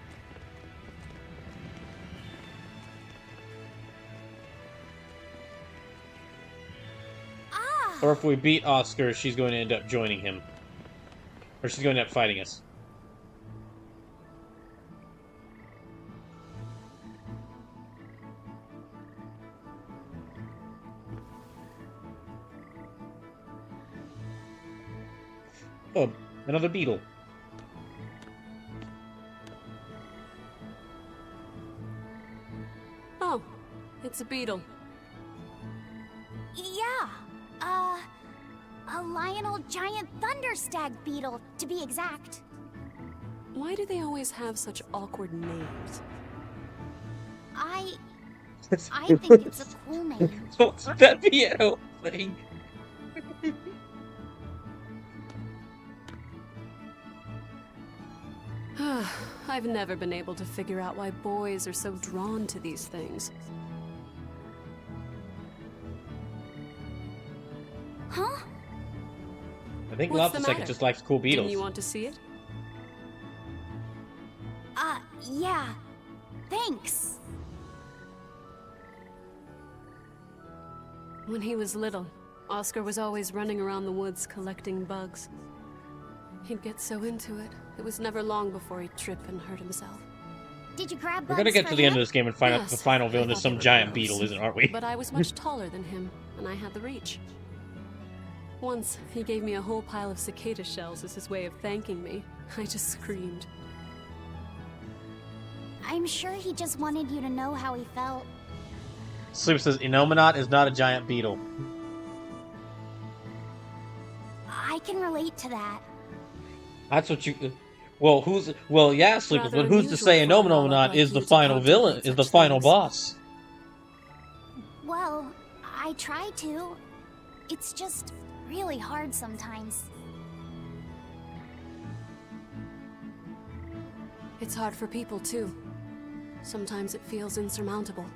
Speaker 1: Or if we beat Oscar, she's going to end up joining him. Or she's going to end up fighting us. Oh, another beetle.
Speaker 18: Oh, it's a beetle.
Speaker 9: Yeah, a Lionel giant thunderstag beetle, to be exact.
Speaker 18: Why do they always have such awkward names?
Speaker 9: I think it's a cool name.
Speaker 1: What's that piano thing?
Speaker 18: I've never been able to figure out why boys are so drawn to these things.
Speaker 9: Huh?
Speaker 1: I think
Speaker 18: What's the
Speaker 1: Lopsecond
Speaker 18: matter?
Speaker 1: just likes cool beetles.
Speaker 18: Didn't you want to see it?
Speaker 9: Yeah. Thanks.
Speaker 18: When he was little, Oscar was always running around the woods collecting bugs. He'd get so into it, it was never long before he'd trip and hurt himself.
Speaker 9: Did you grab bugs?
Speaker 1: We're gonna get
Speaker 9: for
Speaker 1: to the end
Speaker 9: him?
Speaker 1: of this game and find out the final villain is some giant beetle, aren't we?
Speaker 18: But I was much taller than him, and I had the reach. Once, he gave me a whole pile of cicada shells as his way of thanking me. I just screamed.
Speaker 9: I'm sure he just wanted you to know how he felt.
Speaker 1: Sleep says Innominominomiminat is not a giant beetle.
Speaker 9: I can relate to that.
Speaker 1: That's what you. Well, who's? Well, yeah, Sleepers, but who's to say Innominominomiminat is the final villain? Is the final boss?
Speaker 9: Well, I try to. It's just really hard sometimes.
Speaker 18: It's hard for people, too. Sometimes it feels insurmountable.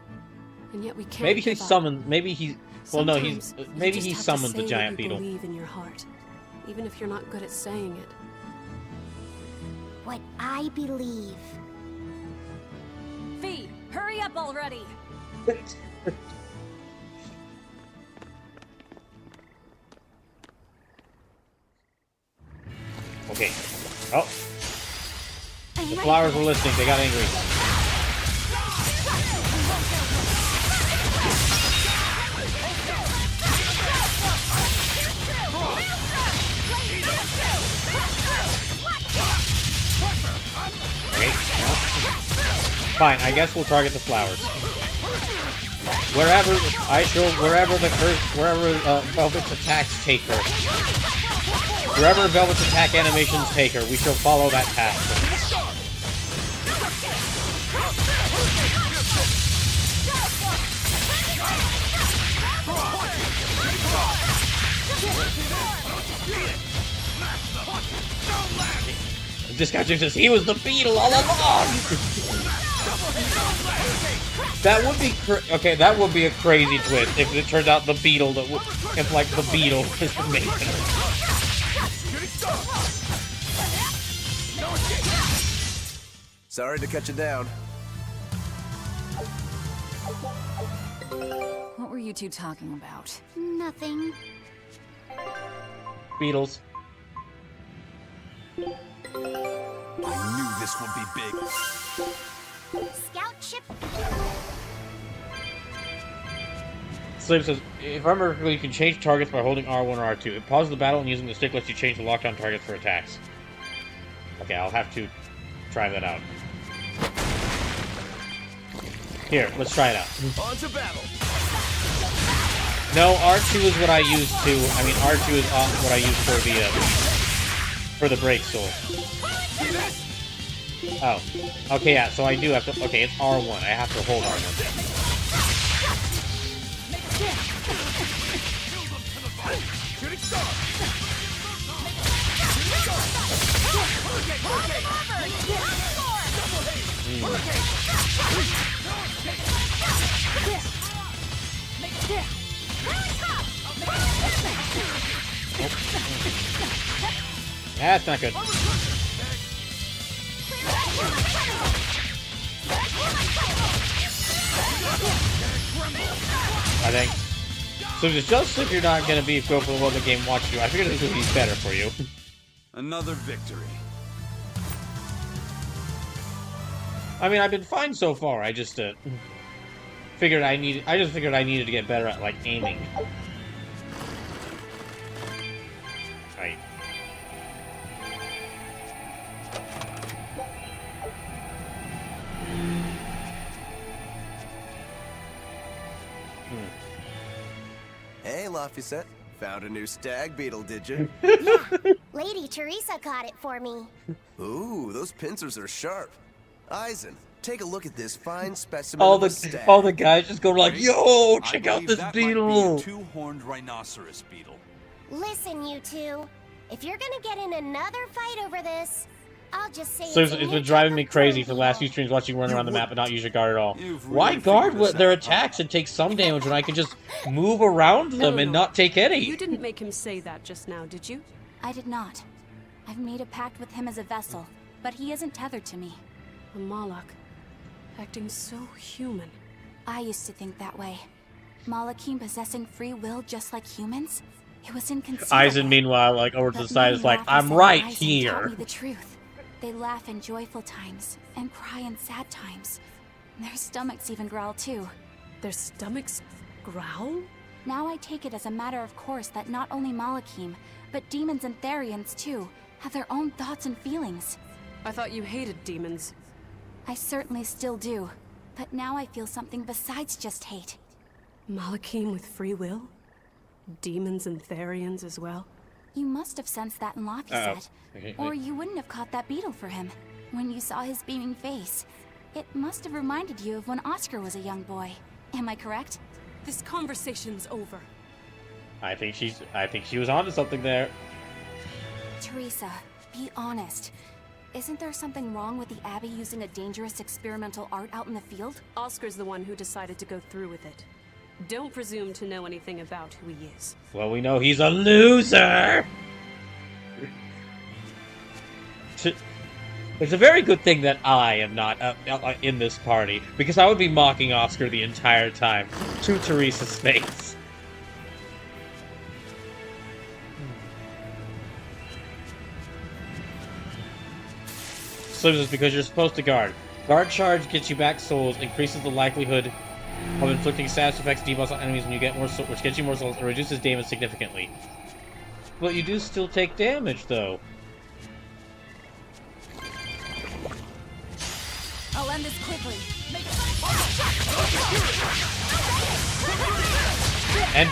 Speaker 18: And yet we can't
Speaker 1: Maybe he
Speaker 18: give up.
Speaker 1: summoned. Maybe he. Well, no,
Speaker 18: Sometimes
Speaker 1: he's.
Speaker 18: you
Speaker 1: Maybe
Speaker 18: just
Speaker 1: he
Speaker 18: have to
Speaker 1: summoned
Speaker 18: say
Speaker 1: the giant
Speaker 18: what you
Speaker 1: beetle.
Speaker 18: believe in your heart, even if you're not good at saying it.
Speaker 9: What I believe.
Speaker 13: Fee, hurry up already!
Speaker 1: Okay. Oh. The flowers were listening. They got angry. Okay. Fine. I guess we'll target the flowers. Wherever Velvet's attacks take her. Wherever Velvet's attack animations take her, we shall follow that path. This guy just says he was the beetle all along. That would be okay. That would be a crazy twist if it turns out the beetle that if like the beetle is the main villain.
Speaker 10: Sorry to cut you down.
Speaker 14: What were you two talking about?
Speaker 9: Nothing.
Speaker 1: Beetles.
Speaker 6: I knew this would be big.
Speaker 9: Scout ship.
Speaker 1: Slave says, if I remember correctly, you can change targets by holding R1 or R2. It pauses the battle and using the stick lets you change the lockdown targets for attacks. Okay, I'll have to try that out. Here, let's try it out.
Speaker 15: On to battle.
Speaker 1: No, R2 is what I use to. I mean, R2 is what I use for the break sword. Oh, okay, yeah. So I do have to. Okay, it's R1. I have to hold R1. That's not good. I think So just if you're not gonna go for what the game wants you, I figured this would be better for you.
Speaker 6: Another victory.
Speaker 1: I mean, I've been fine so far. I just figured I needed to get better at like aiming. Right.
Speaker 10: Hey, Laphicet. Found a new stag beetle, did you?
Speaker 9: Yeah, Lady Teresa caught it for me.
Speaker 10: Ooh, those pincers are sharp. Eisen, take a look at this fine specimen
Speaker 1: all
Speaker 10: of a
Speaker 1: the
Speaker 10: stag.
Speaker 1: all the guys just go like, "Yo, check out this
Speaker 6: that
Speaker 1: beetle!"
Speaker 6: Might be a two-horned rhinoceros beetle.
Speaker 9: Listen, you two. If you're gonna get in another fight over this, I'll just say
Speaker 1: So it's been driving me crazy for the last few streams watching you run around the map and not use your guard at all. Why guard their attacks and take some damage when I can just move around them and not take any?
Speaker 18: You didn't make him say that just now, did you?
Speaker 4: I did not. I've made a pact with him as a vessel, but he isn't tethered to me.
Speaker 18: A Malak, acting so human.
Speaker 4: I used to think that way. Malakim possessing free will just like humans? It was inconceivable.
Speaker 1: Eisen, meanwhile, like over to the side, is like,
Speaker 4: Laphicet
Speaker 1: "I'm
Speaker 4: and
Speaker 1: right
Speaker 4: Eisen
Speaker 1: here."
Speaker 4: taught me the truth. They laugh in joyful times and cry in sad times. Their stomachs even growl too.
Speaker 18: Their stomachs growl?
Speaker 4: Now I take it as a matter of course that not only Malakim, but demons and Therions too, have their own thoughts and feelings.
Speaker 18: I thought you hated demons.
Speaker 4: I certainly still do, but now I feel something besides just hate.
Speaker 18: Malakim with free will? Demons and Therions as well?
Speaker 4: You must have sensed that in Laphicet, or you wouldn't have caught that beetle for him. When you saw his beaming face, it must have reminded you of when Oscar was a young boy. Am I correct?
Speaker 18: This conversation's over.
Speaker 1: I think she was onto something there.
Speaker 4: Teresa, be honest. Isn't there something wrong with the Abbey using a dangerous experimental art out in the field?
Speaker 18: Oscar's the one who decided to go through with it. Don't presume to know anything about who he is.
Speaker 1: Well, we know he's a loser! It's a very good thing that I am not in this party, because I would be mocking Oscar the entire time to Teresa's face. So this is because you're supposed to guard. Guard charge gets you back souls, increases the likelihood of inflicting status effects debuffs on enemies when you get more souls, which gets you more souls and reduces damage significantly. But you do still take damage, though.
Speaker 13: I'll end this quickly.
Speaker 1: And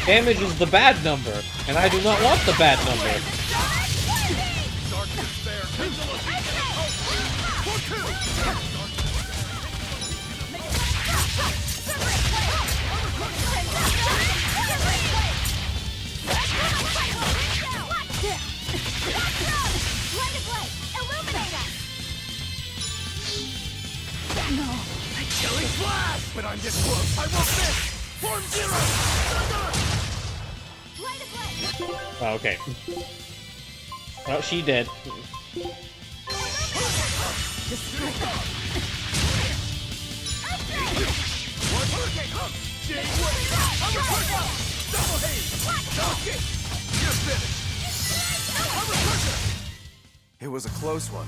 Speaker 1: damage is the bad number, and I do not want the bad number.
Speaker 13: No,
Speaker 8: Killing flash! When I'm this close, I won't miss! Form zero!
Speaker 1: Oh, okay. Oh, she did.
Speaker 10: It was a close one,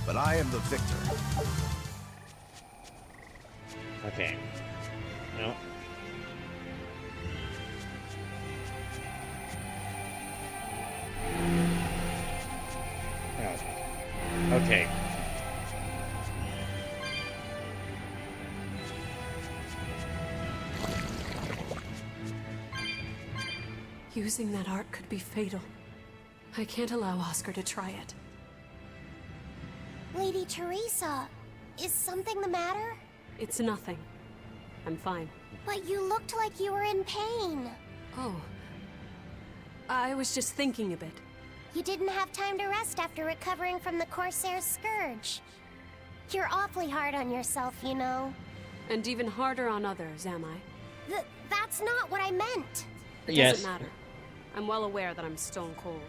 Speaker 10: but I am the victor.
Speaker 1: Okay. No. Oh. Okay.
Speaker 18: Using that art could be fatal. I can't allow Oscar to try it.
Speaker 9: Lady Teresa, is something the matter?
Speaker 18: It's nothing. I'm fine.
Speaker 9: But you looked like you were in pain.
Speaker 18: Oh. I was just thinking a bit.
Speaker 9: You didn't have time to rest after recovering from the Corsair's scourge. You're awfully hard on yourself, you know.
Speaker 18: And even harder on others, am I?
Speaker 9: That's not what I meant.
Speaker 18: It
Speaker 1: Yes.
Speaker 18: doesn't matter. I'm well aware that I'm stone cold.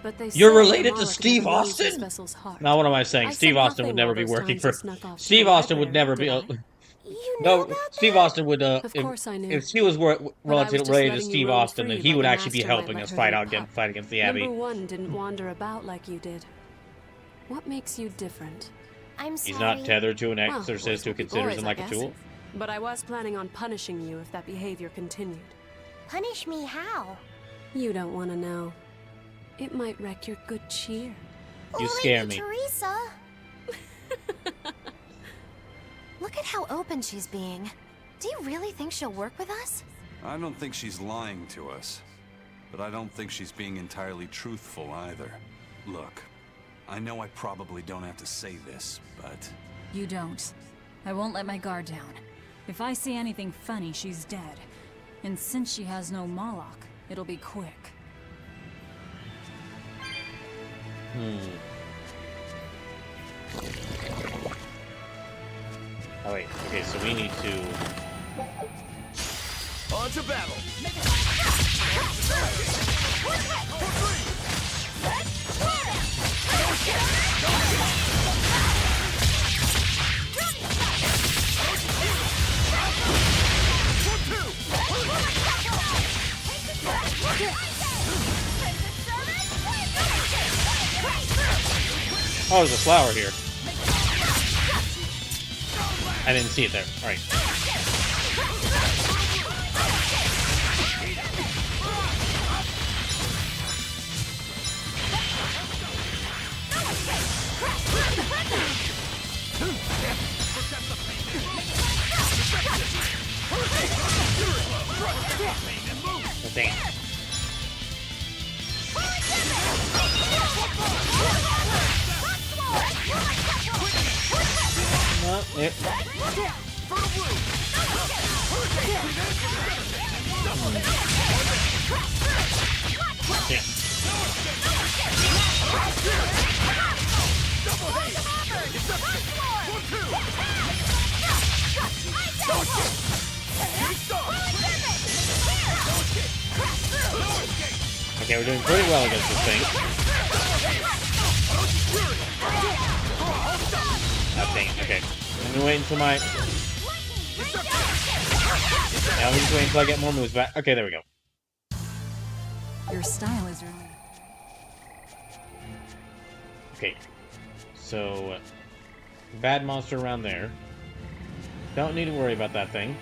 Speaker 18: But they
Speaker 1: You're
Speaker 18: say
Speaker 1: related to
Speaker 18: Moloch
Speaker 1: Steve
Speaker 18: never knows his
Speaker 1: Austin?
Speaker 18: vessel's heart.
Speaker 1: Now, what am I saying?
Speaker 18: I
Speaker 1: Steve
Speaker 18: said
Speaker 1: Austin would
Speaker 18: nothing
Speaker 1: never
Speaker 18: all
Speaker 1: be
Speaker 18: those
Speaker 1: working
Speaker 18: times
Speaker 1: for...
Speaker 18: I snuck off
Speaker 1: Steve
Speaker 18: the
Speaker 1: Austin would
Speaker 18: library,
Speaker 1: never be...
Speaker 18: did
Speaker 9: You You know about
Speaker 1: Steve
Speaker 9: that?
Speaker 1: Austin would.
Speaker 18: Of course I knew.
Speaker 1: If she was related to Steve Austin, then he would
Speaker 18: like
Speaker 1: actually be helping us fight against the Abbey.
Speaker 18: Number 1 didn't wander about like you did. What makes you different?
Speaker 9: I'm sorry.
Speaker 1: He's not tethered to an
Speaker 18: Well,
Speaker 1: exorcist who
Speaker 18: boys will be
Speaker 1: considers
Speaker 18: boys,
Speaker 1: him
Speaker 18: I
Speaker 1: like a
Speaker 18: guess.
Speaker 1: tool.
Speaker 18: But I was planning on punishing you if that behavior continued.
Speaker 9: Punish me how?
Speaker 18: You don't want to know. It might wreck your good cheer.
Speaker 1: You scare me.
Speaker 9: Teresa.
Speaker 5: Look at how open she's being. Do you really think she'll work with us?
Speaker 6: I don't think she's lying to us. But I don't think she's being entirely truthful either. Look, I know I probably don't have to say this, but...
Speaker 14: You don't. I won't let my guard down. If I see anything funny, she's dead. And since she has no Moloch, it'll be quick.
Speaker 1: Oh wait, okay, so we need to...
Speaker 8: On to battle!
Speaker 1: Oh, there's a flower here. I didn't see it there. Alright. Oh, dang. Yep. Okay, we're doing pretty well against this thing. Oh, dang it. Okay. Let me wait until my... Now we just wait until I get more moves back. Okay, there we go.
Speaker 14: Your style is really...
Speaker 1: Okay. So... bad monster around there. Don't need to worry about that thing.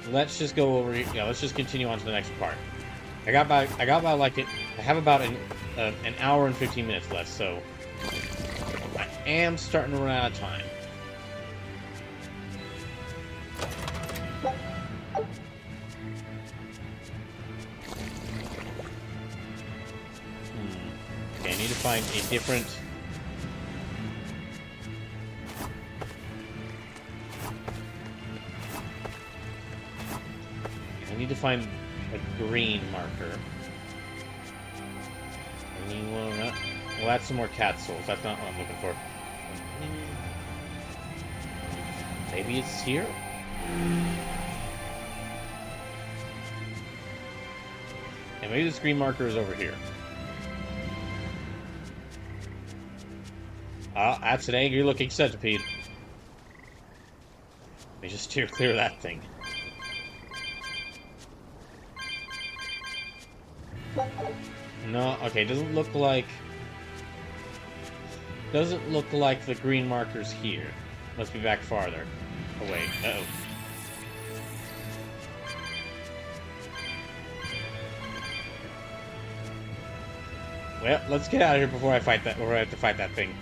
Speaker 1: Let's just go over here. Yeah, let's just continue on to the next part. I have about an hour and 15 minutes left, so I am starting to run out of time. Okay, I need to find a different... I need to find a green marker. Well, that's some more cat souls. That's not what I'm looking for. Maybe it's here? And maybe this green marker is over here. Ah, that's an angry looking centipede. Let me just steer clear of that thing. No, okay, doesn't look like the green marker's here. Must be back farther away. Uh-oh. Well, let's get out of here before I have to fight that thing.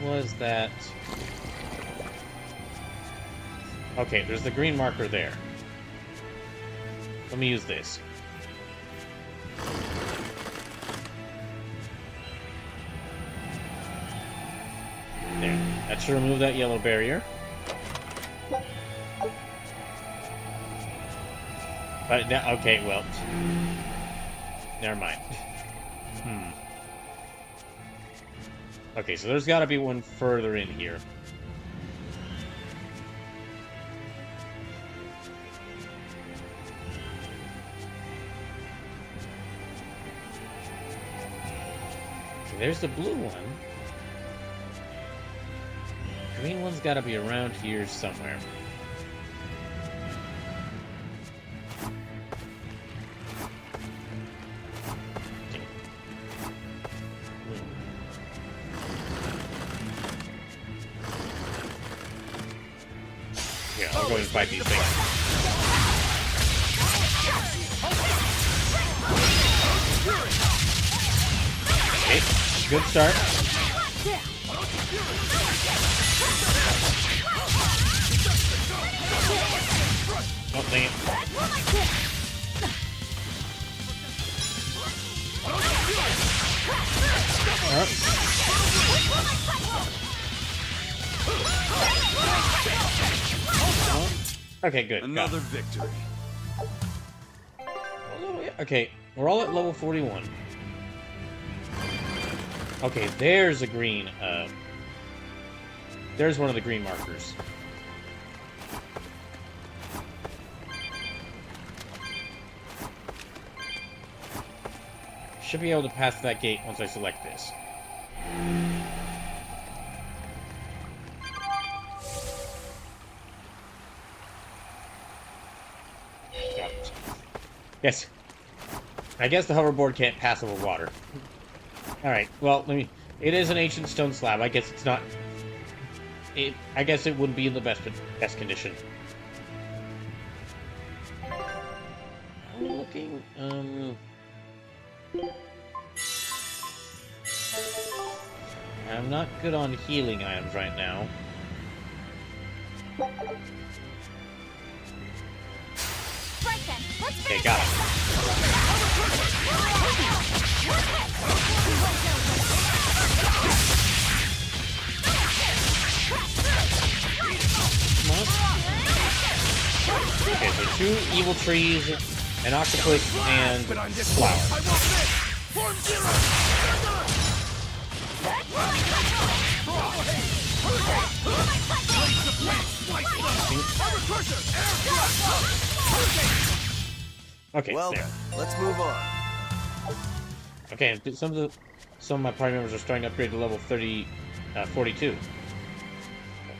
Speaker 1: Was that... Okay, there's the green marker there. Let me use this. There. That should remove that yellow barrier. But now, okay, well... Never mind. Okay, so there's got to be one further in here. There's the blue one. Green one's gotta be around here somewhere. Yeah, I'll go and fight these things. Okay, good start. Oh, dang it. Okay, good.
Speaker 6: Another victory.
Speaker 1: Okay, we're all at level 41. Okay, there's a green, there's one of the green markers. Should be able to pass that gate once I select this. Yes. I guess the hoverboard can't pass over water. Alright, well, it is an ancient stone slab. I guess it's not... I guess it wouldn't be in the best condition. I'm looking, I'm not good on healing items right now. Okay, got it. Okay, so 2 evil trees, an octopus, and flower. Okay,
Speaker 10: well
Speaker 1: there.
Speaker 10: Then, let's move on.
Speaker 1: Okay, some of my party members are starting to upgrade to level 42. I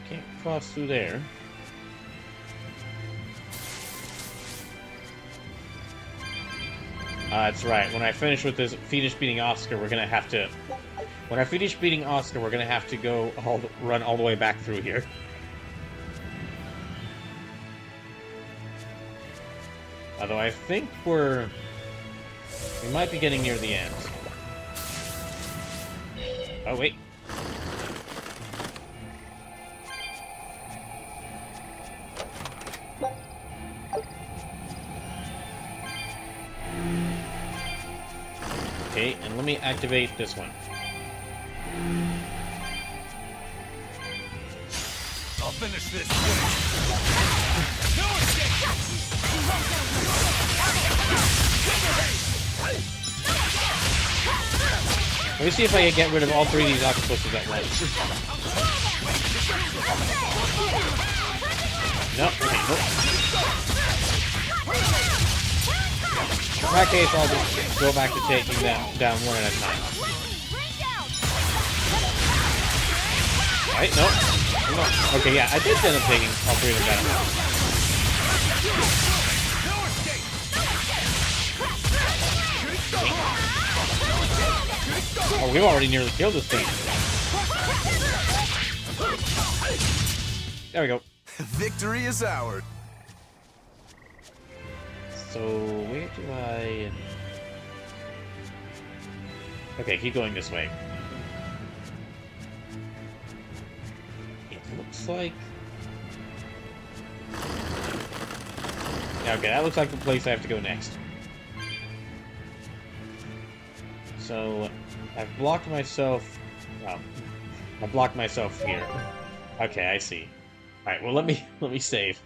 Speaker 1: can't cross through there. That's right. When I finish with this, finish beating Oscar, we're gonna have to. When I finish beating Oscar, we're gonna have to go run all the way back through here. Although I think we might be getting near the end. Oh wait. Okay, and let me activate this one.
Speaker 12: I'll finish this quick.
Speaker 1: Let me see if I can get rid of all 3 of these octopuses at once. Nope, okay, nope. In that case, I'll just go back to taking them down one at a time. Right, nope. Okay, yeah, I did end up taking all 3 of them down. Oh, we've already nearly killed this thing. There we go.
Speaker 10: Victory is ours.
Speaker 1: So, where do I... Okay, keep going this way. It looks like... Okay, that looks like the place I have to go next. So, I've blocked myself... Well, I blocked myself here. Okay, I see. Alright, well let me save.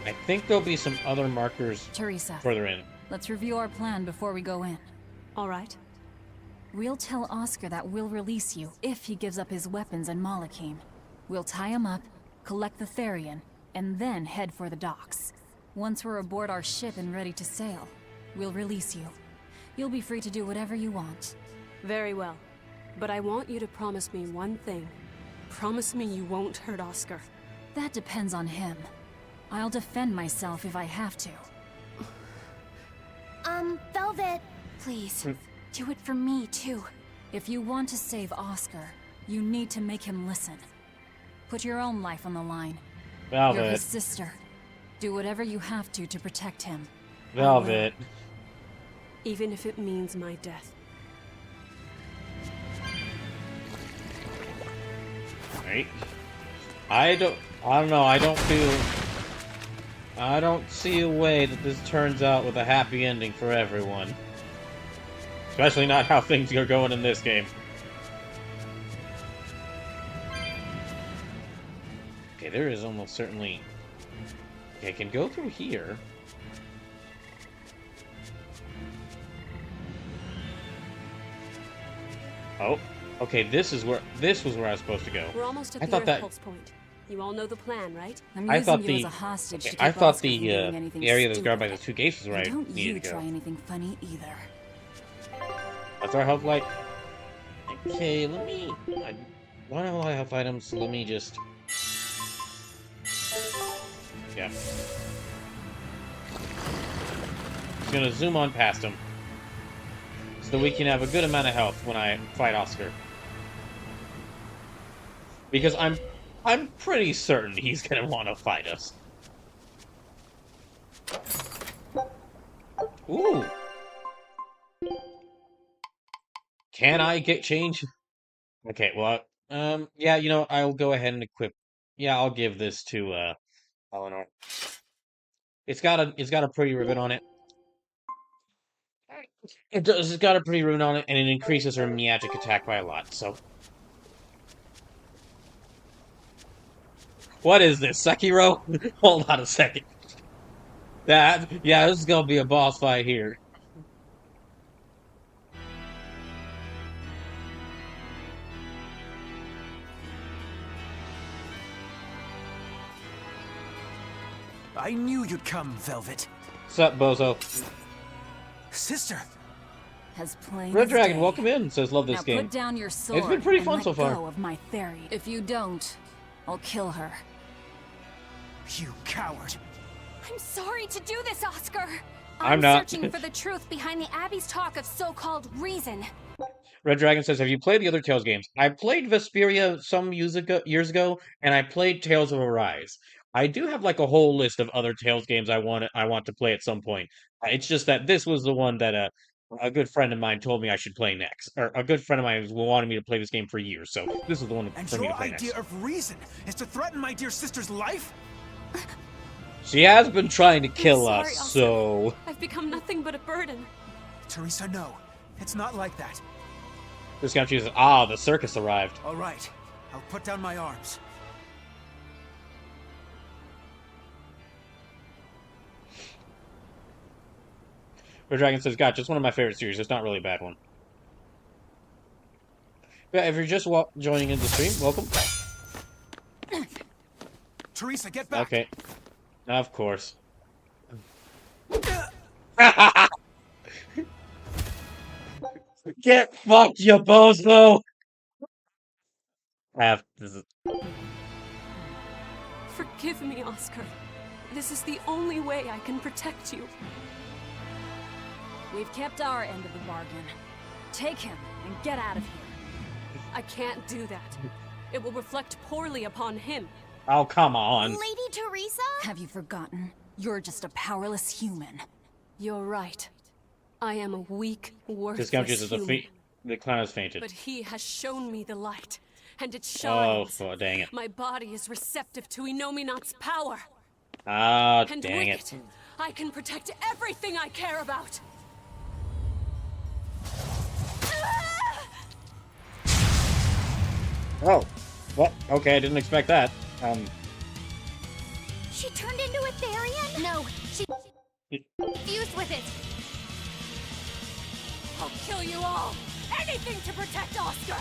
Speaker 1: I think there'll be some other markers
Speaker 14: Teresa,
Speaker 1: further in.
Speaker 14: Let's review our plan before we go in.
Speaker 18: All right.
Speaker 14: We'll tell Oscar that we'll release you if he gives up his weapons and Malachim. We'll tie him up, collect the Therion, and then head for the docks. Once we're aboard our ship and ready to sail, we'll release you. You'll be free to do whatever you want.
Speaker 18: Very well. But I want you to promise me one thing. Promise me you won't hurt Oscar.
Speaker 14: That depends on him. I'll defend myself if I have to.
Speaker 9: Velvet.
Speaker 14: Please, do it for me, too. If you want to save Oscar, you need to make him listen. Put your own life on the line.
Speaker 1: Velvet.
Speaker 14: You're his sister. Do whatever you have to protect him.
Speaker 1: Velvet.
Speaker 18: Even if it means my death.
Speaker 1: Right. I don't know, I don't see a way that this turns out with a happy ending for everyone. Especially not how things are going in this game. Okay, there is almost certainly... Okay, I can go through here. Oh, okay, this was where I was supposed to go.
Speaker 18: We're almost at
Speaker 1: I
Speaker 18: the
Speaker 1: thought
Speaker 18: Earth
Speaker 1: that...
Speaker 18: Pulse point. You all know the plan, right?
Speaker 1: I thought the area that was guarded by the two gates was where I needed to go.
Speaker 14: Try anything funny either.
Speaker 1: That's our health light. Okay, let me... One of my health items, so let me just... Yeah. Just gonna zoom on past him. So we can have a good amount of health when I fight Oscar. Because I'm pretty certain he's gonna want to fight us. Ooh! Can I get change? Okay, well, yeah, you know, I'll go ahead and equip. Yeah, I'll give this to, Eleanor. It's got a pretty ribbon on it. It's got a pretty ribbon on it, and it increases her magic attack by a lot, so... What is this, Sekiro? Hold on a second. Yeah, this is gonna be a boss fight here.
Speaker 15: I knew you'd come, Velvet.
Speaker 1: What's up, bozo?
Speaker 15: Sister!
Speaker 14: As plain
Speaker 1: Red
Speaker 14: as
Speaker 1: Dragon,
Speaker 14: day.
Speaker 1: welcome in. Says love this
Speaker 14: now
Speaker 1: game.
Speaker 14: Put down your sword.
Speaker 1: It's been pretty fun
Speaker 14: and
Speaker 1: so
Speaker 14: let
Speaker 1: far.
Speaker 14: Go of my Therion. If you don't, I'll kill her.
Speaker 15: You coward!
Speaker 4: I'm sorry to do this, Oscar.
Speaker 1: I'm not.
Speaker 4: Searching for the truth behind the Abbey's talk of so-called reason.
Speaker 1: Red Dragon says, have you played the other Tales games? I played Vesperia some years ago, and I played Tales of Arise. I do have like a whole list of other Tales games I want to play at some point. It's just that this was the one that a good friend of mine told me I should play next. Or a good friend of mine wanted me to play this game for years, so this is the one for me to play next.
Speaker 15: And your idea of reason is to threaten my dear sister's life?
Speaker 1: She has been trying to kill
Speaker 18: sorry,
Speaker 1: us,
Speaker 18: Oscar.
Speaker 1: so...
Speaker 18: I've become nothing but a burden.
Speaker 15: Teresa, no. It's not like that.
Speaker 1: This guy chooses, ah, the circus arrived.
Speaker 15: All right. I'll put down my arms.
Speaker 1: Red Dragon says, gotcha, it's one of my favorite series. It's not really a bad one. Yeah, if you're just joining in the stream, welcome.
Speaker 15: Teresa, get back.
Speaker 1: Okay. Of course. Get fucked, you bozo! This is...
Speaker 18: Forgive me, Oscar. This is the only way I can protect you.
Speaker 14: We've kept our end of the bargain. Take him and get out of here.
Speaker 18: I can't do that. It will reflect poorly upon him.
Speaker 1: Oh, come on.
Speaker 9: Lady Teresa?
Speaker 14: Have you forgotten? You're just a powerless human.
Speaker 18: You're right. I am a weak, worthless
Speaker 1: Discount uses
Speaker 18: human.
Speaker 1: the clown has fainted.
Speaker 18: But he has shown me the light, and it
Speaker 1: Oh,
Speaker 18: shines.
Speaker 1: dang it.
Speaker 18: My body is receptive to Innominat's power.
Speaker 1: Ah,
Speaker 18: And
Speaker 1: dang
Speaker 18: with
Speaker 1: it.
Speaker 18: I can protect everything I care about.
Speaker 1: Oh. Well, okay, I didn't expect that.
Speaker 9: She turned into a Therion?
Speaker 4: No, she fused with it.
Speaker 18: I'll kill you all. Anything to protect Oscar.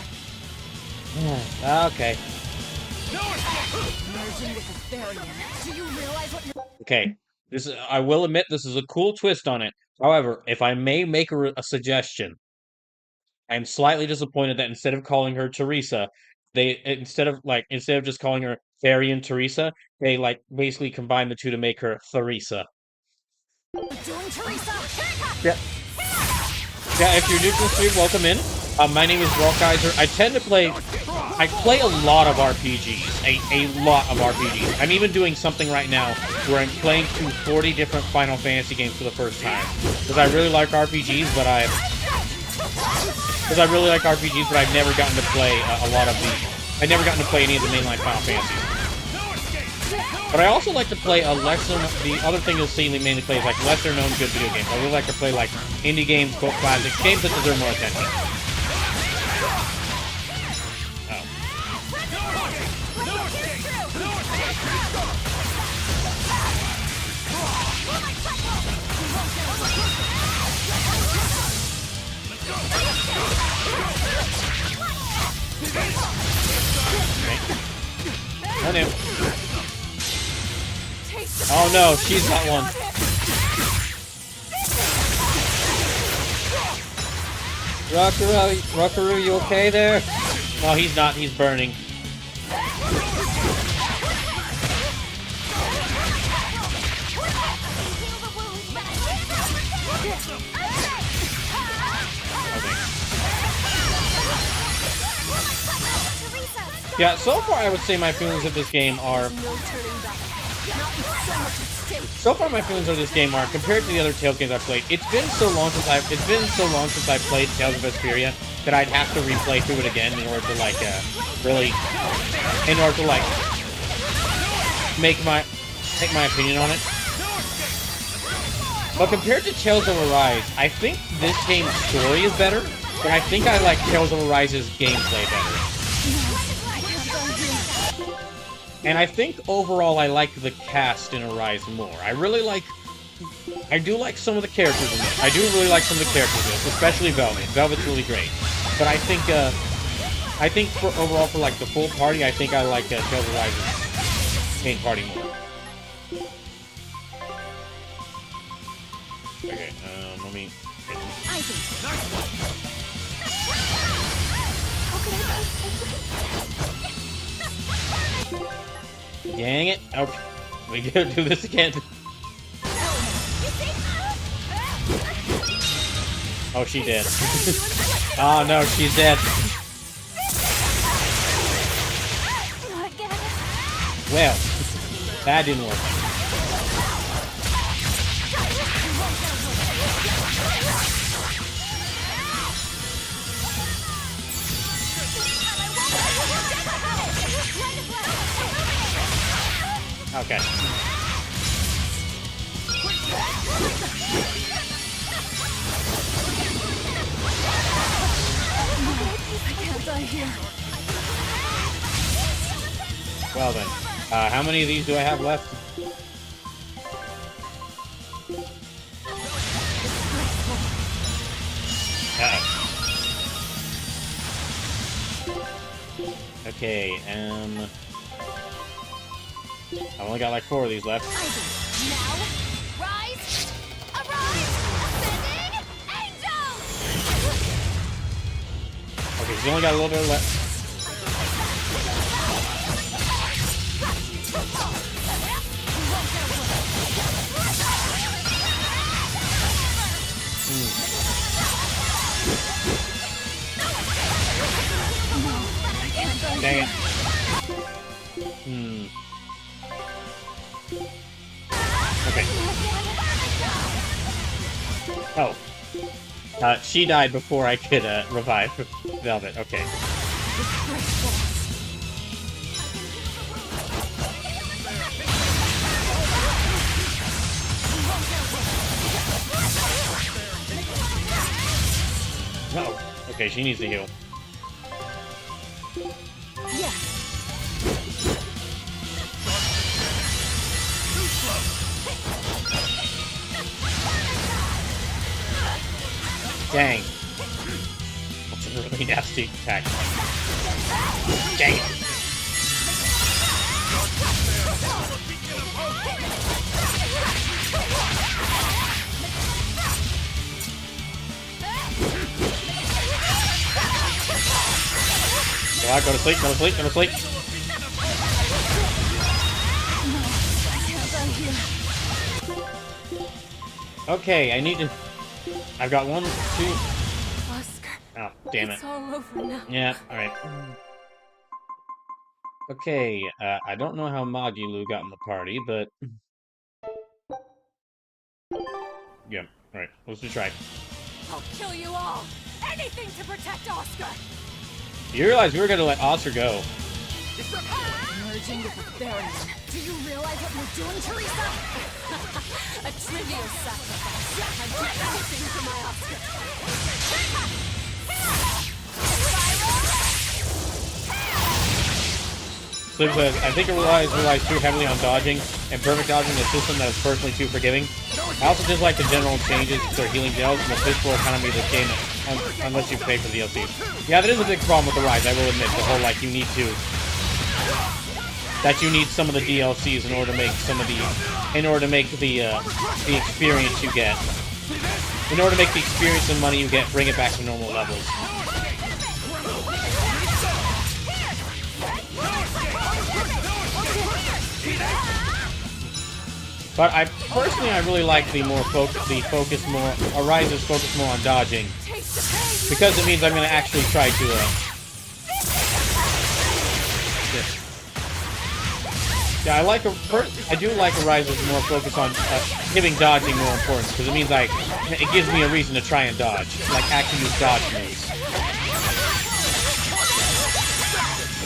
Speaker 1: Okay.
Speaker 14: Merging with the Therion. Do you realize what you're...
Speaker 1: Okay, I will admit this is a cool twist on it. However, if I may make a suggestion, I'm slightly disappointed that instead of calling her Teresa, instead of just calling her Therion Teresa, they basically combine the two to make her Theresa.
Speaker 13: Doing Teresa.
Speaker 1: Yeah. Yeah, if you're new to the stream, welcome in. My name is Rockgeyser. I play a lot of RPGs. A lot of RPGs. I'm even doing something right now where I'm playing through 40 different Final Fantasy games for the first time. Because I really like RPGs, but I've never gotten to play a lot of these. I've never gotten to play any of the mainline Final Fantasies. But I also like to play the other thing you'll see me mainly play is lesser known good video games. I really like to play indie games, cult classics, games that deserve more attention. Oh no. Oh no, she's got one. Rockaroo, you okay there? No, he's not. He's burning. Yeah, so far I would say my feelings of this game are... compared to the other Tales games I've played, it's been so long since I've played Tales of Berseria that I'd have to replay through it again in order to make my opinion on it. But compared to Tales of Arise, I think this game's story is better, but I think I like Tales of Arise's gameplay better. And I think overall I like the cast in Arise more. I do like some of the characters in this. I do really like some of the characters in this, especially Velvet. Velvet's really great. But I think overall for the full party, I think I like Tales of Arise's main party more. Okay, let me... Dang it. Okay. We gotta do this again. Oh, she did. Oh no, she's dead. Well, that didn't work. Okay.
Speaker 14: I can't die here.
Speaker 1: Well then, how many of these do I have left? Okay, I've only got 4 of these left.
Speaker 13: Now, rise, arise, ascending, angels!
Speaker 1: Okay, she's only got a little bit left. Dang it. Okay. Oh. She died before I could revive Velvet. Okay. No. Okay, she needs to heal. Dang. That's a really nasty attack. Dang it. Alright, go to sleep, go to sleep, go to sleep. Okay, I need to... I've got 1, 2...
Speaker 18: Oscar.
Speaker 1: Oh, damn it.
Speaker 18: It's all over now.
Speaker 1: Yeah, alright. Okay, I don't know how Magilu got in the party, but... Yeah, alright, let's just try.
Speaker 14: I'll kill you all! Anything to protect Oscar!
Speaker 1: You realize we were gonna let Oscar go.
Speaker 14: Merging with the Therion. Do you realize what you're doing, Teresa? A trivial sacrifice. I'd do anything for my Oscar.
Speaker 1: Slim says, I think it relies too heavily on dodging, and perfect dodging a system that is personally too forgiving. I also dislike the general changes to their healing gels and the physical economy of the game unless you pay for the DLC. Yeah, that is a big problem with the Rise, I will admit. The whole, like, you need some of the DLCs in order to make the experience you get. In order to make the experience and money you get, bring it back to normal levels. But I really like Arise's focus more on dodging, because it means I'm going to actually try to. Yeah, I do like Arise's more focus on giving dodging more importance, because it means it gives me a reason to try and dodge, like actually use dodge moves.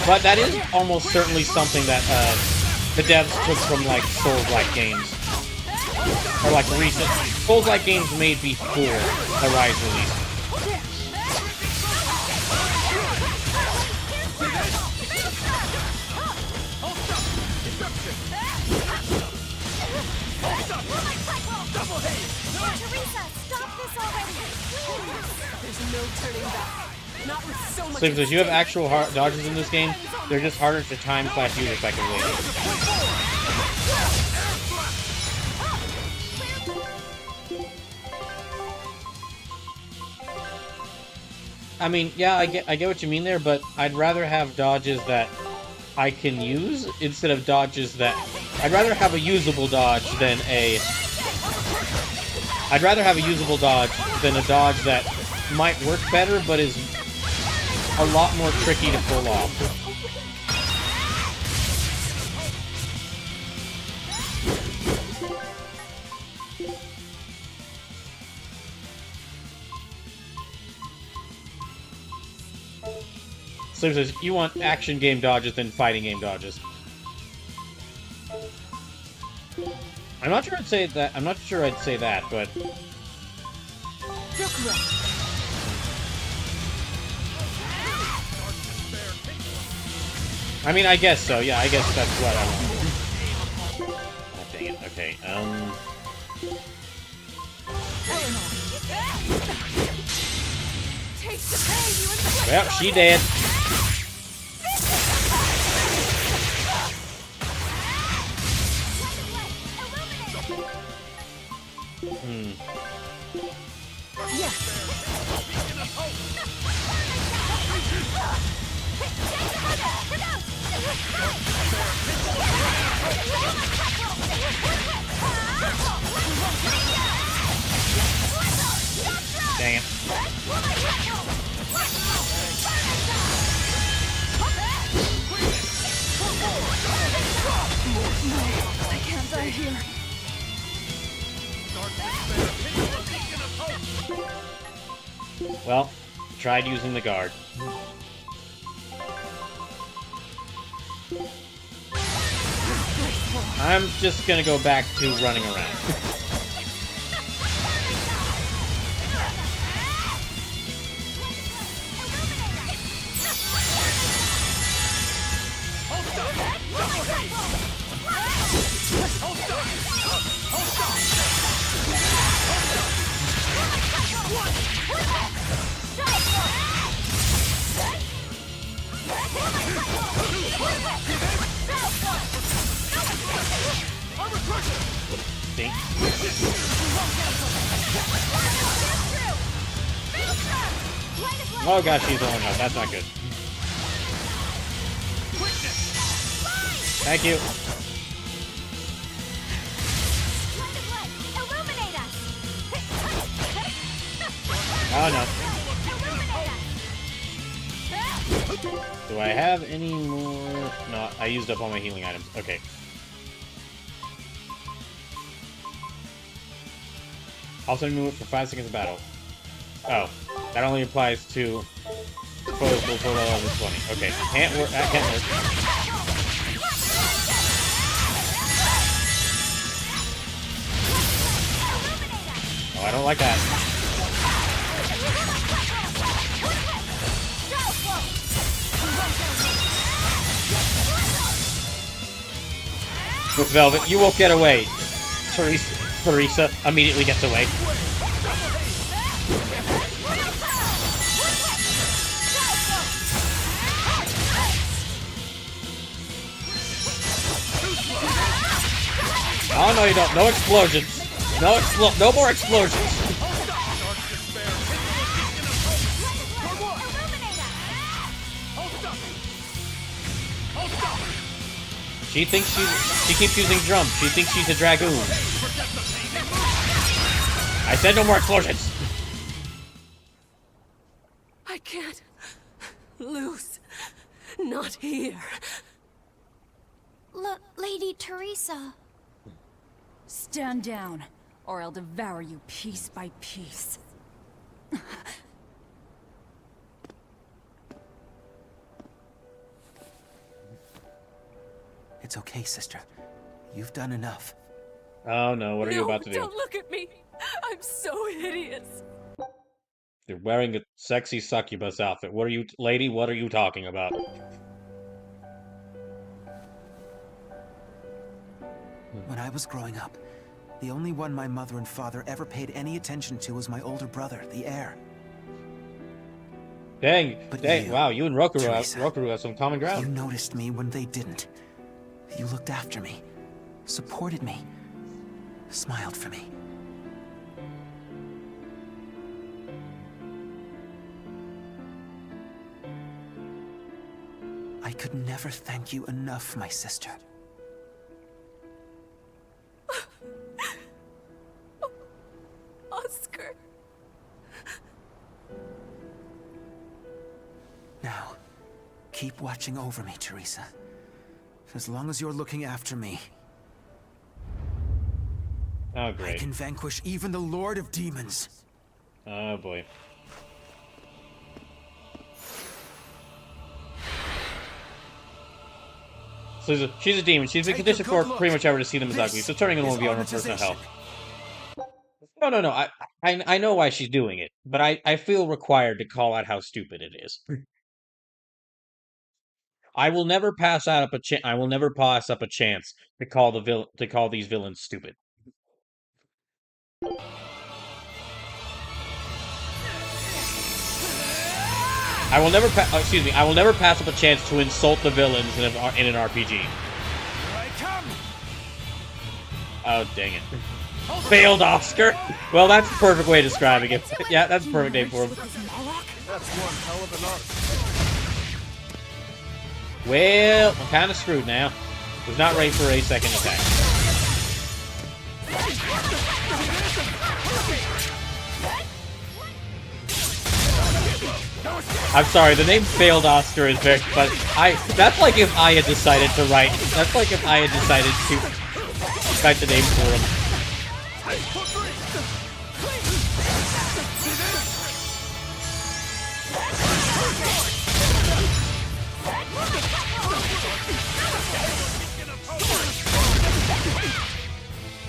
Speaker 1: But that is almost certainly something that the devs took from like Souls-like games. Or like recent Souls-like games made before the Rise release.
Speaker 9: Teresa, stop this already!
Speaker 18: There's no turning back. Not with so much.
Speaker 1: Slim says, you have actual dodges in this game. They're just harder to time/use effectively. I mean, yeah, I get what you mean there, but I'd rather have dodges that I can use instead of dodges that... I'd rather have a usable dodge than a... I'd rather have a usable dodge than a dodge that might work better, but is a lot more tricky to pull off. So it says, you want action game dodges than fighting game dodges. I'm not sure I'd say that. I'm not sure I'd say that, but I mean, I guess so. Yeah, I guess that's what I want. Oh, dang it. Okay. Well, she dead. Dang it.
Speaker 14: I can't die here.
Speaker 1: Well, tried using the guard. I'm just gonna go back to running around. Oh gosh, she's on health. That's not good. Thank you. Oh no. Do I have any more? No, I used up all my healing items. Okay. Also move for 5 seconds of battle. Oh, that only applies to foes below level 20. Okay, can't work. That can't work. Oh, I don't like that. With Velvet, you won't get away. Teresa immediately gets away. Oh no, you don't. No explosions. No more explosions. She thinks she keeps using drums. She thinks she's a dragoon. I said no more explosions.
Speaker 18: I can't lose. Not here.
Speaker 9: Lady Teresa.
Speaker 14: Stand down, or I'll devour you piece by piece.
Speaker 10: It's okay, sister. You've done enough.
Speaker 1: Oh no, what are you about to do?
Speaker 18: Don't look at me! I'm so hideous!
Speaker 1: You're wearing a sexy succubus outfit. What are you, lady, what are you talking about?
Speaker 10: When I was growing up, the only one my mother and father ever paid any attention to was my older brother, the heir.
Speaker 1: Dang,
Speaker 10: you,
Speaker 1: wow, you and Roku
Speaker 10: Teresa,
Speaker 1: have some common ground.
Speaker 10: You noticed me when they didn't. You looked after me, supported me, smiled for me. I could never thank you enough, my sister.
Speaker 18: Oscar.
Speaker 10: Now, keep watching over me, Teresa. As long as you're looking after me.
Speaker 1: Oh, great.
Speaker 10: I can vanquish even the Lord of Demons.
Speaker 1: Oh, boy. So she's a demon. She's been conditioned for pretty much ever to see them as ugly, so turning them will be on her personal health. No. I know why she's doing it, but I feel required to call out how stupid it is. I will never pass up a chance to call these villains stupid. I will never pass up a chance to insult the villains in an RPG. Oh, dang it. Failed Oscar? Well, that's the perfect way of describing it. Yeah, that's the perfect name for him.
Speaker 23: That's one hell of an art.
Speaker 1: Well, I'm kind of screwed now. Was not ready for a second attack. I'm sorry, the name Failed Oscar is very, but that's like if I had decided to write, that's like if I had decided to write the name for him.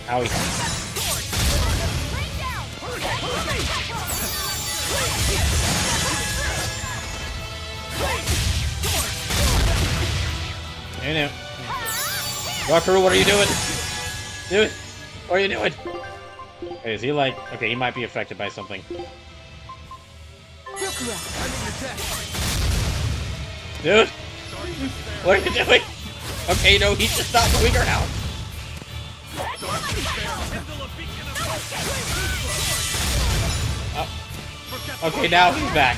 Speaker 1: Owie. Hey now. Doctor, what are you doing? Dude, what are you doing? Hey, is he like... Okay, he might be affected by something. Dude! What are you doing? Okay, no, he's just not moving around. Oh. Okay, now he's back.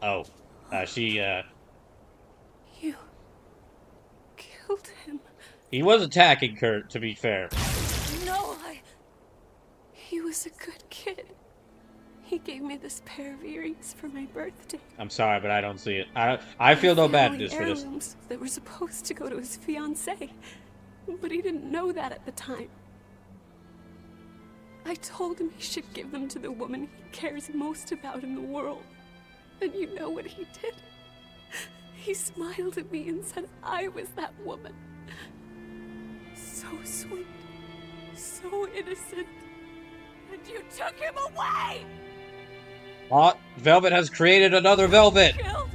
Speaker 1: Oh, she,
Speaker 18: You killed him.
Speaker 1: He was attacking Kurt, to be fair.
Speaker 18: No, He was a good kid. He gave me this pair of earrings for my birthday.
Speaker 1: I'm sorry, but I don't see it. I feel no badness for this.
Speaker 18: Heirlooms that were supposed to go to his fiancée, but he didn't know that at the time. I told him he should give them to the woman he cares most about in the world. And you know what he did? He smiled at me and said I was that woman. So sweet, so innocent, and you took him away!
Speaker 1: Velvet has created another Velvet!
Speaker 18: Killed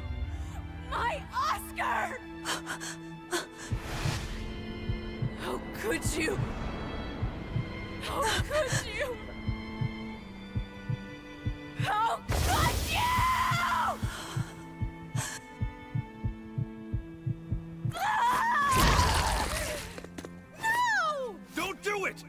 Speaker 18: my Oscar! How could you? How could you? How could you? No!
Speaker 23: Don't do it!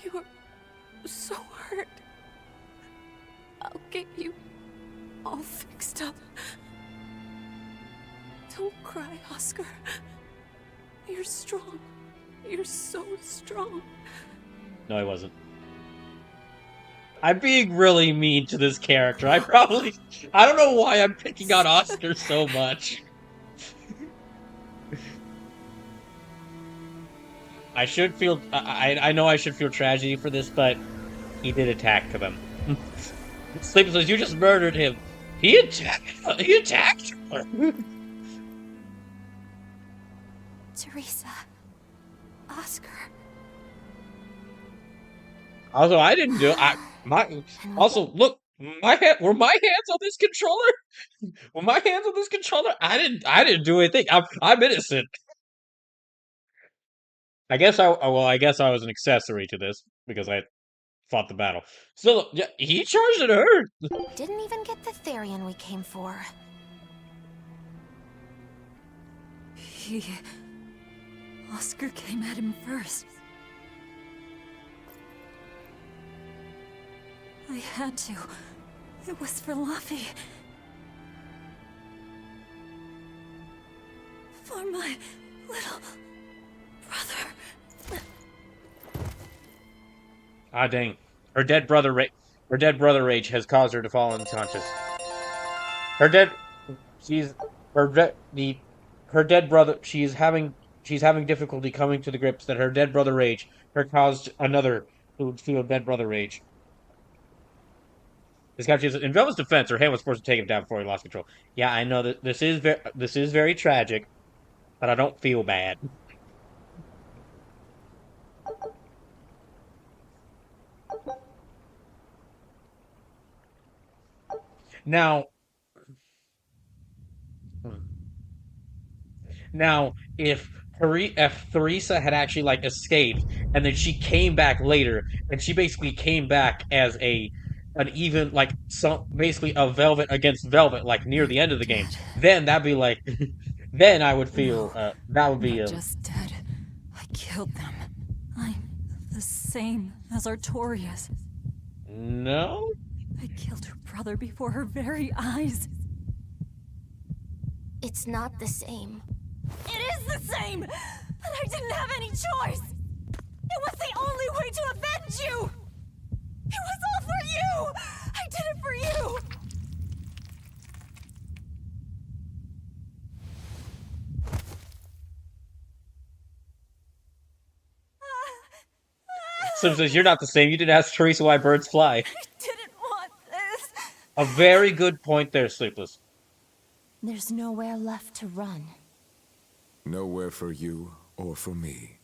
Speaker 18: You're so hurt. I'll get you all fixed up. Don't cry, Oscar. You're strong. You're so strong.
Speaker 1: No, I wasn't. I'm being really mean to this character. I don't know why I'm picking on Oscar so much. I should feel, I know I should feel tragedy for this, but he did attack them. Sleeper says, you just murdered him. He attacked her.
Speaker 5: Teresa. Oscar.
Speaker 1: Also, I didn't do it. Also, look, were my hands on this controller? Were my hands on this controller? I didn't do anything. I'm innocent. I guess I was an accessory to this because I fought the battle. Still, yeah, he charged at her.
Speaker 5: Didn't even get the Therion we came for.
Speaker 14: Oscar came at him first. I had to. It was for Luffy. For my little brother.
Speaker 1: Ah, dang. Her dead brother rage has caused her to fall unconscious. She's having difficulty coming to the grips that her dead brother rage caused another to feel dead brother rage. This guy, in Velvet's defense, her hand was forced to take him down before he lost control. Yeah, I know that this is very tragic, but I don't feel bad. Now, if Teresa had actually like escaped, and then she came back later, and she basically came back as basically a Velvet against Velvet, like near the end of the game, then that'd be like, then I would feel that would be
Speaker 14: just dead. I killed them. I'm the same as Artorias.
Speaker 1: No?
Speaker 14: I killed her brother before her very eyes.
Speaker 5: It's not the same.
Speaker 13: It is the same! But I didn't have any choice! It was the only way to avenge you! It was all for you! I did it for you!
Speaker 1: Slim says, you're not the same. You didn't ask Teresa why birds fly.
Speaker 13: I didn't want this.
Speaker 1: A very good point there, Sleepless.
Speaker 5: There's nowhere left to run.
Speaker 20: Nowhere for you or for me.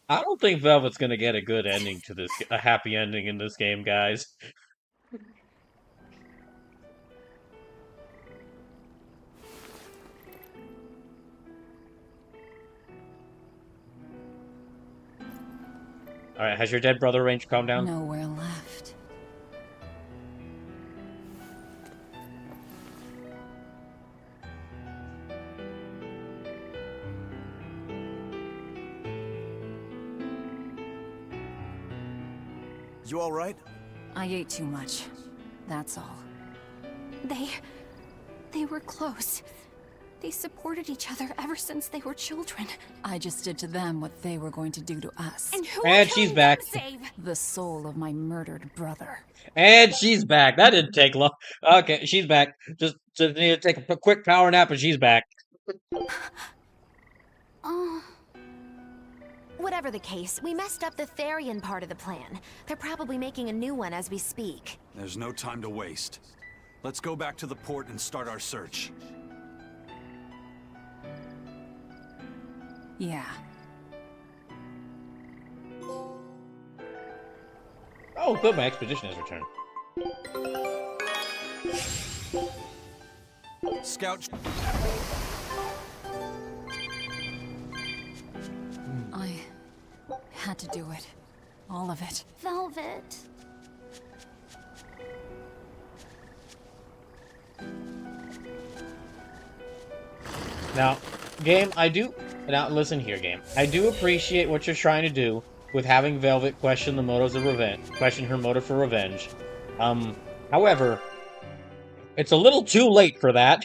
Speaker 1: I don't think Velvet's gonna get a good ending to this, a happy ending in this game, guys. Alright, has your dead brother arranged to calm down?
Speaker 7: Nowhere left.
Speaker 10: You all right?
Speaker 7: I ate too much. That's all.
Speaker 4: They were close. They supported each other ever since they were children.
Speaker 7: I just did to them what they were going to do to us.
Speaker 1: And she's back.
Speaker 7: The soul of my murdered brother.
Speaker 1: And she's back. That didn't take long. Okay, she's back. Just need to take a quick power nap and she's back.
Speaker 5: Oh. Whatever the case, we messed up the Therion part of the plan. They're probably making a new one as we speak.
Speaker 6: There's no time to waste. Let's go back to the port and start our search.
Speaker 7: Yeah.
Speaker 1: Oh, good. My expedition has returned.
Speaker 6: Scout.
Speaker 7: I had to do it. All of it.
Speaker 9: Velvet.
Speaker 1: Now, game, now listen here, game. I do appreciate what you're trying to do with having Velvet question the motives of revenge, question her motive for revenge. However, it's a little too late for that.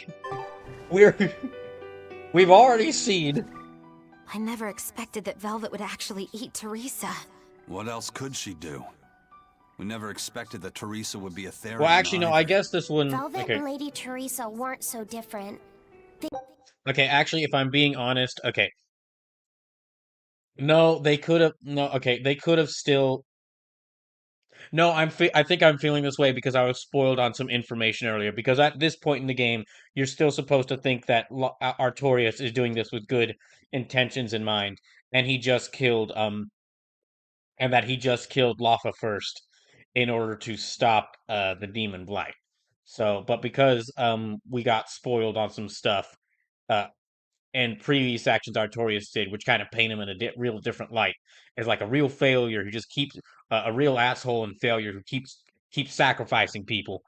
Speaker 1: We've already seen.
Speaker 5: I never expected that Velvet would actually eat Teresa.
Speaker 6: What else could she do? We never expected that Teresa would be a Therion.
Speaker 1: Well, actually, no, I guess this one...
Speaker 9: Velvet
Speaker 1: okay.
Speaker 9: and Lady Teresa weren't so different.
Speaker 1: Okay, actually, if I'm being honest, okay. No, they could have... No, okay, they could have still... No, I think I'm feeling this way because I was spoiled on some information earlier. Because at this point in the game, you're still supposed to think that Artorias is doing this with good intentions in mind, and he just killed Lafa first in order to stop the demon blight. So, but because we got spoiled on some stuff, and previous actions Artorias did, which kind of paint him in a real different light, as like a real failure who just keeps a real asshole and failure who keeps sacrificing people,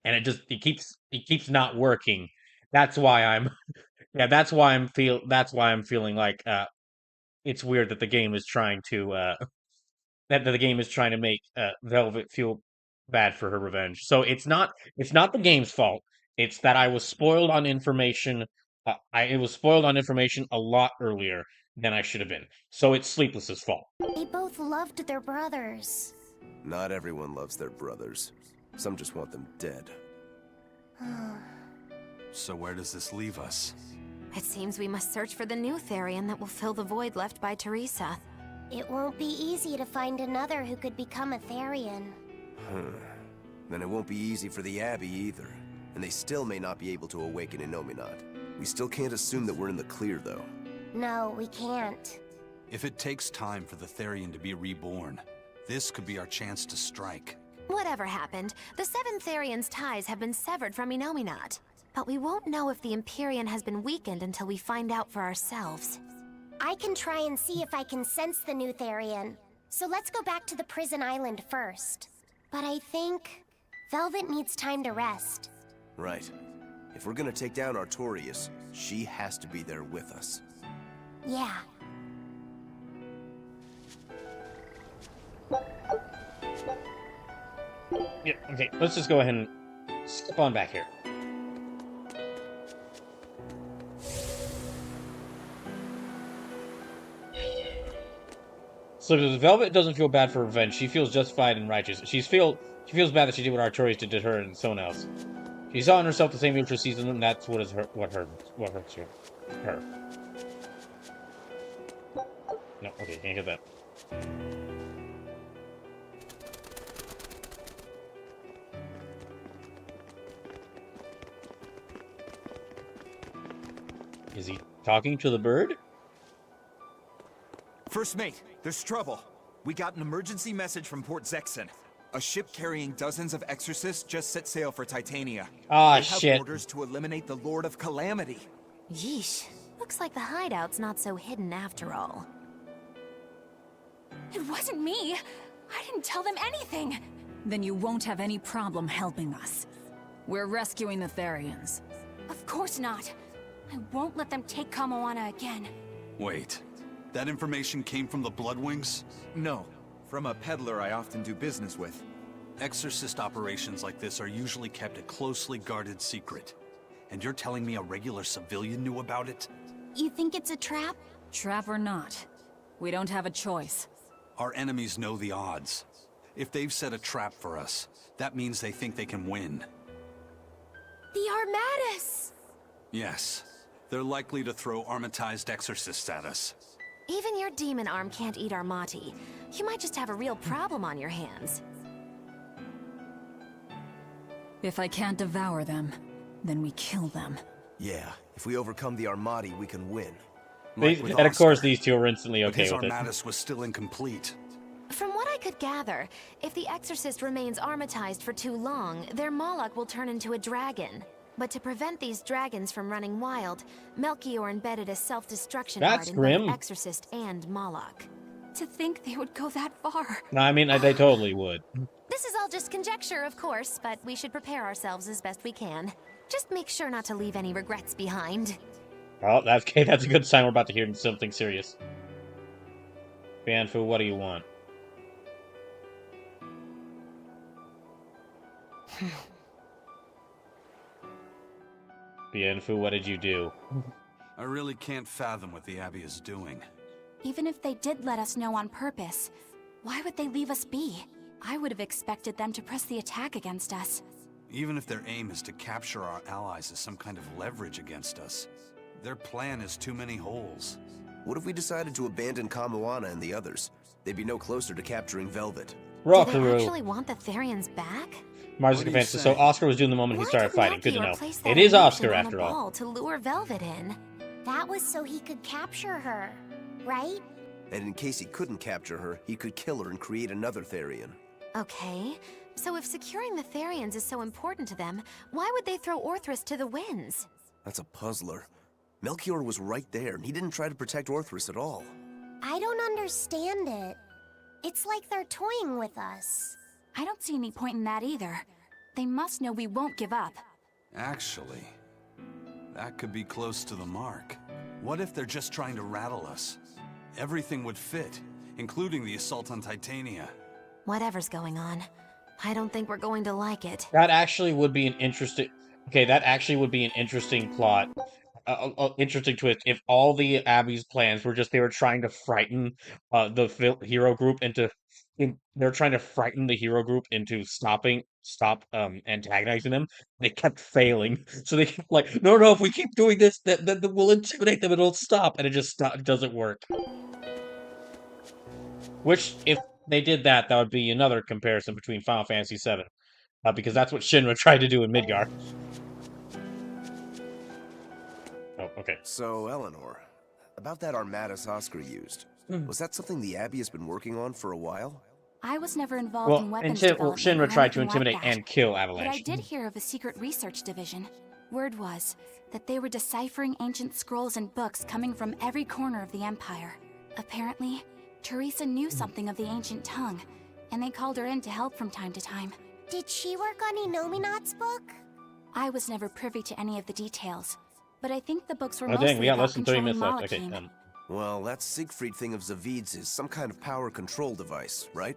Speaker 1: and it keeps not working. That's why I'm that's why I'm feeling like it's weird that the game is trying to that the game is trying to make Velvet feel bad for her revenge. So it's not the game's fault. It's that I was spoiled on information. It was spoiled on information a lot earlier than I should have been. So it's Sleepless's fault.
Speaker 9: They both loved their brothers.
Speaker 10: Not everyone loves their brothers. Some just want them dead.
Speaker 6: So where does this leave us?
Speaker 5: It seems we must search for the new Therion that will fill the void left by Teresa.
Speaker 9: It won't be easy to find another who could become a Therion.
Speaker 10: Then it won't be easy for the Abbey either. And they still may not be able to awaken Innominominominat. We still can't assume that we're in the clear, though.
Speaker 9: No, we can't.
Speaker 6: If it takes time for the Therion to be reborn, this could be our chance to strike.
Speaker 5: Whatever happened, the 7 Therion's ties have been severed from Innominominominat. But we won't know if the Empyrean has been weakened until we find out for ourselves.
Speaker 9: I can try and see if I can sense the new Therion. So let's go back to the prison island first. But I think Velvet needs time to rest.
Speaker 10: Right. If we're gonna take down Artorias, she has to be there with us.
Speaker 9: Yeah.
Speaker 1: Yeah, okay, let's just go ahead and skip on back here. So Velvet doesn't feel bad for revenge. She feels justified and righteous. She feels bad that she did what Artorias did to her and someone else. She saw in herself the same evil she sees in them. That's what hurts her. No, okay, can't get that. Is he talking to the bird?
Speaker 15: First mate, there's trouble. We got an emergency message from Port Zexon. A ship carrying dozens of exorcists just set sail for Titania.
Speaker 1: Ah,
Speaker 15: shit. They have orders to eliminate the Lord of Calamity.
Speaker 5: Yeesh. Looks like the hideout's not so hidden after all.
Speaker 4: It wasn't me. I didn't tell them anything.
Speaker 14: Then you won't have any problem helping us. We're rescuing the Therions.
Speaker 4: Of course not. I won't let them take Kamoana again.
Speaker 6: Wait, that information came from the Bloodwings?
Speaker 17: No, from a peddler I often do business with.
Speaker 6: Exorcist operations like this are usually kept a closely guarded secret. And you're telling me a regular civilian knew about it?
Speaker 3: You think it's a trap?
Speaker 14: Trap or not, we don't have a choice.
Speaker 6: Our enemies know the odds. If they've set a trap for us, that means they think they can win.
Speaker 9: The Armatus!
Speaker 6: Yes, they're likely to throw armatized exorcists at us.
Speaker 5: Even your demon arm can't eat Armati. You might just have a real problem on your hands.
Speaker 14: If I can't devour them, then we kill them.
Speaker 10: Yeah, if we overcome the Armati, we can win.
Speaker 1: And of course, these two are instantly okay with it.
Speaker 6: His Armatus was still incomplete.
Speaker 5: From what I could gather, if the Exorcist remains armatized for too long, their Moloch will turn into a dragon. But to prevent these dragons from running wild, Melchior embedded a self-destruction art in both Exorcist and Moloch.
Speaker 4: To think they would go that far.
Speaker 1: No, I mean, they totally would.
Speaker 5: This is all just conjecture, of course, but we should prepare ourselves as best we can. Just make sure not to leave any regrets behind.
Speaker 1: Oh, that's okay. That's a good sign we're about to hear something serious. Banfu, what do you want? Bienfu, what did you do?
Speaker 6: I really can't fathom what the Abbey is doing.
Speaker 4: Even if they did let us know on purpose, why would they leave us be? I would have expected them to press the attack against us.
Speaker 6: Even if their aim is to capture our allies as some kind of leverage against us, their plan has too many holes.
Speaker 10: What if we decided to abandon Kamoana and the others? They'd be no closer to capturing Velvet.
Speaker 5: Do they actually want the Therions back?
Speaker 1: Mar's convinced. So Oscar was doing the moment he started fighting. Good to know. It is Oscar after all.
Speaker 5: To lure Velvet in.
Speaker 9: That was so he could capture her, right?
Speaker 10: And in case he couldn't capture her, he could kill her and create another Therion.
Speaker 5: Okay, so if securing the Therions is so important to them, why would they throw Orthrus to the winds?
Speaker 10: That's a puzzler. Melchior was right there, and he didn't try to protect Orthrus at all.
Speaker 9: I don't understand it. It's like they're toying with us.
Speaker 4: I don't see any point in that either. They must know we won't give up.
Speaker 6: Actually, that could be close to the mark. What if they're just trying to rattle us? Everything would fit, including the assault on Titania.
Speaker 5: Whatever's going on, I don't think we're going to like it.
Speaker 1: That actually would be an interesting... Okay, that actually would be an interesting plot. Interesting twist if all the Abbey's plans were just they were trying to frighten the hero group into... They're trying to frighten the hero group into stop antagonizing them. They kept failing, so they kept like, no, if we keep doing this, then we'll intimidate them and it'll stop, and it just doesn't work. Which, if they did that, that would be another comparison between Final Fantasy VII, because that's what Shinra tried to do in Midgar. Oh, okay.
Speaker 10: So, Eleanor, about that Armatus Oscar used, was that something the Abbey has been working on for a while?
Speaker 4: I was never involved in weapons development.
Speaker 1: Shinra tried to
Speaker 4: or
Speaker 1: intimidate
Speaker 4: anything like
Speaker 1: and kill Avalanche.
Speaker 4: But I did hear of a secret research division. Word was that they were deciphering ancient scrolls and books coming from every corner of the Empire. Apparently, Teresa knew something of the ancient tongue, and they called her in to help from time to time.
Speaker 9: Did she work on Innominat's book?
Speaker 4: I was never privy to any of the details, but I think the books were
Speaker 1: Oh
Speaker 4: mostly
Speaker 1: dang, we got
Speaker 4: about
Speaker 1: less than 30
Speaker 4: controlling
Speaker 1: minutes left. Okay,
Speaker 4: Malachine.
Speaker 10: Well, that Siegfried thing of Zavid's is some kind of power control device, right?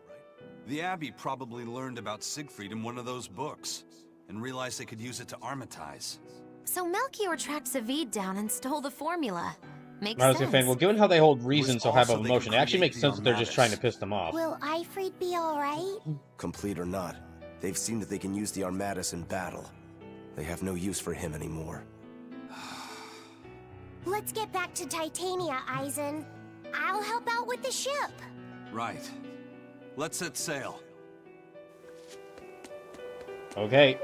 Speaker 6: The Abbey probably learned about Siegfried in one of those books, and realized they could use it to armatize.
Speaker 5: So Melchior tracked Zavid down and stole the formula. Makes
Speaker 1: I was
Speaker 5: sense.
Speaker 1: saying, well, given how they hold reason so high above emotion, it actually makes sense that they're just trying to piss them off.
Speaker 9: Will Ifrid be alright?
Speaker 10: Complete or not, they've seen that they can use the Armatus in battle. They have no use for him anymore.
Speaker 9: Let's get back to Titania, Eisen. I'll help out with the ship.
Speaker 6: Right. Let's set sail.
Speaker 1: Okay.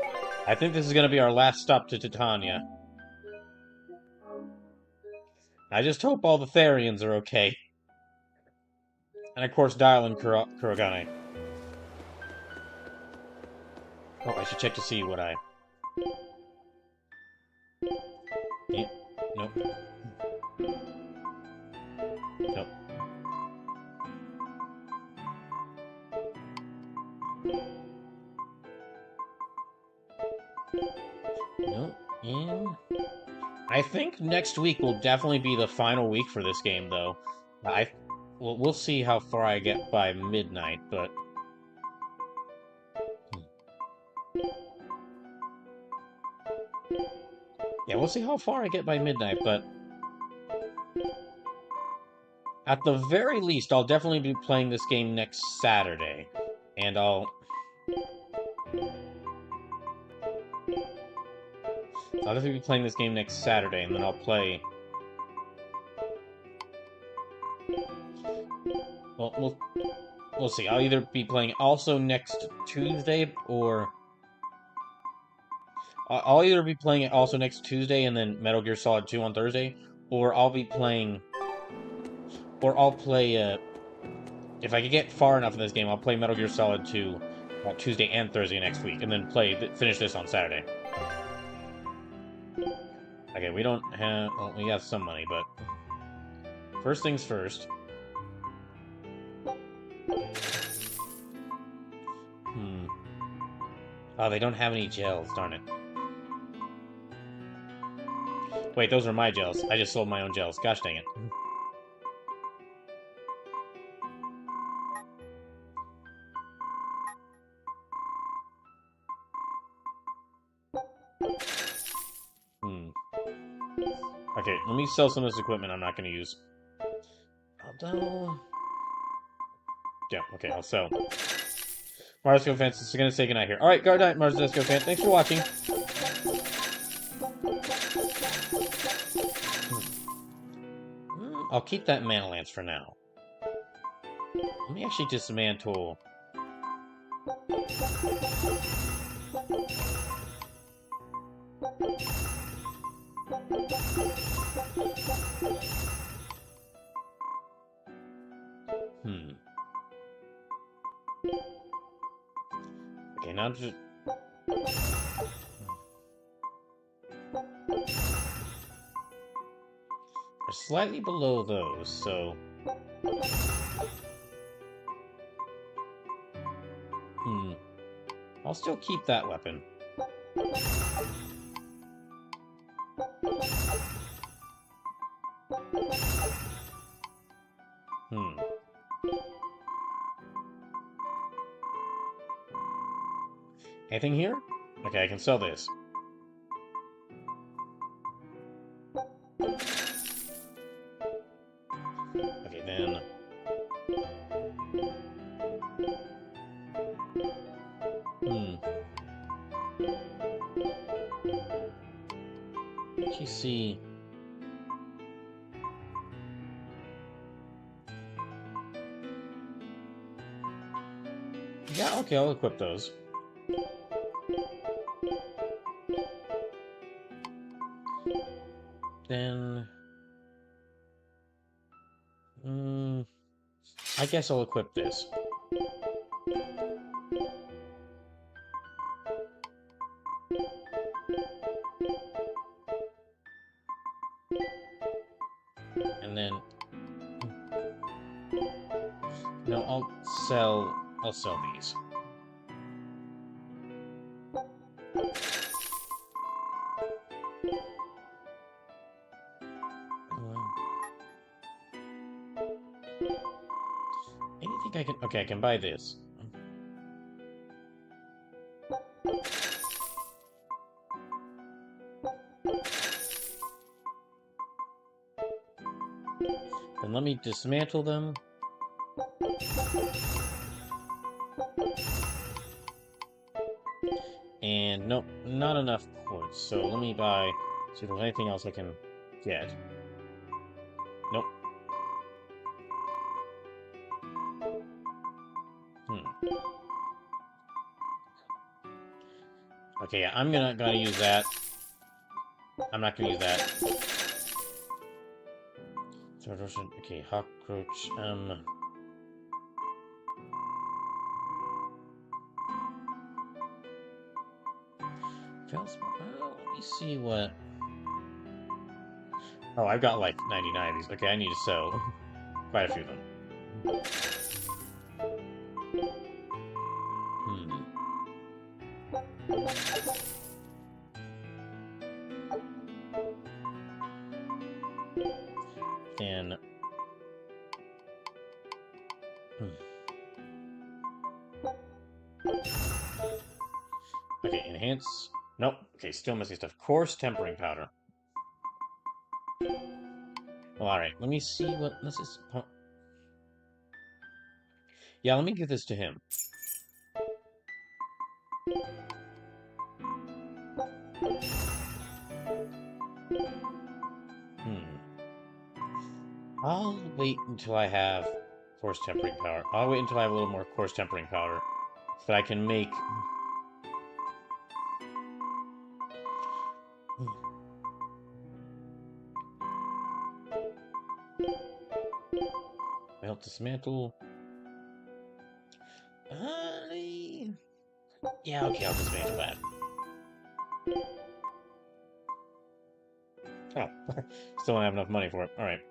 Speaker 1: I think this is going to be our last stop to Titania. I just hope all the Therions are okay. And of course, Dial and Kurogane. Oh, I should check to see what I... Yeah. Nope. Nope. No, and I think next week will definitely be the final week for this game, though. We'll see how far I get by midnight, but yeah, we'll see how far I get by midnight, but at the very least, I'll definitely be playing this game next Saturday, and I'll definitely be playing this game next Saturday, and then I'll play. Well, we'll see. I'll either be playing also next Tuesday, or I'll either be playing it also next Tuesday and then Metal Gear Solid 2 on Thursday, or I'll play, if I can get far enough in this game, I'll play Metal Gear Solid 2 Tuesday and Thursday next week, and then finish this on Saturday. Okay, we don't have, well, we have some money, but first things first. Oh, they don't have any gels, darn it. Wait, those are my gels. I just sold my own gels. Gosh dang it. Okay, let me sell some of this equipment I'm not going to use. Although... yeah, okay, I'll sell. Marsco fans is going to say goodnight here. Alright, good night, Marsco fan. Thanks for watching. I'll keep that mana lance for now. Let me actually dismantle. Okay, now just... we're slightly below those, so... I'll still keep that weapon. Anything here? Okay, I can sell this. Okay, then... Let's see... yeah, okay, I'll equip those. Then... I guess I'll equip this. And then... no, I'll sell these. Anything I can... okay, I can buy this. Then let me dismantle them. And nope, not enough quartz. So let me buy... see if there's anything else I can get. Nope. Okay, yeah, I'm gonna use that. I'm not gonna use that. Okay, cockroach, let me see what... oh, I've got like 99 of these. Okay, I need to sell quite a few of them. Then... Okay, enhance... Nope. Okay, still missing stuff. Coarse tempering powder. Well, alright. Let me see what... Let's just... Yeah, let me give this to him. I'll wait until I have coarse tempering powder. I'll wait until I have a little more coarse tempering powder so that I can make... Melt dismantle. Yeah, okay, I'll dismantle that. Oh, still don't have enough money for it. Alright.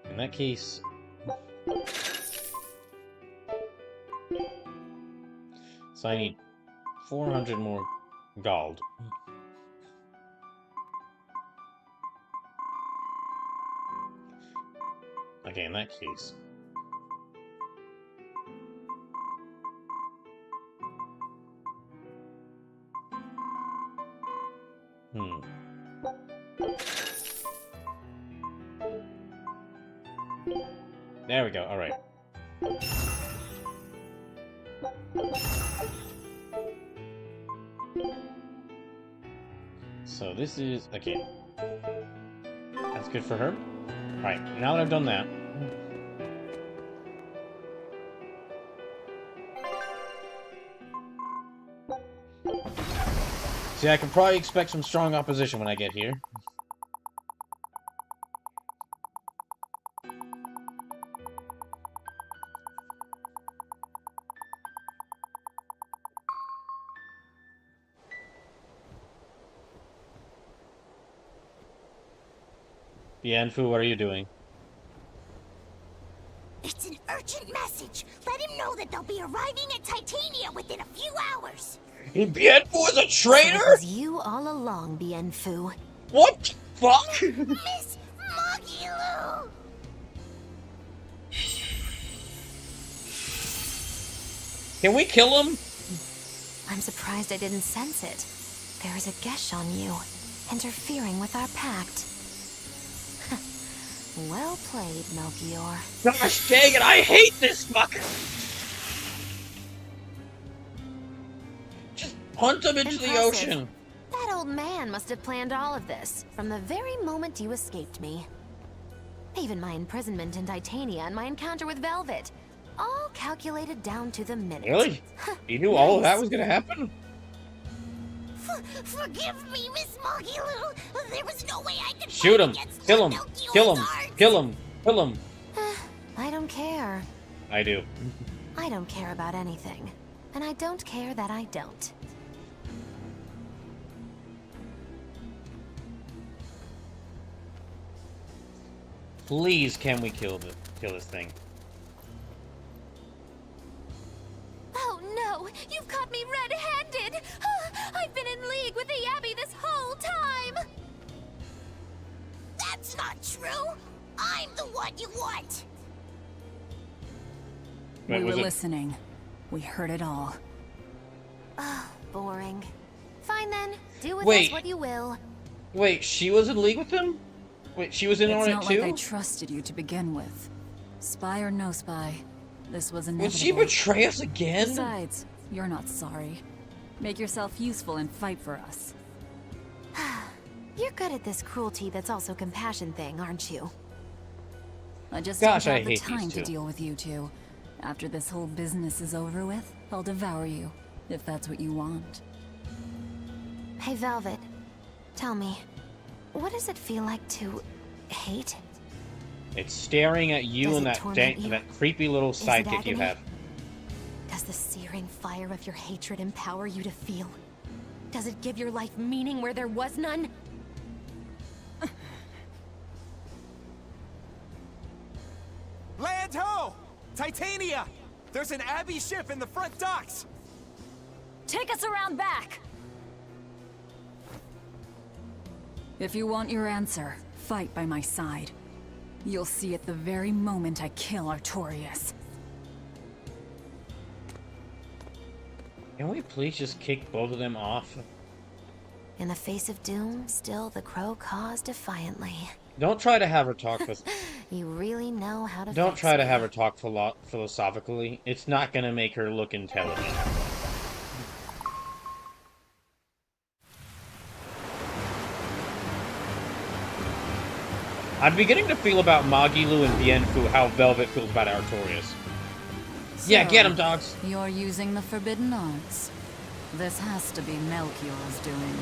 Speaker 1: In that case... So I need 400 more gold. Okay, in that case... There we go, alright. So this is... okay. That's good for her. Alright, now that I've done that... See, I can probably expect some strong opposition when I get here. Bienfu, what are you doing?
Speaker 11: It's an urgent message. Let him know that they'll be arriving at Titania within a few hours.
Speaker 1: Bienfu is a traitor?
Speaker 5: So it was you all along, Bienfu.
Speaker 1: What the fuck?
Speaker 11: Miss Magilu!
Speaker 1: Can we kill him?
Speaker 5: I'm surprised I didn't sense it. There is a gesh on you, interfering with our pact. Well played, Melchior.
Speaker 1: Gosh dang it, I hate this fucker! Just punt him into the ocean.
Speaker 5: That old man must have planned all of this, from the very moment you escaped me. Even my imprisonment in Titania and my encounter with Velvet. All calculated down to the minute.
Speaker 1: Really? You knew all of that was gonna happen?
Speaker 11: Forgive me, Miss Magilu. There was no way I could
Speaker 1: shoot him! Kill him! Kill him! Kill him! Kill him!
Speaker 5: I don't care.
Speaker 1: I do.
Speaker 5: I don't care about anything. And I don't care that I don't.
Speaker 1: Please, can we kill this thing?
Speaker 13: Oh no! You've caught me red-handed! I've been in league with the Abbey this whole time!
Speaker 11: That's not true! I'm the one you want!
Speaker 14: We were listening. We heard it all.
Speaker 5: Oh, boring. Fine then. Do with
Speaker 1: Wait.
Speaker 5: us what you will.
Speaker 1: Wait, she was in league with him? Wait, she was in on it too?
Speaker 14: It's not like I trusted you to begin with. Spy or no spy, this was inevitable.
Speaker 1: Will she betray us again?
Speaker 14: Besides, you're not sorry. Make yourself useful and fight for us.
Speaker 5: You're good at this cruelty that's also compassion thing, aren't you?
Speaker 14: I just
Speaker 1: Gosh,
Speaker 14: don't
Speaker 1: I
Speaker 14: have the
Speaker 1: hate these
Speaker 14: time to
Speaker 1: two.
Speaker 14: deal with you two. After this whole business is over with, I'll devour you, if that's what you want.
Speaker 5: Hey, Velvet. Tell me, what does it feel like to hate?
Speaker 1: It's staring at you
Speaker 5: Does
Speaker 1: and
Speaker 5: it
Speaker 1: that
Speaker 5: torment you?
Speaker 1: that creepy little
Speaker 5: Is it
Speaker 1: sidekick you
Speaker 5: agony?
Speaker 1: have.
Speaker 5: Does the searing fire of your hatred empower you to feel? Does it give your life meaning where there was none?
Speaker 15: Land ho! Titania! There's an Abbey ship in the front docks!
Speaker 13: Take us around back!
Speaker 14: If you want your answer, fight by my side. You'll see it the very moment I kill Artorias.
Speaker 1: Can we please just kick both of them off?
Speaker 5: In the face of doom, still the crow caws defiantly.
Speaker 1: Don't try to have her talk
Speaker 5: You really know how to
Speaker 1: Don't
Speaker 5: fix
Speaker 1: try to
Speaker 5: me.
Speaker 1: have her talk philosophically. It's not gonna make her look intelligent. I'm beginning to feel about Magilu and Bienfu how Velvet feels about Artorias. Yeah, get him, dogs!
Speaker 14: You're using the forbidden arts. This has to be Melchior's doing.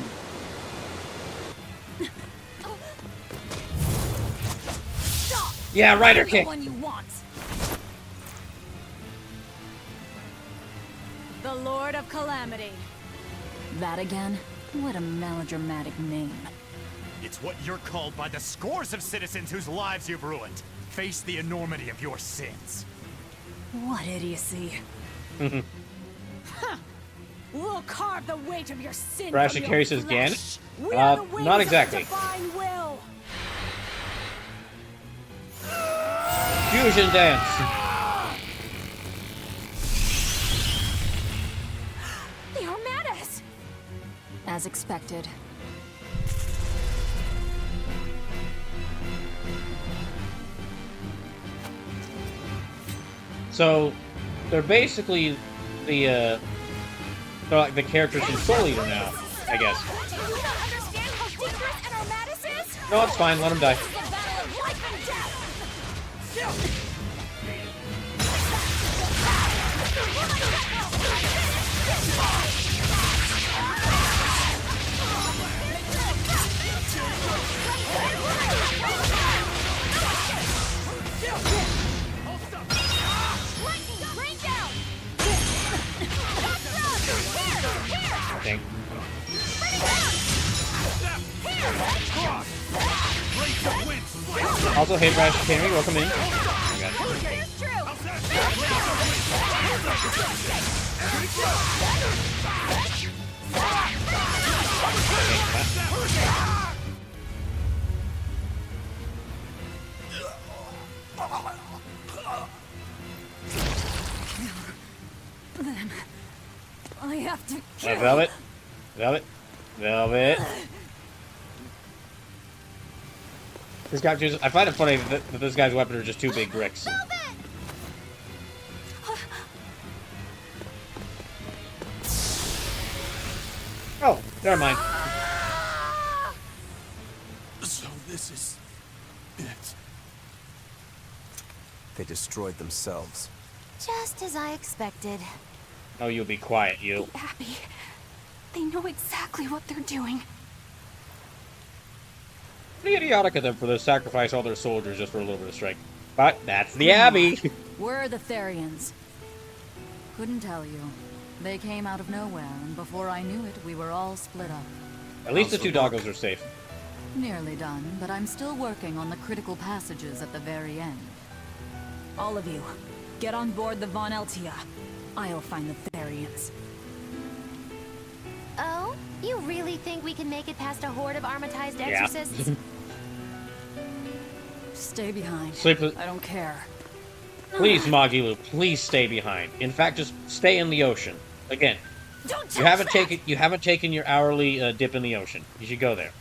Speaker 13: Stop!
Speaker 1: Yeah, rider
Speaker 13: I'm
Speaker 1: kick!
Speaker 13: the one you want. The Lord of Calamity.
Speaker 14: That again? What a melodramatic name.
Speaker 19: It's what you're called by the scores of citizens whose lives you've ruined. Face the enormity of your sins.
Speaker 14: What idiocy.
Speaker 13: Huh. We'll carve the weight of your sin
Speaker 1: Brash
Speaker 13: from
Speaker 1: carries
Speaker 13: your
Speaker 1: his Gan?
Speaker 13: flesh. We are the wings
Speaker 1: Not
Speaker 13: of
Speaker 1: exactly.
Speaker 13: divine will.
Speaker 1: Fusion dance!
Speaker 13: They are mad at us.
Speaker 14: As expected.
Speaker 1: So, they're basically they're like the characters in Soul Eater now, I guess.
Speaker 13: Do you not understand how dangerous an Armatus is?
Speaker 1: No, it's fine, let him die.
Speaker 13: This is a battle of life and death.
Speaker 1: Dang. Also, hey, Brash Henry, welcome in. Oh my God.
Speaker 14: Then I have to kill.
Speaker 1: Velvet. Velvet. Velvet. This guy just, I find it funny that this guy's weapon are just two big bricks. Oh, never mind.
Speaker 15: So this is it.
Speaker 10: They destroyed themselves.
Speaker 5: Just as I expected.
Speaker 1: Oh, you'll be quiet, you.
Speaker 4: Abby, they know exactly what they're doing.
Speaker 1: Pretty idiotic of them for to sacrifice all their soldiers just for a little bit of strength. But that's the Abbey.
Speaker 14: We're the Therions. Couldn't tell you. They came out of nowhere, and before I knew it, we were all split up.
Speaker 1: At least the two doggos are safe.
Speaker 14: Nearly done, but I'm still working on the critical passages at the very end. All of you, get on board the Von Eltia. I'll find the Therions.
Speaker 5: Oh? You really think we can make it past a horde of armatized
Speaker 1: Yeah.
Speaker 5: exorcists?
Speaker 14: Stay behind.
Speaker 1: Sleep with-
Speaker 14: I don't care.
Speaker 1: Please, Magilu, please stay behind. In fact, just stay in the ocean. Again, you haven't taken your hourly dip in the ocean. You should go there.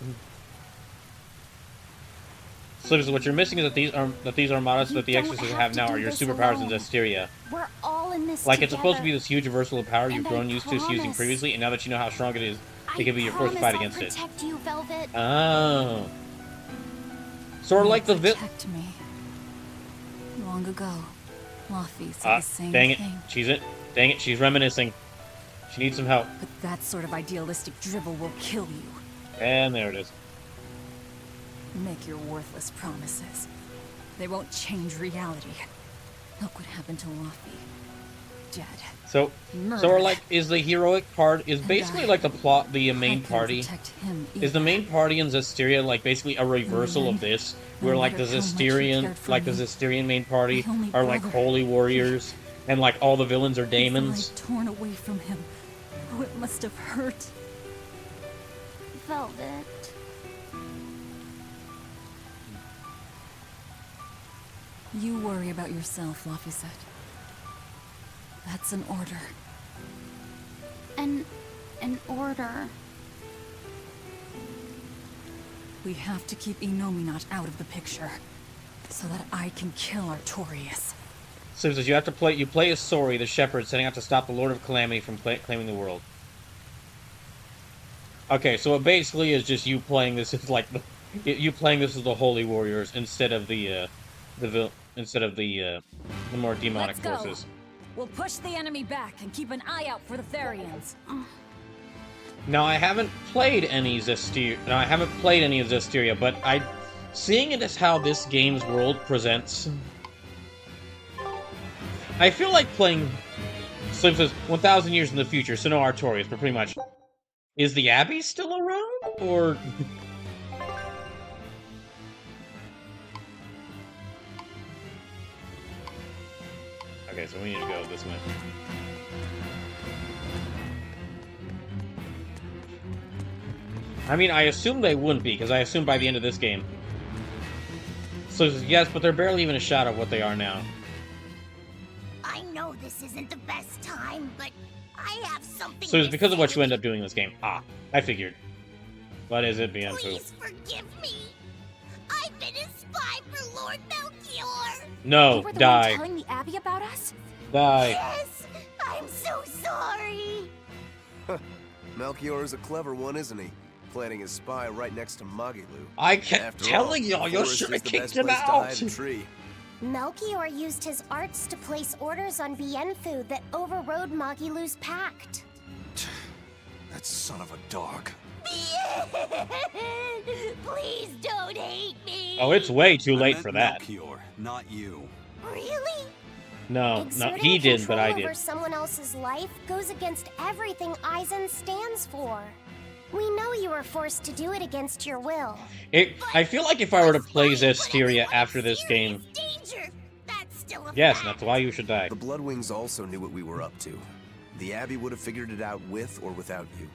Speaker 1: Sleep, what you're missing is that these armadas that the exorcists have now are your superpowers in Zestiria.
Speaker 3: We're all in this
Speaker 1: Like, it's supposed to
Speaker 3: together.
Speaker 1: be this huge reversal of power you've
Speaker 3: And I
Speaker 1: grown used to using
Speaker 3: promise-
Speaker 1: previously, and now that you know how strong it is, it can be your first
Speaker 3: promise
Speaker 1: fight
Speaker 3: I'll
Speaker 1: against it.
Speaker 3: protect you, Velvet.
Speaker 1: Oh. Sort of like the
Speaker 14: Protect me. Long ago, Laffy said the same
Speaker 1: dang it.
Speaker 14: thing.
Speaker 1: Dang it, she's reminiscing. She needs some help.
Speaker 14: But that sort of idealistic drivel will kill you.
Speaker 1: And there it is.
Speaker 14: Make your worthless promises. They won't change reality. Look what happened to Laffy. Dead.
Speaker 1: So we're like, is the heroic part, is basically like the plot, the main party, is the main party in Zestiria like basically a reversal of this, where like the Zestirian main party are like holy warriors, and like all the villains are daemons.
Speaker 14: Torn away from him. Oh, it must have hurt.
Speaker 3: Velvet.
Speaker 14: You worry about yourself, Laphicet. That's an order.
Speaker 4: An order.
Speaker 14: We have to keep Innominominomiminat out of the picture, so that I can kill Artorias.
Speaker 1: So it says you play as Sori, the shepherd, setting out to stop the Lord of Calamity from claiming the world. Okay, so it basically is just you playing this as like you playing this as the Holy Warriors instead of the more demonic forces.
Speaker 14: We'll push the enemy back and keep an eye out for the Therions.
Speaker 1: Now I haven't played any of Zestiria, but seeing it as how this game's world presents, I feel like playing. Slim says 1,000 years in the future, so no Artorias, but pretty much. Is the Abbey still around, or? Okay, so we need to go this way. I mean, I assume they wouldn't be, because I assume by the end of this game. So yes, but they're barely even a shadow of what they are now.
Speaker 11: I know this isn't the best time, but I have something.
Speaker 1: So it's because of what you end up doing in this game. Ah, I figured. What is it, Bienfu?
Speaker 11: Please forgive me. I've been a spy for Lord Melchior.
Speaker 1: No,
Speaker 4: you were the
Speaker 1: die.
Speaker 4: one telling the Abbey about us?
Speaker 1: Die.
Speaker 11: Yes, I'm so sorry.
Speaker 10: Melchior is a clever one, isn't he? Planting his spy right next to Magilu.
Speaker 1: I kept telling y'all, you should have kicked him out.
Speaker 9: Melchior used his arts to place orders on Bienfu that overrode Magilu's pact.
Speaker 6: That son of a dog.
Speaker 11: Please don't hate me.
Speaker 1: Oh, it's way too late for that.
Speaker 6: Melchior, not you.
Speaker 9: Really?
Speaker 1: No,
Speaker 9: Exerting
Speaker 1: he did, but I
Speaker 9: control over
Speaker 1: did.
Speaker 9: someone else's life goes against everything Eisen stands for. We know you were forced to do it against your will.
Speaker 1: I feel like if I were to play Zestiria after this game... Yes, that's why you should die.
Speaker 10: The Bloodwings also knew what we were up to. The Abbey would have figured it out with or without you.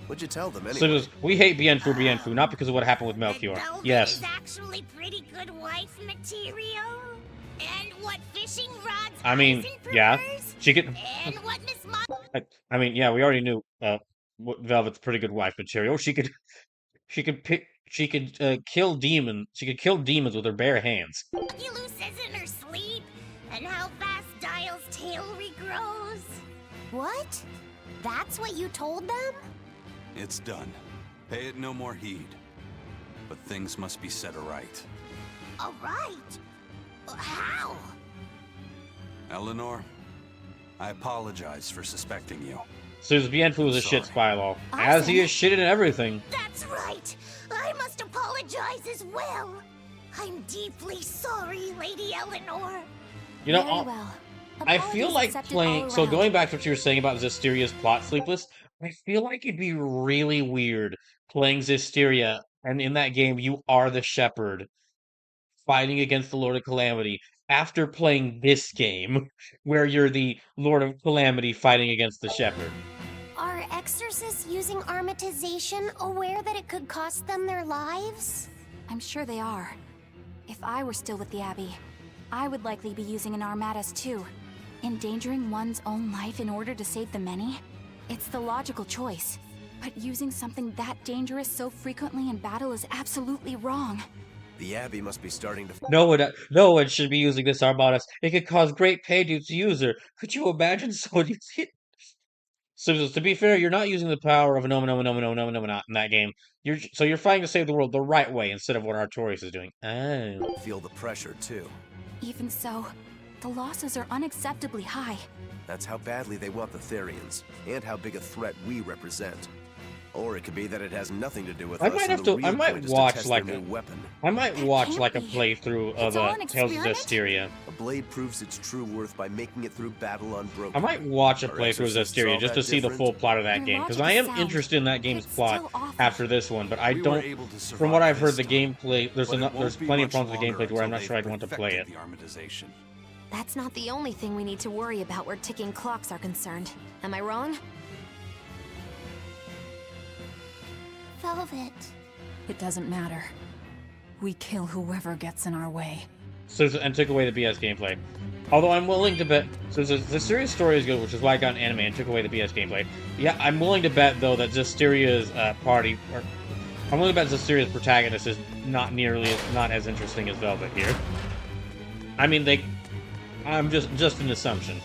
Speaker 10: What'd you tell them anyway?
Speaker 1: So we hate Bienfu, not because of what happened with Melchior. Yes.
Speaker 11: Is actually pretty good wife material. And what fishing rods
Speaker 1: I mean,
Speaker 11: Eisen
Speaker 1: yeah.
Speaker 11: prefers,
Speaker 1: She could...
Speaker 11: And what Miss
Speaker 1: I mean, yeah, we already knew Velvet's pretty good wife material. She could kill demons. She could kill demons with her bare hands.
Speaker 11: Magilu says in her sleep, and how fast Dial's tail regrows.
Speaker 9: What? That's what you told them?
Speaker 6: It's done. Pay it no more heed. But things must be set aright.
Speaker 11: All right. How?
Speaker 6: Eleanor, I apologize for suspecting you.
Speaker 1: So Bienfu was a shit spy law. As he is shit in everything.
Speaker 11: That's right. I must apologize as well. I'm deeply sorry, Lady Eleanor.
Speaker 1: You know, I feel like playing... So going back to what you were saying about Zestiria's plot Sleepless, I feel like it'd be really weird playing Zestiria, and in that game you are the shepherd fighting against the Lord of Calamity after playing this game where you're the Lord of Calamity fighting against the shepherd.
Speaker 9: Are exorcists using armatization aware that it could cost them their lives?
Speaker 4: I'm sure they are. If I were still with the Abbey, I would likely be using an armatus too. Endangering one's own life in order to save the many? It's the logical choice. But using something that dangerous so frequently in battle is absolutely wrong.
Speaker 10: The Abbey must be starting to...
Speaker 1: No one should be using this armatus. It could cause great pain to its user. Could you imagine someone using it? So to be fair, you're not using the power of Innominominominominominominominat in that game. You're fighting to save the world the right way instead of what Artorias is doing. Oh.
Speaker 10: Feel the pressure too.
Speaker 4: Even so, the losses are unacceptably high.
Speaker 10: That's how badly they want the Therions, and how big a threat we represent. Or it could be that it has nothing to do with us.
Speaker 1: I might watch like a playthrough of Tales of Zestiria.
Speaker 10: A blade proves its true worth by making it through battle unbroken.
Speaker 1: I might watch a playthrough of Zestiria just to see the full plot of that game, because I am interested in that game's plot after this one, but I don't. From what I've heard, the gameplay there's plenty of problems with the gameplay where I'm not sure I'd want to play it.
Speaker 5: That's not the only thing we need to worry about where ticking clocks are concerned. Am I wrong?
Speaker 9: Velvet.
Speaker 14: It doesn't matter. We kill whoever gets in our way.
Speaker 1: So, and took away the BS gameplay. Although I'm willing to bet, so the serious story is good, which is why I got an anime and took away the BS gameplay. Yeah, I'm willing to bet though that Zesteria's I'm willing to bet Zesteria's protagonist is not as interesting as Velvet here. I mean, I'm just an assumption.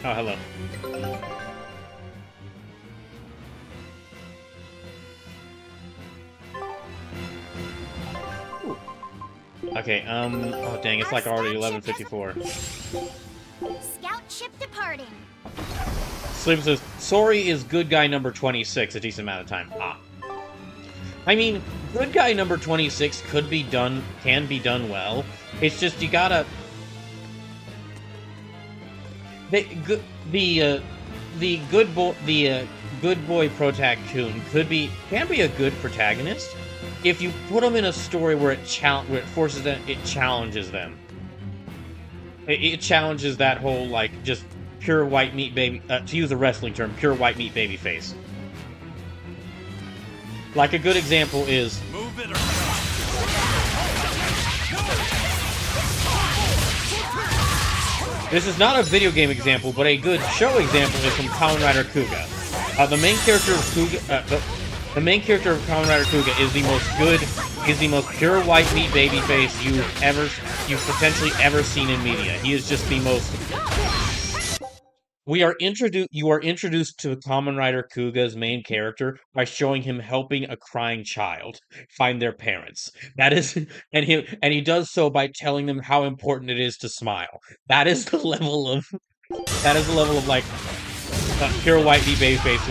Speaker 1: Oh, hello. Okay, oh dang, it's like already 11:54.
Speaker 9: Scout ship departing.
Speaker 1: Slim says, sorry is good guy number 26 a decent amount of time. Ah. I mean, good guy number 26 can be done well. It's just, you gotta... The good boy protag-kun can be a good protagonist if you put them in a story where it forces them, it challenges them. It challenges that whole, like, just pure white meat baby, to use a wrestling term, pure white meat baby face. Like, a good example is... Move it This is not a video game example, but a good show example is from Kamen Rider Kuga. The main character of Kuga, the main character of Kamen Rider Kuga is the most pure white meat baby face you've potentially ever seen in media. He is just the most. You are introduced to Kamen Rider Kuga's main character by showing him helping a crying child find their parents. That is, and he does so by telling them how important it is to smile. That is the level of like pure white meat baby face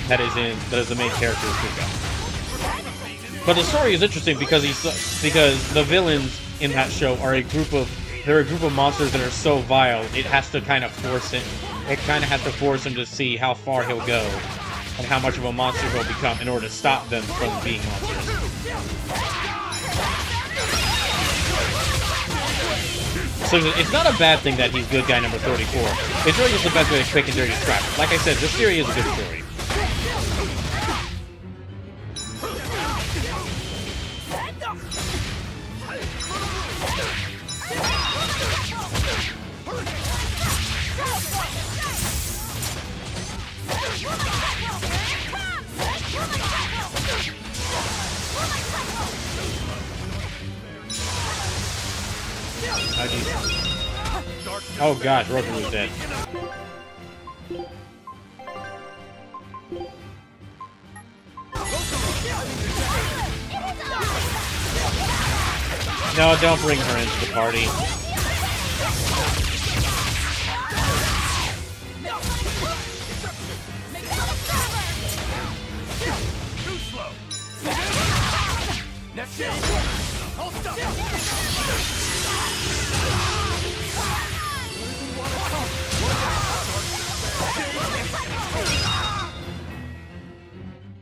Speaker 1: that is the main character of Kuga. But the story is interesting because the villains in that show are a group of monsters that are so vile. It has to kind of force him. It kind of has to force him to see how far he'll go and how much of a monster he'll become in order to stop them from being monsters. So it's not a bad thing that he's good guy number 34. It's really just the best way to quick and dirty describe it. Like I said, this theory is a good story. Oh gosh, Rokuru's dead. No, don't bring her into the party.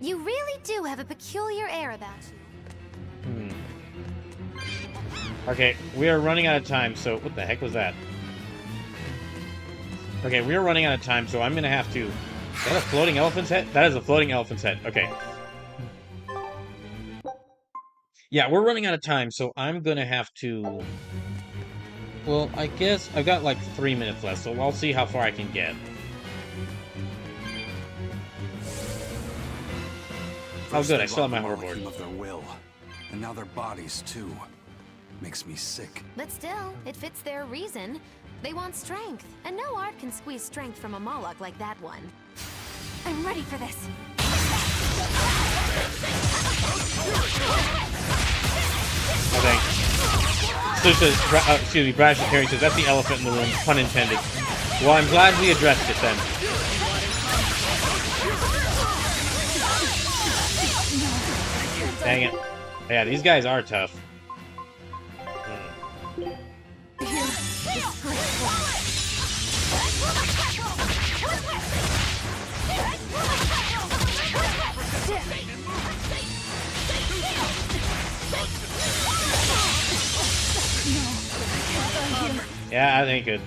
Speaker 5: You really do have a peculiar air about you.
Speaker 1: Okay, we are running out of time, so... What the heck was that? Okay, we are running out of time, so I'm gonna have to... Is that a floating elephant's head? That is a floating elephant's head. Okay. Yeah, we're running out of time, so I'm gonna have to... Well, I guess I've got like 3 minutes left, so I'll see how far I can get. Oh good, I still have my hoverboard.
Speaker 6: Of their will, and now their bodies too. Makes me sick.
Speaker 5: But still, it fits their reason. They want strength, and no art can squeeze strength from a Moloch like that one.
Speaker 4: I'm ready for this.
Speaker 1: Oh thanks. So says, excuse me, Brash Terry says that's the elephant in the room, pun intended. Well, I'm glad we addressed it then. Dang it. Yeah, these guys are tough. Yeah, I think it.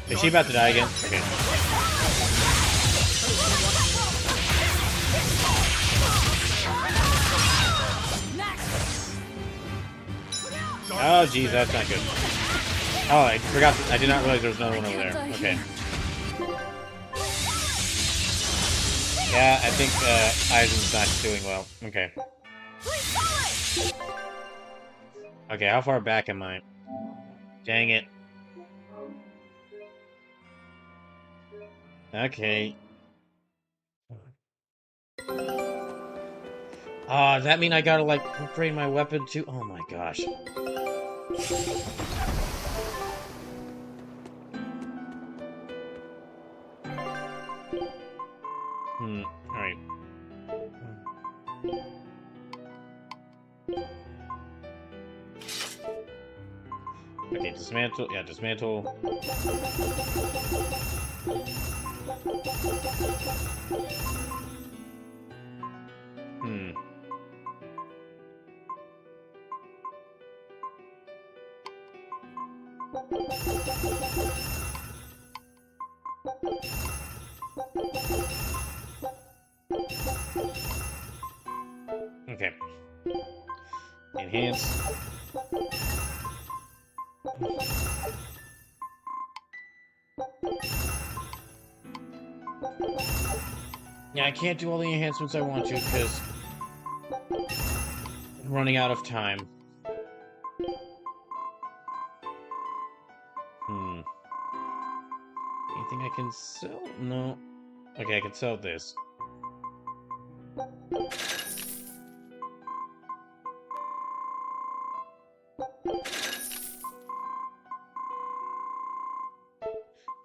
Speaker 1: Is she about to die again? Okay. Oh, geez, that's not good. Oh, I forgot. I did not realize there was another one over there. Okay. Yeah, I think Eisen's not doing well. Okay. Okay, how far back am I? Dang it. Okay. Does that mean I gotta, like, upgrade my weapon too? Oh my gosh. Alright. Okay, dismantle. Yeah, dismantle. Okay. Enhance. Yeah, I can't do all the enhancements I want to because I'm running out of time. Anything I can sell? No. Okay, I can sell this.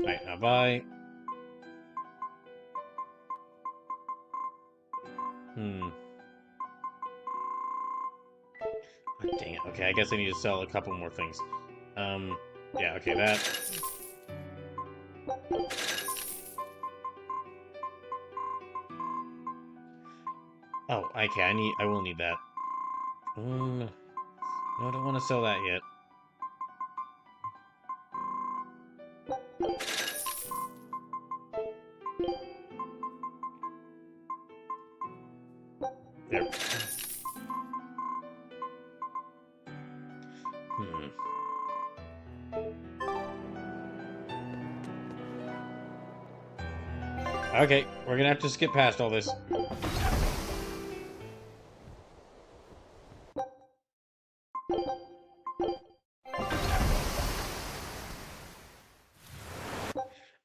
Speaker 1: Alright, now buy. Oh, dang it. Okay, I guess I need to sell a couple more things. Yeah, okay, that. Oh, okay, I will need that. No, I don't want to sell that yet. There. Okay, we're gonna have to skip past all this.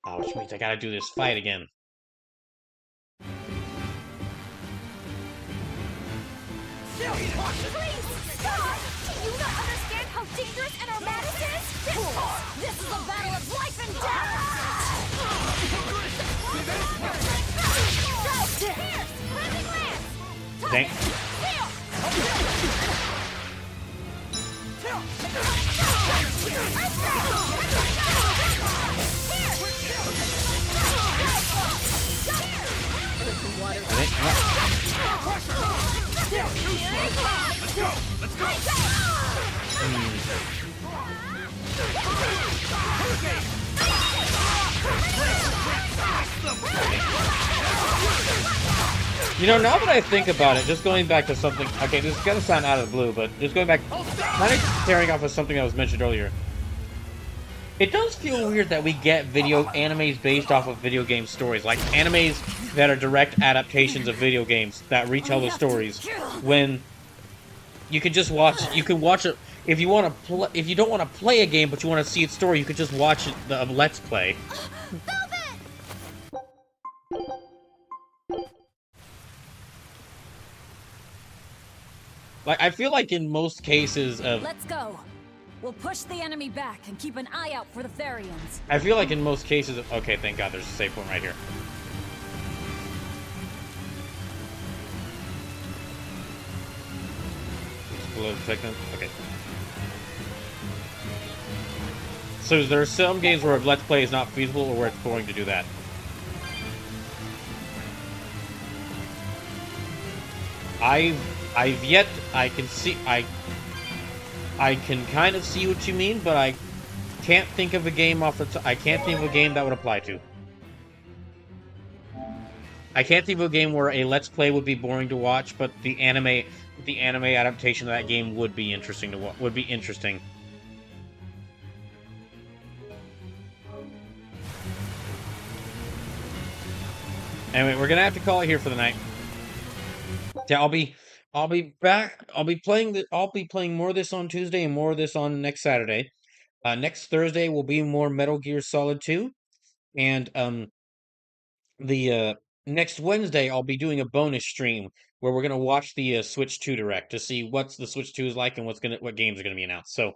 Speaker 1: Oh, which means I gotta do this fight again.
Speaker 13: Please, stop! Do you not understand how dangerous and Armatis is? This is a battle of life and death! Here! Flaming lance!
Speaker 1: Dang.
Speaker 13: Let's go! Let's go!
Speaker 1: You know, now that I think about it, just going back to something... Okay, this is gonna sound out of the blue, but just going back... Kind of carrying off of something that was mentioned earlier. It does feel weird that we get animes based off of video game stories. Like, animes that are direct adaptations of video games that retell the stories. When you can just watch... You can watch it... If you want to play... If you don't want to play a game, but you want to see its story, you could just watch the Let's Play. Like, I feel like in most cases of...
Speaker 14: Let's go. We'll push the enemy back and keep an eye out for the Therions.
Speaker 1: I feel like in most cases of... Okay, thank God, there's a safe one right here. Okay. So there are some games where Let's Play is not feasible or where it's boring to do that. I've yet... I can see... I can kind of see what you mean, but I can't think of a game off the I can't think of a game that would apply to. I can't think of a game where a Let's Play would be boring to watch, but the anime adaptation of that game would be interesting to watch. Would be interesting. Anyway, we're gonna have to call it here for the night. Yeah, I'll be back. I'll be playing more of this on Tuesday and more of this on next Saturday. Next Thursday will be more Metal Gear Solid 2, and the next Wednesday I'll be doing a bonus stream where we're gonna watch the Switch 2 Direct to see what's the Switch 2 is like and what games are gonna be announced. So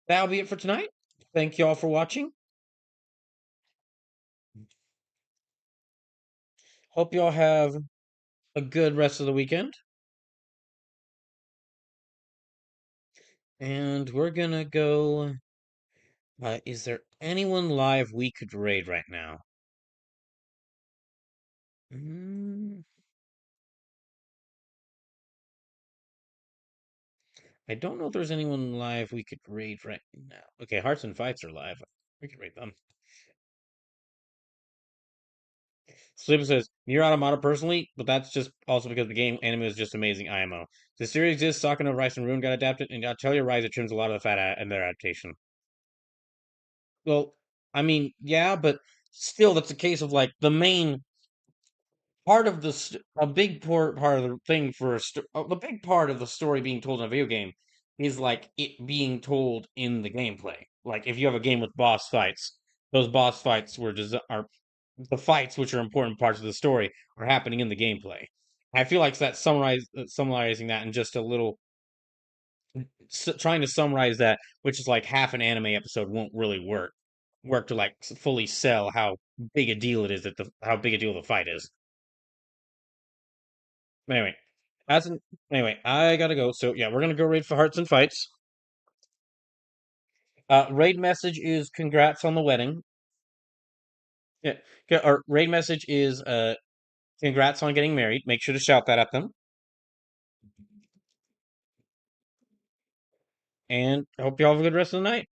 Speaker 1: that'll be it for tonight. Thank you all for watching. Hope y'all have a good rest of the weekend. And we're gonna go. Is there anyone live we could raid right now? I don't know if there's anyone live we could raid right now. Okay, Hearts and Fights are live. We could raid them. Sleeper says, Nier Automata personally, but that's just also because the game anime is just amazing IMO. The series exists, Sakuna, Rice, and Ruin got adapted, and I'll tell you, Rise, it trims a lot of the fat in their adaptation. Well, I mean, yeah, but still, that's a case of, like, the main part of a big part of the thing for the big part of the story being told in a video game is, like, it being told in the gameplay. Like, if you have a game with boss fights, those boss fights are the fights, which are important parts of the story, are happening in the gameplay. I feel like that summarizing that in just a little, trying to summarize that, which is like half an anime episode, won't really work to like fully sell how big a deal it is how big a deal the fight is. Anyway, I gotta go. So yeah, we're gonna go raid for Hearts and Fights. Raid message is congrats on the wedding. Yeah, our raid message is congrats on getting married. Make sure to shout that at them. And I hope you all have a good rest of the night.